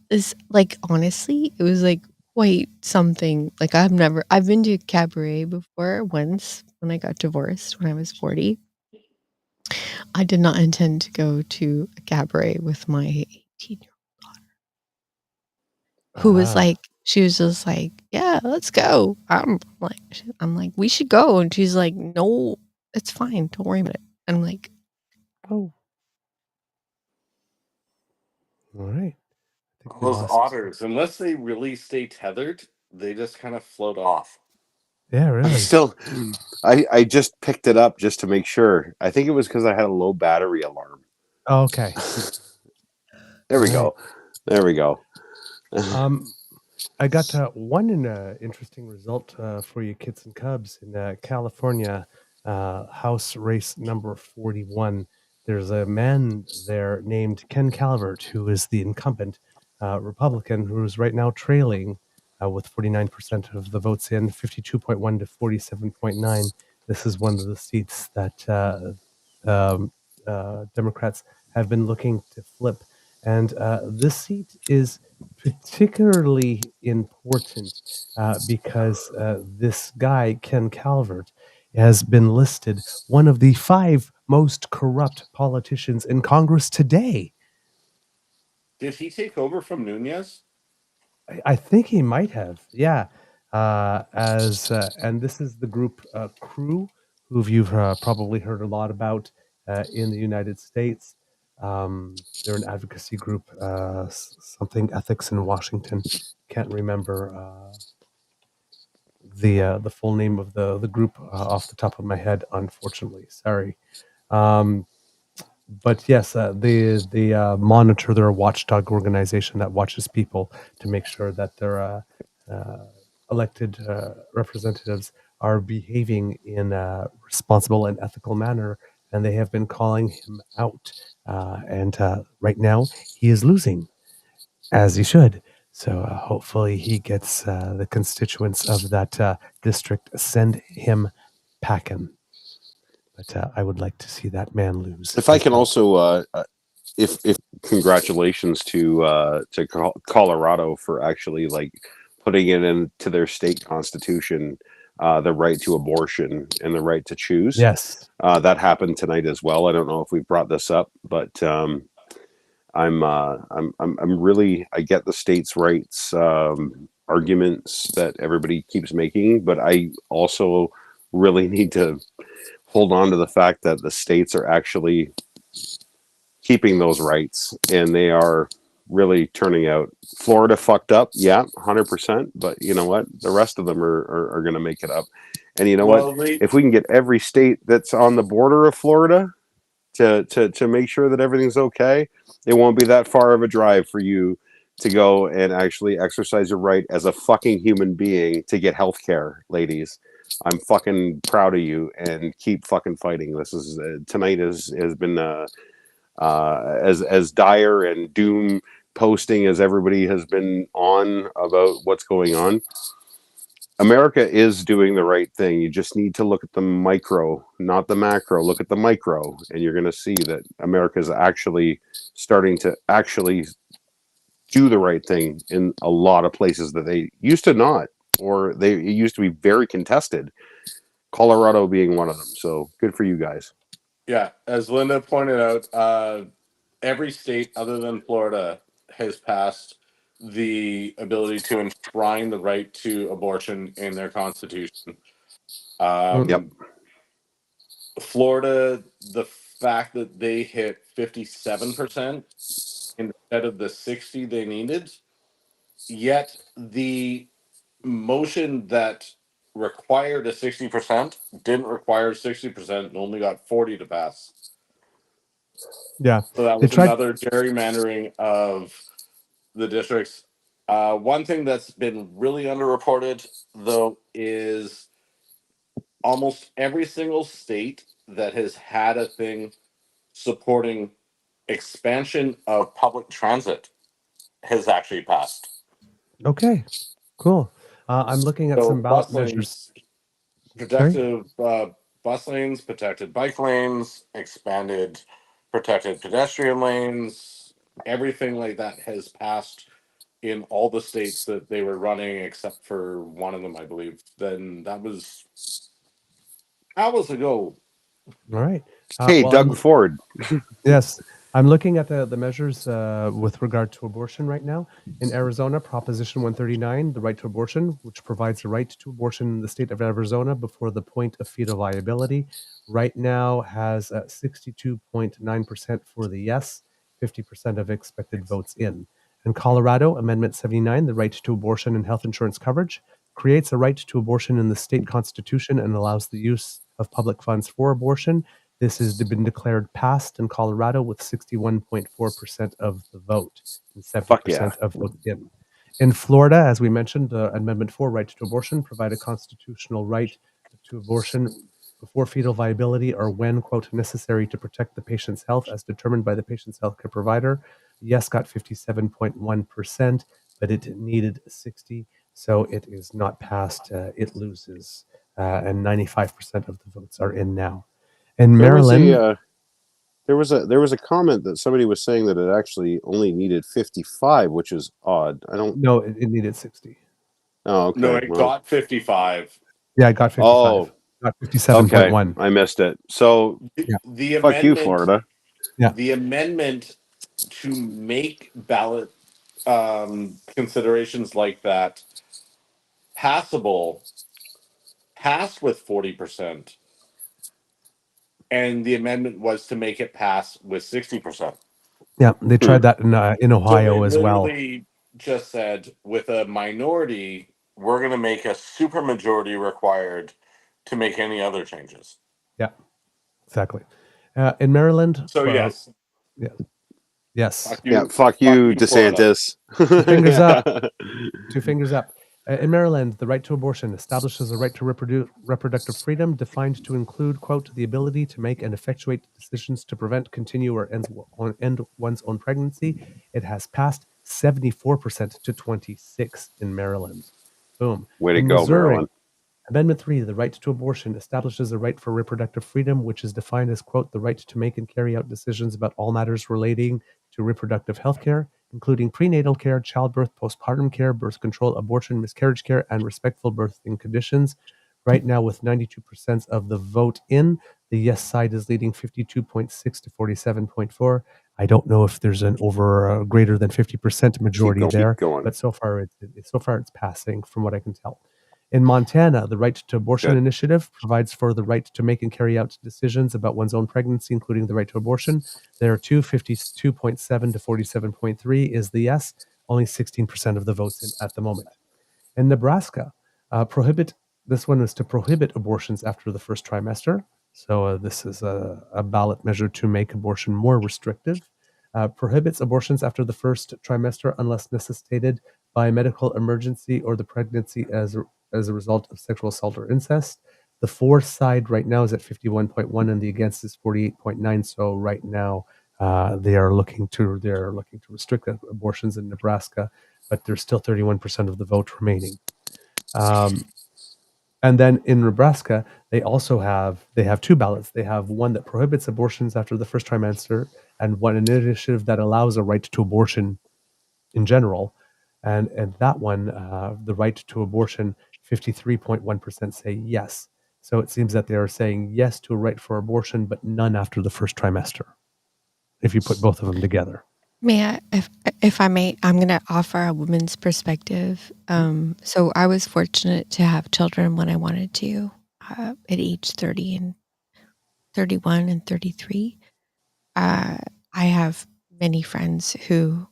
this like honestly, it was like quite something. Like I've been to cabaret before once when I got divorced when I was 40. I did not intend to go to a cabaret with my 18-year-old daughter, who was like, she was just like, yeah, let's go. I'm like, we should go. And she's like, no, it's fine. Don't worry about it. And I'm like, oh, All right. I think we Those lost. otters, unless they really stay tethered, they just kind of float off. Yeah, I'm really. still, I just picked it up just to make sure. I think it was because I had a low battery alarm. Oh, okay. There we Right. go. There we go. I got one interesting result for you kids and cubs in California, House race number 41. There's a man there named Ken Calvert, who is the incumbent Republican, who is right now trailing with 49% of the votes in, 52.1 to 47.9. This is one of the seats that Democrats have been looking to flip. And this seat is particularly important because this guy, Ken Calvert, has been listed one of the 5 most corrupt politicians in Congress today. Did he take over from Nunez? I think he might have, yeah. And this is the group Crew, who you've probably heard a lot about in the United States. They're an advocacy group, something ethics in Washington. Can't remember the full name of the group off the top of my head, unfortunately. Sorry. But yes, they monitor. They're a watchdog organization that watches people to make sure that their elected representatives are behaving in a responsible and ethical manner, and they have been calling him out. And right now, he is losing, as he should. So hopefully, he gets the constituents of that district send him packing. But I would like to see that man lose. If I as can well. also, if congratulations to Colorado for actually like putting it into their state constitution, the right to abortion and the right to choose. Yes. That happened tonight as well. I don't know if we brought this up, but I'm really, I get the states' rights arguments that everybody keeps making, but I also really need to hold on to the fact that the states are actually keeping those rights, and they are really turning out. Florida fucked up, yeah, 100%. But you know what? The rest of them are going to make it up. And you know what? If we can get every state that's on the border of Florida to make sure that everything's okay, it won't be that far of a drive for you to go and actually exercise your right as a fucking human being to get health care, ladies. I'm fucking proud of you, and keep fucking fighting. This is tonight has been as dire and doom posting as everybody has been on about what's going on. America is doing the right thing. You just need to look at the micro, not the macro. Look at the micro, and you're going to see that America is actually starting to actually do the right thing in a lot of places that they used to not, or it used to be very contested. Colorado being one of them. So good for you guys. Yeah, as Linda pointed out, every state other than Florida has passed the ability to enshrine the right to abortion in their constitution. Yep. Florida, the fact that they hit 57% instead of the 60 they needed, yet the motion that required a 60% didn't require 60% and only got 40 to pass. Yeah. So that They was tried. another gerrymandering of the districts. One thing that's been really underreported, though, is almost every single state that has had a thing supporting expansion of public transit has actually passed. Okay. Cool. I'm looking at So some ballot bus measures. lanes, productive bus lanes, protected bike lanes, expanded protected pedestrian lanes, everything like that has passed in all the states that they were running, except for one of them, I believe. Then that was hours ago. All right. Hey, Well, Doug Ford. yes, I'm looking at the measures with regard to abortion right now. In Arizona, Proposition 139, the right to abortion, which provides the right to abortion in the state of Arizona before the point of fetal viability, right now has 62.9% for the yes, 50% of expected votes in. In Colorado, Amendment 79, the right to abortion and health insurance coverage, creates a right to abortion in the state constitution and allows the use of public funds for abortion. This has been declared passed in Colorado with 61.4% of the vote and Fuck yeah. 70% of votes in. In Florida, as we mentioned, Amendment 4, right to abortion, provide a constitutional right to abortion before fetal viability or when, quote, necessary to protect the patient's health as determined by the patient's healthcare provider. Yes got 57.1%, but it needed 60, so it is not passed. It loses, and 95% of the votes are in now. In Maryland, There was a comment that somebody was saying that it actually only needed 55, which is odd. I don't. no, it needed 60. Oh, okay. No, it got 55. Yeah, I got 55. Oh, Got okay. 57.1. I missed it. So Yeah. The fuck you, amendment, Florida. Yeah. the amendment to make ballot considerations like that passable passed with 40%, and the amendment was to make it pass with 60%. Yeah, they tried that in So they Ohio as well. literally just said, with a minority, we're going to make a supermajority required to make any other changes. Yeah, exactly. In Maryland, So yes, yeah, yes, fuck you, Yeah, fuck you, Florida. DeSantis. fingers up. 2 fingers up. In Maryland, the right to abortion establishes a right to reproductive freedom defined to include, quote, the ability to make and effectuate decisions to prevent, continue, or end one's own pregnancy. It has passed 74% to 26 in Maryland. Boom. Way to In go, Missouri, Maryland. Amendment 3, the right to abortion, establishes a right for reproductive freedom, which is defined as, quote, the right to make and carry out decisions about all matters relating to reproductive health care, including prenatal care, childbirth, postpartum care, birth control, abortion, miscarriage care, and respectful birthing conditions. Right now, with 92% of the vote in, the yes side is leading 52.6 to 47.4. I don't know if there's an over greater than 50% majority there, Keep going. but so far it's passing from what I can tell. In Montana, the Right to Abortion Good. Initiative provides for the right to make and carry out decisions about one's own pregnancy, including the right to abortion. There are 52.7 to 47.3 is the yes, only 16% of the votes at the moment. In Nebraska, this one is to prohibit abortions after the first trimester. So this is a ballot measure to make abortion more restrictive. Prohibits abortions after the first trimester unless necessitated by medical emergency or the pregnancy as a result of sexual assault or incest. The for side right now is at 51.1 and the against is 48.9. So right now they are looking to restrict abortions in Nebraska, but there's still 31% of the vote remaining. And then in Nebraska, they have 2 ballots. They have one that prohibits abortions after the first trimester, and one initiative that allows a right to abortion in general. And that one, the right to abortion, 53.1% say yes. So it seems that they are saying yes to a right for abortion, but none after the first trimester, if you put both of them together. May I, if I may, I'm going to offer a woman's perspective. So I was fortunate to have children when I wanted to, at age 30 and 31 and 33. I have many friends who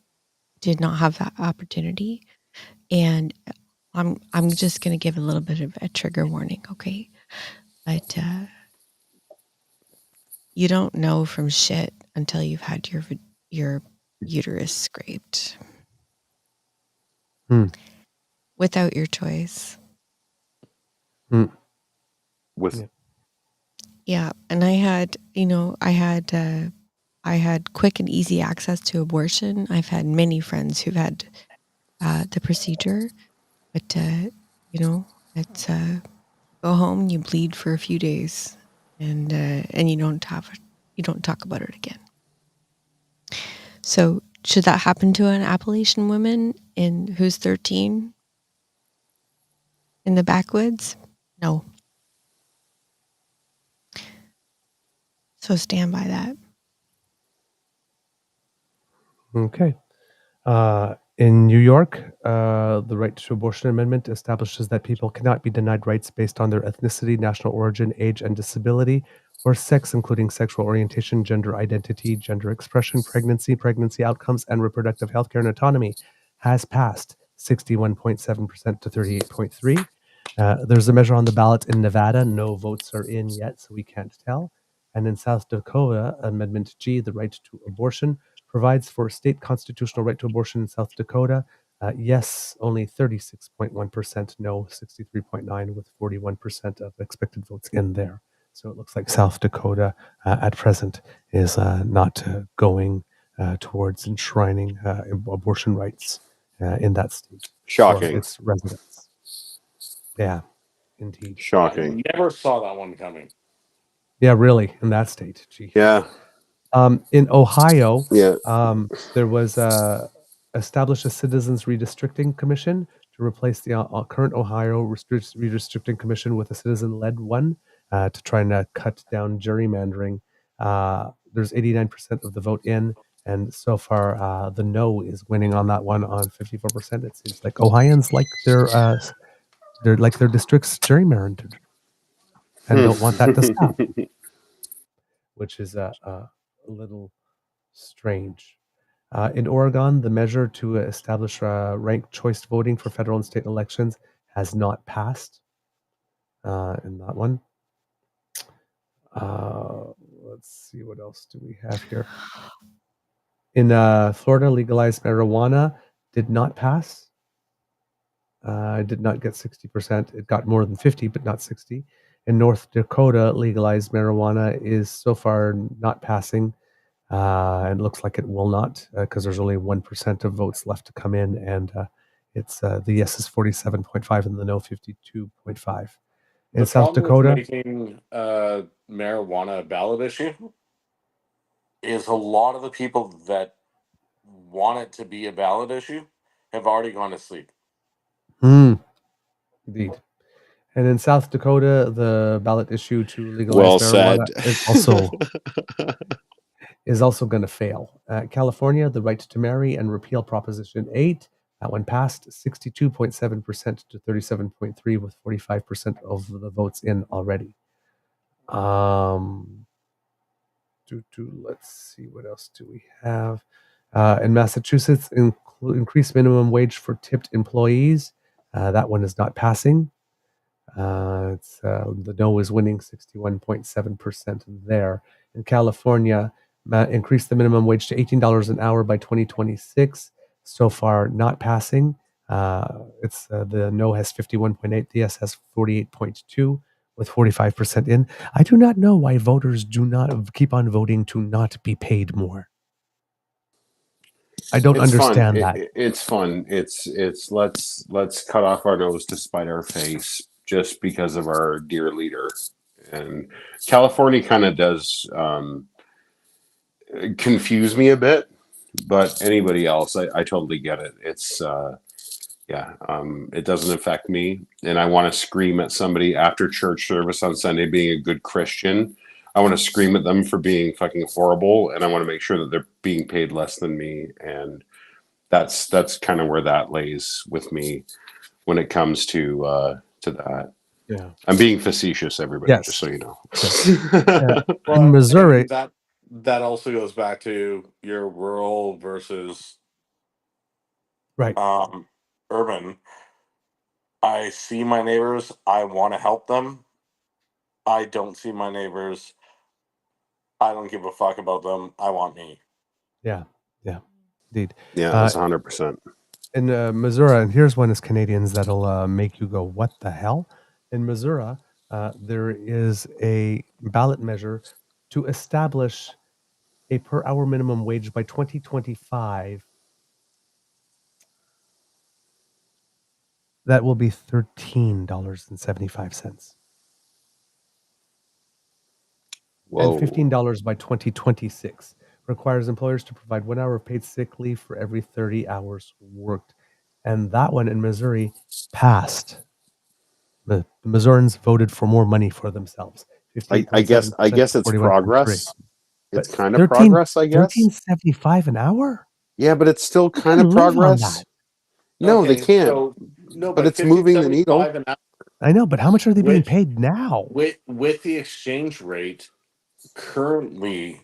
did not have that opportunity, and I'm just going to give a little bit of a trigger warning, okay? But you don't know from shit until you've had your uterus scraped. Without your choice. Yeah, and I had quick and easy access to abortion. I've had many friends who've had the procedure, but it's go home, you bleed for a few days, and you don't talk about it again. So should that happen to an Appalachian woman who's 13 in the backwoods? No. So stand by that. Okay. In New York, the Right to Abortion Amendment establishes that people cannot be denied rights based on their ethnicity, national origin, age, and disability, or sex, including sexual orientation, gender identity, gender expression, pregnancy outcomes, and reproductive health care and autonomy, has passed 61.7% to 38.3%. There's a measure on the ballot in Nevada. No votes are in yet, so we can't tell. And in South Dakota, Amendment G, the right to abortion, provides for state constitutional right to abortion in South Dakota. Yes, only 36.1%, no, 63.9%, with 41% of expected votes in there. So it looks like South Dakota at present is not going towards enshrining abortion rights in that state for Shocking. its residents. Yeah, indeed. Shocking. I never saw that one coming. Yeah, really, in that state. Gee. Yeah. In Ohio, Yeah. there was established a Citizens Redistricting Commission to replace the current Ohio Redistricting Commission with a citizen-led one to try and cut down gerrymandering. There's 89% of the vote in, and so far the no is winning on that one on 54%. It seems like Ohioans like their districts gerrymandered and don't want that to stop, which is a little strange. In Oregon, the measure to establish ranked choice voting for federal and state elections has not passed in that one. Let's see, what else do we have here? In Florida, legalized marijuana did not pass. It did not get 60%. It got more than 50, but not 60. In North Dakota, legalized marijuana is so far not passing. And it looks like it will not because there's only 1% of votes left to come in, and it's the yes is 47.5 and the no 52.5. In The South problem with Dakota, making marijuana a ballot issue is a lot of the people that want it to be a ballot issue have already gone to sleep. indeed. And in South Dakota, the ballot issue to legalize marijuana is also going to fail. California, the right to marry and repeal Proposition 8. That one passed 62.7% to 37.3% with 45% of the votes in already. Let's see, what else do we have? In Massachusetts, increased minimum wage for tipped employees. That one is not passing. The no is winning 61.7% there. In California, increased the minimum wage to $18 an hour by 2026. So far, not passing. It's the no has 51.8, the yes has 48.2, with 45% in. I do not know why voters do not keep on voting to not be paid more. I don't understand that. It's fun. It's let's cut off our nose to spite our face just because of our dear leader. And California kind of does confuse me a bit, but anybody else, I totally get it. It's it doesn't affect me, and I want to scream at somebody after church service on Sunday being a good Christian. I want to scream at them for being fucking horrible, and I want to make sure that they're being paid less than me. And that's kind of where that lays with me when it comes to that. Yeah, I'm being facetious, everybody, yes, just so you know. Well, in Missouri, that also goes back to your rural versus right? Urban. I see my neighbors. I want to help them. I don't see my neighbors. I don't give a fuck about them. I want me. Yeah, indeed. Yeah, that's 100%. In Missouri, and here's one as Canadians that'll make you go, "What the hell?" In Missouri, there is a ballot measure to establish a per-hour minimum wage by 2025 that will be $13.75. and Whoa. $15 by 2026. Requires employers to provide 1 hour of paid sick leave for every 30 hours worked. And that one in Missouri passed. The Missourians voted for more money for themselves. I guess 15.7% to it's 41.3. progress. But It's kind of progress, I guess. 13.75 an hour? Yeah, but it's still Who kind can of live on progress. that? No, they Okay, can't. so no, But but it's moving the needle. 15.75 an hour I know, but how much are they being with paid now? with the exchange rate currently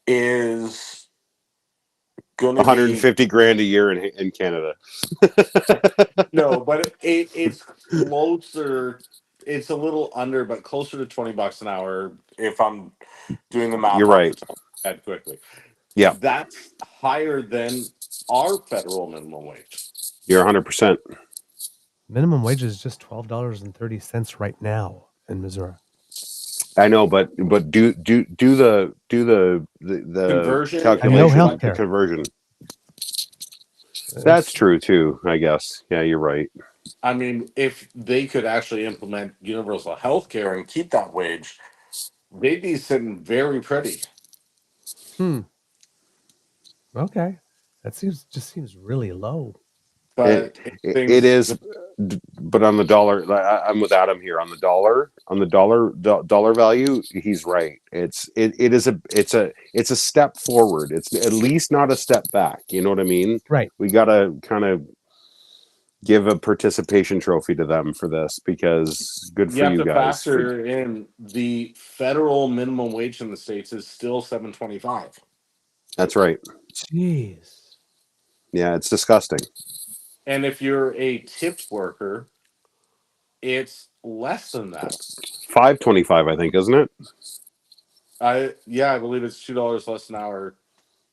is going to be 150 grand a year in Canada. no, but it's closer. It's a little under, but closer to $20 an hour if I'm doing the math You're off the right. top of my head quickly. Yeah, That's higher than our federal minimum wage. you're 100%. Minimum wage is just $12.30 right now in Missouri. I know, but do the Conversion. calculation, healthcare. the conversion. That's true too, I guess. Yeah, you're right. I mean, if they could actually implement universal health care and keep that wage, they'd be sitting very pretty. Okay. That seems really low. But It is, but on the dollar, I'm with Adam here on the dollar value. He's right. It's a step forward. It's at least not a step back. You know what I mean? Right. We gotta kind of give a participation trophy to them for this because good for you have you to guys. factor in the federal minimum wage in the States is still $7.25. That's right. Jeez. Yeah, it's disgusting. And if you're a tipped worker, it's less than that. $5.25, I think, isn't it? I believe it's $2 less an hour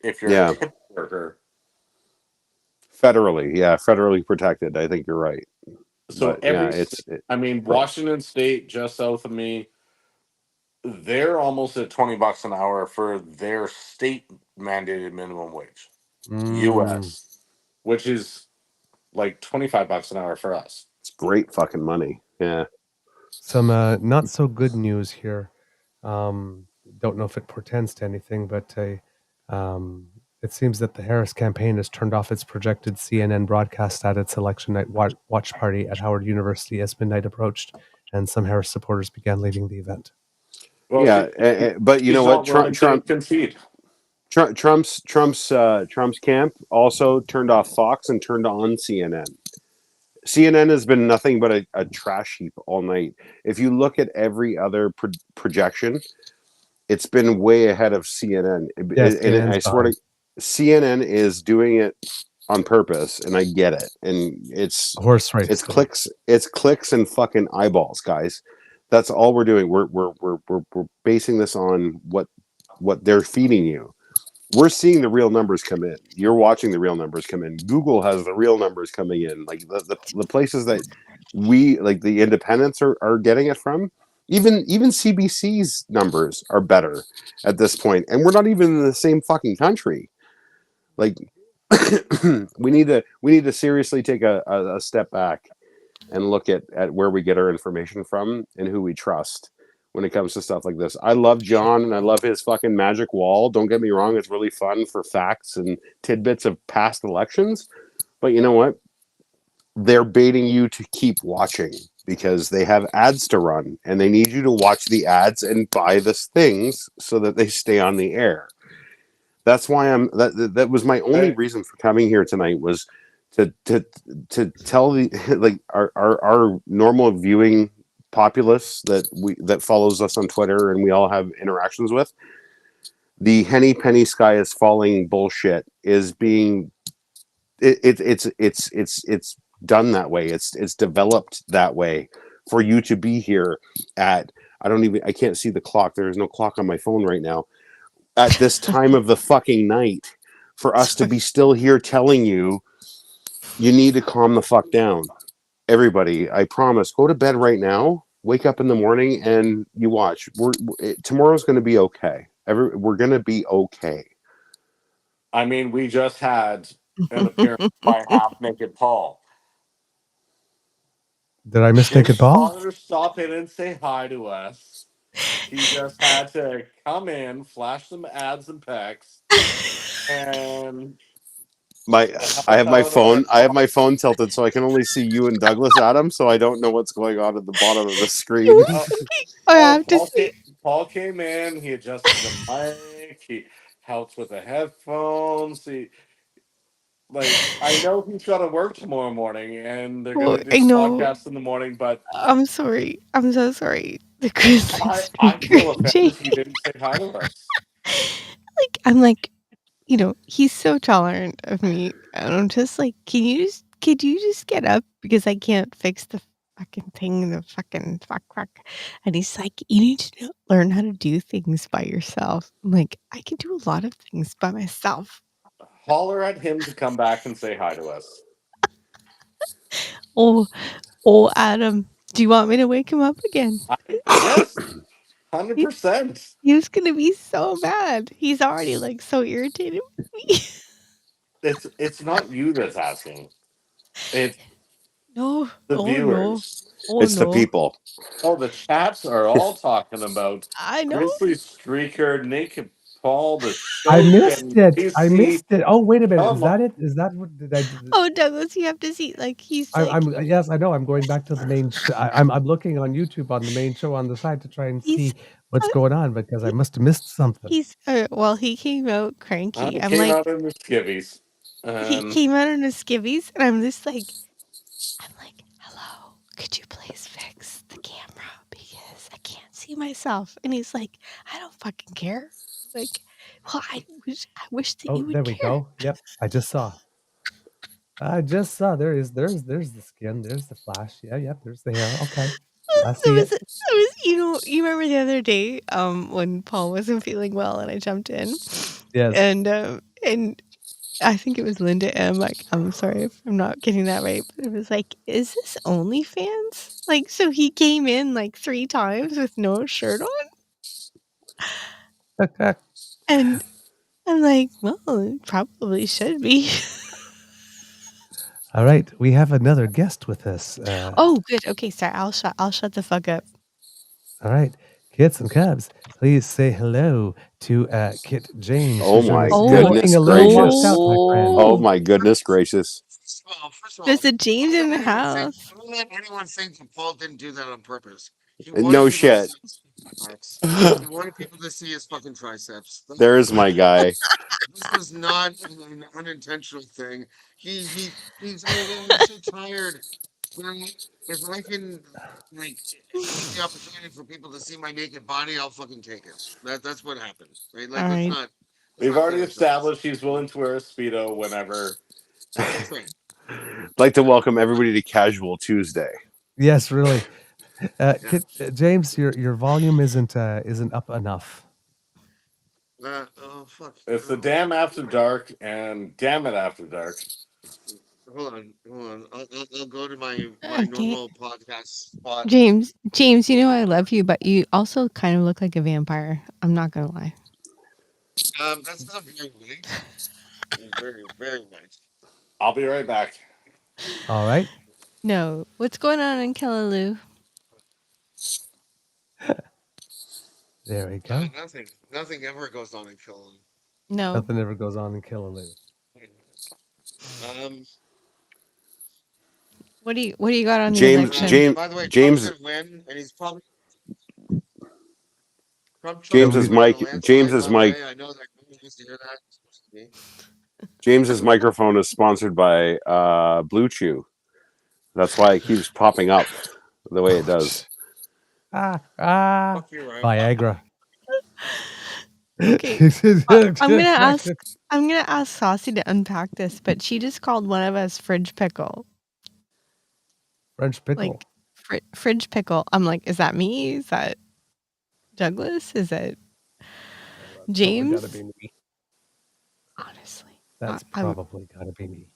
if you're Yeah. a tipped worker. Federally protected. I think you're right. So But, Washington State, just south of me, they're almost at $20 an hour for their state mandated minimum wage, U.S., which is like $25 an hour for us. it's great fucking money. Yeah. Some not so good news here. Don't know if it portends to anything, but it seems that the Harris campaign has turned off its projected CNN broadcast at its election night watch party at Howard University as midnight approached, and some Harris supporters began leaving the event. Well, but you know what? Trump's camp also turned off Fox and turned on CNN. CNN has been nothing but a trash heap all night. If you look at every other projection, it's been way ahead of CNN. And I swear to CNN is doing it on purpose, and I get it. And it's horse race. It's clicks and fucking eyeballs, guys. That's all we're doing. We're basing this on what they're feeding you. We're seeing the real numbers come in. You're watching the real numbers come in. Google has the real numbers coming in. Like the places that we like the independents are getting it from. Even CBC's numbers are better at this point, and we're not even in the same fucking country. Like we need to seriously take a step back and look at where we get our information from and who we trust when it comes to stuff like this. I love John and I love his fucking magic wall. Don't get me wrong, it's really fun for facts and tidbits of past elections. But you know what? They're baiting you to keep watching because they have ads to run and they need you to watch the ads and buy the things so that they stay on the air. That's why that was my only reason for coming here tonight was to tell the like our normal viewing populace that follows us on Twitter and we all have interactions with. The henny penny sky is falling bullshit is being it's done that way. It's developed that way for you to be here at I can't see the clock. There is no clock on my phone right now. At this time of the fucking night, for us to be still here telling you need to calm the fuck down. Everybody, I promise, go to bed right now, wake up in the morning, and you watch. Tomorrow's going to be okay. We're going to be okay. I mean, we just had an appearance by Half Naked Paul. Did I miss Naked Paul? Father, stop in and say hi to us. He just had to come in, flash some ads and pecs, and I help have my out our phone. I have my phone tilted so I can only see you and Douglas, Adam. So I don't know what's going on at the bottom of the screen. You Oh, I oh, have to say, Paul came in. He adjusted the mic. He helped with the headphones. I know he's got to work tomorrow morning, and they're well, gonna do I know. podcasts in the morning. But I'm sorry. I'm so sorry. The Grizzly I speaker, feel offended he Jake. didn't say hi to us. I'm like, he's so tolerant of me, and I'm just like, could you just get up because I can't fix the fucking thing, the fucking fuck. And he's like, you need to learn how to do things by yourself. I'm like, I can do a lot of things by myself. Holler at him to come back and say hi to us. Oh, Adam, do you want me to wake him up again? Yes, He, 100%. he was gonna be so mad. He's already like so irritated with me. It's not you that's asking. It's No, the oh no, viewers. oh It's the no. people. Oh, the chats are all talking about I know. Grizzly Streaker, Naked Paul, the I show missed getting it. I pissy. missed it. Oh, wait a minute. Is Come on. that it? Is that what did I? Oh, Douglas, you have to see. Like he's like I'm yes, I know. I'm going back to the main show. I'm looking on YouTube on the main show on the side to try and he's see what's uh, going on because I must have missed something. he's well, he came out cranky. I I'm came like, out in the skivvies. he And came out in his skivvies, and I'm like, hello, could you please fix the camera because I can't see myself? And he's like, I don't fucking care. Like, well, I wish that Oh, you would there we care. go. Yep, I just saw. I just saw. There's the skin. There's the flash. Yeah, yep. There's the hair. Okay, I see it. It was you remember the other day when Paul wasn't feeling well and I jumped in Yes. and I think it was Linda M. Like, I'm sorry if I'm not getting that right, but it was like, is this OnlyFans? Like, so he came in like 3 times with no shirt on, and I'm like, well, it probably should be. All right, we have another guest with us. Oh, good. Okay, sorry. I'll shut the fuck up. All right, Kits and Cubs, please say hello to Kit James, Oh who's joining my us. You're looking goodness a little washed gracious! out, my friend. Oh my goodness gracious! First of all, There's a James in the house. don't let anyone think that Paul didn't do that on purpose. He No wanted people to shit. see his triceps. He wanted people to see his fucking triceps. There's my guy. This was not an unintentional thing. I'm so tired. If I can get the opportunity for people to see my naked body, I'll fucking take it. That's what happened. Right? All Like right. let's we've not already kid ourselves. established he's willing to wear a Speedo whenever. That's right. I'd like to welcome everybody to Casual Tuesday. Yes, really. Yeah. Kit, James, your volume isn't up enough. Oh fuck. It's the damn after dark and damn it after dark. Hold on. I'll go to my Okay. normal podcast spot. James, you know I love you, but you also kind of look like a vampire. I'm not gonna lie. That's not very nice. Very, very nice. I'll be right back. All right. No, what's going on in Killaloo? There we go. Nothing ever goes on in Killen. No. Nothing ever goes on in Killaloo. What do you got on the James election? By the way, James Trump's gonna win, and he's probably Trump's James's gonna win mic a landslide. James's By the mic way, I know that no one wants to hear that. James's microphone is sponsored by Blue Chew. That's why it keeps popping up the way it does. Fuck you, Ryan. Viagra. Okay. I'm gonna ask Saucy to unpack this, but she just called one of us fridge pickle. French pickle. Like fridge pickle. I'm like, is that me? Is that Douglas? Is it James? Gotta be me. Honestly, That's probably gotta be me.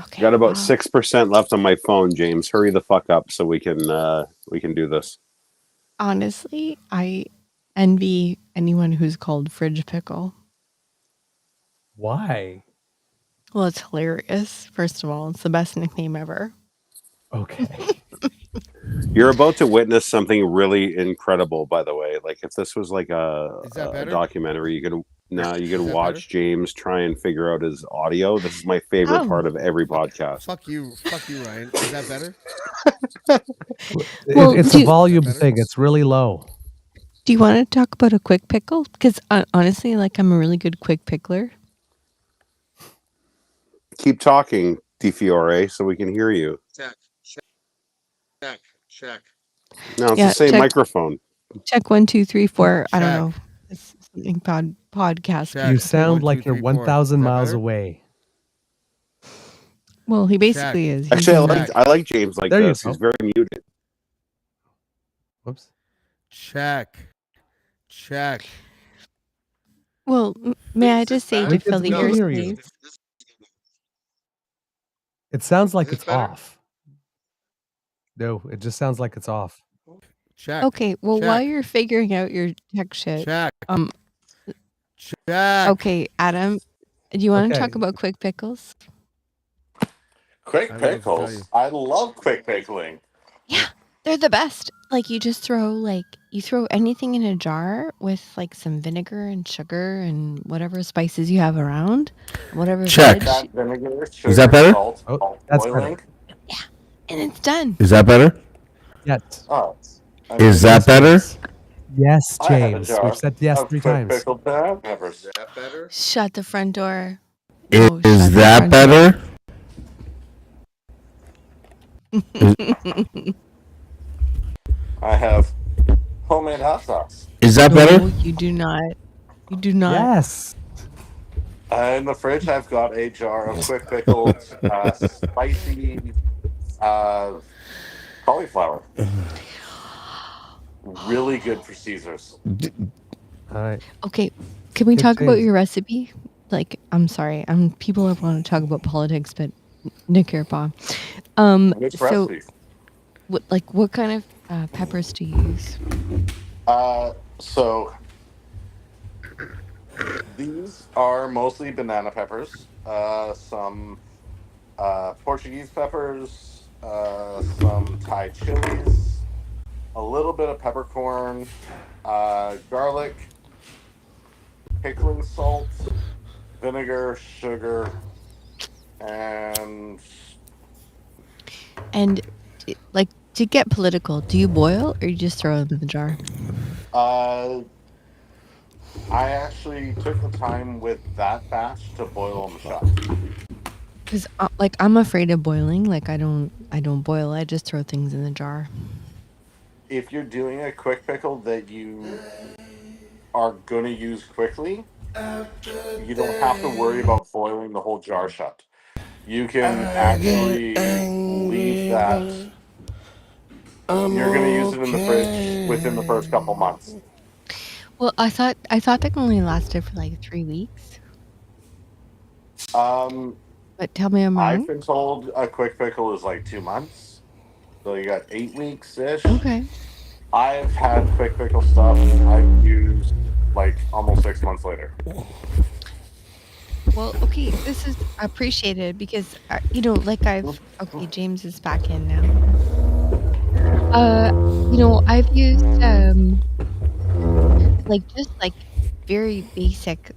okay. Got about 6% left on my phone, James. Hurry the fuck up so we can do this. Honestly, I envy anyone who's called fridge pickle. Why? Well, it's hilarious. First of all, it's the best nickname ever. Okay. You're about to witness something really incredible, by the way. Like if this was like Is that a better? documentary, you could Is that watch James try and figure out his audio. This is my favorite part of every podcast. Fuck you, Ryan. Is that better? Well, It's a volume thing. It's really low. Do you want to talk about a quick pickle? Because honestly, like I'm a really good quick pickler. Keep talking, DiFiore, so we can hear you. Check. No, it's the same microphone. Check 1, 2, 3, 4. I don't know. It's something podcast. You sound like you're 1,000 miles away. Well, he basically is. Actually, I like James like There you this. go. He's very muted. Whoops. Check. Well, may I just say to fill the can hear you. airspace? It sounds like it's off. No, it just sounds like it's off. Check. Okay, well, while you're figuring out your tech shit, okay, Adam, do you want to talk about quick pickles? Quick pickles? I love quick pickling. Yeah, they're the best. Like you just throw anything in a jar with like some vinegar and sugar and whatever spices you have around, whatever. Check. Veg. Vinegar, sugar, Is that better? Salt, That's boiling. better. Yeah, and it's done. Is that better? Yes. Oh, Is that better? Yes, I have a James. jar We've said yes of 3 quick times. pickled peppers. Is that better? Shut the front door. Is that better? I have homemade hot sauce. Is that No, better? you do not. You do not. Yes. In the fridge, I've got a jar of quick pickled, spicy cauliflower. Really good for Caesars. All right. Okay, can we Good talk about change. your recipe? Like, I'm sorry, people want to talk about politics, but Nick your paw. Which So, recipe? what kind of peppers do you use? So these are mostly banana peppers, some Portuguese peppers, some Thai chilies, a little bit of peppercorn, garlic, pickling salt, vinegar, sugar, and Like, to get political, do you boil or you just throw them in the jar? I actually took the time with that batch to boil them shut. Because like I'm afraid of boiling. Like I don't boil. I just throw things in the jar. If you're doing a quick pickle that you are going to use quickly, you don't have to worry about boiling the whole jar shut. You can actually leave that. You're going to use it in the fridge within the first couple months. Well, I thought they only lasted for like 3 weeks. But tell me I'm wrong. I've been told a quick pickle is like 2 months. So you got 8 weeks-ish. Okay. I've had quick pickle stuff I've used like almost 6 months later. Well, okay, this is appreciated because okay, James is back in now. I've used just very basic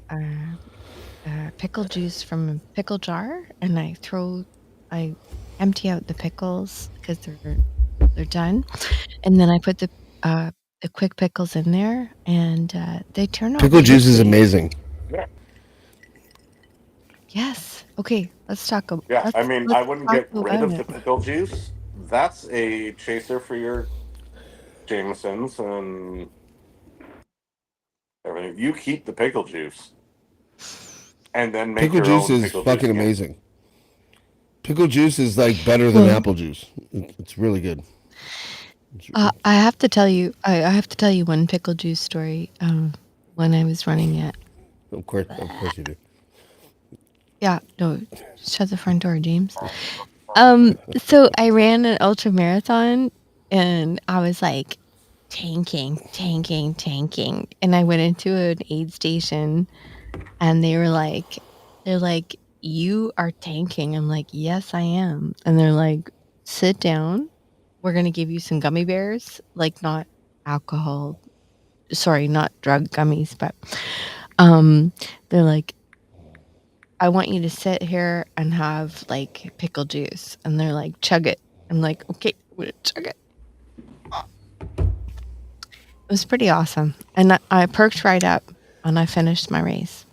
pickle juice from a pickle jar, and I empty out the pickles because they're done, and then I put the quick pickles in there, and they turn out. Pickle juice is amazing. Yeah. Yes. Okay. Let's talk about. Yeah, I mean, I wouldn't get rid of the it. pickle juice. That's a chaser for your Jamesons and everything. You keep the pickle juice, and then make Pickle your juice own is pickle fucking juice again. amazing. Pickle juice is like better than apple juice. It's really good. I have to tell you. I have to tell you one pickle juice story. When I was running it. Of course you do. Yeah. No. Shut the front door, James. So I ran an ultra marathon, and I was like tanking, and I went into an aid station, and they're like, "You are tanking." I'm like, "Yes, I am." And they're like, "Sit down we're going to give you some gummy bears, like not alcohol, sorry, not drug gummies, but they're like, I want you to sit here and have like pickle juice. And they're like, chug it. I'm like, okay, I'm gonna chug it. It was pretty awesome. And I perked right up and I finished my race.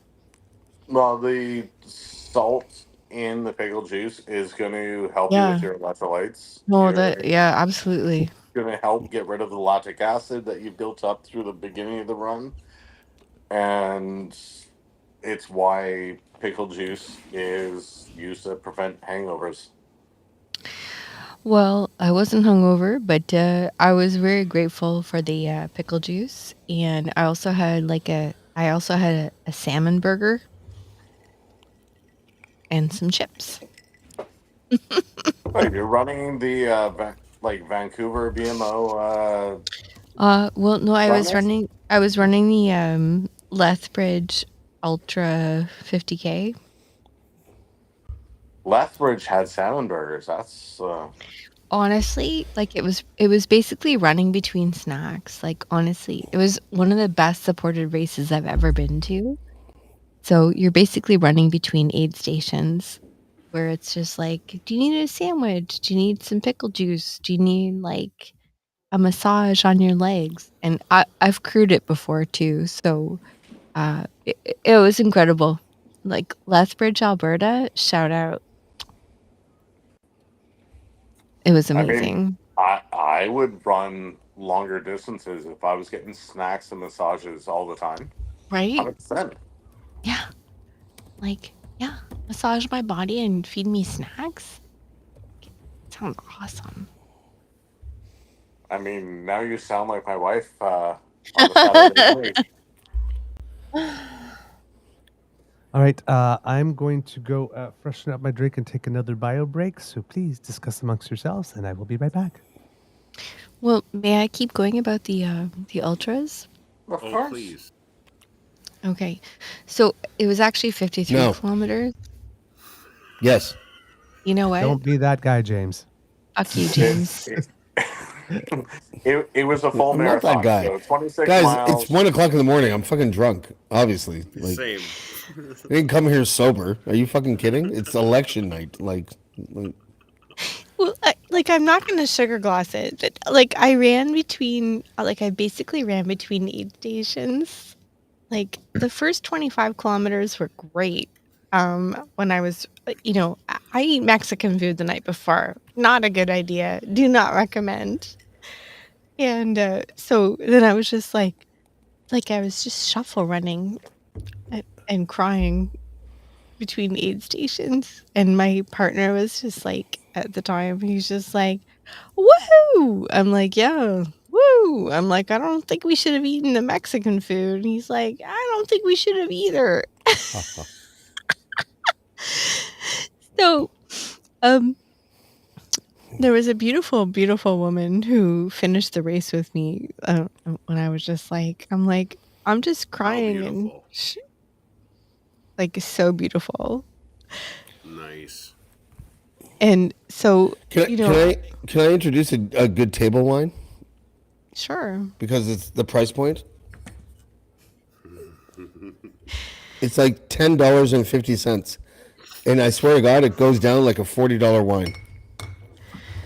Well, the salt in the pickle juice is going to help you with Yeah. your electrolytes. No, You're yeah, absolutely. going to help get rid of the lactic acid that you built up through the beginning of the run. And it's why pickle juice is used to prevent hangovers. Well, I wasn't hungover, but I was very grateful for the pickle juice, and I also had a salmon burger and some chips. Wait, you're running the Vancouver BMO Well, no, I run was race? running the Lethbridge Ultra 50K. Lethbridge had salmon burgers. That's Honestly, like it was basically running between snacks. Like honestly, it was one of the best supported races I've ever been to. So you're basically running between aid stations where it's just like, do you need a sandwich? Do you need some pickle juice? Do you need like a massage on your legs? And I've crewed it before too. So it was incredible. Like Lethbridge, Alberta, shout out. It was I mean, amazing. I would run longer distances if I was getting snacks and massages all the time. Right? 100%. Yeah. Like, yeah, massage my body and feed me snacks. Sounds awesome. I mean, now you sound like my wife on the Saturday morning. All right, I'm going to go freshen up my drink and take another bio break. So please discuss amongst yourselves, and I will be right back. Well, may I keep going about the ultras? Of Oh, course. please. Okay, so it was actually 53 No. kilometers. Yes. You know what? Don't be that guy, James. Fuck you, James. It was a full I'm not marathon. that guy. So 26 Guys, miles. it's 1 o'clock in the morning. I'm fucking drunk, obviously. Like, Same. I didn't come here sober. Are you fucking kidding? It's election night. Like Well, I'm not gonna sugar gloss it, but like I basically ran between aid stations. Like the first 25 kilometers were great. When I was, I eat Mexican food the night before. Not a good idea. Do not recommend. And so then I was just like I was just shuffle running and crying between aid stations. And my partner was just like, at the time, he's just like, woohoo! I'm like, yeah, woo! I'm like, I don't think we should have eaten the Mexican food. And he's like, I don't think we should have either. So, there was a beautiful, beautiful woman who finished the race with me when I was just like, I'm just crying and like so beautiful. Nice. And so, can I introduce a good table wine? Sure. Because it's the price point. It's like $10.50, and I swear to God, it goes down like a $40 wine.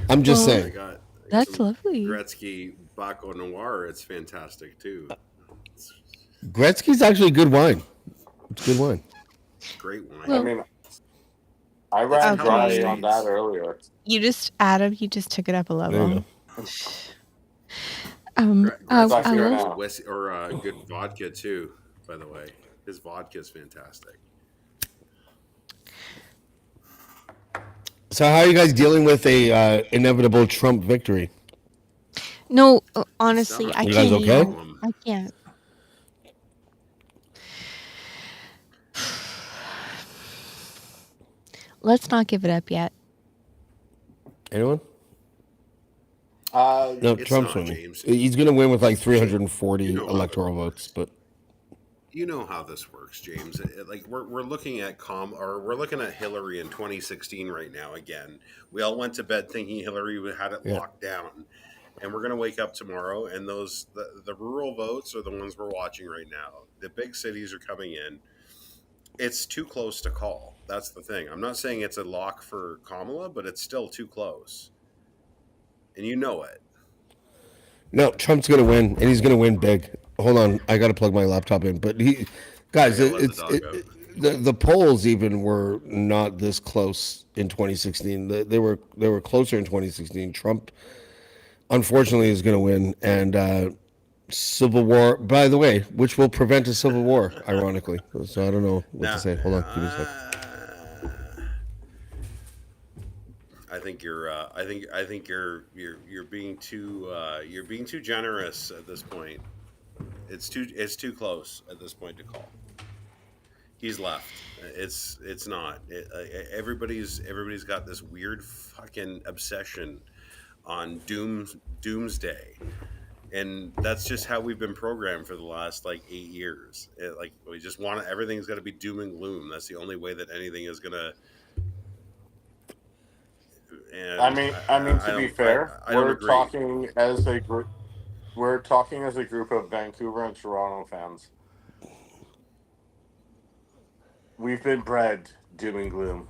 I'm just saying. I got That's lovely. Gretzky Baco Noir. It's fantastic too. Gretzky's actually good wine. It's good wine. Great wine. Well, I mean, I ran dry on that earlier. You just took it up a level. There you go. Gretzky or good vodka too. By the way, his vodka is fantastic. So how are you guys dealing with a inevitable Trump victory? No, honestly, I You can't. guys okay? I can't. Let's not give it up yet. Anyone? No, Trump's winning. He's going to win with like 340 electoral votes, but you know how this works, James. Like we're looking at we're looking at Hillary in 2016 right now again. We all went to bed thinking Hillary had it Yeah. locked down, and we're gonna wake up tomorrow, and the rural votes are the ones we're watching right now. The big cities are coming in. It's too close to call. That's the thing. I'm not saying it's a lock for Kamala, but it's still too close, and you know it. No, Trump's gonna win, and he's gonna win big. Hold on, I gotta plug my laptop in. But guys, I gotta let the dog out. the polls even were not this close in 2016. They were closer in 2016. Trump, unfortunately, is gonna win, and civil war. By the way, which will prevent a civil war, ironically. So I don't know what to say. Hold on, give me a second. I think you're being too generous at this point. It's too close at this point to call. He's left. It's not. Everybody's got this weird fucking obsession on doomsday, and that's just how we've been programmed for the last like 8 years. We just want everything's got to be doom and gloom. That's the only way that anything is gonna. And I mean, to be fair, we're talking as a group. We're talking as a group of Vancouver and Toronto fans. We've been bred doom and gloom.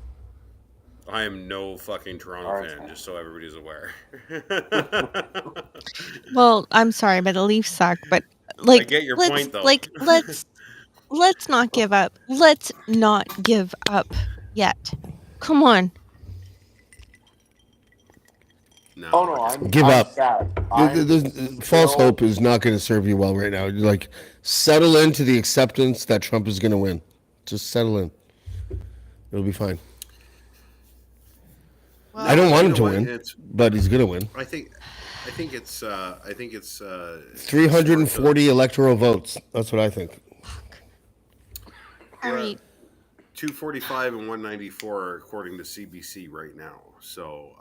I am no fucking Toronto fan, just so everybody's aware. Well, I'm sorry, but the Leafs suck. But like, I get your point, though. Like, let's not give up. Let's not give up yet. Come on. No, I'm give up. Sad. False hope is not going to serve you well right now. Like, settle into the acceptance that Trump is going to win. Just settle in. It'll be fine. Well, I don't want him to win, but he's going to win. I think it's 340 electoral votes. That's what I think. All right. 245 and 194 according to CBC right now. So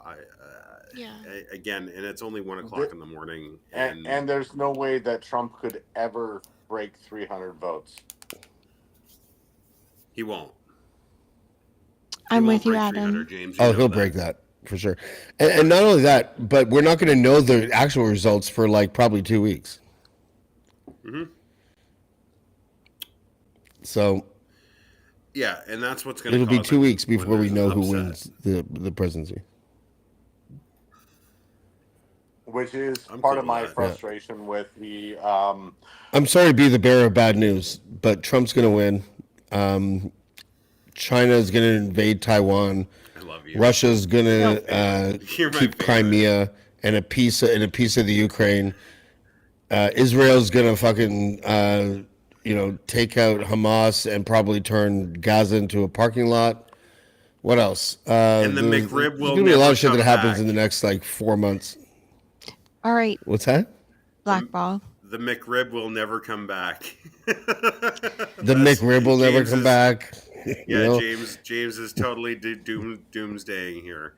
again, and it's only 1 o'clock in the morning. And there's no way that Trump could ever break 300 votes. He won't. I'm with you, Adam. James, he'll break that for sure. And not only that, but we're not going to know the actual results for like probably 2 weeks. Mm-hmm. So. Yeah, and that's what's going to. It'll be 2 weeks before we know who wins the presidency. Which is part of my frustration with the. I'm sorry to be the bearer of bad news, but Trump's going to win. China is going to invade Taiwan. I love you. Russia's going to keep Crimea and a piece of the Ukraine. Israel's going to fucking take out Hamas and probably turn Gaza into a parking lot. What else? And the McRib will. There's going to be a lot of shit that happens in the next 4 months. All right. What's that? Blackball. The McRib will never come back. The McRib will never come back. Yeah, James is totally doomsdaying here.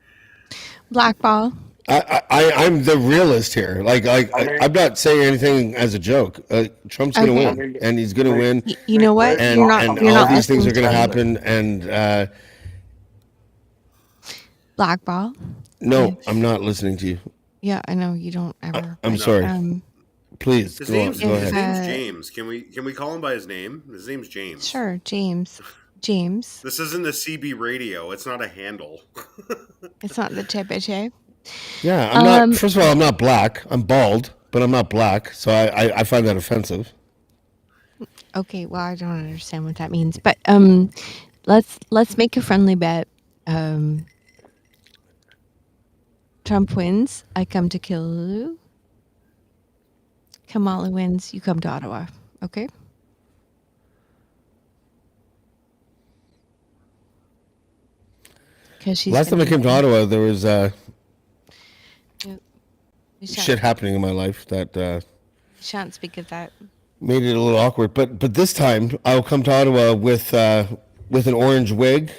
Blackball. I'm the realist here. I'm not saying anything as a joke. Trump's going to win, and he's going to win. You know what? And all these things are going to happen. And Blackball. No, I'm not listening to you. Yeah, I know you don't ever. I'm sorry. Please go ahead. His name's James. Can we call him by his name? His name's James. Sure, James. James. This isn't the CB radio. It's not a handle. It's not the Chepeche. Yeah, I'm not. First of all, I'm not black. I'm bald, but I'm not black. So I find that offensive. Okay, well, I don't understand what that means, but let's make a friendly bet. Trump wins. I come to kill you. Kamala wins. You come to Ottawa. Okay. Last time I came to Ottawa, there was shit happening in my life that shan't speak of that. Made it a little awkward. But this time I'll come to Ottawa with an orange wig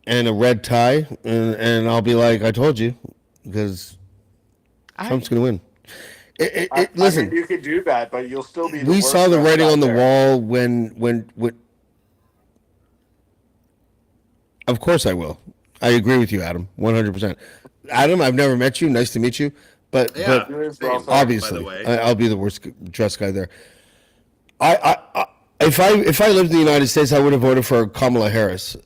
and a red tie, and I'll be like, I told you, because Trump's gonna win. I Listen, mean, you could do that, but you'll still be the we worst saw the dressed writing guy on the there. wall when. Of course I will. I agree with you, Adam, 100%. Adam, I've never met you. Nice to meet you. But Yeah, You as well, same. sir. By the obviously, way, I'll be the worst dressed guy there. If I lived in the United States, I would have voted for Kamala Harris.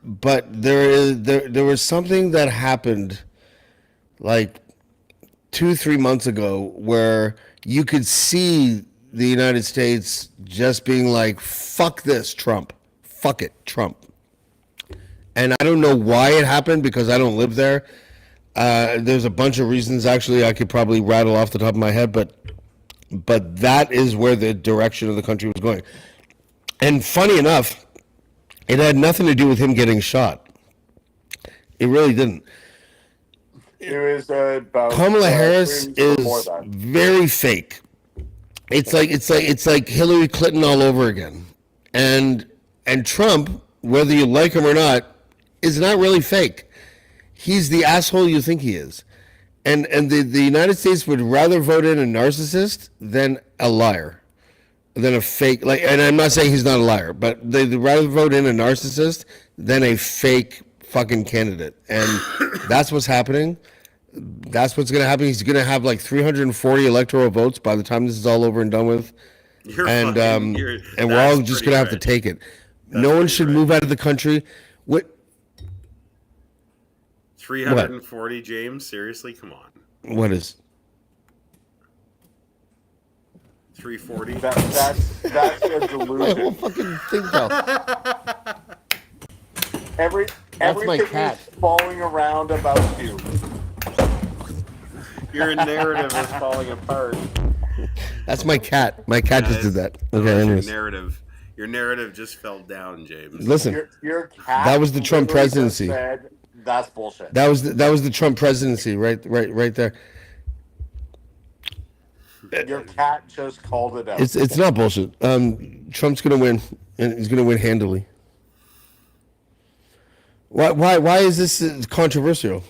But there was something that happened like 2-3 months ago where you could see the United States just being like, "Fuck this, Trump. Fuck it, Trump." And I don't know why it happened because I don't live there. There's a bunch of reasons actually I could probably rattle off the top of my head, but that is where the direction of the country was going. And funny enough, it had nothing to do with him getting shot. It really didn't. It was about Kamala Harris before is that. very fake. It's like Hillary Clinton all over again. And Trump, whether you like him or not, is not really fake. He's the asshole you think he is. And the United States would rather vote in a narcissist than a liar, than a fake. Like, and I'm not saying he's not a liar, but they'd rather vote in a narcissist than a fake fucking candidate. And that's what's happening. That's what's going to happen. He's going to have like 340 electoral votes by the time this is all over and done with. And we're all just going to have to take it. No one should move out of the country. What? 340, James. Seriously, come on. What is? 340. That's a My whole delusion. fucking thing fell. Everything cat. is falling around about you. Your narrative is falling apart. That's my cat. My cat just did that. Okay, anyways. Your narrative just fell down, James. Listen, Your cat that was the Trump literally just presidency. said, that's bullshit. That was the Trump presidency, right there. Your cat just called it out. It's not bullshit. Trump's gonna win, and he's gonna win handily. Why is this controversial?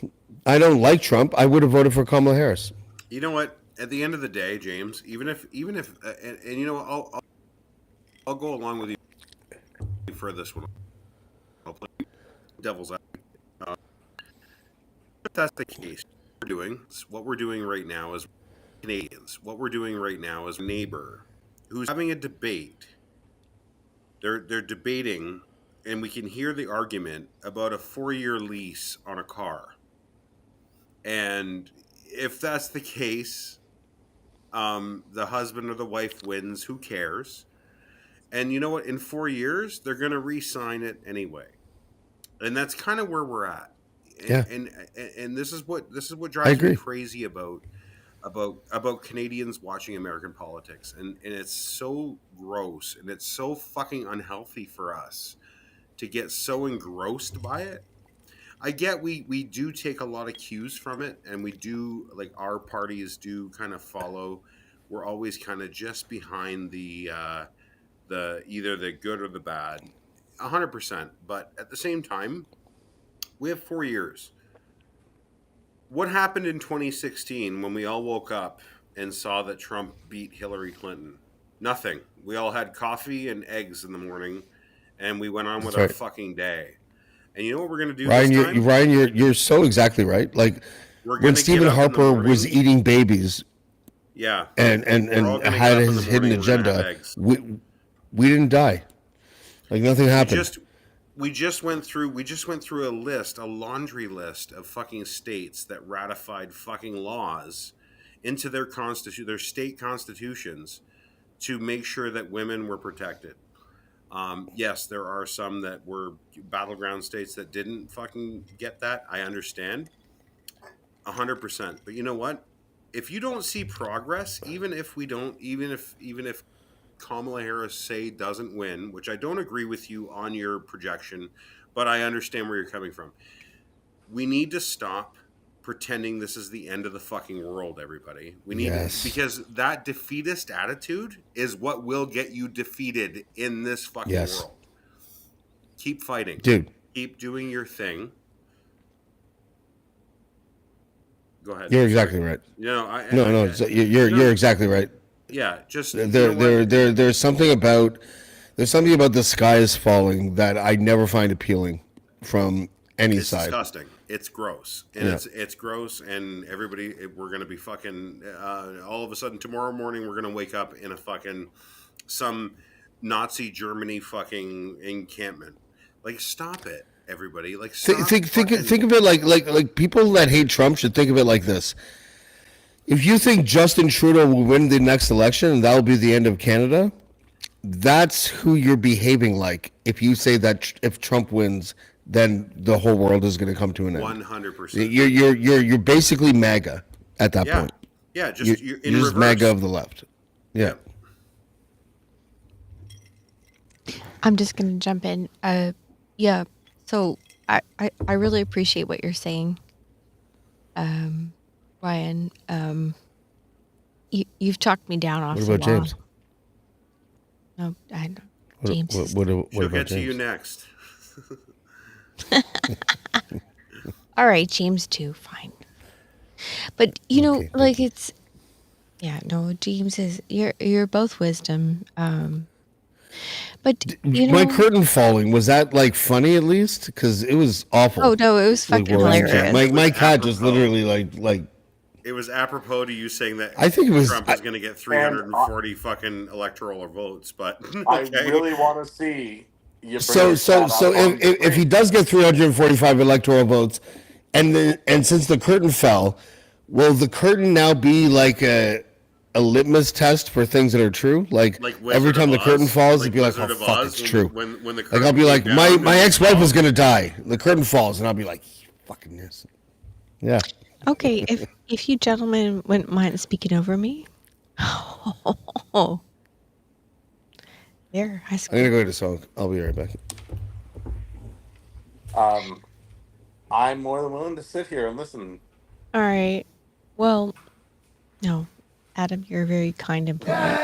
I don't like Trump. I would have voted for Kamala Harris. You know what? At the end of the day, James, even if, and you know, I'll go along with you for this one. I'll play devil's advocate. If that's the case, what we're doing right now is Canadians. What we're doing right now is a neighbor who's having a debate. They're debating, and we can hear the argument about a 4-year lease on a car. And if that's the case, the husband or the wife wins. Who cares? And you know what? In 4 years, they're going to re-sign it anyway. And that's kind of where we're at. Yeah. And this is what drives me crazy about Canadians watching American politics. And it's so gross and it's so fucking unhealthy for us to get so engrossed by it. I get we do take a lot of cues from it, and we do, like, our parties do kind of follow. We're always kind of just behind the either the good or the bad, 100%. But at the same time, we have 4 years. What happened in 2016 when we all woke up and saw that Trump beat Hillary Clinton? Nothing. We all had coffee and eggs in the morning, and we went on with our fucking day. And you know what we're going to do Ryan, this time? Ryan, you're so exactly right. Like when Stephen Harper was eating babies, yeah, and had his hidden agenda, we didn't die. Like nothing happened. We just went through a laundry list of fucking states that ratified fucking laws into their state constitutions to make sure that women were protected. Yes, there are some that were battleground states that didn't fucking get that. I understand 100%. But you know what? If you don't see progress, even if Kamala Harris doesn't win, which I don't agree with you on your projection, but I understand where you're coming from. We need to stop pretending this is the end of the fucking world, everybody. We need to, because that defeatist attitude is what will get you defeated in this fucking world. Keep fighting. Dude. Keep doing your thing. Go ahead. You're Sorry. exactly right. No, You're exactly right. Yeah, just there's something about the sky is falling that I never find appealing from any it's side. disgusting. It's gross, and it's gross, and everybody, we're gonna be fucking. All of a sudden, tomorrow morning, we're gonna wake up in a fucking some Nazi Germany fucking encampment. Like, stop it, everybody. Like, stop. Think of it like people that hate Trump should think of it like this. If you think Justin Trudeau will win the next election and that will be the end of Canada, that's who you're behaving like. If you say that if Trump wins, then the whole world is going to come to an end. 100%. You're basically MAGA at that point. Yeah, just you're in just reverse. MAGA of the left. Yeah. I'm just going to jump in. Yeah. So I really appreciate what you're saying, Ryan. You've talked me down off. What about James? No, I don't. James. What She'll about get James? to you next. All right, James too. Fine. But you know, like it's, yeah. No, James is. You're both wisdom. But you know, my curtain falling, was that like funny at least? Because it was awful. Oh no, it was fucking hilarious. My cat just literally like. It was apropos to you saying that I think it was Trump is going to get 340 fucking electoral votes, but okay. I really want to see you. So if he does get 345 electoral votes, and since the curtain fell, will the curtain now be like a litmus test for things that are true? Like every time the curtain falls, it'd be like, oh fuck, it's true. When the like I'll be like, my ex-wife was gonna die. The curtain falls, and I'll be like, fucking this. Yeah. Okay, if you gentlemen wouldn't mind speaking over me. There, I'm gonna go to song. I'll be right back. I'm more than willing to sit here and listen. All right. Well, no, Adam, you're very kind and polite.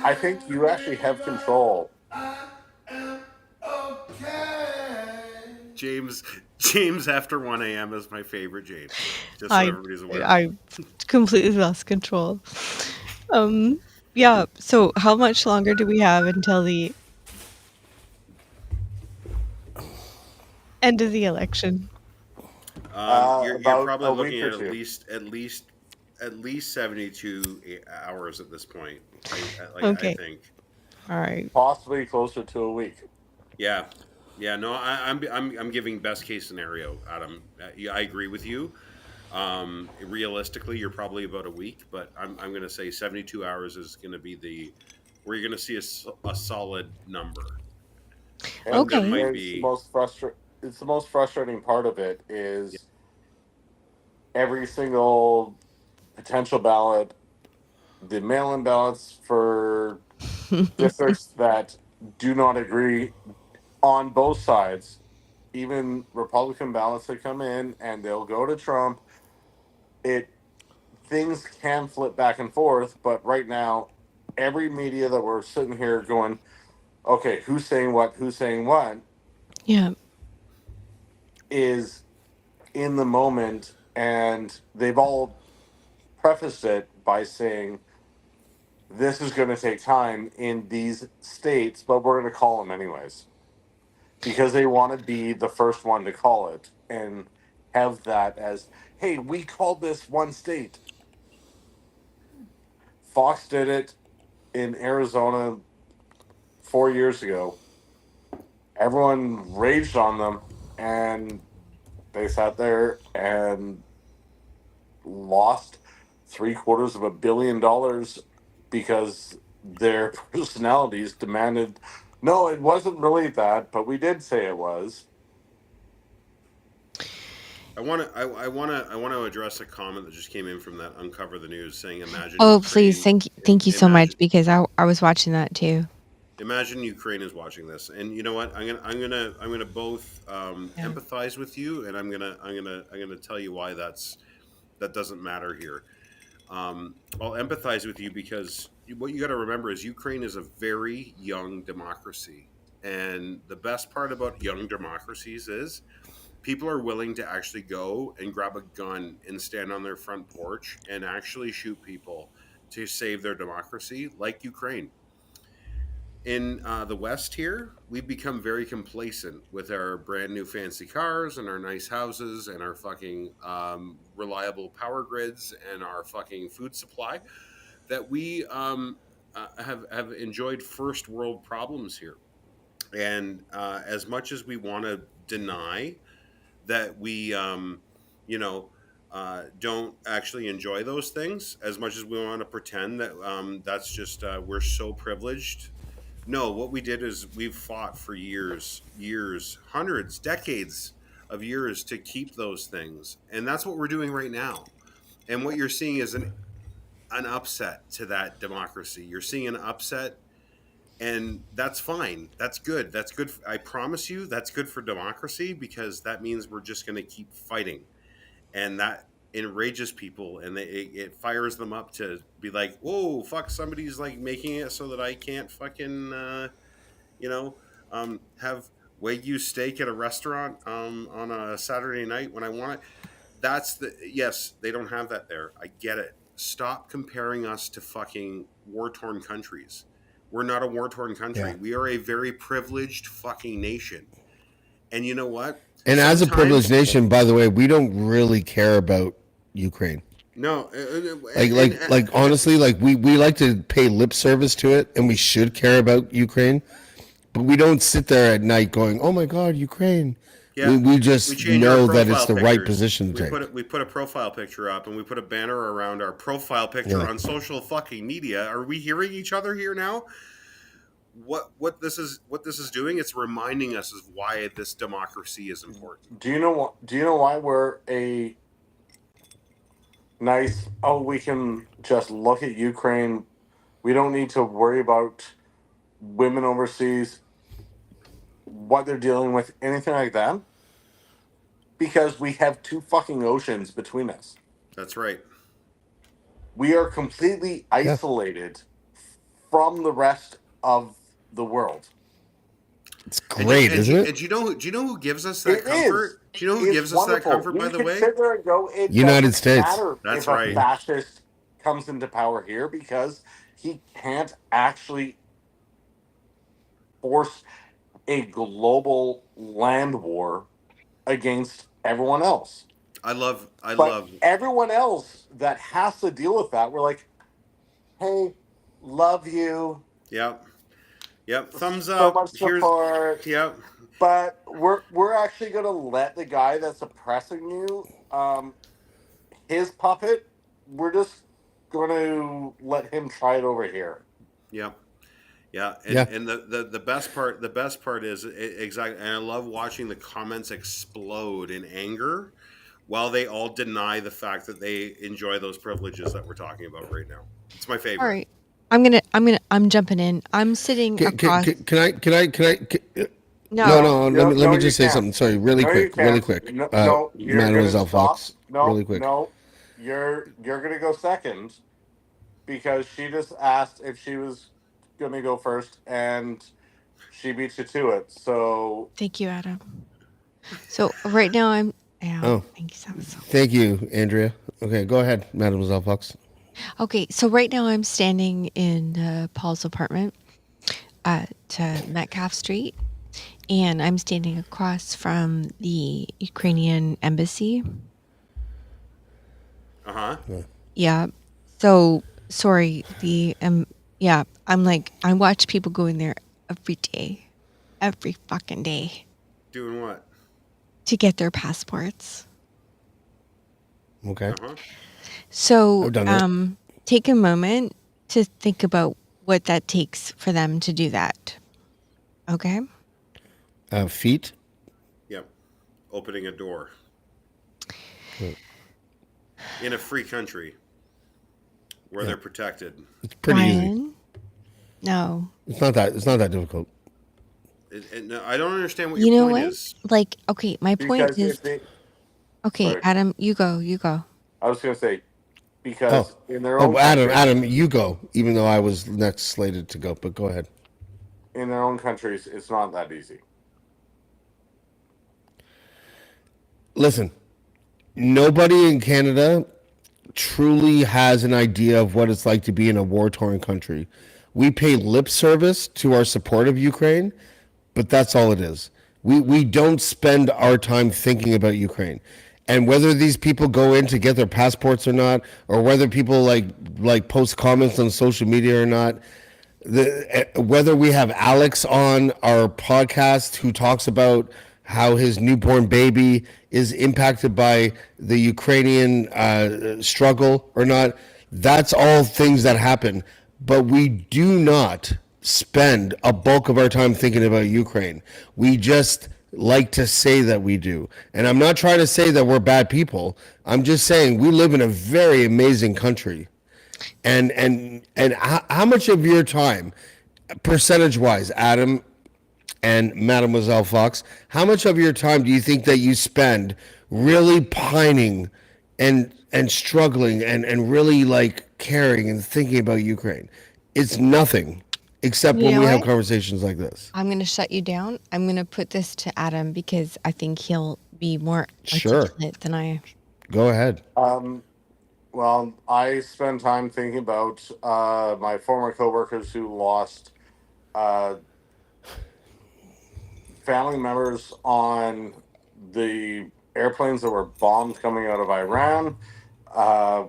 I think you actually have control. James after 1 a.m. is my favorite James. Just so everybody's aware. I completely lost control. Yeah. So, how much longer do we have until the end of the election? You're probably a looking week at or at least 72 hours at this point. Okay. I think. All right. Possibly closer to a week. Yeah. No, I'm giving best case scenario, Adam. I agree with you. Realistically, you're probably about a week, but I'm going to say 72 hours is going to be where you're going to see a solid number. And Okay. It's the most frustrating part of it is every single potential ballot, the mail-in ballots for districts that do not agree on both sides, even Republican ballots that come in and they'll go to Trump. Things can flip back and forth, but right now, every media that we're sitting here going, okay, who's saying what, Yeah. is in the moment, and they've all prefaced it by saying this is going to take time in these states, but we're going to call them anyways because they want to be the first one to call it and have that as, hey, we called this one state. Fox did it in Arizona 4 years ago. Everyone raged on them, and they sat there and lost $750 million because their personalities demanded, no, it wasn't really that, but we did say it was. I want to address a comment that just came in from that Uncover the News saying, "Imagine." Oh, please, thank you so much because I was watching that too. Imagine Ukraine is watching this, and you know what? I'm gonna both empathize with you, and I'm gonna tell you why that doesn't matter here. I'll empathize with you because what you got to remember is Ukraine is a very young democracy. And the best part about young democracies is people are willing to actually go and grab a gun and stand on their front porch and actually shoot people to save their democracy, like Ukraine. In the West here, we've become very complacent with our brand new fancy cars and our nice houses and our fucking reliable power grids and our fucking food supply that we have enjoyed first world problems here. And as much as we want to deny that we, don't actually enjoy those things, as much as we want to pretend that that's just we're so privileged. No, what we did is we've fought for years, hundreds, decades of years to keep those things, and that's what we're doing right now. And what you're seeing is an upset to that democracy. You're seeing an upset, and that's fine. That's good. That's good. I promise you, that's good for democracy because that means we're just going to keep fighting, and that enrages people, and it fires them up to be like, "Whoa, fuck! Somebody's like making it so that I can't fucking, have Wagyu steak at a restaurant on a Saturday night when I want it." That's yes, they don't have that there. I get it. Stop comparing us to fucking war torn countries. We're not a war torn country. Yeah. We are a very privileged fucking nation. And you know what? And as a privileged nation, by the way, we don't really care about Ukraine. No, honestly, like we like to pay lip service to it, and we should care about Ukraine, but we don't sit there at night going, "Oh my God, Ukraine." Yeah, we just know that it's the right position to take. We put a profile picture up, and we put a banner around our profile picture on social fucking media. Are we hearing each other here now? What this is doing? It's reminding us of why this democracy is important. Do you know why we're a nice? Oh, we can just look at Ukraine. We don't need to worry about women overseas, what they're dealing with, anything like that. Because we have two fucking oceans between us. That's right. We are completely isolated from the rest of the world. It's great, isn't it? And do you know who gives us that comfort? Do you know who gives us that comfort? By the way, sit there and go, United States. That's right. A fascist comes into power here because he can't actually force a global land war against everyone else. I love everyone else that has to deal with that. We're like, hey, love you. Yep. Thumbs so up. Much support. Yep. But we're actually gonna let the guy that's oppressing you, his puppet. We're just gonna let him try it over here. Yep. Yeah, and the best part is exactly, and I love watching the comments explode in anger while they all deny the fact that they enjoy those privileges that we're talking about right now. It's my favorite. All right. I'm jumping in. I'm sitting across. Can I? No. Let me just say something. Sorry, really quick. No, Mademoiselle Fox. No, really quick. No, you're gonna go second because she just asked if she was gonna go first, and she beat you to it. So thank you, Adam. So right now I'm. Yeah, oh, thank you so much. Thank you, Andrea. Okay, go ahead, Mademoiselle Fox. Okay, so right now I'm standing in Paul's apartment at Metcalf Street, and I'm standing across from the Ukrainian embassy. Yeah. So sorry. I'm like, I watch people going there every day, every fucking day. Doing what? To get their passports. Okay. So take a moment to think about what that takes for them to do that. Okay? Feet? Yep. Opening a door. In a free country where they're protected. It's pretty easy. No. It's not that difficult. No, I don't understand what your point is. Like, okay, my point is... Okay, sorry. Adam, you go. I was going to say, because in their Oh, own country, Adam, you go. Even though I was next slated to go, but go ahead. in their own countries, it's not that easy. Listen, nobody in Canada truly has an idea of what it's like to be in a war-torn country. We pay lip service to our support of Ukraine, but that's all it is. We don't spend our time thinking about Ukraine. And whether these people go in to get their passports or not, or whether people like post comments on social media or not, whether we have Alex on our podcast who talks about how his newborn baby is impacted by the Ukrainian struggle or not, that's all things that happen. But we do not spend a bulk of our time thinking about Ukraine. We just like to say that we do. And I'm not trying to say that we're bad people. I'm just saying we live in a very amazing country. And how much of your time, percentage wise, Adam and Mademoiselle Fox, how much of your time do you think that you spend really pining and struggling and really like caring and thinking about Ukraine? It's nothing except You when know we have what? conversations like this. I'm going to shut you down. I'm going to put this to Adam because I think he'll be more Sure. articulate than I am. Go ahead. Well, I spend time thinking about my former coworkers who lost uh, family members on the airplanes that were bombed coming out of Iran uh,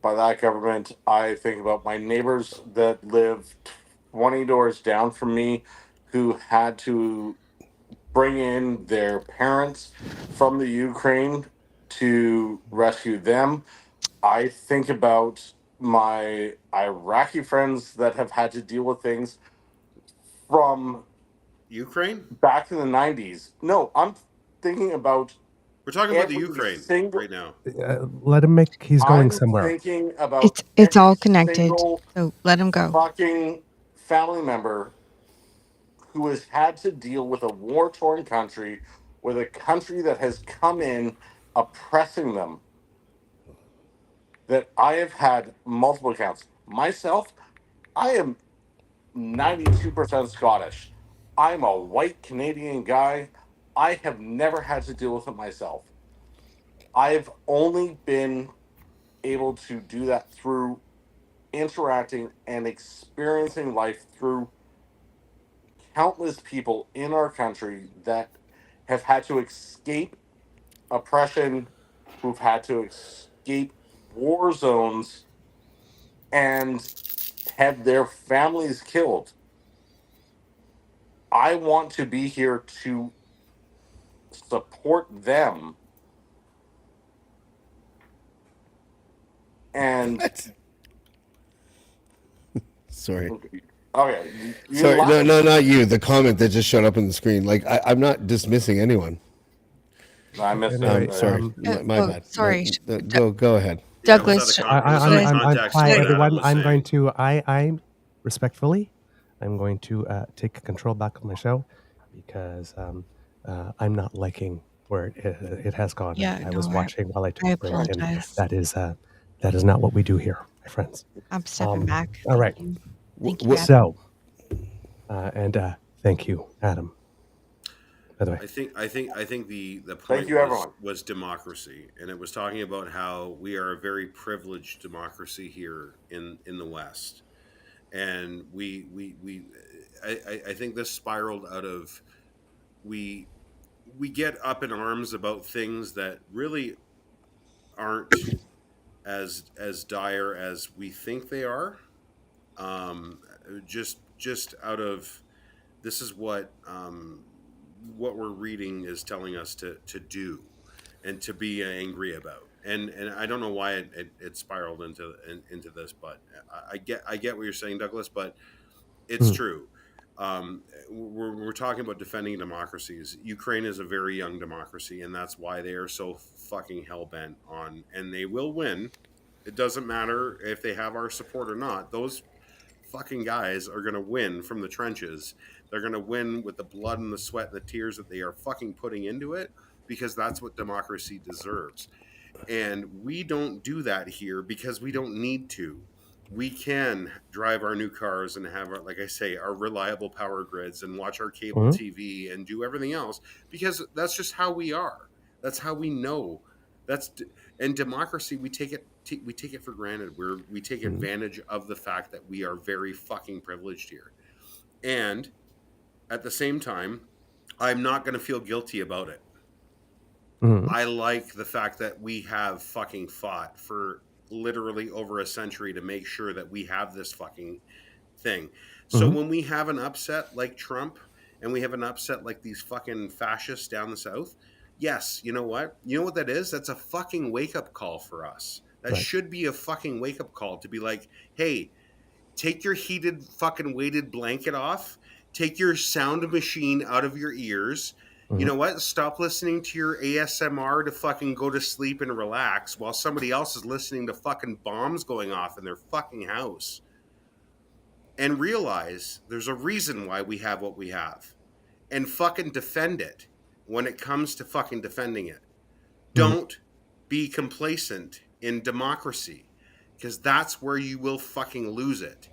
by that government. I think about my neighbors that live 20 doors down from me who had to bring in their parents from the Ukraine to rescue them. I think about my Iraqi friends that have had to deal with things from Ukraine? back in the 90s. No, I'm thinking about We're talking about the every Ukraine single. right now. Let him make. He's going I'm somewhere. thinking about It's every all connected. single So let him go. fucking family member who has had to deal with a war torn country, with a country that has come in oppressing them. That I have had multiple accounts. Myself, I am 92% Scottish. I'm a white Canadian guy. I have never had to deal with it myself. I've only been able to do that through interacting and experiencing life through countless people in our country that have had to escape oppression, who've had to escape war zones, and had their families killed. I want to be here to support them. And Sorry. okay, you Sorry, laugh. no, not you. The comment that just showed up on the screen. Like I'm not dismissing anyone. I missed Anyway, it. Sorry, my bad. Sorry. Go ahead. Yeah, it was Douglas, out of I'm, I'm, I'm, context hi, of what everyone. Adam was I'm going saying. to, I respectfully, I'm going to take control back of my show because I'm not liking where it has gone. Yeah, I was no, watching while I took I a break, and apologize. that is not what we do here, my friends. I'm stepping back. All right. Thank you, Adam. So, thank you, Adam. By the way, I think the Thank point you, everyone. was democracy, and it was talking about how we are a very privileged democracy here in the West, and I think this spiraled out of we get up in arms about things that really aren't as dire as we think they are. Just out of this is what we're reading is telling us to do and to be angry about. And I don't know why it spiraled into this, but I get what you're saying, Douglas. But it's true. We're talking about defending democracies. Ukraine is a very young democracy, and that's why they are so fucking hell bent on, and they will win. It doesn't matter if they have our support or not. Those fucking guys are going to win from the trenches. They're going to win with the blood and the sweat and the tears that they are fucking putting into it, because that's what democracy deserves. And we don't do that here because we don't need to. We can drive our new cars and have, like I say, our reliable power grids and watch our cable TV and do everything else because that's just how we are. That's how we know. And democracy, we take it for granted. We take advantage of the fact that we are very fucking privileged here. And at the same time, I'm not going to feel guilty about it. I like the fact that we have fucking fought for literally over a century to make sure that we have this fucking thing. So when we have an upset like Trump and we have an upset like these fucking fascists down the south, yes, you know what? You know what that is? That's a fucking wake-up call for us. That should be a fucking wake-up call to be like, hey, take your heated fucking weighted blanket off. Take your sound machine out of your ears. You know what? Stop listening to your ASMR to fucking go to sleep and relax while somebody else is listening to fucking bombs going off in their fucking house. And realize there's a reason why we have what we have. And fucking defend it when it comes to fucking defending it. Don't be complacent in democracy because that's where you will fucking lose it.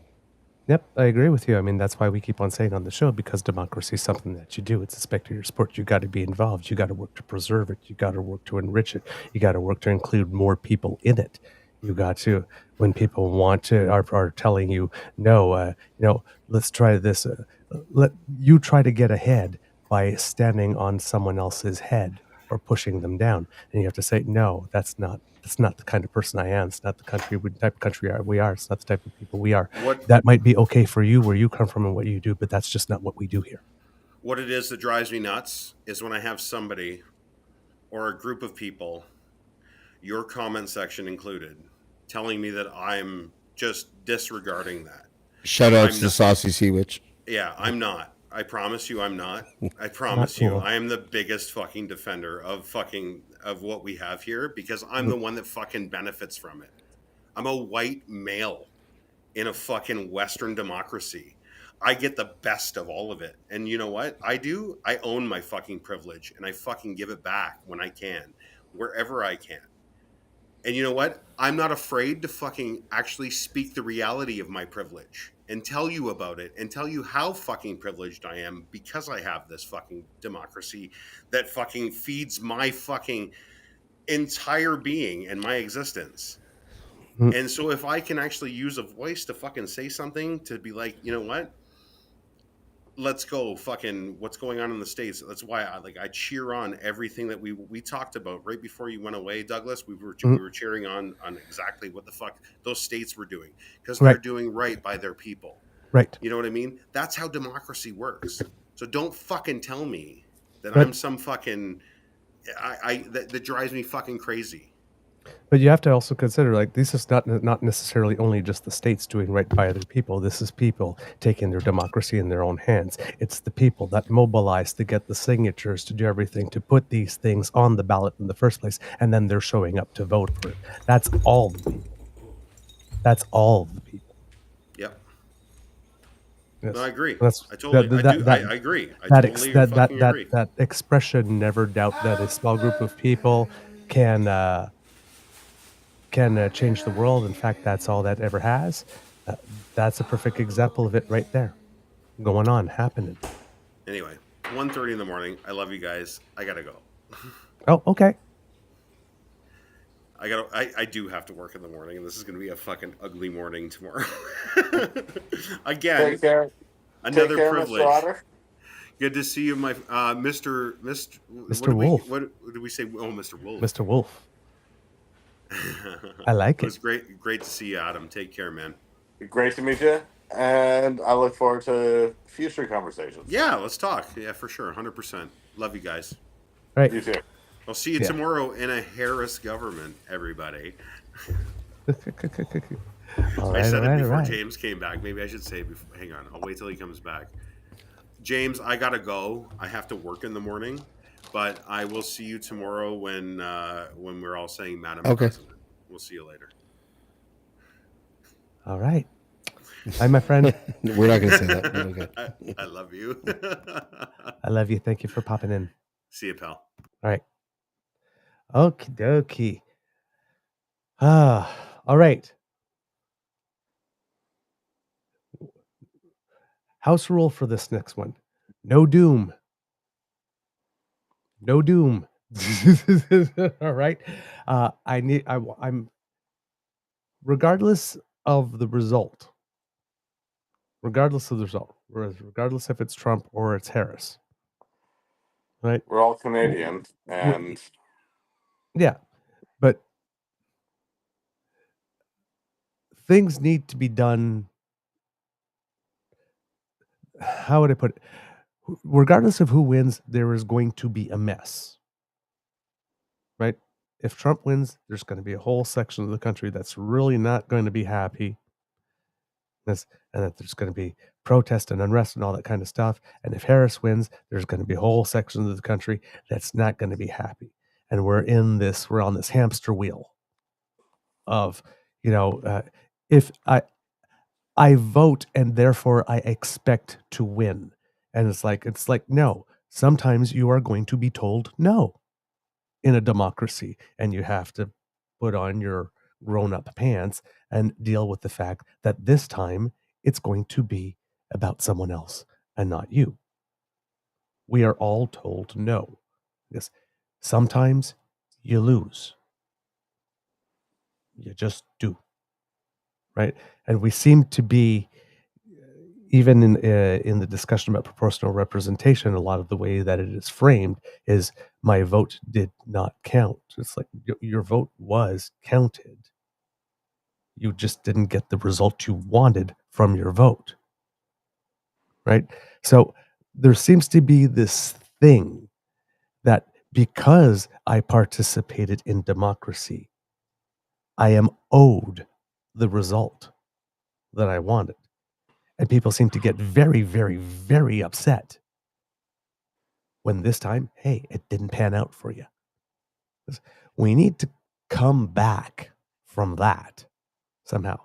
Yep, I agree with you. I mean, that's why we keep on saying on the show, because democracy is something that you do. It's a spectator sport. You got to be involved. You got to work to preserve it. You got to work to enrich it. You got to work to include more people in it. You got to, when people want to, are telling you, no, let's try this. Let you try to get ahead by standing on someone else's head or pushing them down. And you have to say, no, that's not the kind of person I am. It's not the type of country we are. It's not the type of people we are. That might be okay for you where you come from and what you do, but that's just not what we do here. What it is that drives me nuts is when I have somebody or a group of people, your comment section included, telling me that I'm just disregarding that. Shout out to the Saucy Sea Witch. Yeah, I'm not. I promise you I'm not. I promise you I am the biggest fucking defender of what we have here because I'm the one that fucking benefits from it. I'm a white male in a fucking Western democracy. I get the best of all of it. And you know what? I do. I own my fucking privilege and I fucking give it back when I can, wherever I can. And you know what? I'm not afraid to fucking actually speak the reality of my privilege and tell you about it and tell you how fucking privileged I am because I have this fucking democracy that fucking feeds my fucking entire being and my existence. And so if I can actually use a voice to fucking say something to be like, you know what? Let's go fucking what's going on in the States. That's why I cheer on everything that we talked about right before you went away, Douglas. We were cheering on exactly what the fuck those states were doing because they're doing right by their people. Right. You know what I mean? That's how democracy works. So don't fucking tell me that I'm some fucking that drives me fucking crazy. But you have to also consider, like, this is not necessarily only just the states doing right by other people. This is people taking their democracy in their own hands. It's the people that mobilize to get the signatures, to do everything, to put these things on the ballot in the first place, and then they're showing up to vote for it. That's all the people. That's all the people. Yep. Yes. No, I agree. I agree. That expression, never doubt that a small group of people can change the world. In fact, that's all that ever has. That's a perfect example of it right there. Going on, happening. Anyway, 1:30 in the morning. I love you guys. I gotta go. Oh, okay. I do have to work in the morning, and this is gonna be a fucking ugly morning tomorrow. Again, another privilege. Good to see you, my Mr. Wolf. What did we say? Oh, Mr. Wolf. Mr. Wolf. I like it. It was great to see you, Adam. Take care, man. Great to meet you, and I look forward to future conversations. Yeah, let's talk. Yeah, for sure, 100%. Love you guys. All right. You too. I'll see you tomorrow in a Harris government, everybody. I said it before James came back. Maybe I should say it before. Hang on. I'll wait till he comes back. James, I gotta go. I have to work in the morning, but I will see you tomorrow when we're all saying Madam President. We'll see you later. All right. Hi, my friend. We're not going to say that. Okay. I love you. I love you. Thank you for popping in. See you, pal. All right. Okie dokie. All right. House rule for this next one. No doom. No doom. All right. I'm regardless of the result. Regardless if it's Trump or it's Harris. Right? We're all Canadian, and yeah, but things need to be done. How would I put it? Regardless of who wins, there is going to be a mess. Right? If Trump wins, there's going to be a whole section of the country that's really not going to be happy. And that there's going to be protest and unrest and all that kind of stuff. And if Harris wins, there's going to be a whole section of the country that's not going to be happy. And we're on this hamster wheel of, if I vote and therefore I expect to win. And it's like, no, sometimes you are going to be told no in a democracy, and you have to put on your grown-up pants and deal with the fact that this time it's going to be about someone else and not you. We are all told no. Yes, sometimes you lose. You just do. Right? And we seem to be, even in the discussion about proportional representation, a lot of the way that it is framed is my vote did not count. It's like your vote was counted. You just didn't get the result you wanted from your vote. Right? So there seems to be this thing that because I participated in democracy, I am owed the result that I wanted. And people seem to get very, very, very upset when this time, hey, it didn't pan out for you. We need to come back from that somehow.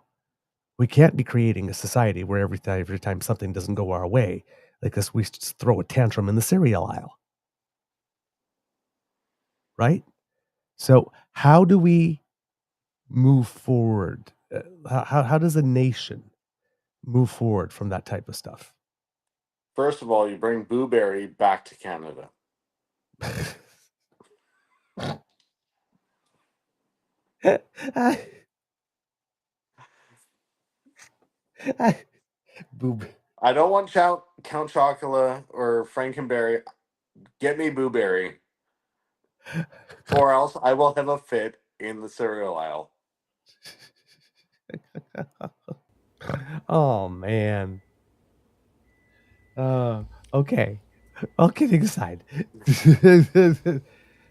We can't be creating a society where every time something doesn't go our way, like this, we just throw a tantrum in the cereal aisle. Right? So how do we move forward? How does a nation move forward from that type of stuff? first of all, you bring Blueberry back to Canada. Boob. I don't want Count Chocula or Frankenberry. Get me Blueberry, or else I will have a fit in the cereal aisle. Oh man. Okay. All kidding aside,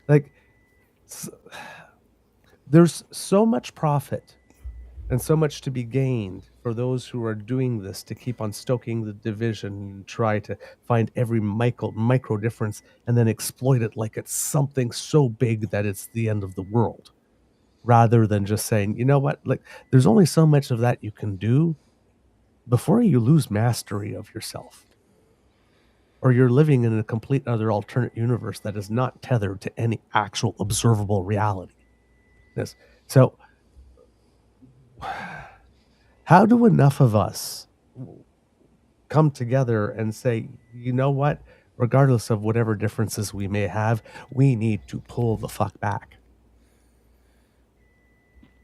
like there's so much profit and so much to be gained for those who are doing this to keep on stoking the division and try to find every micro difference and then exploit it like it's something so big that it's the end of the world, rather than just saying, you know what, like there's only so much of that you can do before you lose mastery of yourself, or you're living in a complete other alternate universe that is not tethered to any actual observable reality. Yes. So how do enough of us come together and say, you know what, regardless of whatever differences we may have, we need to pull the fuck back?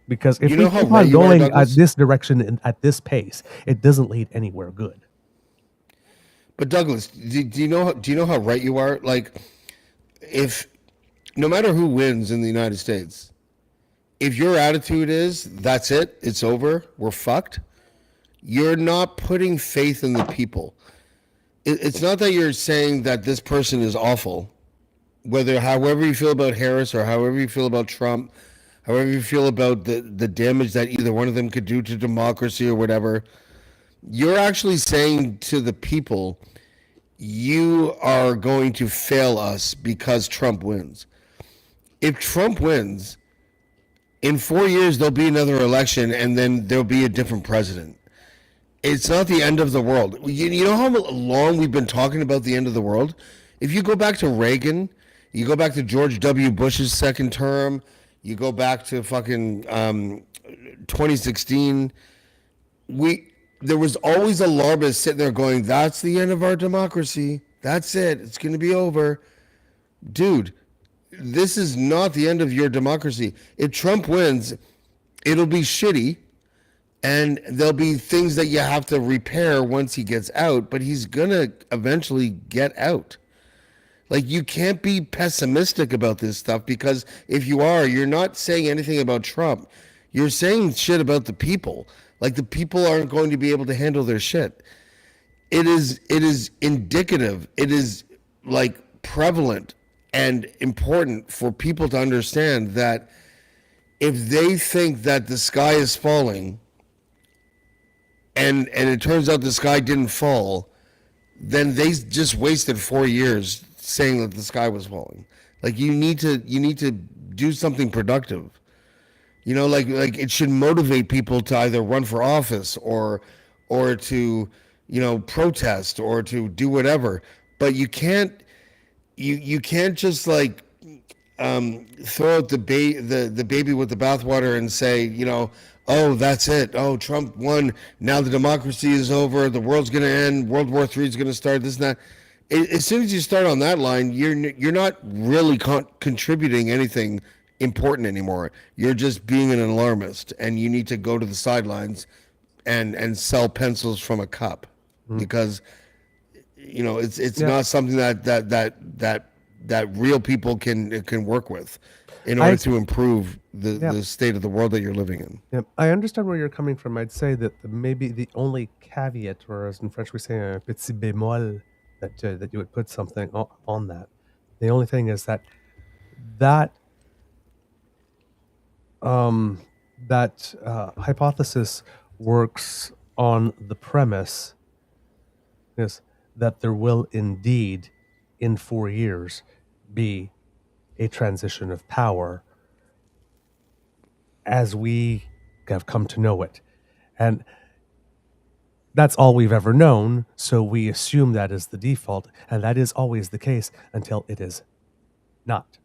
Because if we keep on going at this direction and at this pace, it doesn't lead anywhere good. But Douglas, do you know how right you are? Like, if no matter who wins in the United States, if your attitude is that's it, it's over, we're fucked, you're not putting faith in the people. It's not that you're saying that this person is awful. However you feel about Harris or however you feel about Trump, however you feel about the damage that either one of them could do to democracy or whatever, you're actually saying to the people, you are going to fail us because Trump wins. If Trump wins, in 4 years there'll be another election and then there'll be a different president. It's not the end of the world. You know how long we've been talking about the end of the world? If you go back to Reagan, you go back to George W. Bush's second term, You go back to fucking 2016. There was always alarmists sitting there going, "That's the end of our democracy. That's it. It's going to be over." Dude, this is not the end of your democracy. If Trump wins, it'll be shitty, and there'll be things that you have to repair once he gets out, but he's going to eventually get out. Like, you can't be pessimistic about this stuff, because if you are, you're not saying anything about Trump. You're saying shit about the people. Like, the people aren't going to be able to handle their shit. It is indicative. It is like prevalent and important for people to understand that if they think that the sky is falling and it turns out the sky didn't fall, then they just wasted 4 years saying that the sky was falling. Like, you need to do something productive. You know, like it should motivate people to either run for office or to, you know, protest or to do whatever. But you can't just like throw out the baby with the bathwater and say, you know, oh, that's it. Oh, Trump won. Now the democracy is over. The world's going to end. World War III is going to start. This and that. As soon as you start on that line, you're not really contributing anything important anymore. You're just being an alarmist, and you need to go to the sidelines and sell pencils from a cup, because you know it's not something that real people can work with in order to improve the state of the world that you're living in. Yeah, I understand where you're coming from. I'd say that maybe the only caveat, or as in French we say un petit bémol, that you would put something on that. The only thing is that hypothesis works on the premise is that there will indeed, in 4 years, be a transition of power as we have come to know it. And that's all we've ever known, so we assume that is the default, and that is always the case until it is not.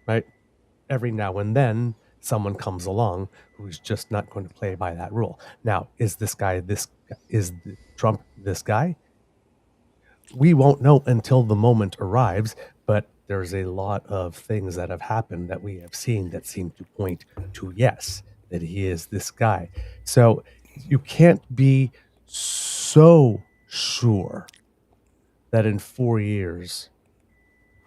Right? Every now and then, someone comes along who's just not going to play by that rule. Now, is Trump this guy? We won't know until the moment arrives, but there's a lot of things that have happened that we have seen that seem to point to yes, that he is this guy. So you can't be so sure that in 4 years,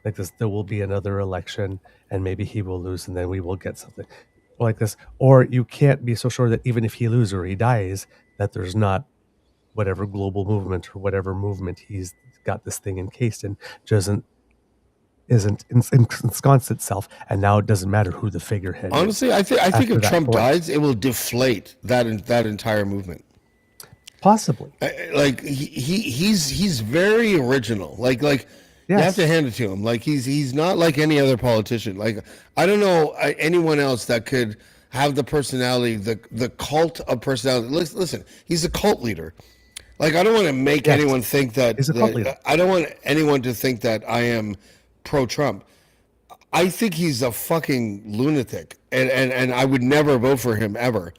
like this, there will be another election and maybe he will lose and then we will get something like this. Or you can't be so sure that even if he loses or he dies, that there's not whatever global movement or whatever movement he's got this thing encased in isn't ensconced itself, and now it doesn't matter who the figurehead is. Honestly, I think if Trump dies, it will deflate that entire movement. Possibly. Like he's very original. Like yes. You have to hand it to him. Like he's not like any other politician. Like I don't know anyone else that could have the personality, the cult of personality. Listen, he's a cult leader. Like I don't want to make anyone think that I don't want anyone to think that I am pro-Trump. I think he's a fucking lunatic, and I would never vote for him ever.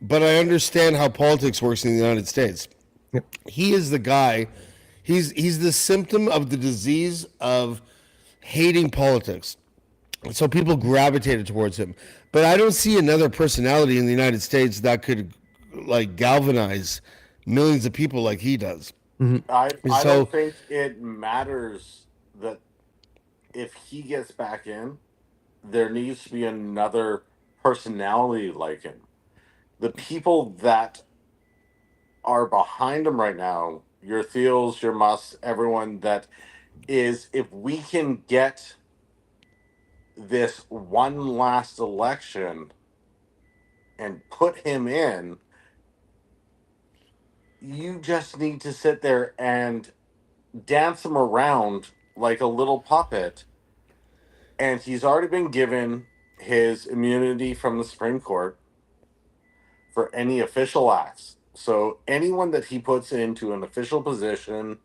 But I understand how politics works in the United States. Yep. He is the guy. He's the symptom of the disease of hating politics. So people gravitated towards him. But I don't see another personality in the United States that could like galvanize millions of people like he does. Mm-hmm. I don't think it matters that if he gets back in, there needs to be another personality like him. The people that are behind him right now, your Thiels, your Musk, everyone that is, if we can get this one last election and put him in, you just need to sit there and dance him around like a little puppet. And he's already been given his immunity from the Supreme Court for any official acts. So anyone that he puts into an official position,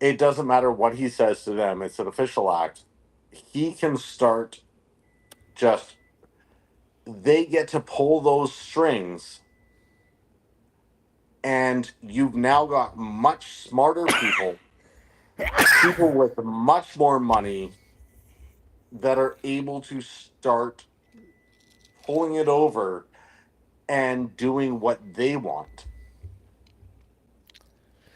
it doesn't matter what he says to them. It's an official act. he can start just, they get to pull those strings, and you've now got much smarter people, people with much more money that are able to start pulling it over and doing what they want.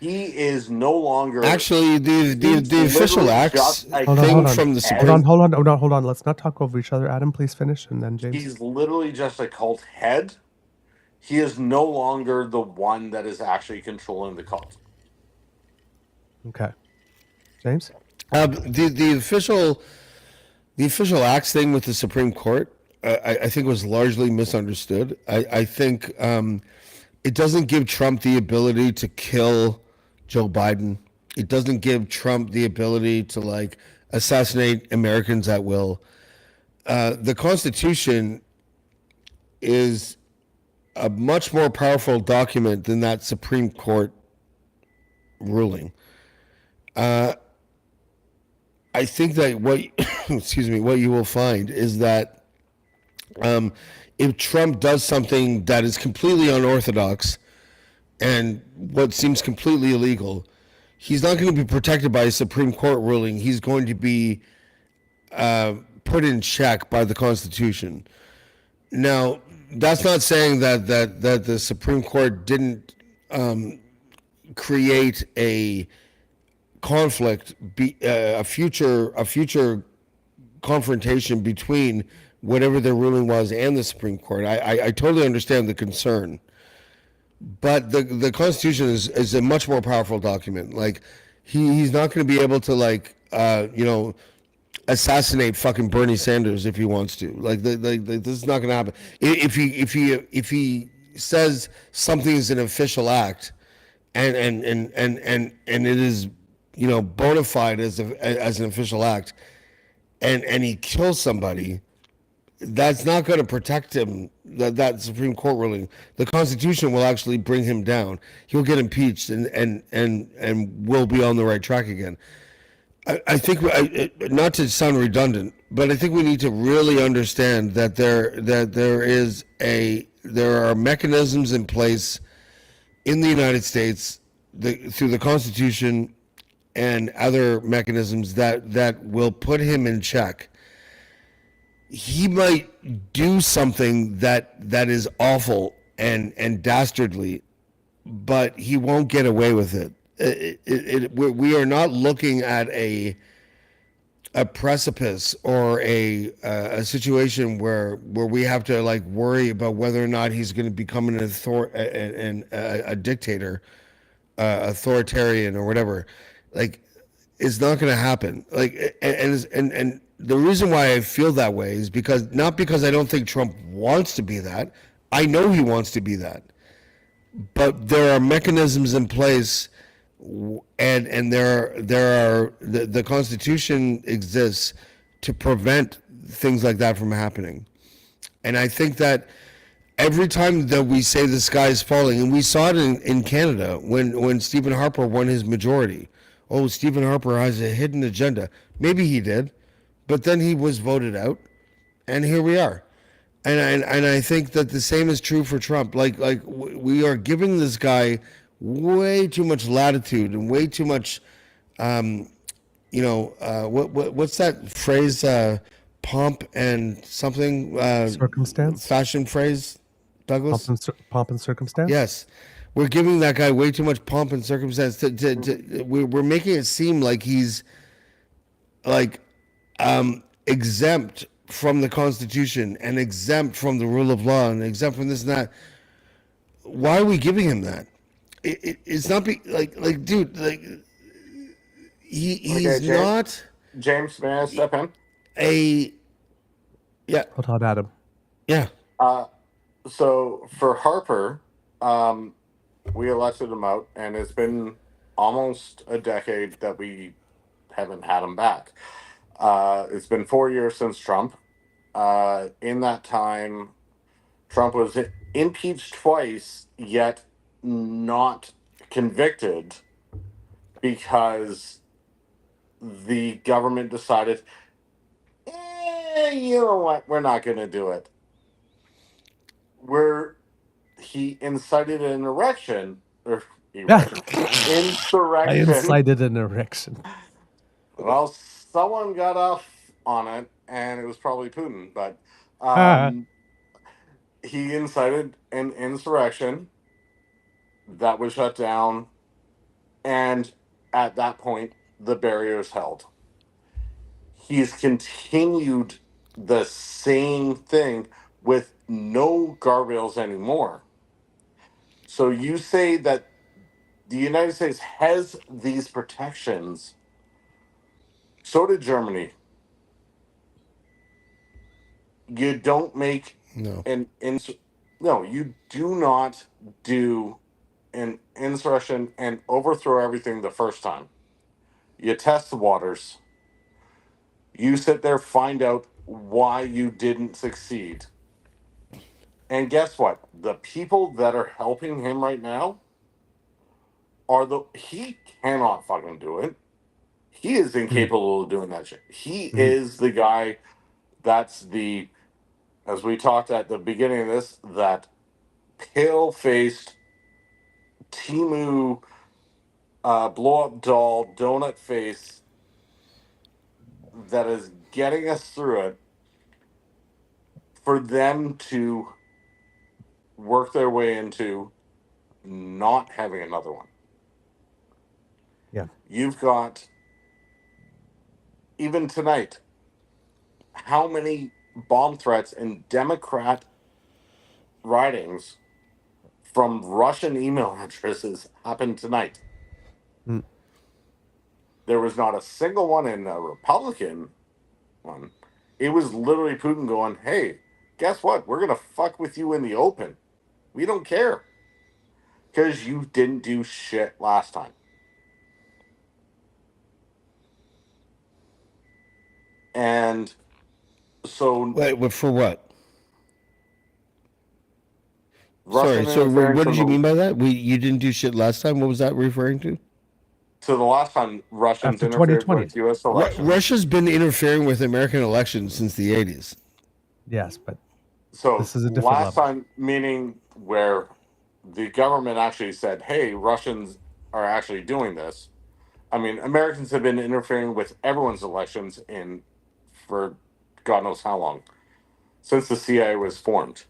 He is no longer. Actually, the official acts, I Hold on, think, hold on. from the Hold Supreme. hold on. Let's not talk over each other. Adam, please finish, and then James. He's literally just a cult head. He is no longer the one that is actually controlling the cult. Okay, James. The official acts thing with the Supreme Court, I think, was largely misunderstood. I think it doesn't give Trump the ability to kill Joe Biden. It doesn't give Trump the ability to like assassinate Americans at will. The Constitution is a much more powerful document than that Supreme Court ruling. I think that what what you will find is that if Trump does something that is completely unorthodox and what seems completely illegal, he's not going to be protected by a Supreme Court ruling. He's going to be put in check by the Constitution. Now, that's not saying that the Supreme Court didn't create a conflict, a future confrontation between whatever their ruling was and the Supreme Court. I totally understand the concern, but the Constitution is a much more powerful document. Like he's not going to be able to assassinate fucking Bernie Sanders if he wants to. This is not going to happen. If he says something is an official act, and it is bona fide as an official act, and he kills somebody, that's not going to protect him. That Supreme Court ruling, the Constitution will actually bring him down. He'll get impeached and will be on the right track again. I think, not to sound redundant, but I think we need to really understand that there are mechanisms in place in the United States through the Constitution and other mechanisms that will put him in check. He might do something that is awful and dastardly, but he won't get away with it. We are not looking at a precipice or a situation where we have to like worry about whether or not he's going to become a dictator, authoritarian or whatever. Like, it's not going to happen. Like, and the reason why I feel that way is not because I don't think Trump wants to be that. I know he wants to be that, but there are mechanisms in place. And the Constitution exists to prevent things like that from happening. And I think that every time that we say the sky is falling, and we saw it in Canada when Stephen Harper won his majority. Oh, Stephen Harper has a hidden agenda. Maybe he did, but then he was voted out, and here we are. And I think that the same is true for Trump. Like we are giving this guy way too much latitude and way too much, what's that phrase? Pomp and something. Circumstance. Fashion phrase, Douglas. Pomp and circumstance. Yes, we're giving that guy way too much pomp and circumstance. We're making it seem like he's like exempt from the Constitution and exempt from the rule of law and exempt from this and that. Why are we giving him that? It's not dude, like he's James, not. James, may I step in? Hold on, Adam. Yeah. So for Harper, we elected him out, and it's been almost a decade that we haven't had him back. It's been 4 years since Trump. In that time, Trump was impeached twice, yet not convicted because the government decided you know what? We're not going to do it. He incited an erection, or I insurrection. incited an erection. Well, someone got off on it, and it was probably Putin, but he incited an insurrection that was shut down, and at that point, the barriers held. He's continued the same thing with no guardrails anymore. So you say that the United States has these protections. So did Germany. You don't make no, you do not do an insurrection and overthrow everything the first time. You test the waters. You sit there, find out why you didn't succeed. And guess what? The people that are helping him right now he cannot fucking do it. He is incapable of doing that shit. He is the guy that's as we talked at the beginning of this, that pale-faced Timu blow-up doll donut face that is getting us through it, for them to work their way into not having another one. Yeah. You've got, even tonight, how many bomb threats and Democrat writings from Russian email addresses happened tonight? There was not a single one in a Republican one. It was literally Putin going, hey, guess what? We're going to fuck with you in the open. We don't care. Because you didn't do shit last time. And so... Wait, for what? Russian Sorry, so what did you the- mean by that? You didn't do shit last time? What was that referring to? So the last time Russians After interfered 2020. with U.S. elections. Russia's been interfering with American elections since the 80s. Yes, but so this is a different last level. time, meaning where the government actually said, hey, Russians are actually doing this. I mean, Americans have been interfering with everyone's elections for God knows how long, since the CIA was formed.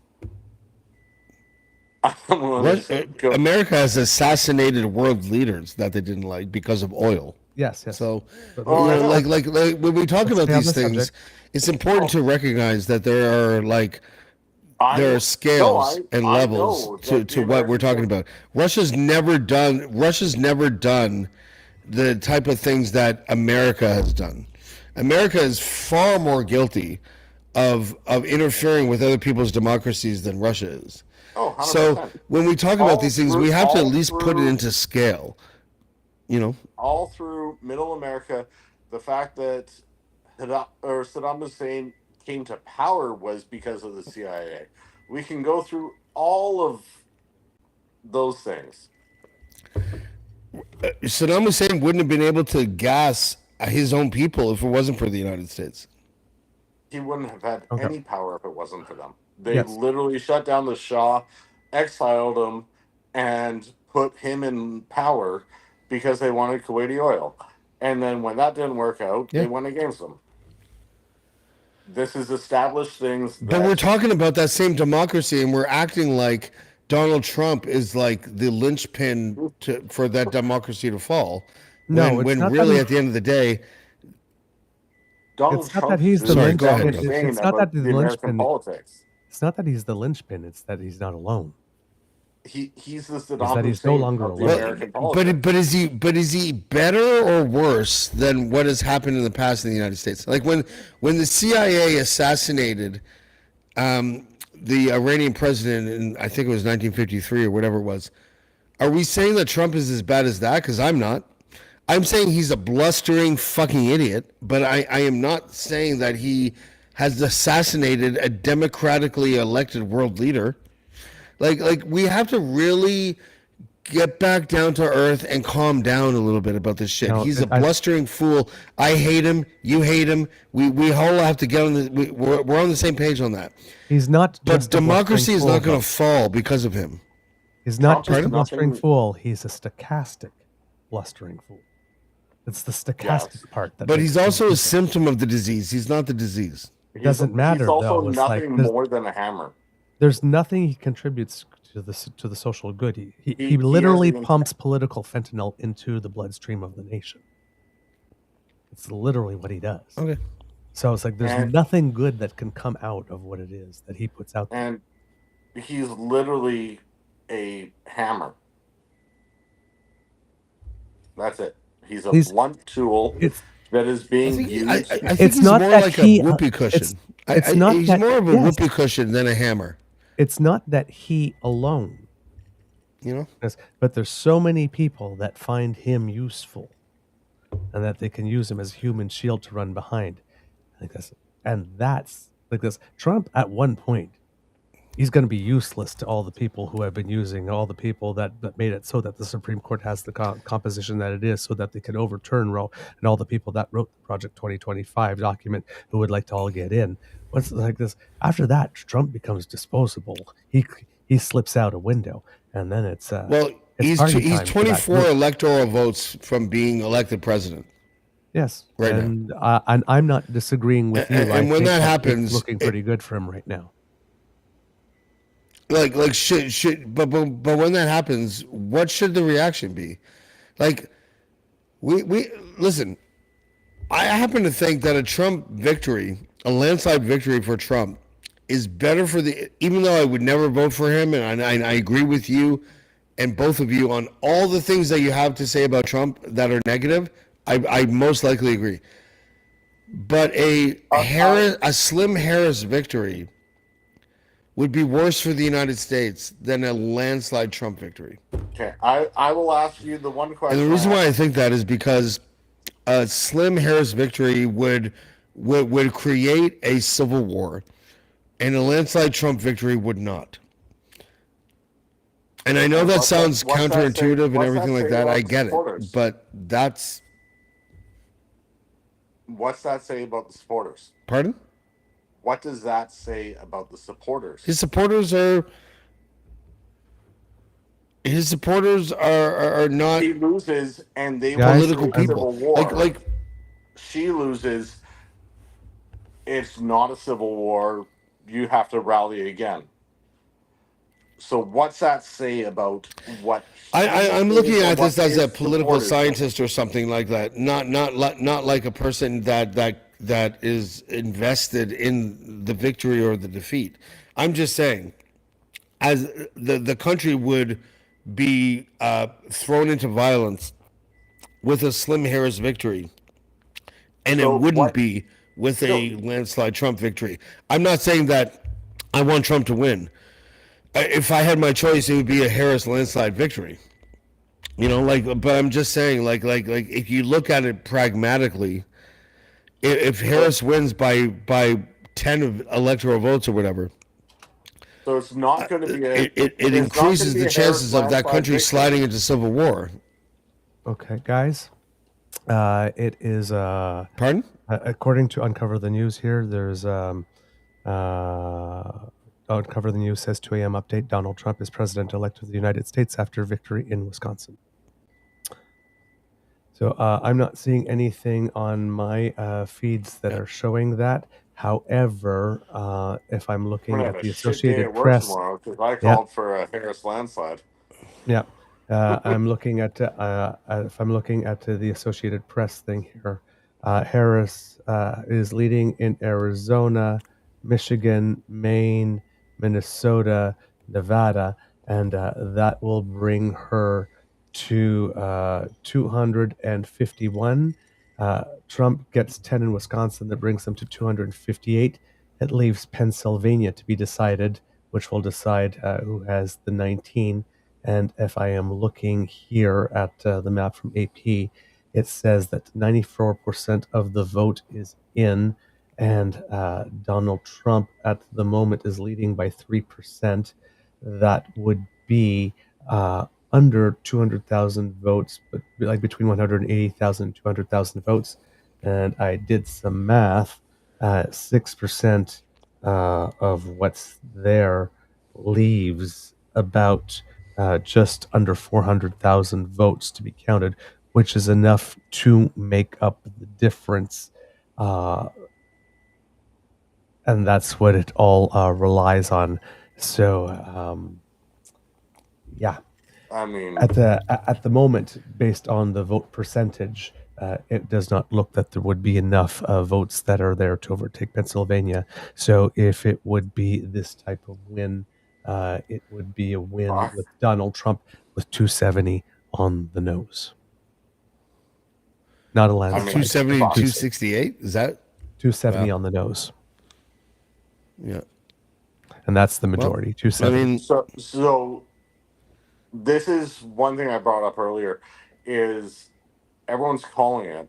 America has assassinated world leaders that they didn't like because of oil. Yes. So, Well, like when we talk about stay on these the things, subject. it's important to recognize that there are scales and levels to what we're talking about. Russia's never done the type of things that America has done. America is far more guilty of interfering with other people's democracies than Russia is. Oh, 100%. So when we talk about these things, we have to at least put it into scale. All through Middle America, the fact that Saddam Hussein came to power was because of the CIA. We can go through all of those things. Saddam Hussein wouldn't have been able to gas his own people if it wasn't for the United States. He wouldn't have had any power if it wasn't for them. They Yes. literally shut down the Shah, exiled him, and put him in power because they wanted Kuwaiti oil. And then when that didn't work out, they went against them. This is established things. But we're talking about that same democracy, and we're acting like Donald Trump is like the linchpin for that democracy to fall. No, when not really that at the end of the day, Donald it's not Trump that he's the Sorry, go linchpin. ahead. It's not that he's the American linchpin. politics. It's not that he's the linchpin. It's that he's not alone. He's the Is Saddam that he's no Hussein longer of the alone. American politics. but is he better or worse than what has happened in the past in the United States? Like when the CIA assassinated the Iranian president in, I think it was 1953 or whatever it was. Are we saying that Trump is as bad as that? Because I'm not. I'm saying he's a blustering fucking idiot, but I am not saying that he has assassinated a democratically elected world leader. Like we have to really get back down to earth and calm down a little bit about this shit. No, He's a blustering fool. I hate him. You hate him. We all have to get on the. We're on the same page on that. He's not just But democracy is not going to to fall because of him. He's not just a Trump is blustering nothing- fool. He's a stochastic blustering fool. It's the stochastic part. That But makes he's him also a evil. symptom of the disease. He's not the disease. It doesn't matter, He's also though. It's nothing like more than a hammer. there's nothing he contributes to the social good. He He literally has the pumps political fentanyl into the bloodstream of the nation. It's literally what he does. Okay. So it's like there's nothing good that can come out of what it is that he puts out there. And he's literally a hammer. That's it. He's a blunt tool that is being used. I think It's he's not more that like he- a whoopee cushion. it's not he's that- more of a yes. whoopee cushion than a hammer. It's not that he alone, but there's so many people that find him useful and that they can use him as a human shield to run behind. Like this. And that's like this. Trump, at one point, he's going to be useless to all the people who have been using, all the people that made it so that the Supreme Court has the composition that it is, so that they can overturn Roe, and all the people that wrote the Project 2025 document who would like to all get in. What's like this? After that, Trump becomes disposable. He slips out a window, and then it's he's party he's time for that 24 group. electoral votes from being elected president. Yes, right and I'm not disagreeing with you. And I when think that it's happens, looking pretty good for him right now. Like but when that happens, what should the reaction be? Like we listen. I happen to think that a Trump victory, a landslide victory for Trump, is better for the. Even though I would never vote for him, and I agree with you, and both of you on all the things that you have to say about Trump that are negative. I most likely agree. But a slim Harris victory would be worse for the United States than a landslide Trump victory. Okay, I will ask you the one question. And the reason why I think that is because a slim Harris victory would create a civil war, and a landslide Trump victory would not. And I know that sounds counterintuitive and everything like that. I get it, but that's. What's that say about the supporters? Pardon? What does that say about the supporters? His supporters are not. He loses, and they political lose a people. civil war. Like she loses. It's not a civil war. You have to rally again. So what's that say about what? I'm looking at this as a his political supporters scientist or something like that. Not like a person that is invested in the victory or the defeat. I'm just saying, as the country would be thrown into violence with a slim Harris victory, and it wouldn't be with a landslide Trump victory. I'm not saying that I want Trump to win. If I had my choice, it would be a Harris landslide victory. But I'm just saying, like if you look at it pragmatically, if Harris wins by 10 electoral votes or whatever, So it's not going to be a. it increases the chances of that country sliding into civil war. Okay, guys. It is. Pardon? According to Uncover the News here, there's. Uncover the News says 2 a.m. update. Donald Trump is president-elect of the United States after victory in Wisconsin. So I'm not seeing anything on my feeds that are showing that. However, if I'm looking at the Associated Press, because I called for a Harris landslide. yeah, I'm looking at if I'm looking at the Associated Press thing here, Harris is leading in Arizona, Michigan, Maine, Minnesota, Nevada, and that will bring her to 251. Trump gets 10 in Wisconsin. That brings them to 258. It leaves Pennsylvania to be decided, which will decide who has the 19. And if I am looking here at the map from AP, it says that 94% of the vote is in, and Donald Trump at the moment is leading by 3%. That would be under 200,000 votes, but like between 180,000 and 200,000 votes. And I did some math. 6% of what's there leaves about just under 400,000 votes to be counted, which is enough to make up the difference. And that's what it all relies on. So, yeah. I mean, At the moment, based on the vote percentage, it does not look that there would be enough votes that are there to overtake Pennsylvania. So if it would be this type of win, it would be a win with Donald Trump with 270 on the nose. Not a landslide. 270, 268? Is that? 270 on the nose. Yeah. And that's the majority, 270. I mean, so this is one thing I brought up earlier is everyone's calling it.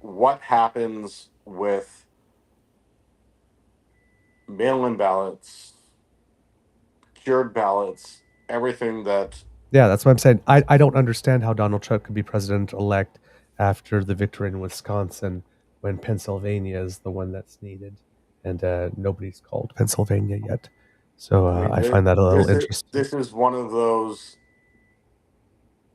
What happens with mail-in ballots, cured ballots, everything that... Yeah, that's what I'm saying. I don't understand how Donald Trump could be president-elect after the victory in Wisconsin when Pennsylvania is the one that's needed. And nobody's called Pennsylvania yet. So I find that a little interesting. This is one of those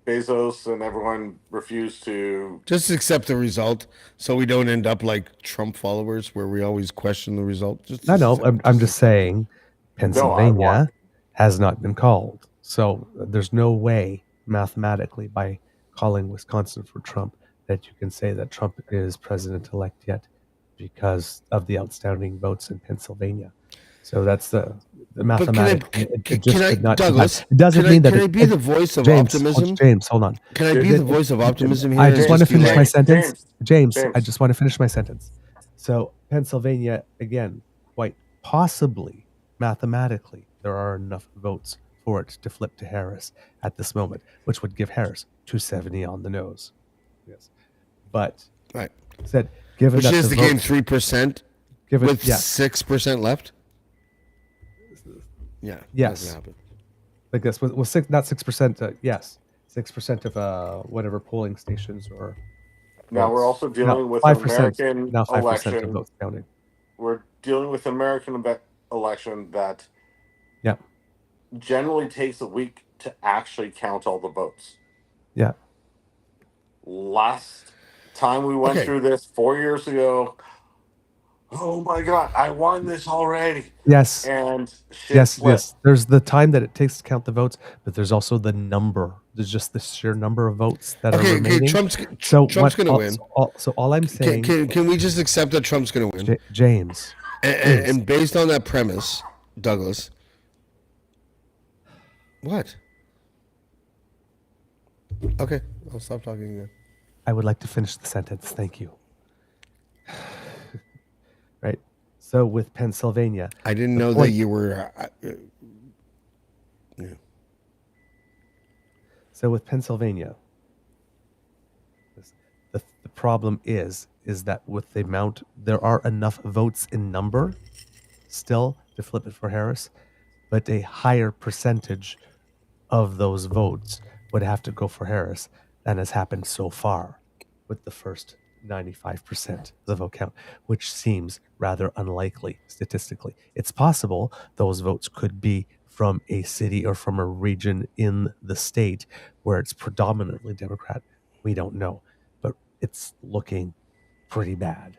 Bezos and everyone refused to... Just accept the result so we don't end up like Trump followers where we always question the result. I'm just saying Pennsylvania has not been called. So there's no way mathematically by calling Wisconsin for Trump that you can say that Trump is president-elect yet because of the outstanding votes in Pennsylvania. So that's the mathematics. Douglas, it doesn't mean that. Can I be the voice of optimism? James, hold on. Can I be the voice of optimism here? I just want to finish my sentence. James, I just want to finish my sentence. So Pennsylvania, again, quite possibly, mathematically, there are enough votes for it to flip to Harris at this moment, which would give Harris 270 on the nose. Yes, but said given which that is the to gain 3%, with 6% left. Yeah. Yes. Like this with not 6%. Yes, 6% of whatever polling stations or. Now we're also dealing with an 5%, American now 5% election. of votes counting. We're dealing with an American election that generally takes a week to actually count all the votes. Yeah. Last time we went through this 4 years ago, oh my God, I won this already. Yes. And shit yes. flipped. There's the time that it takes to count the votes, but there's also the number. There's just the sheer number of votes that are remaining. Trump's going to win. So all I'm saying... Can we just accept that Trump's going to win? James. And based on that premise, Douglas... What? Okay, I'll stop talking again. I would like to finish the sentence. Thank you. Right. So with Pennsylvania, I didn't know that you were. Yeah. So with Pennsylvania, the problem is that with the amount, there are enough votes in number still to flip it for Harris, but a higher percentage of those votes would have to go for Harris than has happened so far with the first 95% of the vote count, which seems rather unlikely statistically. It's possible those votes could be from a city or from a region in the state where it's predominantly Democrat. We don't know, but it's looking pretty bad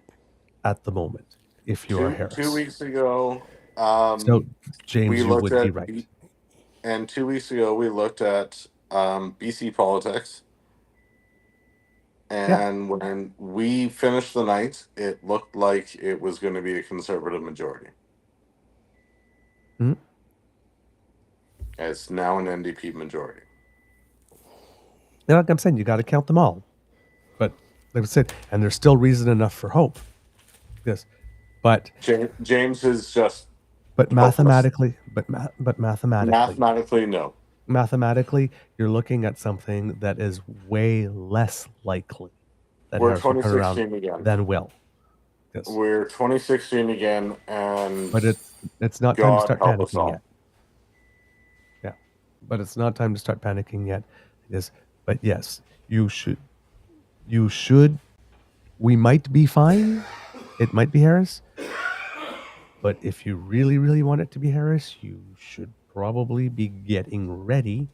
at the moment if you are Harris. 2 weeks ago, so James, you would be right. And 2 weeks ago, we looked at BC politics. And when we finished the night, it looked like it was going to be a conservative majority. Mm-hmm. It's now an NDP majority. You know, like I'm saying, you got to count them all. But like I said, and there's still reason enough for hope. Yes, but James is just. But mathematically, mathematically, no. Mathematically, you're looking at something that is way less likely that We're Harris will turn around 2016 again. than will. Yes. We're 2016 again, and but it's not time to start panicking yet. Yeah, but it's not time to start panicking yet. It is, but yes, you should. We might be fine. It might be Harris, but if you really, really want it to be Harris, you should probably be getting ready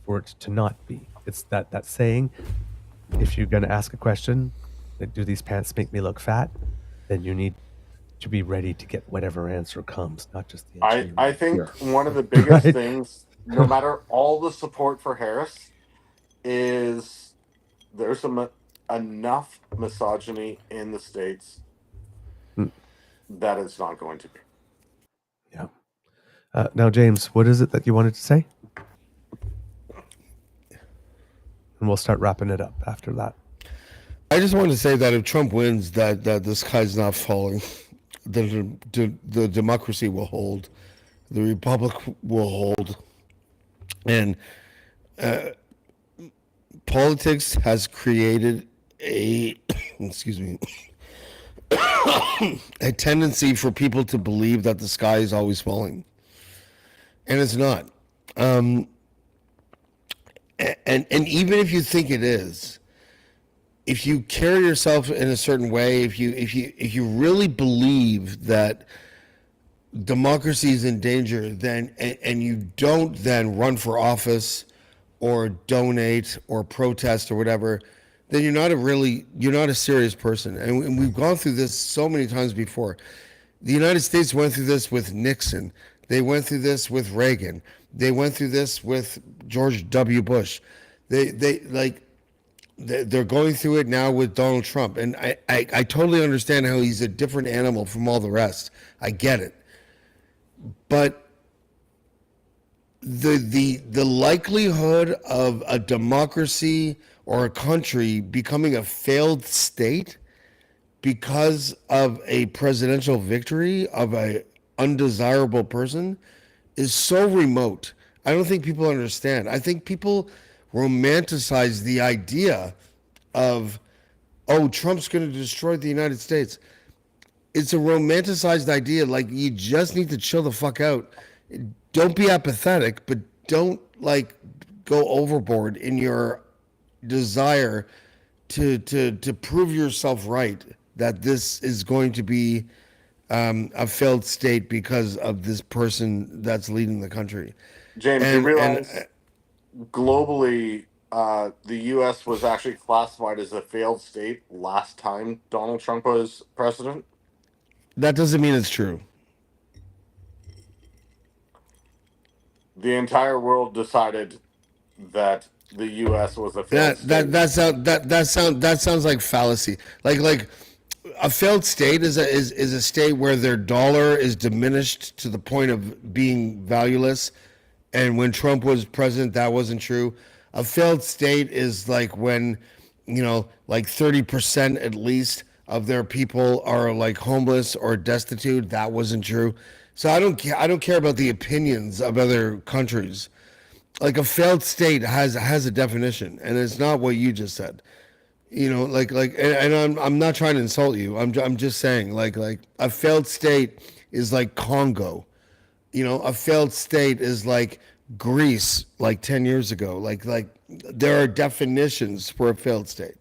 for it to not be. It's that saying, if you're going to ask a question, like, do these pants make me look fat? Then you need to be ready to get whatever answer comes, not just the answer you I want to think hear. one of the biggest Right? things, no matter all the support for Harris, is there's enough misogyny in the States Mm. that it's not going to be. Yeah. Now, James, what is it that you wanted to say? And we'll start wrapping it up after that. I just wanted to say that if Trump wins, that this guy's not falling. The democracy will hold. The republic will hold. And politics has created a excuse me a tendency for people to believe that the sky is always falling, and it's not. And even if you think it is, if you carry yourself in a certain way, if you really believe that democracy is in danger, then and you don't then run for office or donate or protest or whatever, then you're not a serious person. And we've gone through this so many times before. The United States went through this with Nixon. They went through this with Reagan. They went through this with George W. Bush. They're going through it now with Donald Trump. And I totally understand how he's a different animal from all the rest. I get it. But the likelihood of a democracy or a country becoming a failed state because of a presidential victory of a undesirable person is so remote. I don't think people understand. I think people romanticize the idea of, oh, Trump's going to destroy the United States. It's a romanticized idea. Like, you just need to chill the fuck out. Don't be apathetic, but don't go overboard in your desire to prove yourself right that this is going to be a failed state because of this person that's leading the country. James, you realize globally, the U.S. was actually classified as a failed state last time Donald Trump was president? That doesn't mean it's true. The entire world decided that the U.S. was a failed state. That sounds like fallacy. Like a failed state is a state where their dollar is diminished to the point of being valueless. And when Trump was president, that wasn't true. A failed state is like when, 30% at least of their people are like homeless or destitute. That wasn't true. So I don't care about the opinions of other countries. Like, a failed state has a definition, and it's not what you just said. And I'm not trying to insult you. I'm just saying, like a failed state is like Congo. A failed state is like Greece, like 10 years ago. Like there are definitions for a failed state.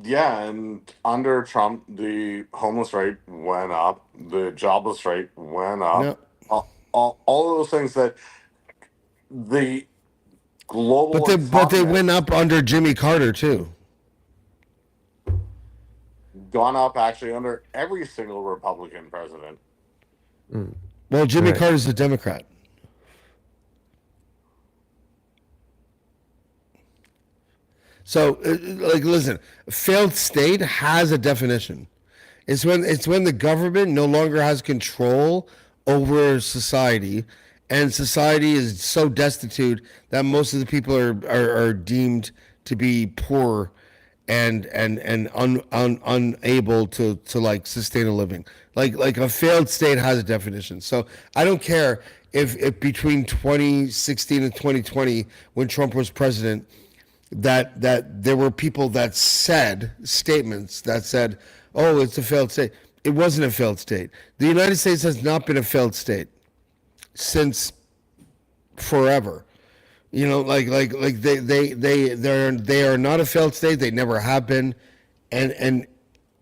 Yeah, and under Trump, the homeless rate went up, the jobless rate went up. Yep. All of those things that the global But they went up under Jimmy Carter too. Gone up actually under every single Republican president. Well, Jimmy Carter's a Democrat. So, listen, failed state has a definition. It's when the government no longer has control over society, and society is so destitute that most of the people are deemed to be poor and unable to like sustain a living. Like a failed state has a definition. So I don't care if between 2016 and 2020, when Trump was president, that there were people that said statements that said, oh, it's a failed state. it wasn't a failed state. The United States has not been a failed state since forever. You know, like they are not a failed state. They never have been, and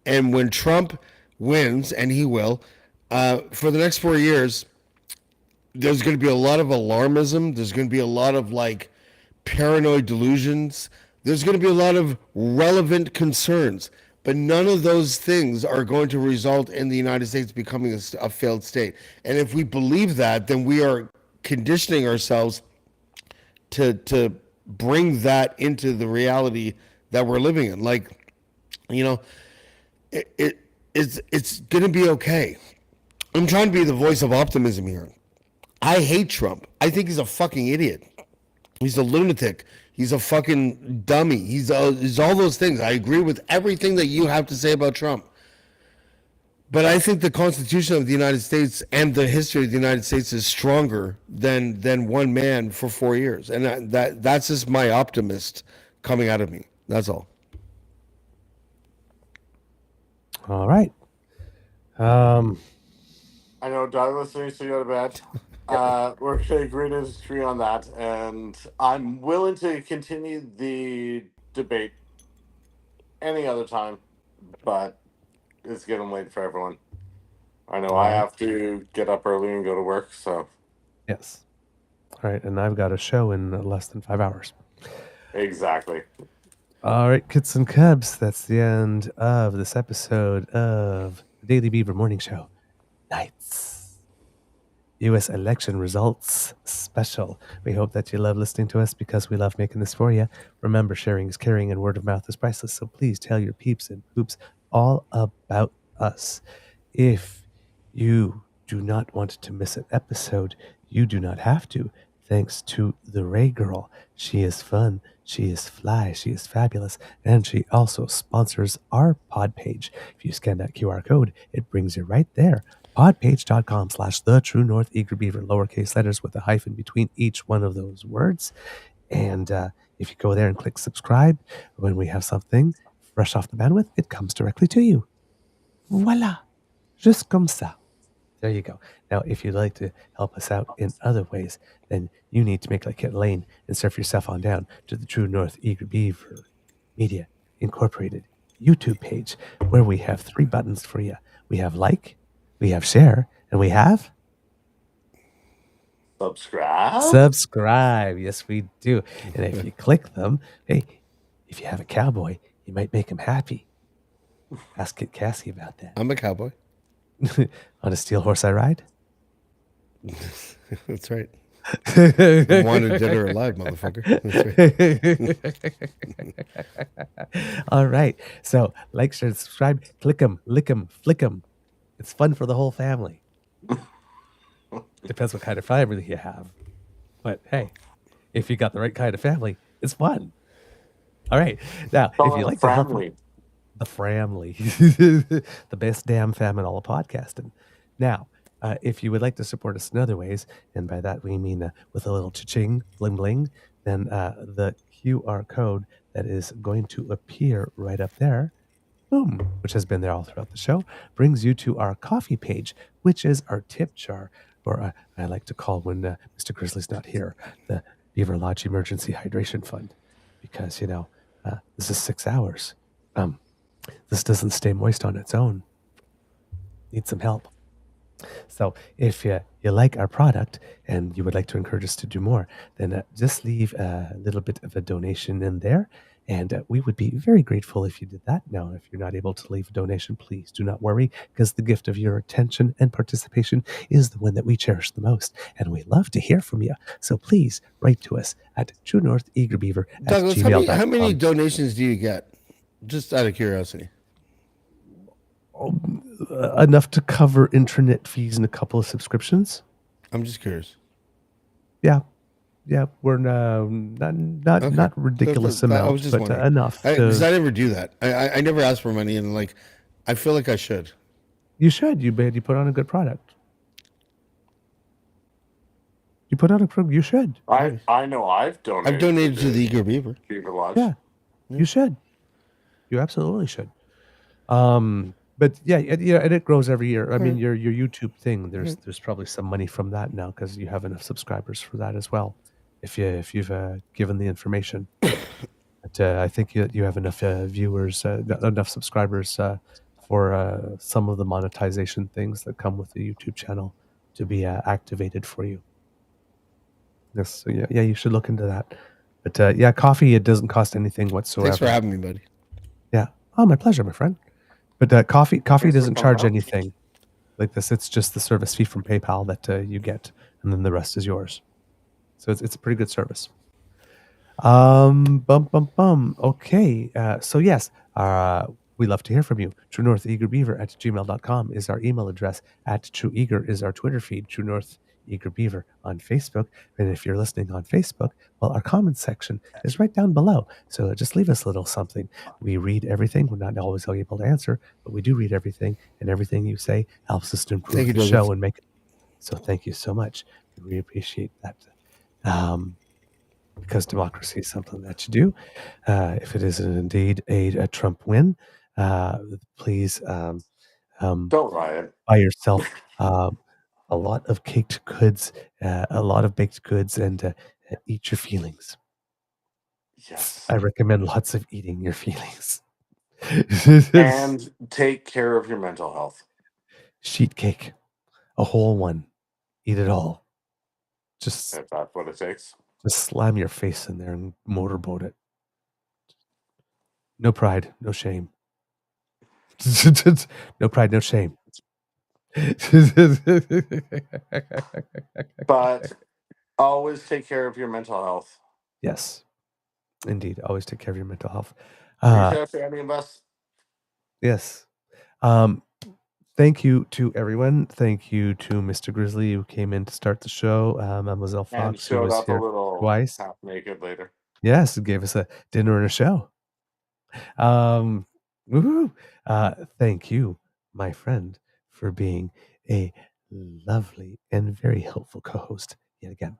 when Trump wins, and he will, for the next 4 years, there's going to be a lot of alarmism. There's going to be a lot of like paranoid delusions. There's going to be a lot of relevant concerns, but none of those things are going to result in the United States becoming a failed state. And if we believe that, then we are conditioning ourselves to bring that into the reality that we're living in. Like, you know, it's going to be okay. I'm trying to be the voice of optimism here. I hate Trump. I think he's a fucking idiot. He's a lunatic. He's a fucking dummy. He's all those things. I agree with everything that you have to say about Trump. But I think the Constitution of the United States and the history of the United States is stronger than one man for 4 years. And that's just my optimist coming out of me. That's all. All right. I know, Douglas, so you go to bed. We're going to agree to disagree on that, and I'm willing to continue the debate any other time, but it's getting late for everyone. I know I have to get up early and go to work, so. Yes. All right, and I've got a show in less than 5 hours. Exactly. All right, kits and cubs, that's the end of this episode of the Daily Beaver Morning Show. Nights. U.S. election results special. We hope that you love listening to us because we love making this for you. Remember, sharing is caring and word of mouth is priceless, so please tell your peeps and poops all about us. If you do not want to miss an episode, you do not have to. Thanks to the Ray Girl. She is fun, she is fly, she is fabulous, and she also sponsors our pod page. If you scan that QR code, it brings you right there. Podpage.com/The True North Eager Beaver, lowercase letters with a hyphen between each one of those words. And if you go there and click subscribe, when we have something fresh off the bandwidth, it comes directly to you. Voila. Just comme ça. There you go. Now, if you'd like to help us out in other ways, then you need to make like Kit Lane and surf yourself on down to the True North Eager Beaver Media Incorporated YouTube page, where we have 3 buttons for you. We have like, we have share, and we have subscribe. Subscribe. Yes, we do. And if you click them, hey, if you have a cowboy, you might make him happy. Ask Kit Cassie about that. I'm a cowboy. On a steel horse I ride? That's right. Wanted, dead or alive, motherfucker. That's right. All right. So, like, share, subscribe, click them, lick them, flick them. It's fun for the whole family. Depends what kind of family you have. But hey, if you got the right kind of family, it's fun. All right. Now, if you like to help the family, the best damn fam in all of podcasting. Now, if you would like to support us in other ways, and by that we mean with a little cha-ching, bling bling, then the QR code that is going to appear right up there, boom, which has been there all throughout the show, brings you to our coffee page, which is our tip jar, or I like to call when Mr. Grizzly's not here, the Beaver Lodge Emergency Hydration Fund, because, you know, this is 6 hours. This doesn't stay moist on its own. Need some help. So if you like our product and you would like to encourage us to do more, then just leave a little bit of a donation in there. And we would be very grateful if you did that. Now, if you're not able to leave a donation, please do not worry, because the gift of your attention and participation is the one that we cherish the most. And we love to hear from you. So please write to us at truenortheagerbeaver@gmail.com. Douglas, how many donations do you get? Just out of curiosity. Enough to cover internet fees and a couple of subscriptions. I'm just curious. Yeah, we're not ridiculous amounts, but enough. Because I never do that. I never ask for money, and like, I feel like I should. You should. You put on a good product. You put on a product. You should. I know I've donated. I've donated to the Eager Beaver Lodge. Yeah, you should. You absolutely should. But yeah, and it grows every year. I mean, Alright. your YouTube thing, Mhm. there's probably some money from that now because you have enough subscribers for that as well. If you've given the information, but I think you have enough viewers, enough subscribers for some of the monetization things that come with the YouTube channel to be activated for you. Yes, so yeah, you should look into that. But yeah, coffee, it doesn't cost anything whatsoever. Thanks for having me, buddy. Yeah. Oh, my pleasure, my friend. But coffee Thanks for doesn't coming charge out. anything like this. It's just the service fee from PayPal that you get, and then the rest is yours. So it's a pretty good service. Bum. Okay. So yes, we love to hear from you. True North Eager Beaver at gmail.com is our email address. At True Eager is our Twitter feed. True North Eager Beaver on Facebook. And if you're listening on Facebook, well, our comments section is right down below. So just leave us a little something. We read everything. We're not always able to answer, but we do read everything, and everything you say helps us to improve Thank you, the Douglas. show and make it. So thank you so much. We really appreciate that. Because democracy is something that you do. If it is indeed a Trump win, please Don't riot. buy yourself a lot of caked goods, a lot of baked goods, and eat your feelings. Yes. I recommend lots of eating your feelings. And take care of your mental health. Sheet cake, a whole one. Eat it all. Just If that's what it takes. slam your face in there and motorboat it. No pride, no shame. No pride, no shame. But always take care of your mental health. Yes, indeed. Always take care of your mental health. Reach out to any of us. Yes. Thank you to everyone. Thank you to Mr. Grizzly who came in to start the show. Mademoiselle And Fox, who showed was up a here little twice. half naked later. Yes, it gave us a dinner and a show. Woohoo! Thank you, my friend, for being a lovely and very helpful co-host yet again.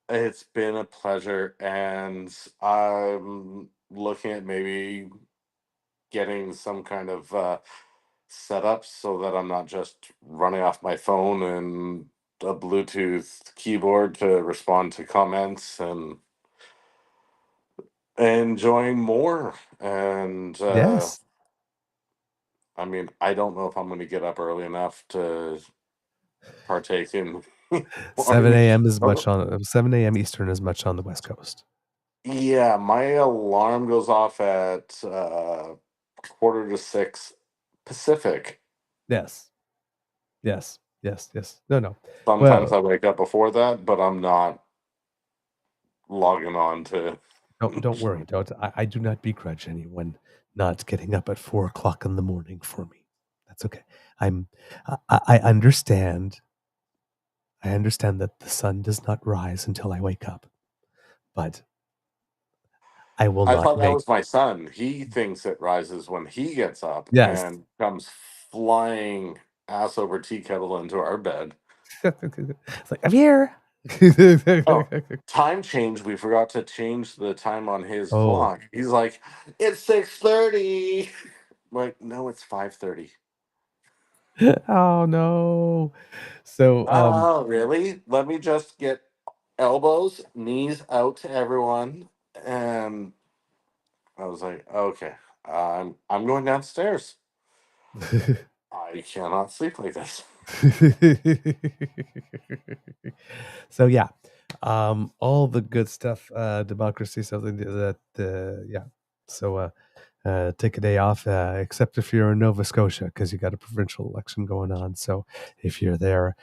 It's been a pleasure, and I'm looking at maybe getting some kind of setup so that I'm not just running off my phone and a Bluetooth keyboard to respond to comments and enjoying more. And Yes. I mean, I don't know if I'm going to get up early enough to partake in 7 a.m. is Oh, much on 7 a.m. Eastern is much on the West Coast. yeah, my alarm goes off at 5:45 Pacific. Yes. No. Sometimes Well, I wake up before that, but I'm not logging on to. don't worry. I do not begrudge anyone not getting up at 4 o'clock in the morning for me. That's okay. I understand. I understand that the sun does not rise until I wake up, but I will I not thought that make. was my son. He thinks it rises when he gets up Yes. and comes flying ass over tea kettle into our bed. It's like, I'm here. Oh, time change. We forgot to change the time on his Oh. clock. He's like, it's 6:30. Like, no, it's 5:30. Oh no. So Oh, really? Let me just get elbows, knees out to everyone, and I was like, okay, I'm going downstairs. I cannot sleep like this. So yeah, all the good stuff. Democracy, something that yeah. So take a day off, except if you're in Nova Scotia, because you got a provincial election going on. So if you're there,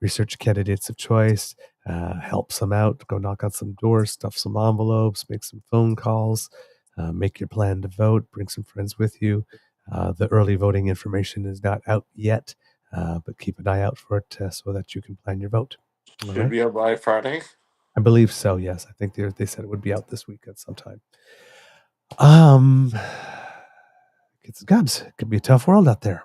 research candidates of choice, help some out, go knock on some doors, stuff some envelopes, make some phone calls, make your plan to vote, bring some friends with you. The early voting information is not out yet, but keep an eye out for it so that you can plan your vote. All Should right. be out by Friday. I believe so. Yes, I think they said it would be out this week at some time. Kids and cubs, it could be a tough world out there,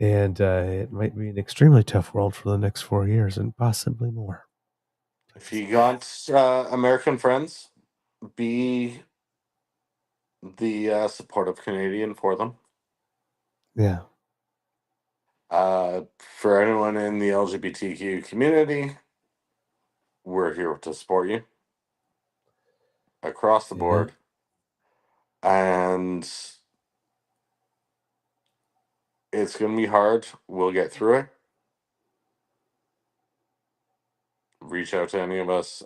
and it might be an extremely tough world for the next 4 years and possibly more. If you got American friends, be the supportive Canadian for them. Yeah. For anyone in the LGBTQ community, we're here to support you across the Yeah. board. And it's going to be hard. We'll get through it. Reach out to any of us.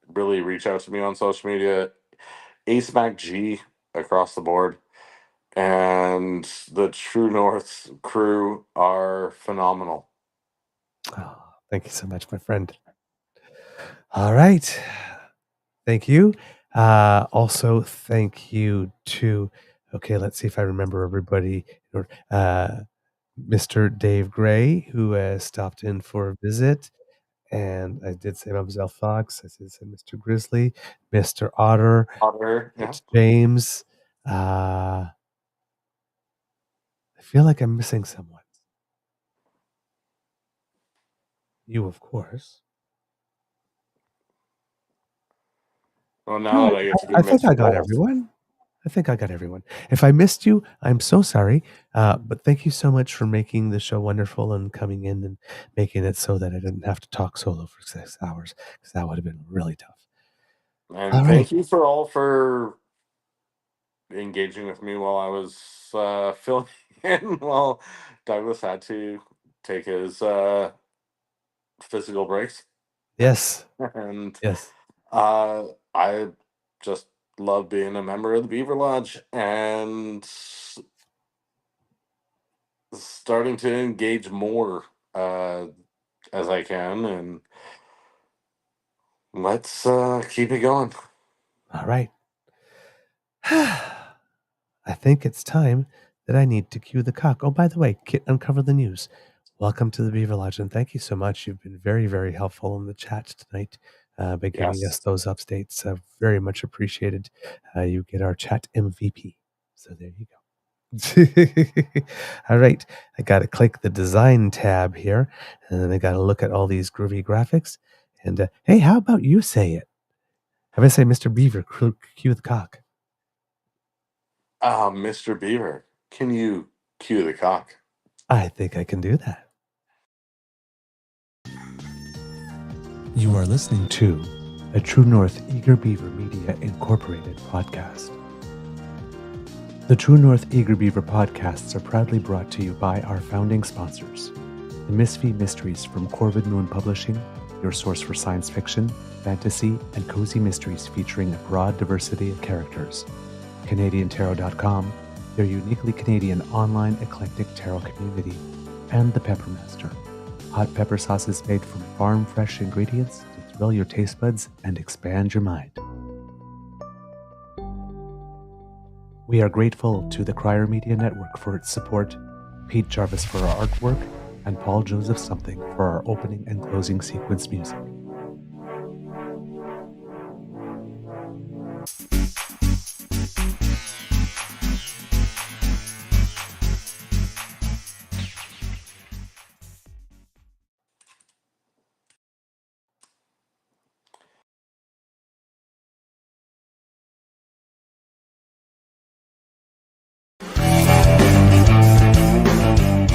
Really reach out to me on social media. AceMacG across the board. And the True North crew are phenomenal. Oh, thank you so much, my friend. All right. Thank you. Also, thank you to, okay, let's see if I remember everybody. Mr. Dave Gray, who stopped in for a visit. And I did say Mademoiselle Fox. I did say Mr. Grizzly, Mr. Otter, Otter, yeah. James. I feel like I'm missing someone. You, of course. Well, now No, that I get to be I think I Mr. got Both. everyone. I think I got everyone. If I missed you, I'm so sorry. But thank you so much for making the show wonderful and coming in and making it so that I didn't have to talk solo for 6 hours, because that would have been really tough. And All right. thank you for all for engaging with me while I was filling in while Douglas had to take his physical breaks. Yes. And Yes. I just love being a member of the Beaver Lodge and starting to engage more as I can, and let's keep it going. All right. I think it's time that I need to cue the cock. Oh, by the way, Kit, uncover the news. Welcome to the Beaver Lodge, and thank you so much. You've been very, very helpful in the chat tonight by giving us Yes. those updates. Very much appreciated. You get our chat MVP. So there you go. All right. I got to click the design tab here, and then I got to look at all these groovy graphics. And hey, how about you say it? Have I say Mr. Beaver, cue the cock? Mr. Beaver, can you cue the cock? I think I can do that. You are listening to a True North Eager Beaver Media Incorporated podcast. The True North Eager Beaver podcasts are proudly brought to you by our founding sponsors, the Misfit Mysteries from Corvid Moon Publishing, your source for science fiction, fantasy, and cozy mysteries featuring a broad diversity of characters. CanadianTarot.com, their uniquely Canadian online eclectic tarot community, and The Peppermaster, hot pepper sauces made from farm-fresh ingredients to thrill your taste buds and expand your mind. We are grateful to the Crier Media Network for its support, Pete Jarvis for our artwork, and Paul Joseph Something for our opening and closing sequence music.